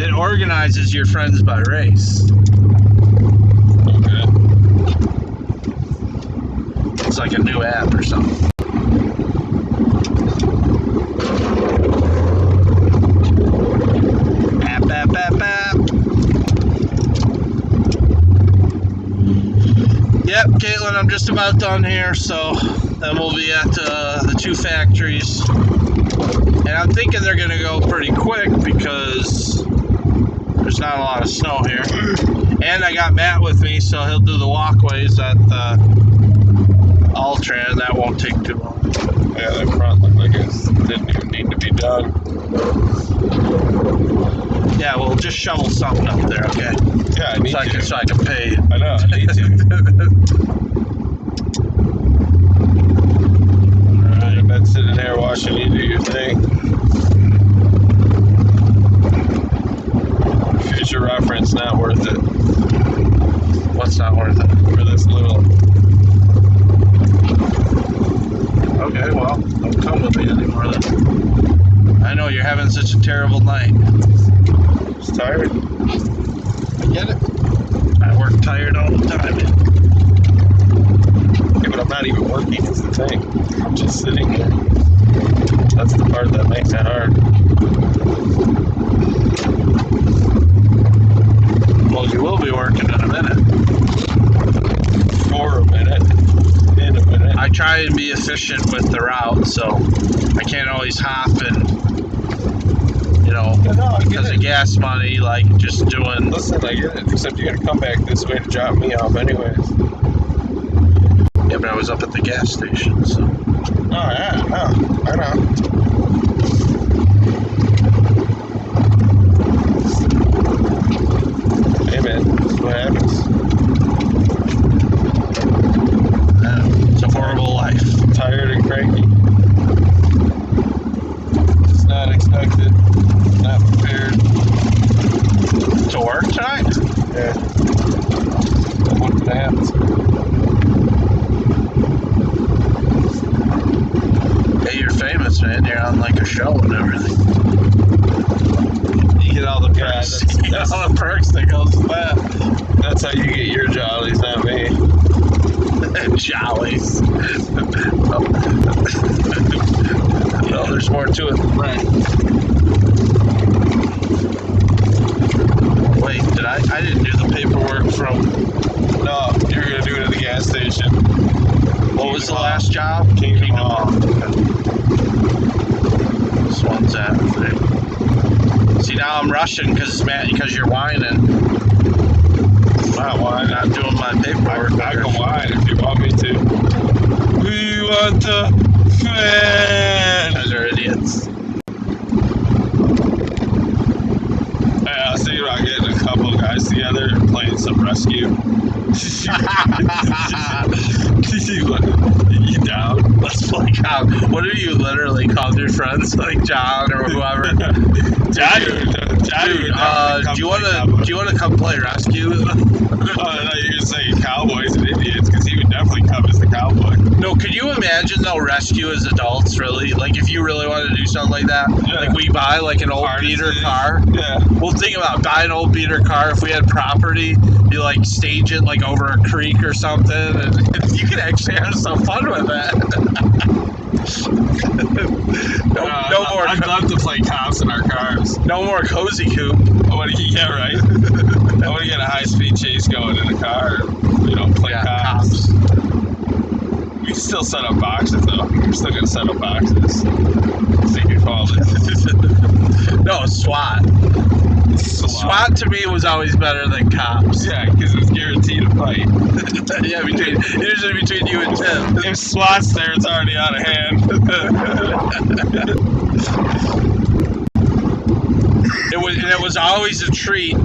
It organizes your friends by race. Okay. It's like a new app or something. App. Yep, Caitlin, I'm just about done here, so then we'll be at the 2 factories. And I'm thinking they're going to go pretty quick because there's not a lot of snow here. And I got Matt with me, so he'll do the walkways at the Ultra, and that won't take too long. Yeah, that front looked like it didn't even need to be done. Yeah, we'll just shovel something up there, okay? Yeah, I need to. So I can pay you. I know, I need to. Alright, I've been sitting there watching you do your thing. Future reference, not worth it. What's not worth it? For this little. Okay, well, don't come with me anymore then. I know you're having such a terrible night. Just tired. I get it. I work tired all the time. Yeah, but I'm not even working, is the thing. I'm just sitting there. That's the part that makes it hard. Well, you will be working in a minute. For a minute. In a minute. I try and be efficient with the route, so I can't always hop and, you know, because of gas money, like just doing. Listen, I get it, except you gotta come back this way to drop me off anyways. Yeah, but I was up at the gas station, so. Oh, yeah, no, I know. Hey, man, that's what happens. It's a horrible life. Tired and cranky. It's not expected. Not prepared. To work tonight? Yeah. What could happen? Hey, you're famous, man. You're on like a show and everything. You get all the perks. that's- You get all the perks that goes with that. That's how you get your jollies, not me. Jollies. Well, there's more to it than that. Wait, I didn't do the paperwork from. No, you're gonna do it at the gas station. What was the last job? Kingdom Hall. This one's at. See, now I'm rushing because you're whining. Not wine. Not doing my paperwork. I can wine if you want me to. We want the fan. Those are idiots. I'll see you, Rocky. John. What have you literally called your friends, like John or whoever? John, do you want to come play rescue? Oh, I thought you were going to say cowboys and Indians, because he would definitely come as the cowboy. No, could you imagine though rescue as adults, really? Like if you really wanted to do something like that, Yeah. like we buy like an old beater car. Yeah. Well, think about buy an old beater car. If we had property, you like stage it like over a creek or something, and you could actually have some fun with that. no more. I'd love to play cops in our cars. No more cozy coop. Yeah, right. I want to get a high-speed chase going in a car. Play cops. We can still set up boxes though. We're still gonna set up boxes. So you can call it. No, SWAT. SWAT to me was always better than cops. Yeah, because it's guaranteed a fight. Yeah, usually between you and Tim. If SWAT's there, it's already out of hand. It was always a treat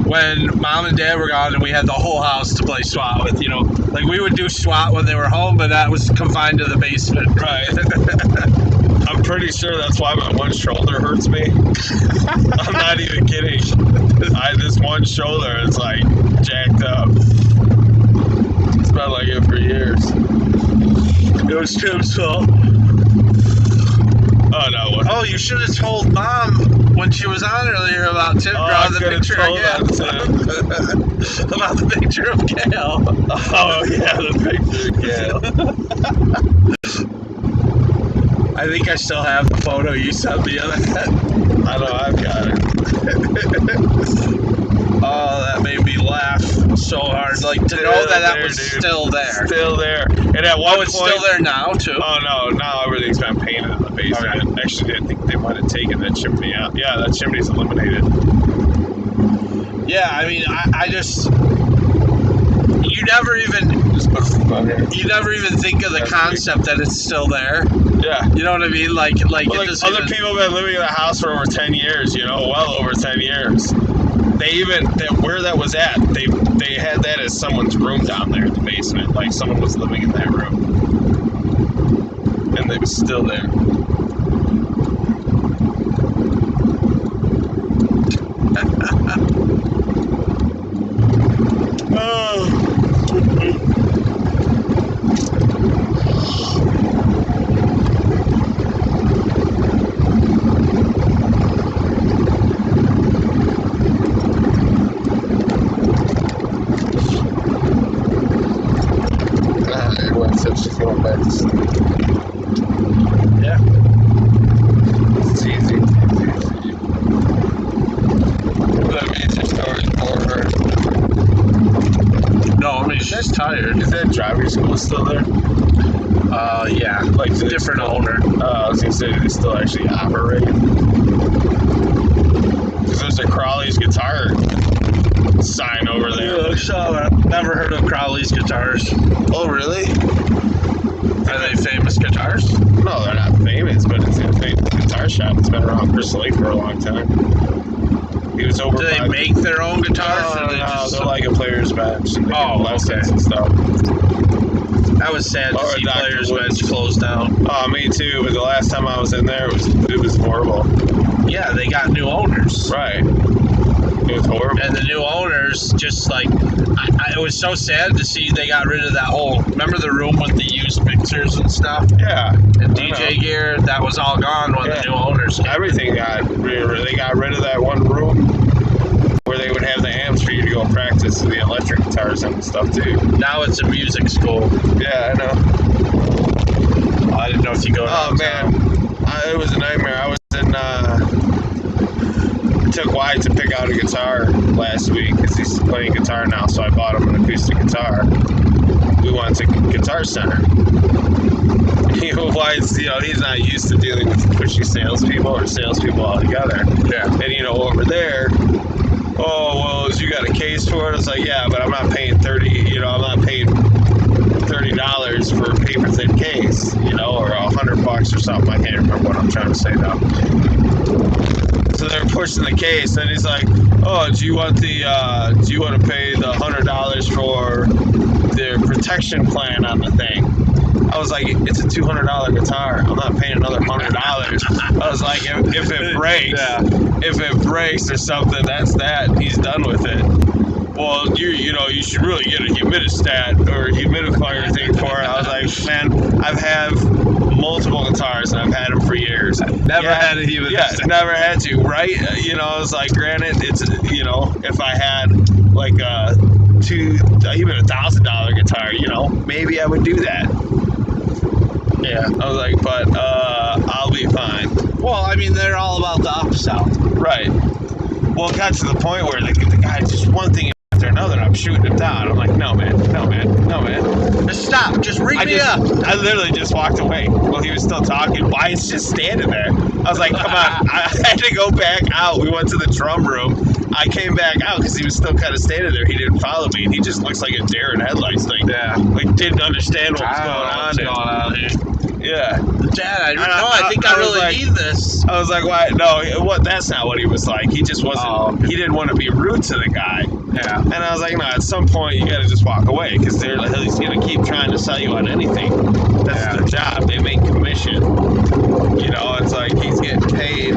when Mom and Dad were gone and we had the whole house to play SWAT with. Like we would do SWAT when they were home, but that was confined to the basement. Right. I'm pretty sure that's why my one shoulder hurts me. I'm not even kidding. This one shoulder is like jacked up. It's been like it for years. It was Tim's fault. Oh no! What? Oh, you should have told Mom when she was on earlier about Tim drawing the picture of Gail. About the picture of Gail. Oh yeah, the picture of Gail. I think I still have the photo you sent me of that. I know, I've got it. Oh, that made me laugh so hard. Like to know that was still there. Still there. And at one point, it's still there now too. Oh no, now everything's been painted in the basement. Okay. Actually, I think they might have taken that chimney out. Yeah, that chimney's eliminated. Yeah, I mean, I just you never even think of the concept that it's still there. Yeah. You know what I mean? Like other people have been living in the house for over 10 years, well over 10 years. Where that was at, they had that as someone's room down there in the basement. Like someone was living in that room. And it was still there. She's going back to sleep. Yeah. It's easy. That means your story's for her. No, I mean she's tired. Is that driving school still there? Yeah. Like it's a different owner. I was gonna say, do they still actually operate? Because there's a Crowley's guitar sign over there. Yeah, I saw that. Never heard of Crowley's guitars. Oh, really? Are they famous guitars? No, they're not famous, but it's a famous guitar shop. It's been around Crystal Lake for a long time. He was over. Do they make their own guitars? No, they're like a player's bench. Okay. And stuff. That was sad to see player's bench closed down. Oh, me too. But the last time I was in there, it was horrible. Yeah, they got new owners. Right. It was horrible. And the new owners, just like, it was so sad to see they got rid of that whole, remember the room with the used mixers and stuff? Yeah. And DJ gear, that was all gone when the new owners came. Everything they got rid of that one room where they would have the amps for you to go practice the electric guitars and stuff too. Now it's a music school. Yeah, I know. I didn't know if you go downtown. It was a nightmare. I was in, took Wyatt to pick out a guitar last week because he's playing guitar now, so I bought him an acoustic guitar. We went to Guitar Center. Wyatt's, he's not used to dealing with pushy salespeople or salespeople altogether. Yeah. And, over there, oh, well, you got a case for it? It's like, yeah, but I'm not paying $30 for a paper thin case, or $100 or something. I can't remember what I'm trying to say now. So they're pushing the case, and he's like, "Oh, do you want to pay the $100 for the protection plan on the thing?" I was like, it's a $200 guitar. I'm not paying another $100. I was like, if it breaks, if it breaks or something, that's that. He's done with it. Well, you should really get a humidistat or humidifier thing for it. I was like, man, I've had multiple guitars and I've had them for years. Never had a humidistat. Yeah, never had to, right? I was like, granted, it's, if I had like even $1,000 guitar, maybe I would do that. Yeah. I was like, but I'll be fine. Well, I mean, they're all about the upsell. Right. Well, it got to the point where the guy, just one thing after another, I'm shooting him down. I'm like, no, man. Just stop. Just ring me up. I literally just walked away while he was still talking. Why is just standing there? I was like, come on. I had to go back out. We went to the drum room. I came back out because he was still kind of standing there. He didn't follow me, and he just looks like a deer in headlights. Like didn't understand what was going on here. Yeah. Dad, I think I really need this. I was like, why? No, that's not what he was like. He just wasn't, he didn't want to be rude to the guy. Yeah. And I was like, no, at some point you got to just walk away because he's going to keep trying to sell you on anything. That's their job. They make commission. It's like he's getting paid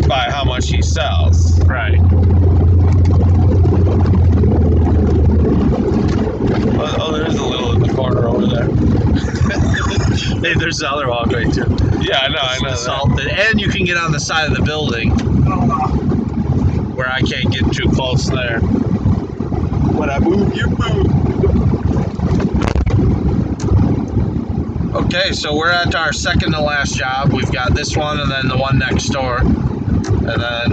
by how much he sells. Right. Oh, there's a little in the corner over there. Hey, there's the other walkway too. Yeah, I know. Salted. And you can get on the side of the building where I can't get too close there. When I move, you move. Okay, so we're at our second to last job. We've got this one and then the one next door. And then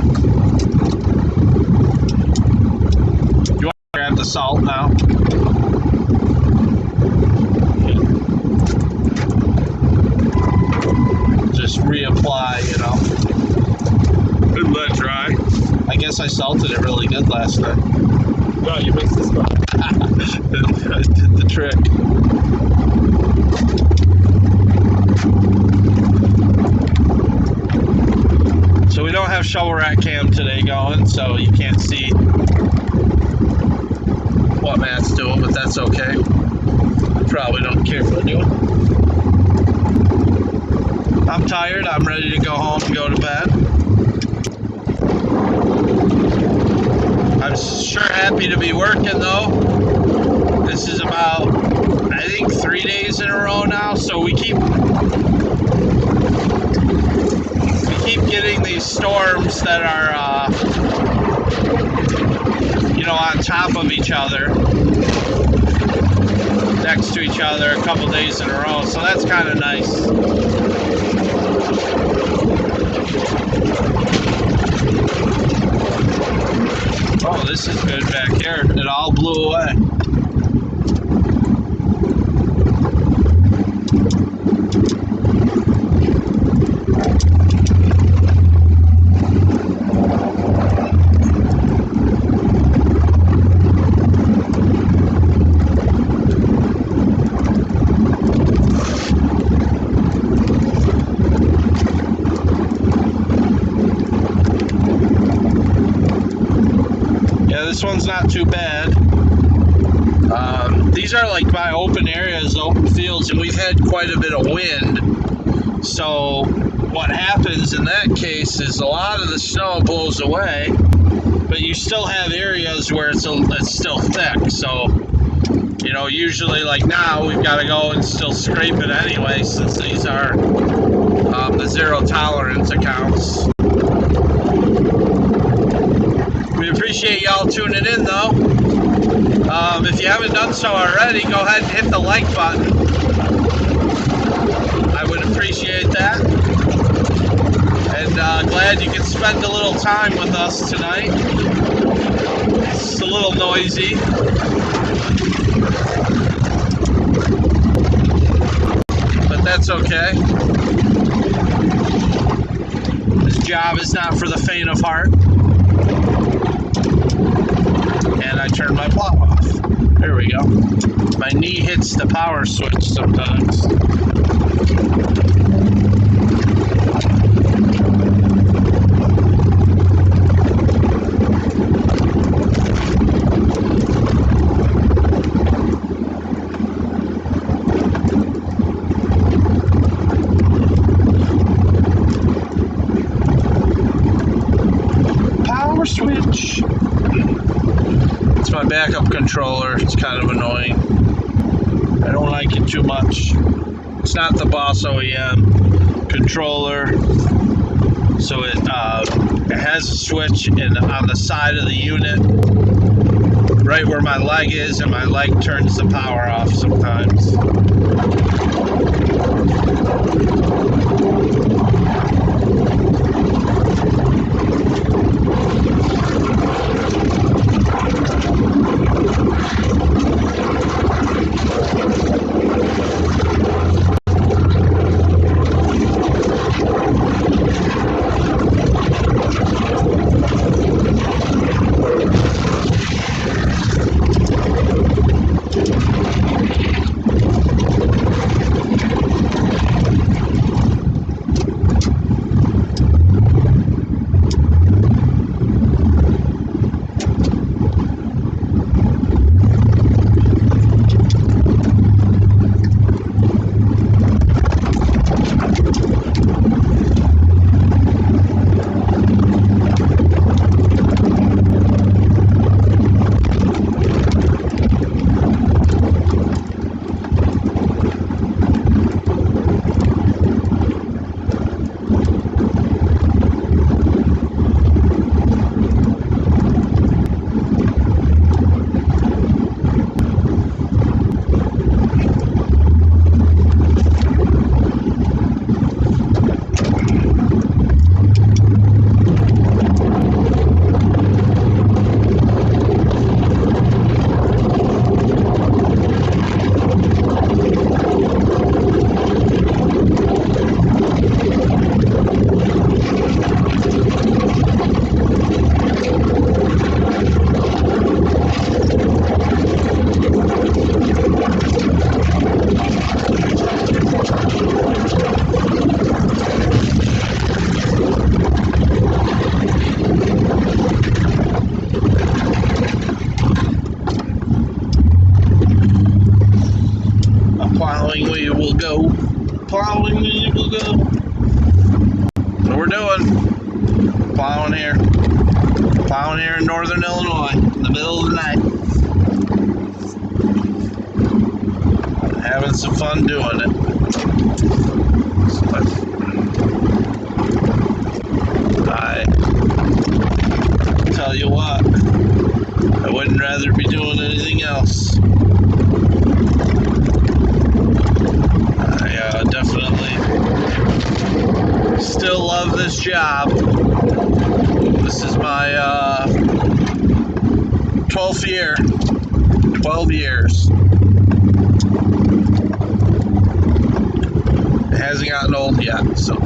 you want to grab the salt now? Just reapply, And let it dry. I guess I salted it really good last night. No, you mixed this one. I did the trick. So we don't have shovel rack cam today going, so you can't see what Matt's doing, but that's okay. Probably don't care anyway. I'm tired. I'm ready to go home and go to bed. I'm sure happy to be working though. This is about, I think, 3 days in a row now, so we keep getting these storms that are on top of each other, next to each other a couple days in a row, so that's kind of nice. Oh, this is good back here. It all blew away. This one's not too bad. These are like my open areas, open fields, and we've had quite a bit of wind. So what happens in that case is a lot of the snow blows away, but you still have areas where it's still thick. So, usually like now we've got to go and still scrape it anyway, since these are the zero tolerance accounts. We appreciate y'all tuning in though. If you haven't done so already, go ahead and hit the like button. I would appreciate that. And glad you can spend a little time with us tonight. It's a little noisy. But that's okay. This job is not for the faint of heart. And I turned my plow off. There we go. My knee hits the power switch sometimes. backup controller. It's kind of annoying. I don't like it too much. It's not the Boss OEM controller, so it has a switch on the side of the unit, right where my leg is, and my leg turns the power off sometimes. Plowing we will go. Plowing we will go. What we're doing. Plowing here. Plowing here in northern Illinois. In the middle of the night. Having some fun doing it. I tell you what, I wouldn't rather be doing anything else. I definitely still love this job. This is my 12th year. 12 years. It hasn't gotten old yet, so.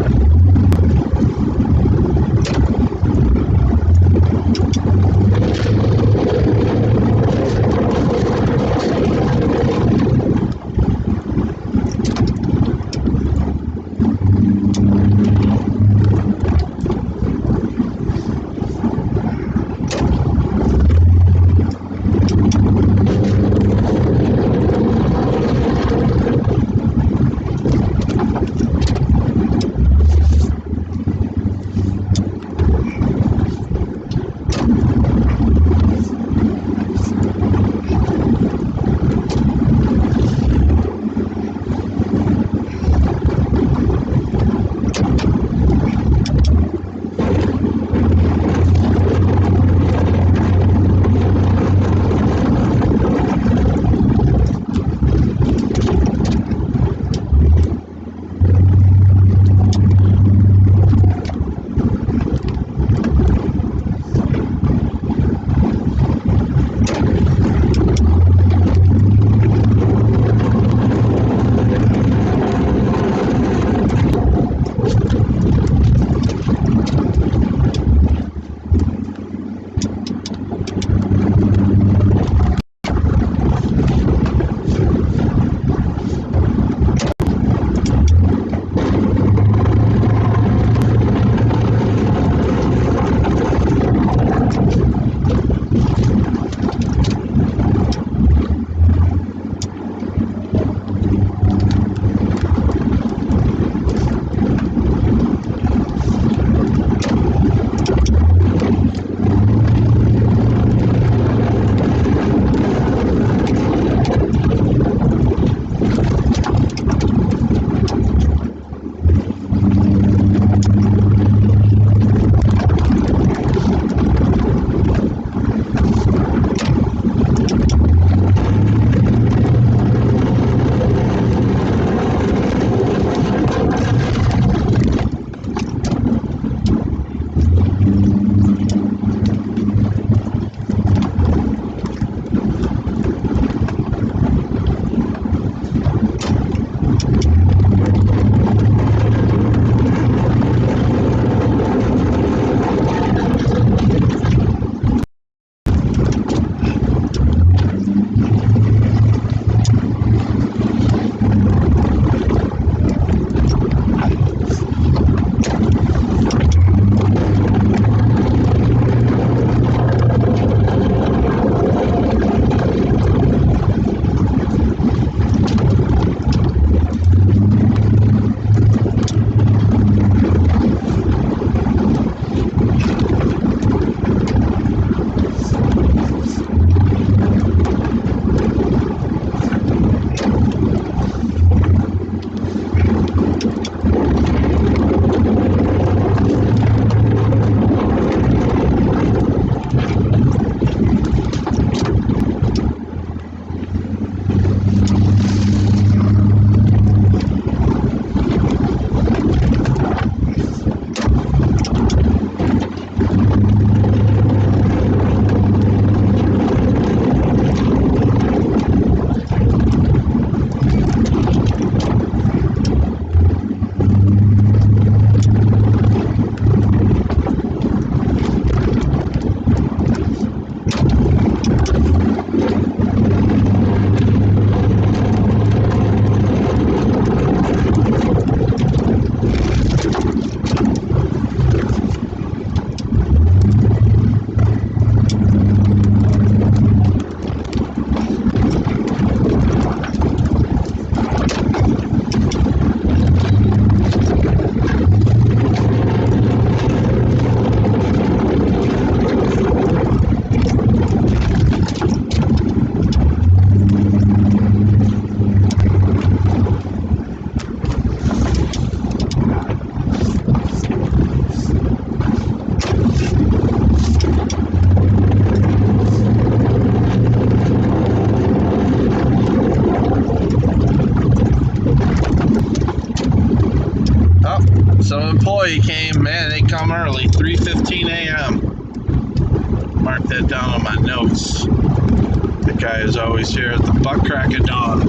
employee came, man, they come early, 3:15 a.m. Mark that down on my notes. The guy is always here at the butt crack of dawn.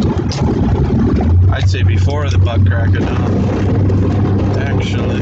I'd say before the butt crack of dawn, actually.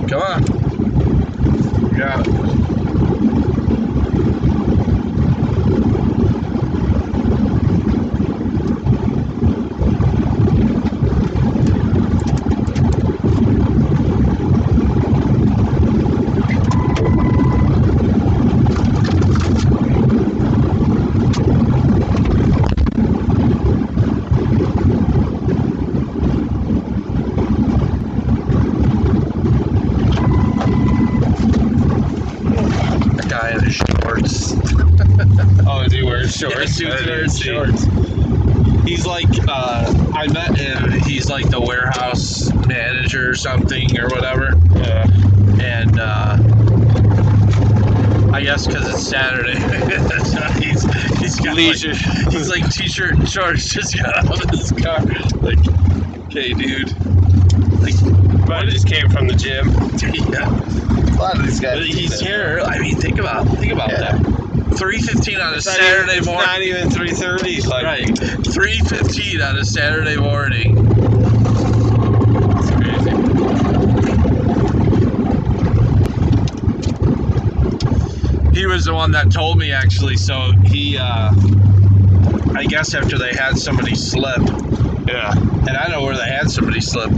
Come on. You got it. Guy in his shorts. Oh, is he wearing shorts? Yeah, dude's wearing shorts. He's like, I met him. He's like the warehouse manager or something or whatever. Yeah. And I guess because it's Saturday, he's got leisure. Like, he's like t-shirt and shorts, just got out of his car. Like, okay, dude. Like, I just came from the gym. Yeah. A lot of these guys. But he's here. I mean, think about that. 3:15 on a Saturday It's morning. not even 3:30. Like, Right. 3:15 on a Saturday morning. it's crazy. He was the one that told me, actually. So he, I guess after they had somebody slip, Yeah. and I know where they had somebody slip.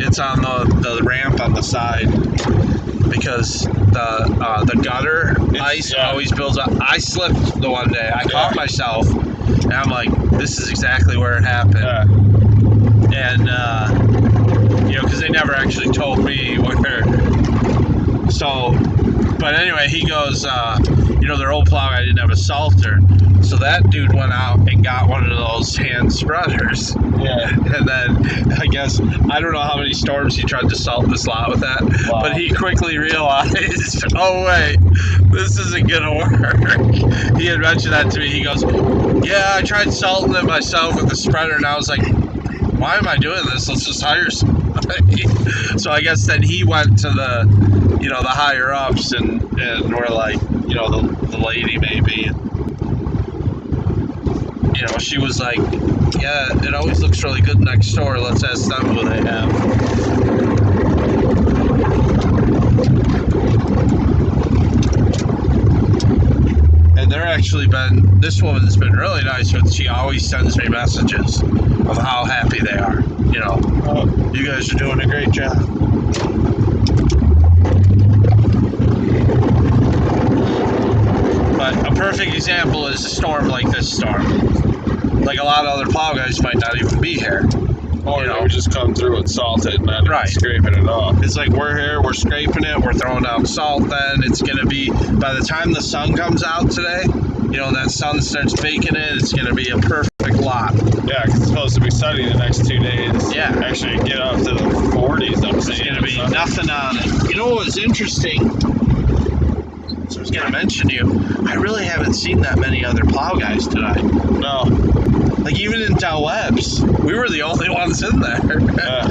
It's on the ramp on the side, because the gutter ice always builds up. I slipped the one day. I caught myself, and I'm like, this is exactly where it happened. Yeah. And you know, because they never actually told me where. So, but anyway, he goes, you know, their old plow guy didn't have a salter, so that dude went out and got one of those hand spreaders. Yeah. And then, I guess, I don't know how many storms he tried to salt this lot with that, Wow. but he quickly realized, oh wait, this isn't gonna work. He had mentioned that to me. He goes, yeah, I tried salting it myself with the spreader, and I was like, why am I doing this? Let's just hire somebody. So I guess then he went to the, you know, the higher ups, and we're like, you know, the lady maybe. You know, she was like, yeah, it always looks really good next door. Let's ask them who they have. And they're actually been, this woman's been really nice, but she always sends me messages of how happy they are. You know, you guys are doing a great job. But a perfect example is a storm like this storm. Like, a lot of other plow guys might not even be here. Or You know. they would just come through and salt it and not Right. even scraping it off. It's like, we're here, we're scraping it, we're throwing down salt then. It's going to be, by the time the sun comes out today, you know, that sun starts baking it, it's going to be a perfect lot. Yeah, because it's supposed to be sunny the next 2 days. Yeah. Actually, get up to the 40s, I'm There's saying. going to be nothing on it. You know what was interesting? So I was going to mention to you, I really haven't seen that many other plow guys today. No. Like, even in Del Webb's, we were the only ones in there. Yeah.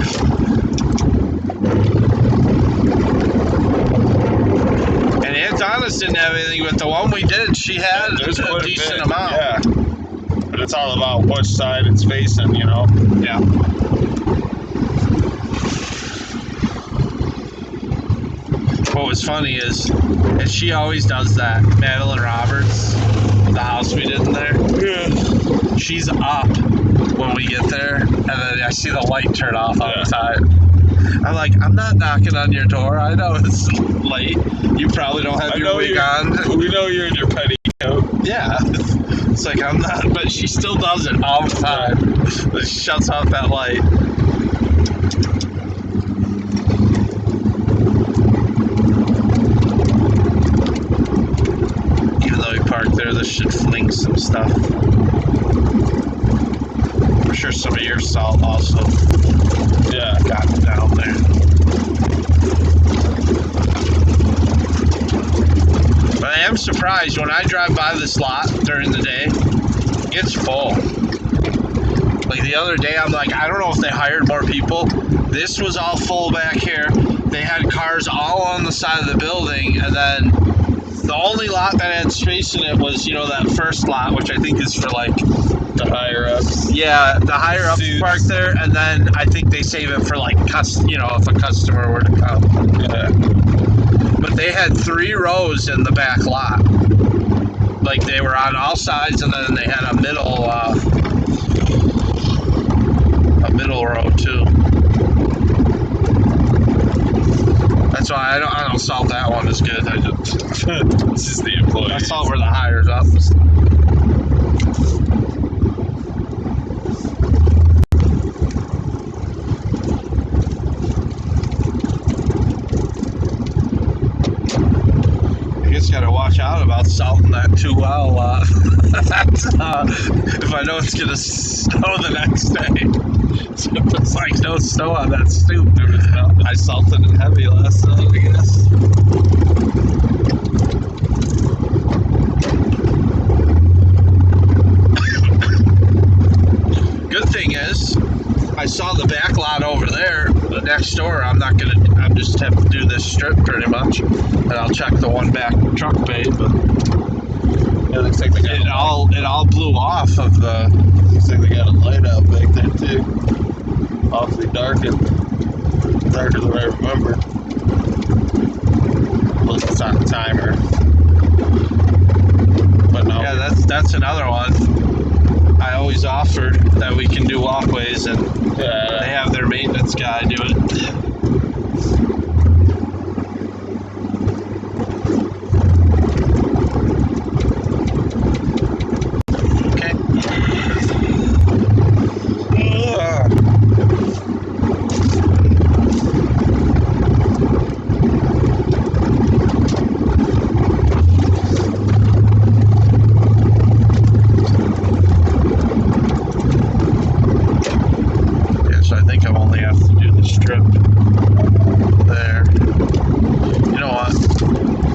And Aunt Anna's didn't have anything, but the one we did, she had There's a quite decent bit. amount. Yeah. But it's all about which side it's facing, you know? Yeah. What was funny is, and she always does that, Madeline Roberts, the house we did in there. she's up when we get there, and then I see the light turn off all the time. I'm like, I'm not knocking on your door. I know it's late. You probably don't have your wig on. We know you're in your petticoat. Yeah. It's like, I'm not, but she still does it all the time. She shuts off that light. Even though we parked there, this should fling some stuff. I'm sure some of your salt also got down there. But I am surprised when I drive by this lot during the day, it's full. Like the other day, I'm like, I don't know if they hired more people. This was all full back here. They had cars all on the side of the building, and then the only lot that had space in it was, that first lot, which I think is for like the higher ups. Yeah, the higher ups park there, and then I think they save it for like if a customer were to come. Yeah. But they had 3 rows in the back lot. Like they were on all sides, and then they had a middle row too. That's why I don't salt that one as good. I just This is the employee. I salt where the hire's up. Got to watch out about salting that too well. If I know it's gonna snow the next day, so it's like no snow on that stoop. I salted it heavy last night, I guess. Good thing is, I saw the back lot over there, but next door I'm just have to do this strip pretty much, and I'll check the one back truck bay, but it looks like it all blew off of the. Looks like they got a light out back there too. Awfully darker than I remember. Plus it's on timer. But no. Yeah, that's another one. I always offer that we can do walkways, and they have their maintenance guy do it. Okay. I think I only have to do the strip there. You know what?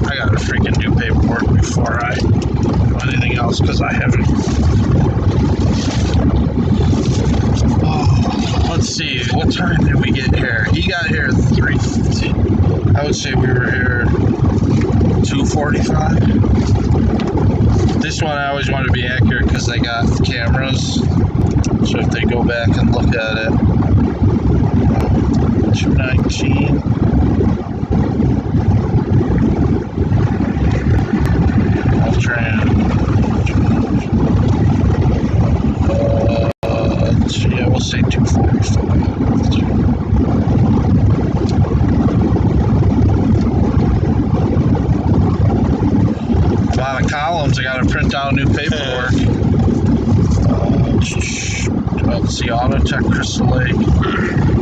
I gotta freaking do paperwork before I do anything else, because I haven't. Oh, let's see. What time did we get here? He got here at 3:50. I would say we were here 2:45. This one I always want to be accurate because they got cameras. So if they go back and look at it, 219. Off-tram. Yeah, we'll say 245. A lot of columns. I got to print out new paperwork. Let's see, Auto Tech Crystal Lake.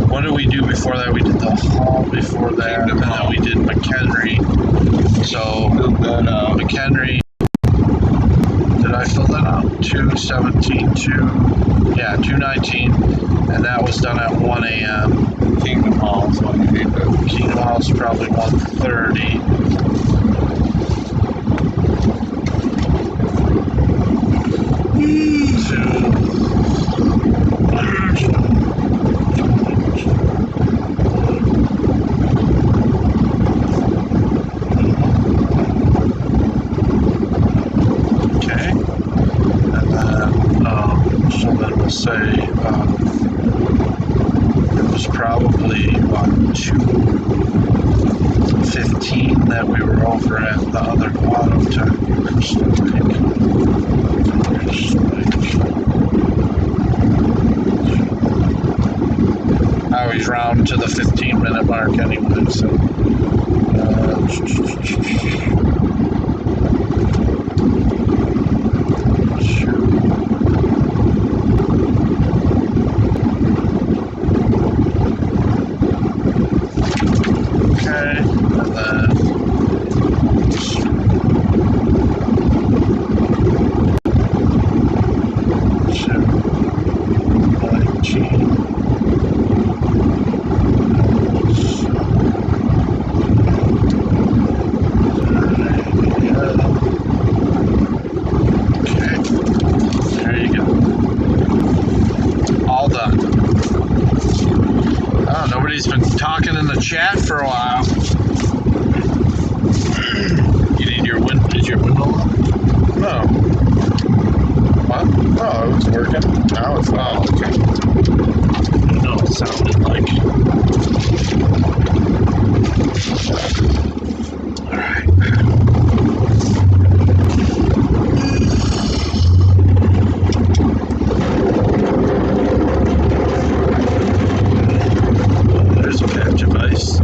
What did we do before that? We did the hall before that, and then we did McHenry. So, McHenry, did I fill that out? 217, 219, and that was done at 1 a.m. Kingdom Hall is what you need to. Kingdom Hall is probably 1:30. Say it was probably 2:15 that we were over at the other Auto Tech Crystal Lake. come to the 15-minute mark anyway, so. Okay, and then nobody's been talking in the chat for a while. You need your wind? Is your window on? No. What? Oh, it's working. Now it's not. Oh, okay. I don't know what it sounded like. Alright. There's a patch of ice.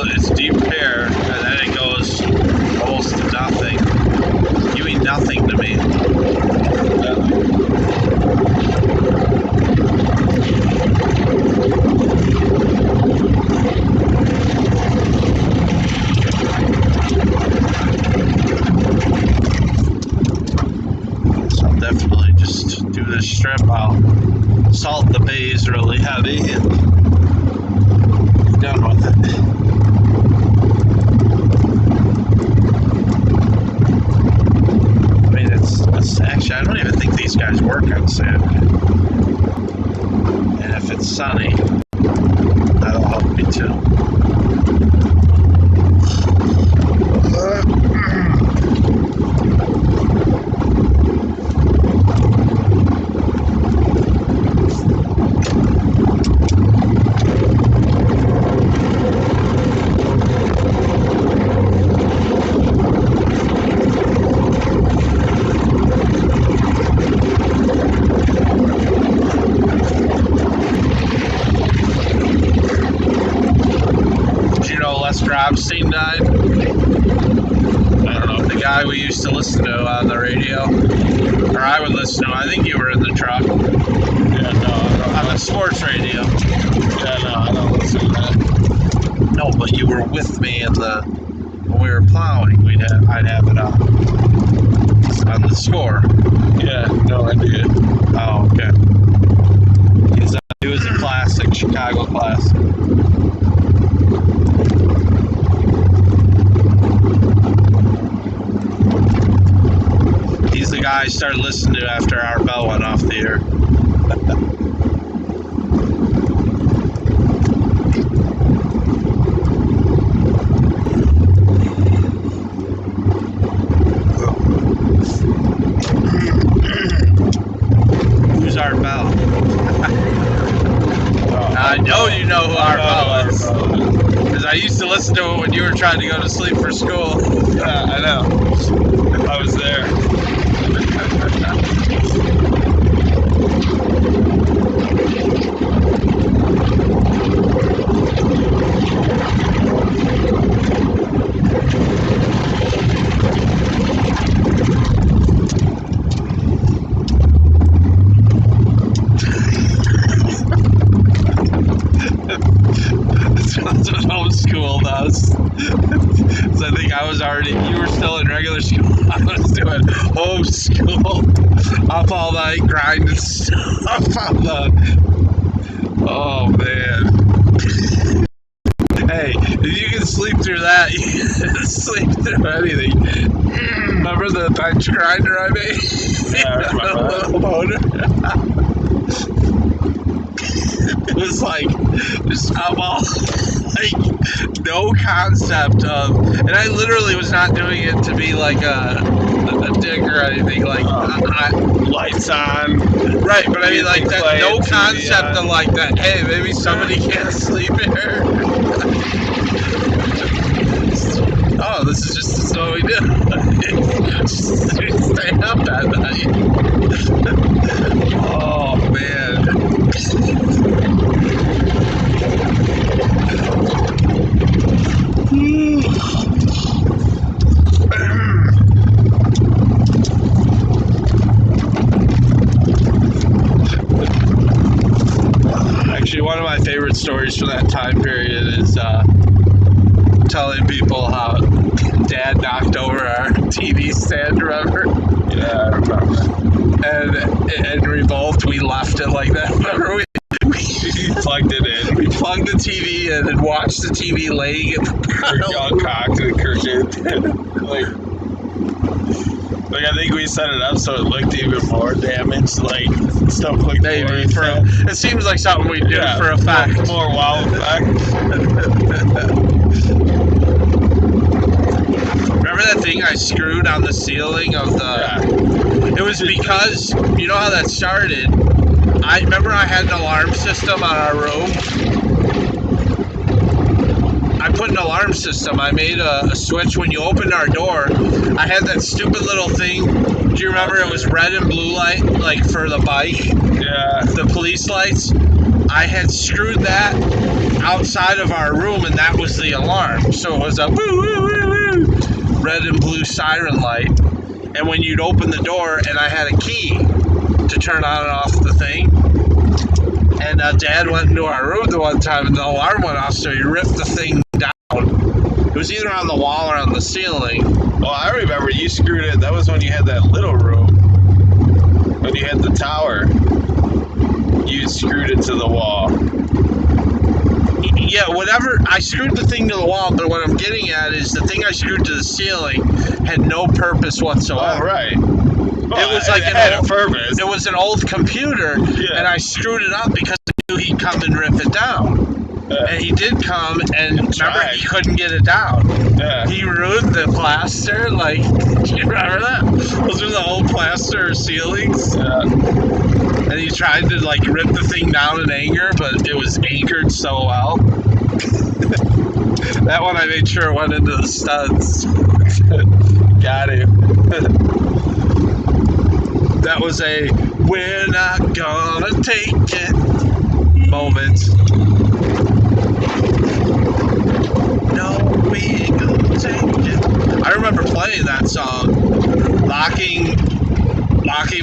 It's deep air, and then it goes almost to nothing. You mean nothing to me. So I'll definitely just do this strip. I'll salt the bays really heavy and be done with it. Actually, I don't even think these guys work on Saturday. And if it's sunny, that'll help me too. Robstein died. I don't know, the guy we used to listen to on the radio, or I would listen to. I think you were in the truck. Yeah, no, I don't. On the sports radio. Yeah, no, I don't listen to that. No, but you were with me in when we were plowing. I'd have it on the score. Yeah, no idea. Oh, okay. He was a classic, Chicago classic. He's the guy I started listening to after our bell went off the air. Who's Art Bell? I know you know who Art Bell is. Because I used to listen to it when you were trying to go to sleep for school. Yeah, I know. I was there. That's what homeschool does. So I think you were still in regular school. I was doing homeschool up all night, grinding stuff on oh man. Hey, if you can sleep through that, you can sleep through anything. Remember the bench grinder I made? Yeah, I remember that. Little motor. It was like, I'm all like, no concept of, and I literally was not doing it to be like a dick or anything, like, Lights on. right, but I mean, like, that, Playing no TV concept of, like, that, hey, maybe somebody can't sleep here. Oh, know. This is what we do. We stay up at night. Oh, man. Actually, one of my favorite stories from that time period is telling people how Dad knocked over our TV stand, remember? Yeah, I remember. And we left it like that. Remember, we Plugged it in. we plugged the TV in and watched the TV laying in the All cocked and crooked. Like I think we set it up so it looked even more damaged. Like stuff like maybe it seems like something we do for a fact. More wow effect. Remember that thing I screwed on the ceiling of the... Yeah. It was because, you know how that started? I remember I had an alarm system on our room. I put an alarm system. I made a switch when you opened our door. I had that stupid little thing. Do you remember it was red and blue light, like for the bike? Yeah. The police lights? I had screwed that outside of our room, and that was the alarm. So it was a woo, woo, woo, woo, red and blue siren light. And when you'd open the door, and I had a key to turn on and off the thing. And Dad went into our room the one time, and the alarm went off, so he ripped the thing down. It was either on the wall or on the ceiling. Well, I remember you screwed it. That was when you had that little room. When you had the tower. You screwed it to the wall. Yeah, whatever. I screwed the thing to the wall, but what I'm getting at is the thing I screwed to the ceiling had no purpose whatsoever. Oh, right. Well, It was like it had a purpose. It was an old computer, and I screwed it up because I knew he'd come and rip it down. And he did come, and remember, he couldn't get it down. Yeah. He ruined the plaster, like, do you remember that? Those are the old plaster ceilings. Yeah. And he tried to, like, rip the thing down in anger, but it was anchored so well. That one I made sure went into the studs. Got it. That was a "we're not gonna take it" moment. No, we ain't gonna take it. I remember playing that song, locking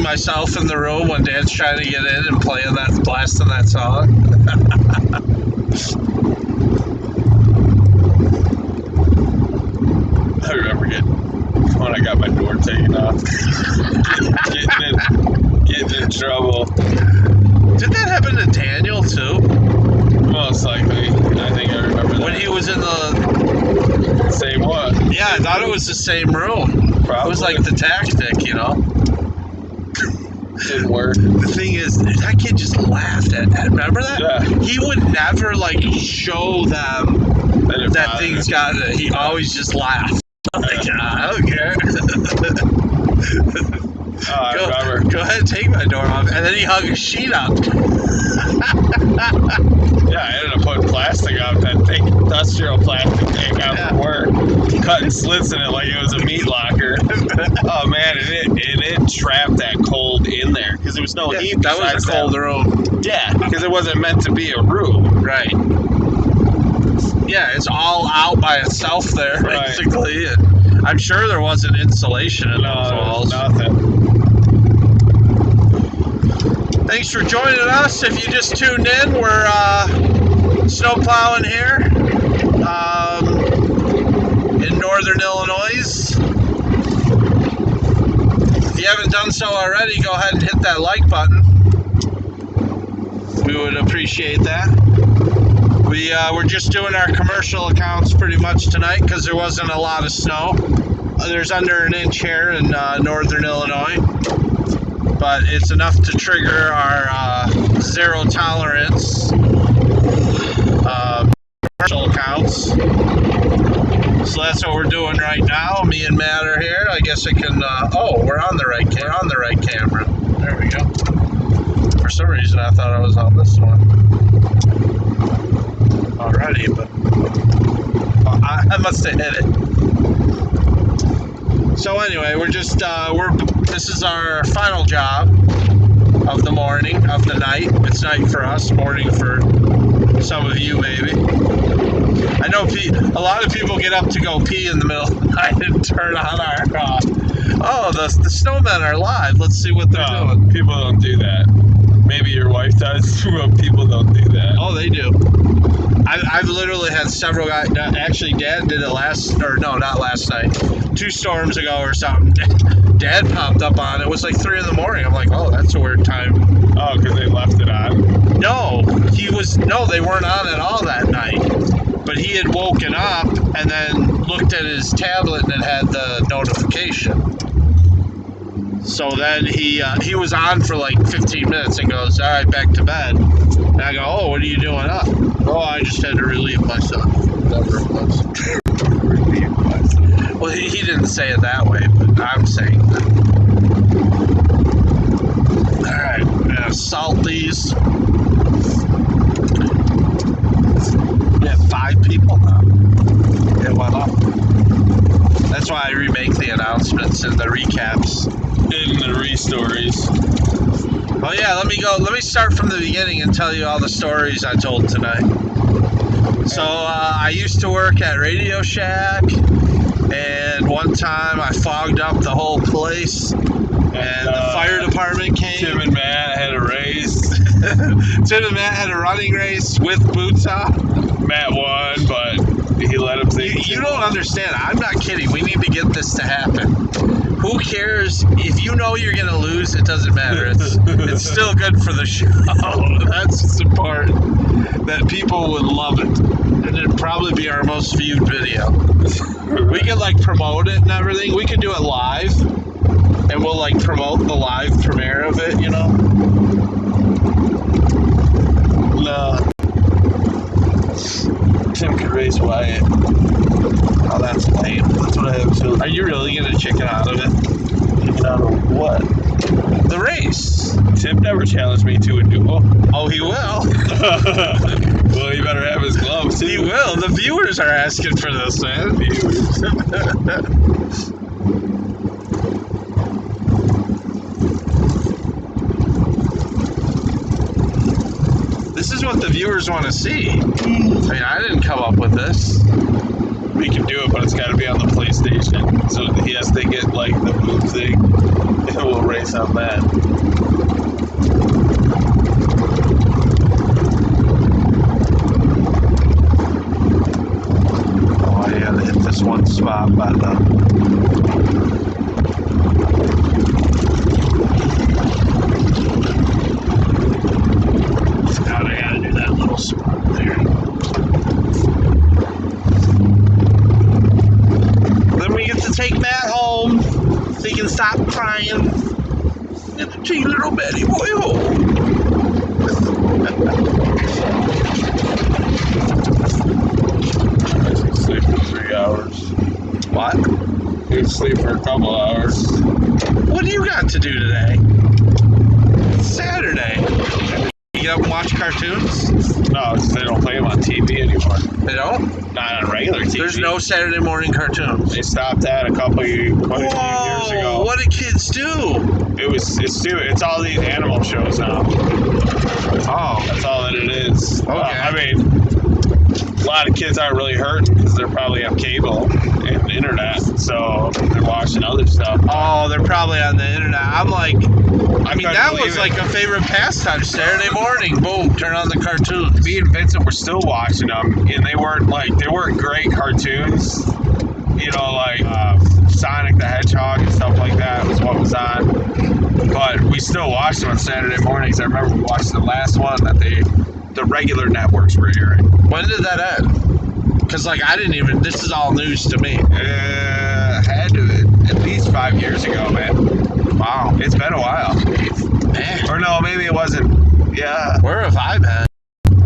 myself in the room when Dad's trying to get in and blasting that song. I remember when I got my door taken off. getting in trouble. Did that happen to Daniel too? Most likely. I think I remember that. When he was in the... Same one. Yeah, I thought it was the same room. Probably. It was like the tactic, you know? Didn't work. The thing is, that kid just laughed at remember that? Yeah. He would never, like, show them that thing's got it. He always just laughed. Like, I don't care. Oh, I remember. Go ahead and take my door off. And then he hung a sheet up. Yeah, I ended up putting plastic on that thing, industrial plastic thing after work, cutting slits in it like it was a meat locker. Oh man, and it trapped that cold in there because there was no heat. That was a cold room. Yeah, because it wasn't meant to be a room. Right. Yeah, it's all out by itself there, basically. And I'm sure there wasn't insulation in those walls. Nothing. Thanks for joining us. If you just tuned in, we're snow plowing here in northern Illinois. If you haven't done so already, go ahead and hit that like button. We would appreciate that. We're just doing our commercial accounts pretty much tonight because there wasn't a lot of snow. There's under an inch here in northern Illinois. But it's enough to trigger our zero tolerance commercial accounts. So that's what we're doing right now. Me and Matt are here. I guess I can. We're on the right camera. There we go. For some reason, I thought I was on this one already, but I must have hit it. So anyway, we're just this is our final job of the morning, of the night. It's night for us, morning for some of you maybe. I know a lot of people get up to go pee in the middle of the night and turn on our the snowmen are live. Let's see what they're doing. People don't do that. Maybe your wife does, but people don't do that. Oh, they do. I've literally had several guys. Actually, Dad did it not last night. 2 storms ago or something. Dad popped up on it. It was like 3 in the morning. I'm like, oh, that's a weird time. Oh, because they left it on? No, they weren't on at all that night. But he had woken up and then looked at his tablet and it had the notification. So then he was on for like 15 minutes and goes, all right, back to bed. And I go, oh, what are you doing up? Oh, I just had to relieve myself. Whatever it was. Relieve myself. Well, he didn't say it that way, but I'm saying that. All right, I'm going to salt these. We have 5 people now. It went up. That's why I remake the announcements and the recaps. In the re-stories. Oh yeah, let me start from the beginning and tell you all the stories I told tonight. So I used to work at Radio Shack, and one time I fogged up the whole place, and the fire department came. Tim and Matt had a race. Tim and Matt had a running race with boots on. Matt won, but he let him think. You don't understand. I'm not kidding. We need to get this to happen. Who cares? If you know you're going to lose, it doesn't matter. It's still good for the show. That's the part that people would love it. And it'd probably be our most viewed video. We could like promote it and everything. We could do it live. And we'll like promote the live premiere of it, you know? No. Tim could race Wyatt. Oh, that's lame. That's what I have to. Are you really going to chicken out of it? Chicken out of what? The race. Tim never challenged me to a duel. Oh, he will. Well, he better have his gloves too. He will. The viewers are asking for this, man. This is what the viewers want to see. I mean, I didn't come up with this. We can do it, but it's got to be on the PlayStation. So he has to get like the boot thing, and we'll race on that. Oh, I gotta hit this one spot by the. God, I gotta do that little spot there. Then we get to take Matt home so he can stop crying. Get to take little Betty boy home. I can sleep for 3 hours. What? You can sleep for a couple hours. What do you got to do today? It's Saturday. You get up and watch cartoons? No, they don't play them on TV anymore. They don't? Not on regular TV. There's no Saturday morning cartoons. They stopped that quite a few years ago. What do kids do? It's all these animal shows now. Oh. That's all that it is. Okay. I mean, a lot of kids aren't really hurting because they're probably on cable and internet, so they're watching other stuff. Oh, they're probably on the internet. I'm like, I mean, that was like a favorite pastime. Saturday morning, boom, turn on the cartoons. Me and Vincent were still watching them, and they weren't great cartoons. You know, like Sonic the Hedgehog and stuff like that was what was on. But we still watched them on Saturday mornings. I remember we watched the last one that the regular networks were airing. When did that end? Because, like, this is all news to me. Had to at least 5 years ago, man. Wow. It's been a while. Man. Or no, maybe it wasn't. Yeah. Where have I been?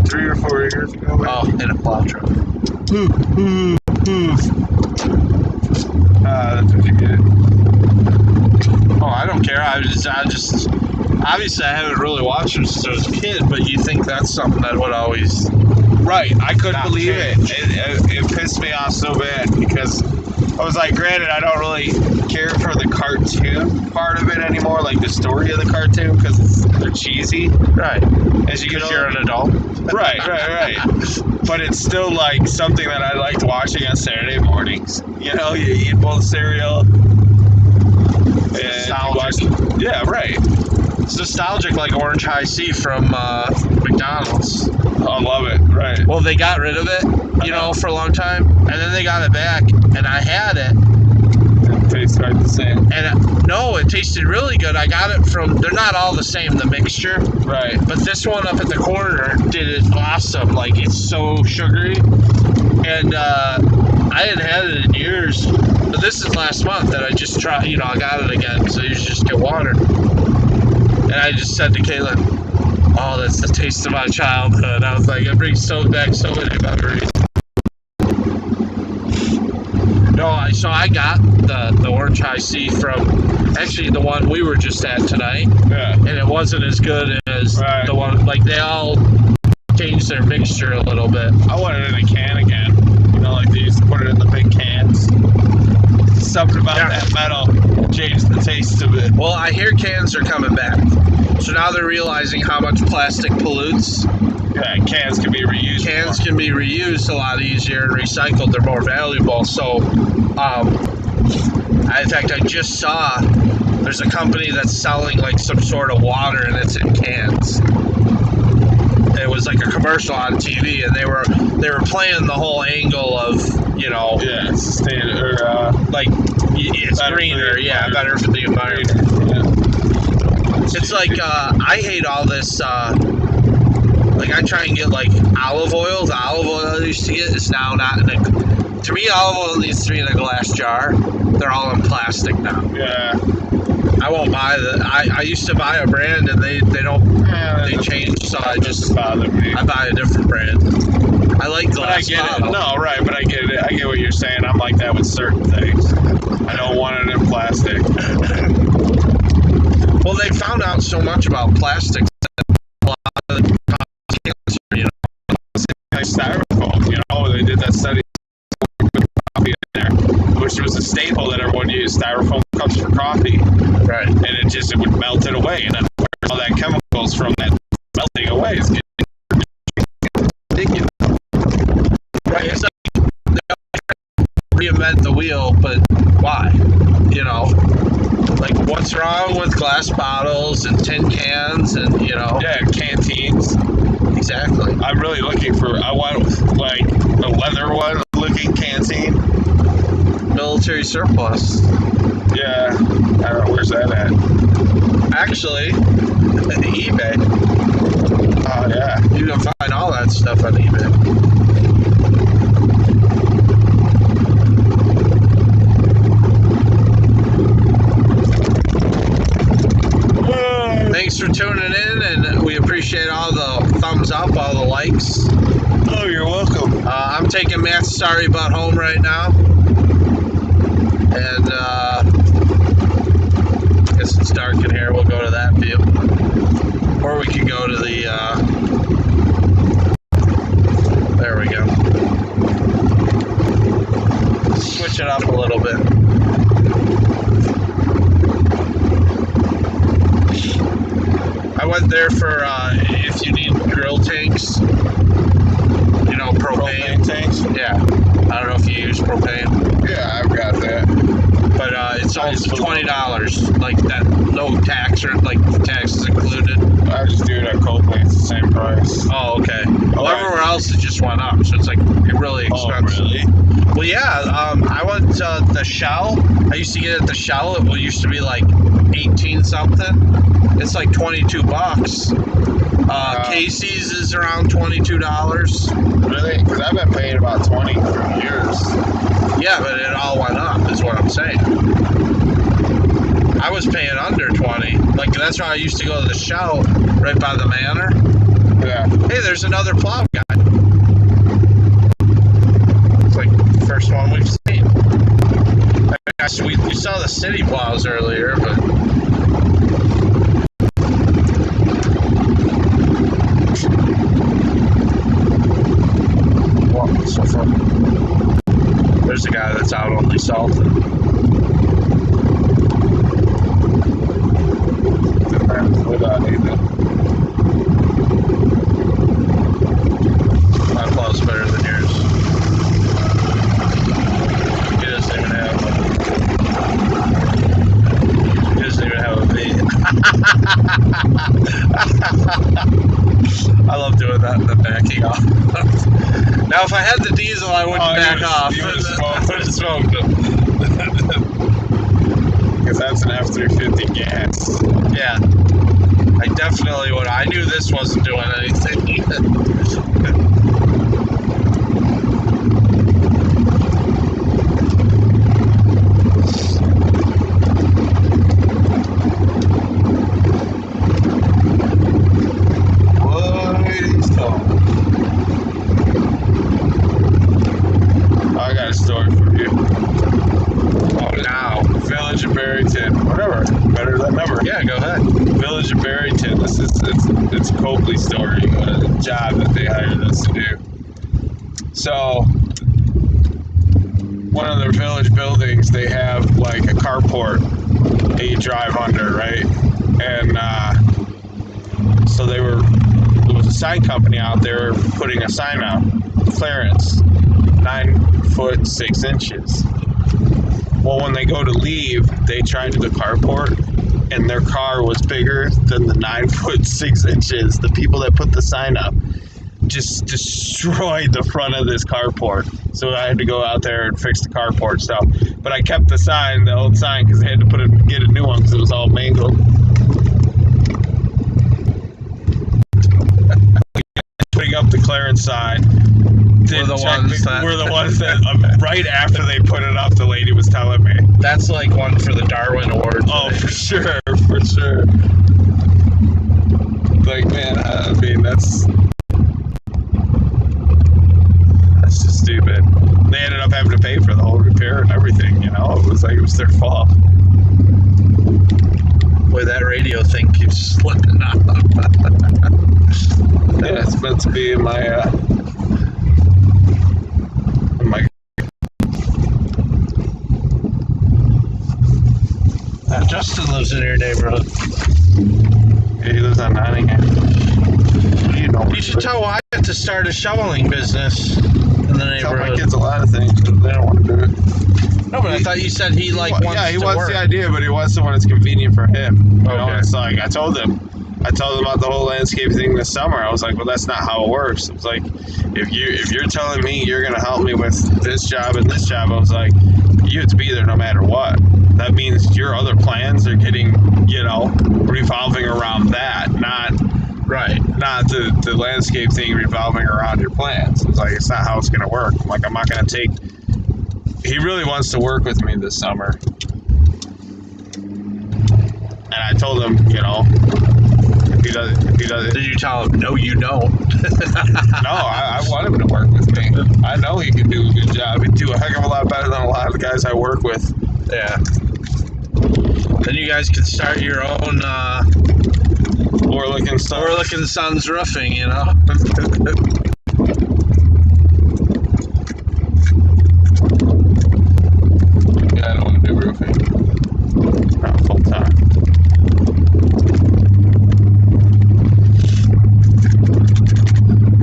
3 or 4 years ago, man. Oh, in a plow truck. That's what you get. Oh, I don't care. I just obviously I haven't really watched them since I was a kid, but you think that's something that would always Right, I couldn't not believe change. it. It pissed me off so bad because I was like, granted, I don't really care for the cartoon part of it anymore, like the story of the cartoon, because they're cheesy. Right. As you Because you're an adult. Right. But it's still like something that I liked watching on Saturday mornings. You know, you eat a bowl of cereal. And Nostalgic. you watch, yeah, right. It's nostalgic like Orange High C from McDonald's. I love it, right. Well, they got rid of it, you know, for a long time, and then they got it back, and I had it. It tastes quite the same. And no, it tasted really good. I got it from, they're not all the same, the mixture. Right. But this one up at the corner did it awesome. Like, it's so sugary. And I hadn't had it in years. But this is last month that I just tried, you know, I got it again. So you should just get water. And I just said to Caitlin, oh, that's the taste of my childhood. I was like, it brings back so many memories. No, so I got the Orange High C from actually the one we were just at tonight. Yeah. And it wasn't as good as the one, like they all changed their mixture a little bit. I want it in a can again. You know, like they used to put it in the big cans. Something about that metal changed the taste of it. Well, I hear cans are coming back. So now they're realizing how much plastic pollutes. Yeah, cans can be reused. Cans can be reused a lot easier and recycled. They're more valuable. So, in fact, I just saw there's a company that's selling like some sort of water and it's in cans. It was like a commercial on TV, and they were playing the whole angle of, you know, Yeah, it's standard. like it's greener, yeah, better for the environment. Yeah. It's like I hate all this. Like I try and get like olive oil. The olive oil I used to get is now not in a. To me, olive oil needs to be in a glass jar. They're all in plastic now. Yeah. I won't buy I used to buy a brand and they don't. They changed, so I just bother me. I buy a different brand. I like glass But I get bottle. it. No, right, but I get it. I get what you're saying. I'm like that with certain things. I don't want it in plastic. Well, they found out so much about plastics that a lot of them cause cancer, you know. Like styrofoam, you know, they did that study with coffee in there, which was a staple that everyone used, styrofoam cups for coffee. Right. And it would melt it away, and then all that chemicals from that melting away is ridiculous. Right. It's like they reinvent the wheel, but why? You know, like what's wrong with glass bottles and tin cans and, you know? Yeah, canteens. Exactly. I'm really looking for, I want like a leather one looking canteen. Military surplus. Yeah, I don't know, where's that at? Actually, eBay. Oh, yeah. You can find all that stuff on eBay. Thanks for tuning in, and we appreciate all the thumbs up, all the likes. Oh, you're welcome. I'm taking Matt's sorry butt home right now. And I guess it's dark in here. We'll go to that view. Or we could go to the, there we go. Switch it up a little bit. I went there for if you need grill tanks, you know, propane tanks? Yeah. I don't know if you use propane. Yeah, I've got that. But it's all $20, like that, no tax or like the tax is included. I just do it at Copley, it's the same price. Oh, okay. Well, everywhere else it just went up, so it's like really expensive. Oh, really? Well, yeah. I went to the Shell. I used to get it at the Shell. It used to be like 18 something. It's like $22. Casey's is around $22. Really? Because I've been paying about 20 for years. Yeah, but it all went up, is what I'm saying. I was paying under 20. Like, that's why I used to go to the Shell right by the manor. Yeah. Hey, there's another plow guy. It's like the first one we've seen. I guess we saw the city plows earlier, but... So far. There's a guy that's that's out only south. My plow's better than yours. He doesn't even have a V. I love doing that and then backing off. Now, if I had the diesel, I wouldn't back off. You would have smoked them. Because that's an F-350 gas. Yeah. I definitely would. I knew this wasn't doing anything. I got a story for you. Oh, now. Village of Barrington. Whatever. Better than never. Yeah, go ahead. Village of Barrington. It's Copley's story. A job that they hired us to do. So, one of their village buildings, they have like a carport that you drive under, right? And so there was a sign company out there putting a sign out, clearance, 9 foot 6 inches. Well, when they go to leave, they try to the carport, and their car was bigger than the 9 foot 6 inches. The people that put the sign up just destroyed the front of this carport. So I had to go out there and fix the carport stuff. But I kept the sign, the old sign, because they had to get a new one because it was all mangled. Putting up the clearance sign. We're the ones that right after they put it up, the lady was telling me. That's like one for the Darwin Award. Oh, for sure. Like, man, I mean, that's just stupid. They ended up having to pay for the whole repair and everything, you know? It was their fault. Boy, that radio thing keeps slipping out. Yeah, it's meant to be in my Justin lives in your neighborhood. Yeah, he lives on Nottingham. You should tell Wyatt to start a shoveling business in the neighborhood. Tell my kids a lot of things, but they don't want to do it. No, but I thought you said he wants to Yeah, he wants work. the idea, but he wants the one that's convenient for him. You know, Okay. it's like I told him about the whole landscape thing this summer. I was like, well, that's not how it works. It was like, if you're telling me you're gonna help me with this job and this job, I was like, you have to be there no matter what. That means your other plans are getting, revolving around that, not the landscape thing revolving around your plans. It's like, it's not how it's gonna work. I'm like, I'm not gonna take. He really wants to work with me this summer, and I told him, if he doesn't. Did you tell him, no, you don't? No, I want him to work with me. I know he can do a good job. He'd do a heck of a lot better than a lot of the guys I work with. Yeah. Then you guys could start your own Orlick and Sons Roofing, Yeah, I don't want to do roofing. Not full time.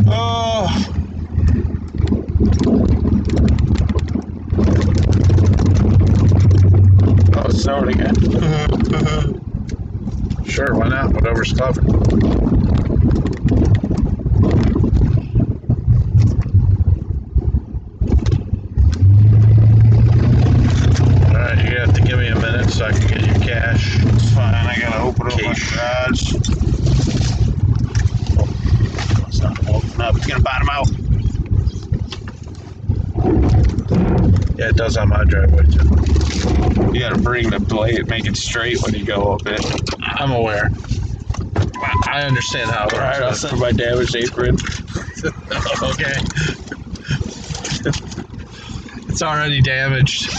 Oh. Oh, it's snowing again. Sure, why not? Whatever's covered. Alright, you're gonna have to give me a minute so I can get your cash. It's fine, I gotta open up my garage. Oh, it's not gonna open up, it's gonna bottom out. Yeah, it does on my driveway too. You gotta bring the blade, make it straight when you go up it. I'm aware. I understand how it works. Alright, I'll send my damaged apron. Okay. It's already damaged.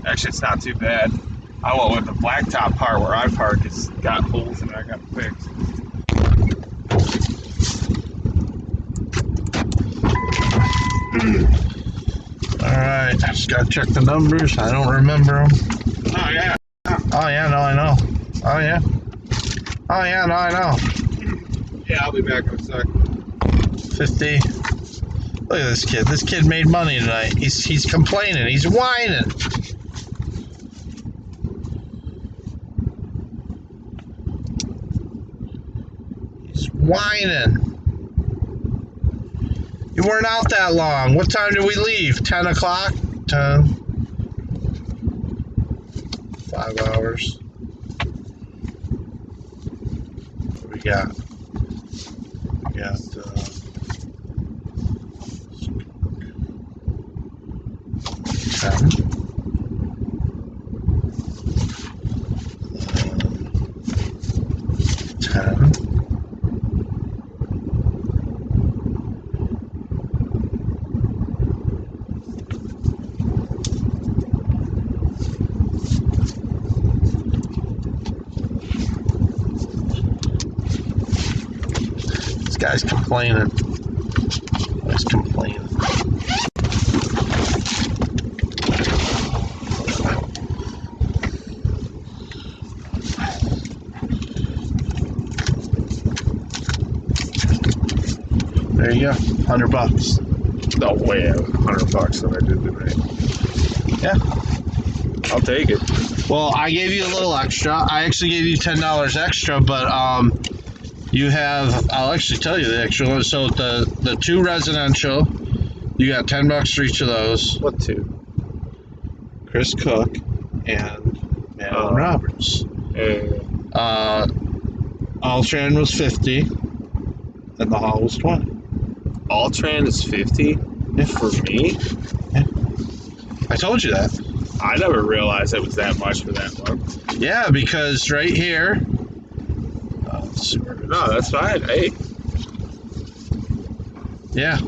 Actually, it's not too bad. I went with the blacktop part where I park. It's got holes in it. I got to fix. All right. I just gotta check the numbers. I don't remember them. Oh, yeah. Oh yeah, no, I know. Oh yeah. Oh yeah, no, I know. Yeah, I'll be back in a sec. 50. Look at this kid. This kid made money tonight. He's complaining. He's whining. He's whining. You weren't out that long. What time did we leave? 10 o'clock? 10. 5 hours. What we got? We got 10. 10. This guy's complaining. He's complaining. There you go, $100. No way, $100 that I did tonight. Yeah. I'll take it. Well, I gave you a little extra. I actually gave you $10 extra, but you have. I'll actually tell you the extra one. So the 2 residential, you got $10 for each of those. What two? Chris Cook and Madeline Roberts. Altran was 50, and the hall was 20. Altran is 50 for me? I told you that. I never realized it was that much for that month. Yeah, because right here. No, that's fine. Hey. Yeah.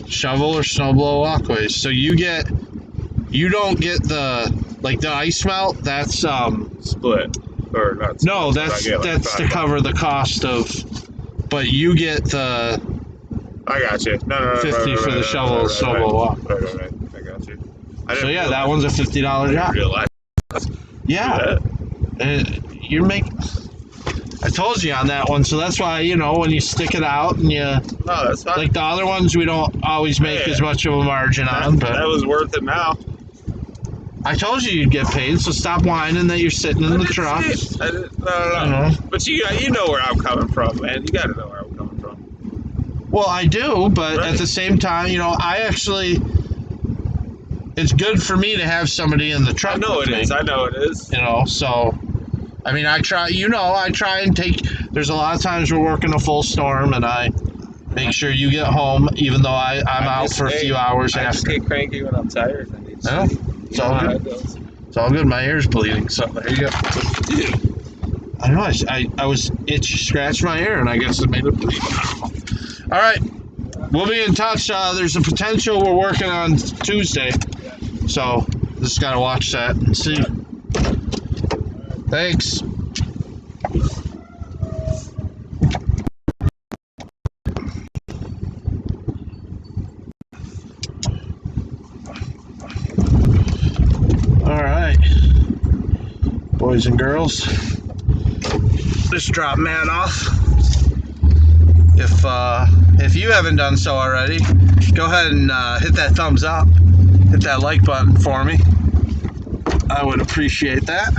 Shovel or snow blow walkways. So you don't get the ice melt. That's Split or not? Split, no, that's to cover the cost of. But you get the. I got you. No, 50 for the shovel and snow blow walk. Right. I got you. So yeah, that one's a $50 job. Realize. Yeah. You're making. I told you on that one, so that's why, when you stick it out and you. No, that's fine. Like the other ones, we don't always make as much of a margin on, but. That was worth it now. I told you you'd get paid, so stop whining that you're sitting in the truck. No. But you know where I'm coming from, man. You got to know where I'm coming from. Well, I do, but at the same time, I actually. It's good for me to have somebody in the truck. I know it is. So. I mean, I try and take. There's a lot of times we're working a full storm, and I make sure you get home, even though I'm out for a few hours I after. just get cranky when I'm tired. I need to sleep. It's all good. It's all good. My ear's bleeding, so there you go. I know. I was itchy, scratched my ear, and I guess it made it bleed. All right, we'll be in touch. There's a potential we're working on Tuesday, so just gotta watch that and see. Thanks. All right, boys and girls, just drop Matt off. If you haven't done so already, go ahead and hit that thumbs up, hit that like button for me. I would appreciate that.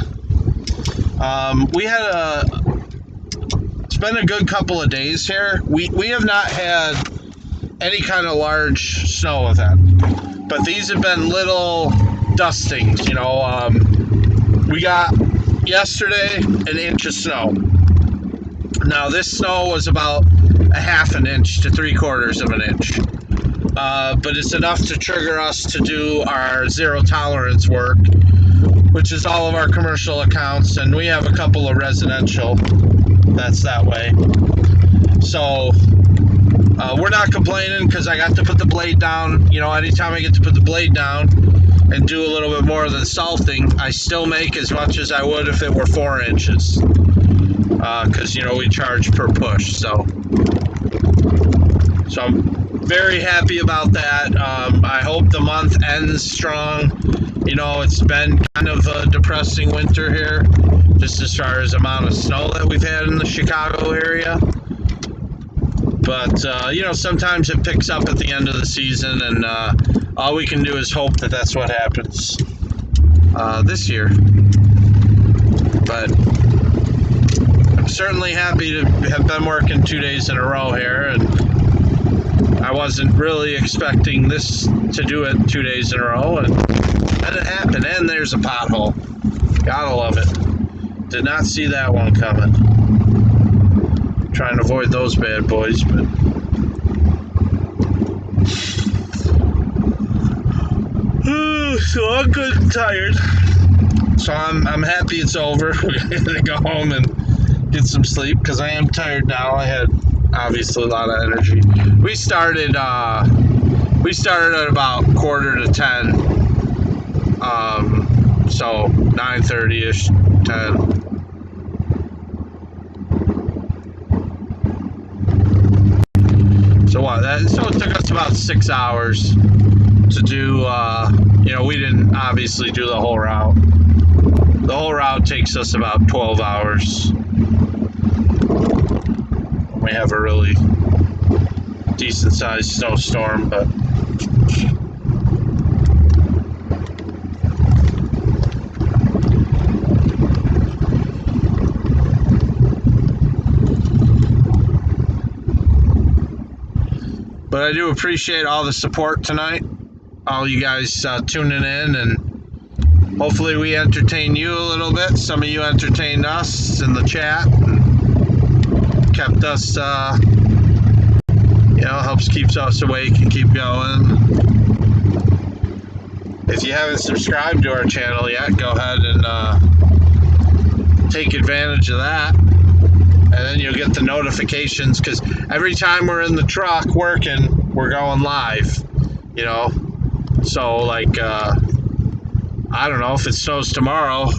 It's been a good couple of days here. We have not had any kind of large snow event, but these have been little dustings, we got yesterday an inch of snow. Now this snow was about a half an inch to 3/4 of an inch, but it's enough to trigger us to do our zero tolerance work, which is all of our commercial accounts, and we have a couple of residential that's that way. So we're not complaining because I got to put the blade down. Anytime I get to put the blade down and do a little bit more of the salting, I still make as much as I would if it were 4 inches. Because we charge per push, so So I'm very happy about that. I hope the month ends strong. You know, it's been kind of a depressing winter here, just as far as amount of snow that we've had in the Chicago area. But, you know, sometimes it picks up at the end of the season, and all we can do is hope that that's what happens this year. But I'm certainly happy to have been working 2 days in a row here, and I wasn't really expecting this to do it 2 days in a row, and then it happened, and there's a pothole. Gotta love it. Did not see that one coming. Trying to avoid those bad boys, but so I'm good and tired. So I'm happy it's over. We're gonna go home and get some sleep because I am tired now. I had obviously a lot of energy. We started at about 9:45-10. So 9:30ish, 10. So what? So it took us about 6 hours to do. You know, we didn't obviously do the whole route. The whole route takes us about 12 hours. We have a really decent-sized snowstorm, but I do appreciate all the support tonight, all you guys tuning in, and hopefully we entertain you a little bit. Some of you entertained us in the chat, and kept us, you know, keeps us awake and keep going. If you haven't subscribed to our channel yet, go ahead and take advantage of that. And then you'll get the notifications, because every time we're in the truck working, we're going live, you know. So, like, I don't know, if it snows tomorrow,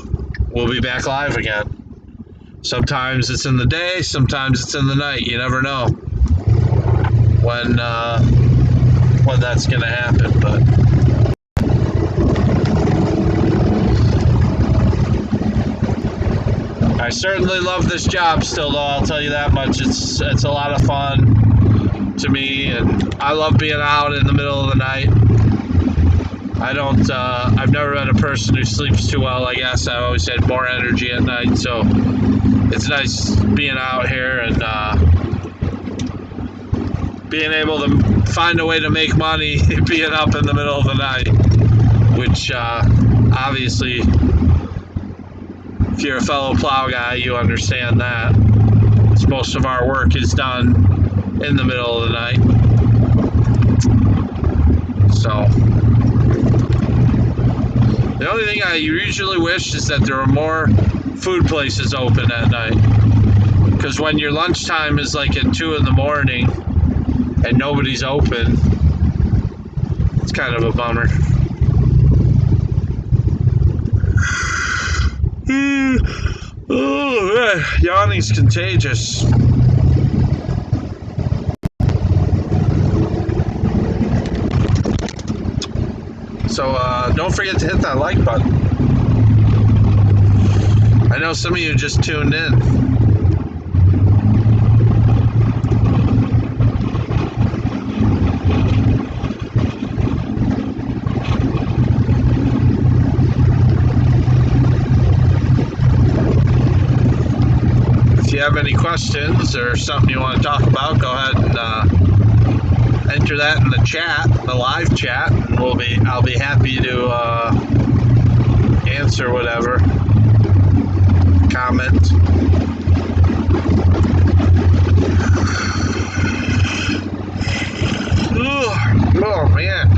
we'll be back live again. Sometimes it's in the day, sometimes it's in the night. You never know when that's going to happen, but I certainly love this job still, though, I'll tell you that much. It's a lot of fun to me, and I love being out in the middle of the night. I've never been a person who sleeps too well, I guess. I always had more energy at night, so it's nice being out here and being able to find a way to make money being up in the middle of the night, which obviously, if you're a fellow plow guy, you understand that. Most of our work is done in the middle of the night. So, the only thing I usually wish is that there were more food places open at night. Because when your lunchtime is like at 2 in the morning and nobody's open, it's kind of a bummer. Oh, man. Yawning's contagious. So don't forget to hit that like button. I know some of you just tuned in. If you have any questions or something you want to talk about, go ahead and enter that in the chat, the live chat, and I'll be happy to answer whatever. Comment. Oh man,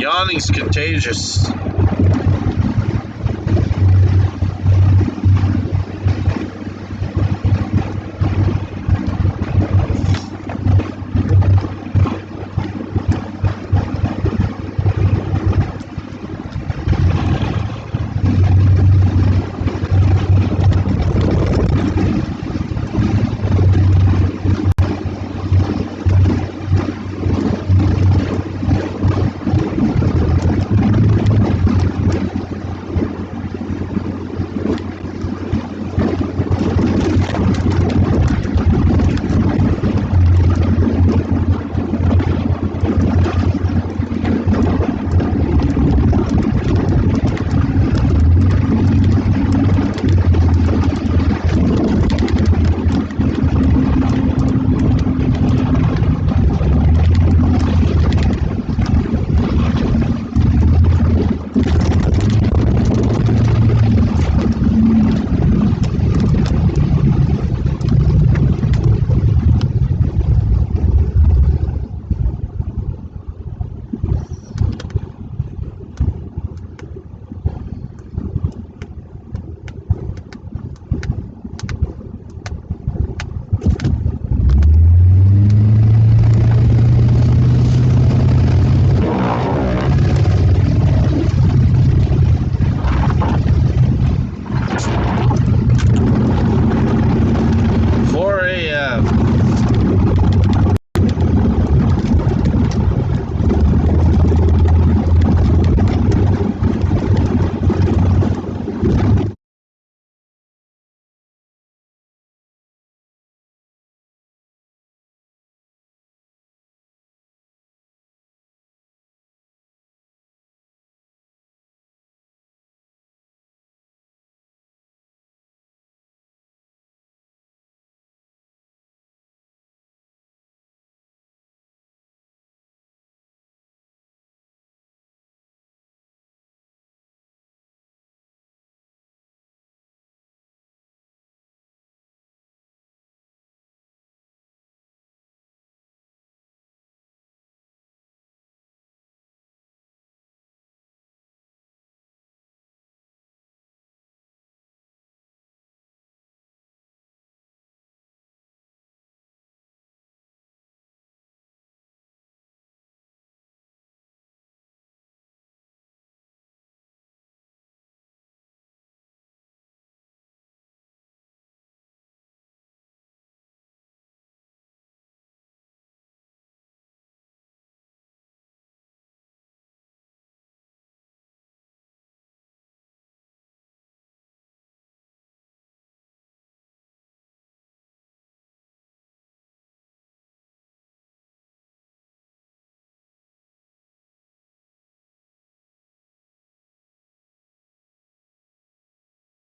yawning's contagious.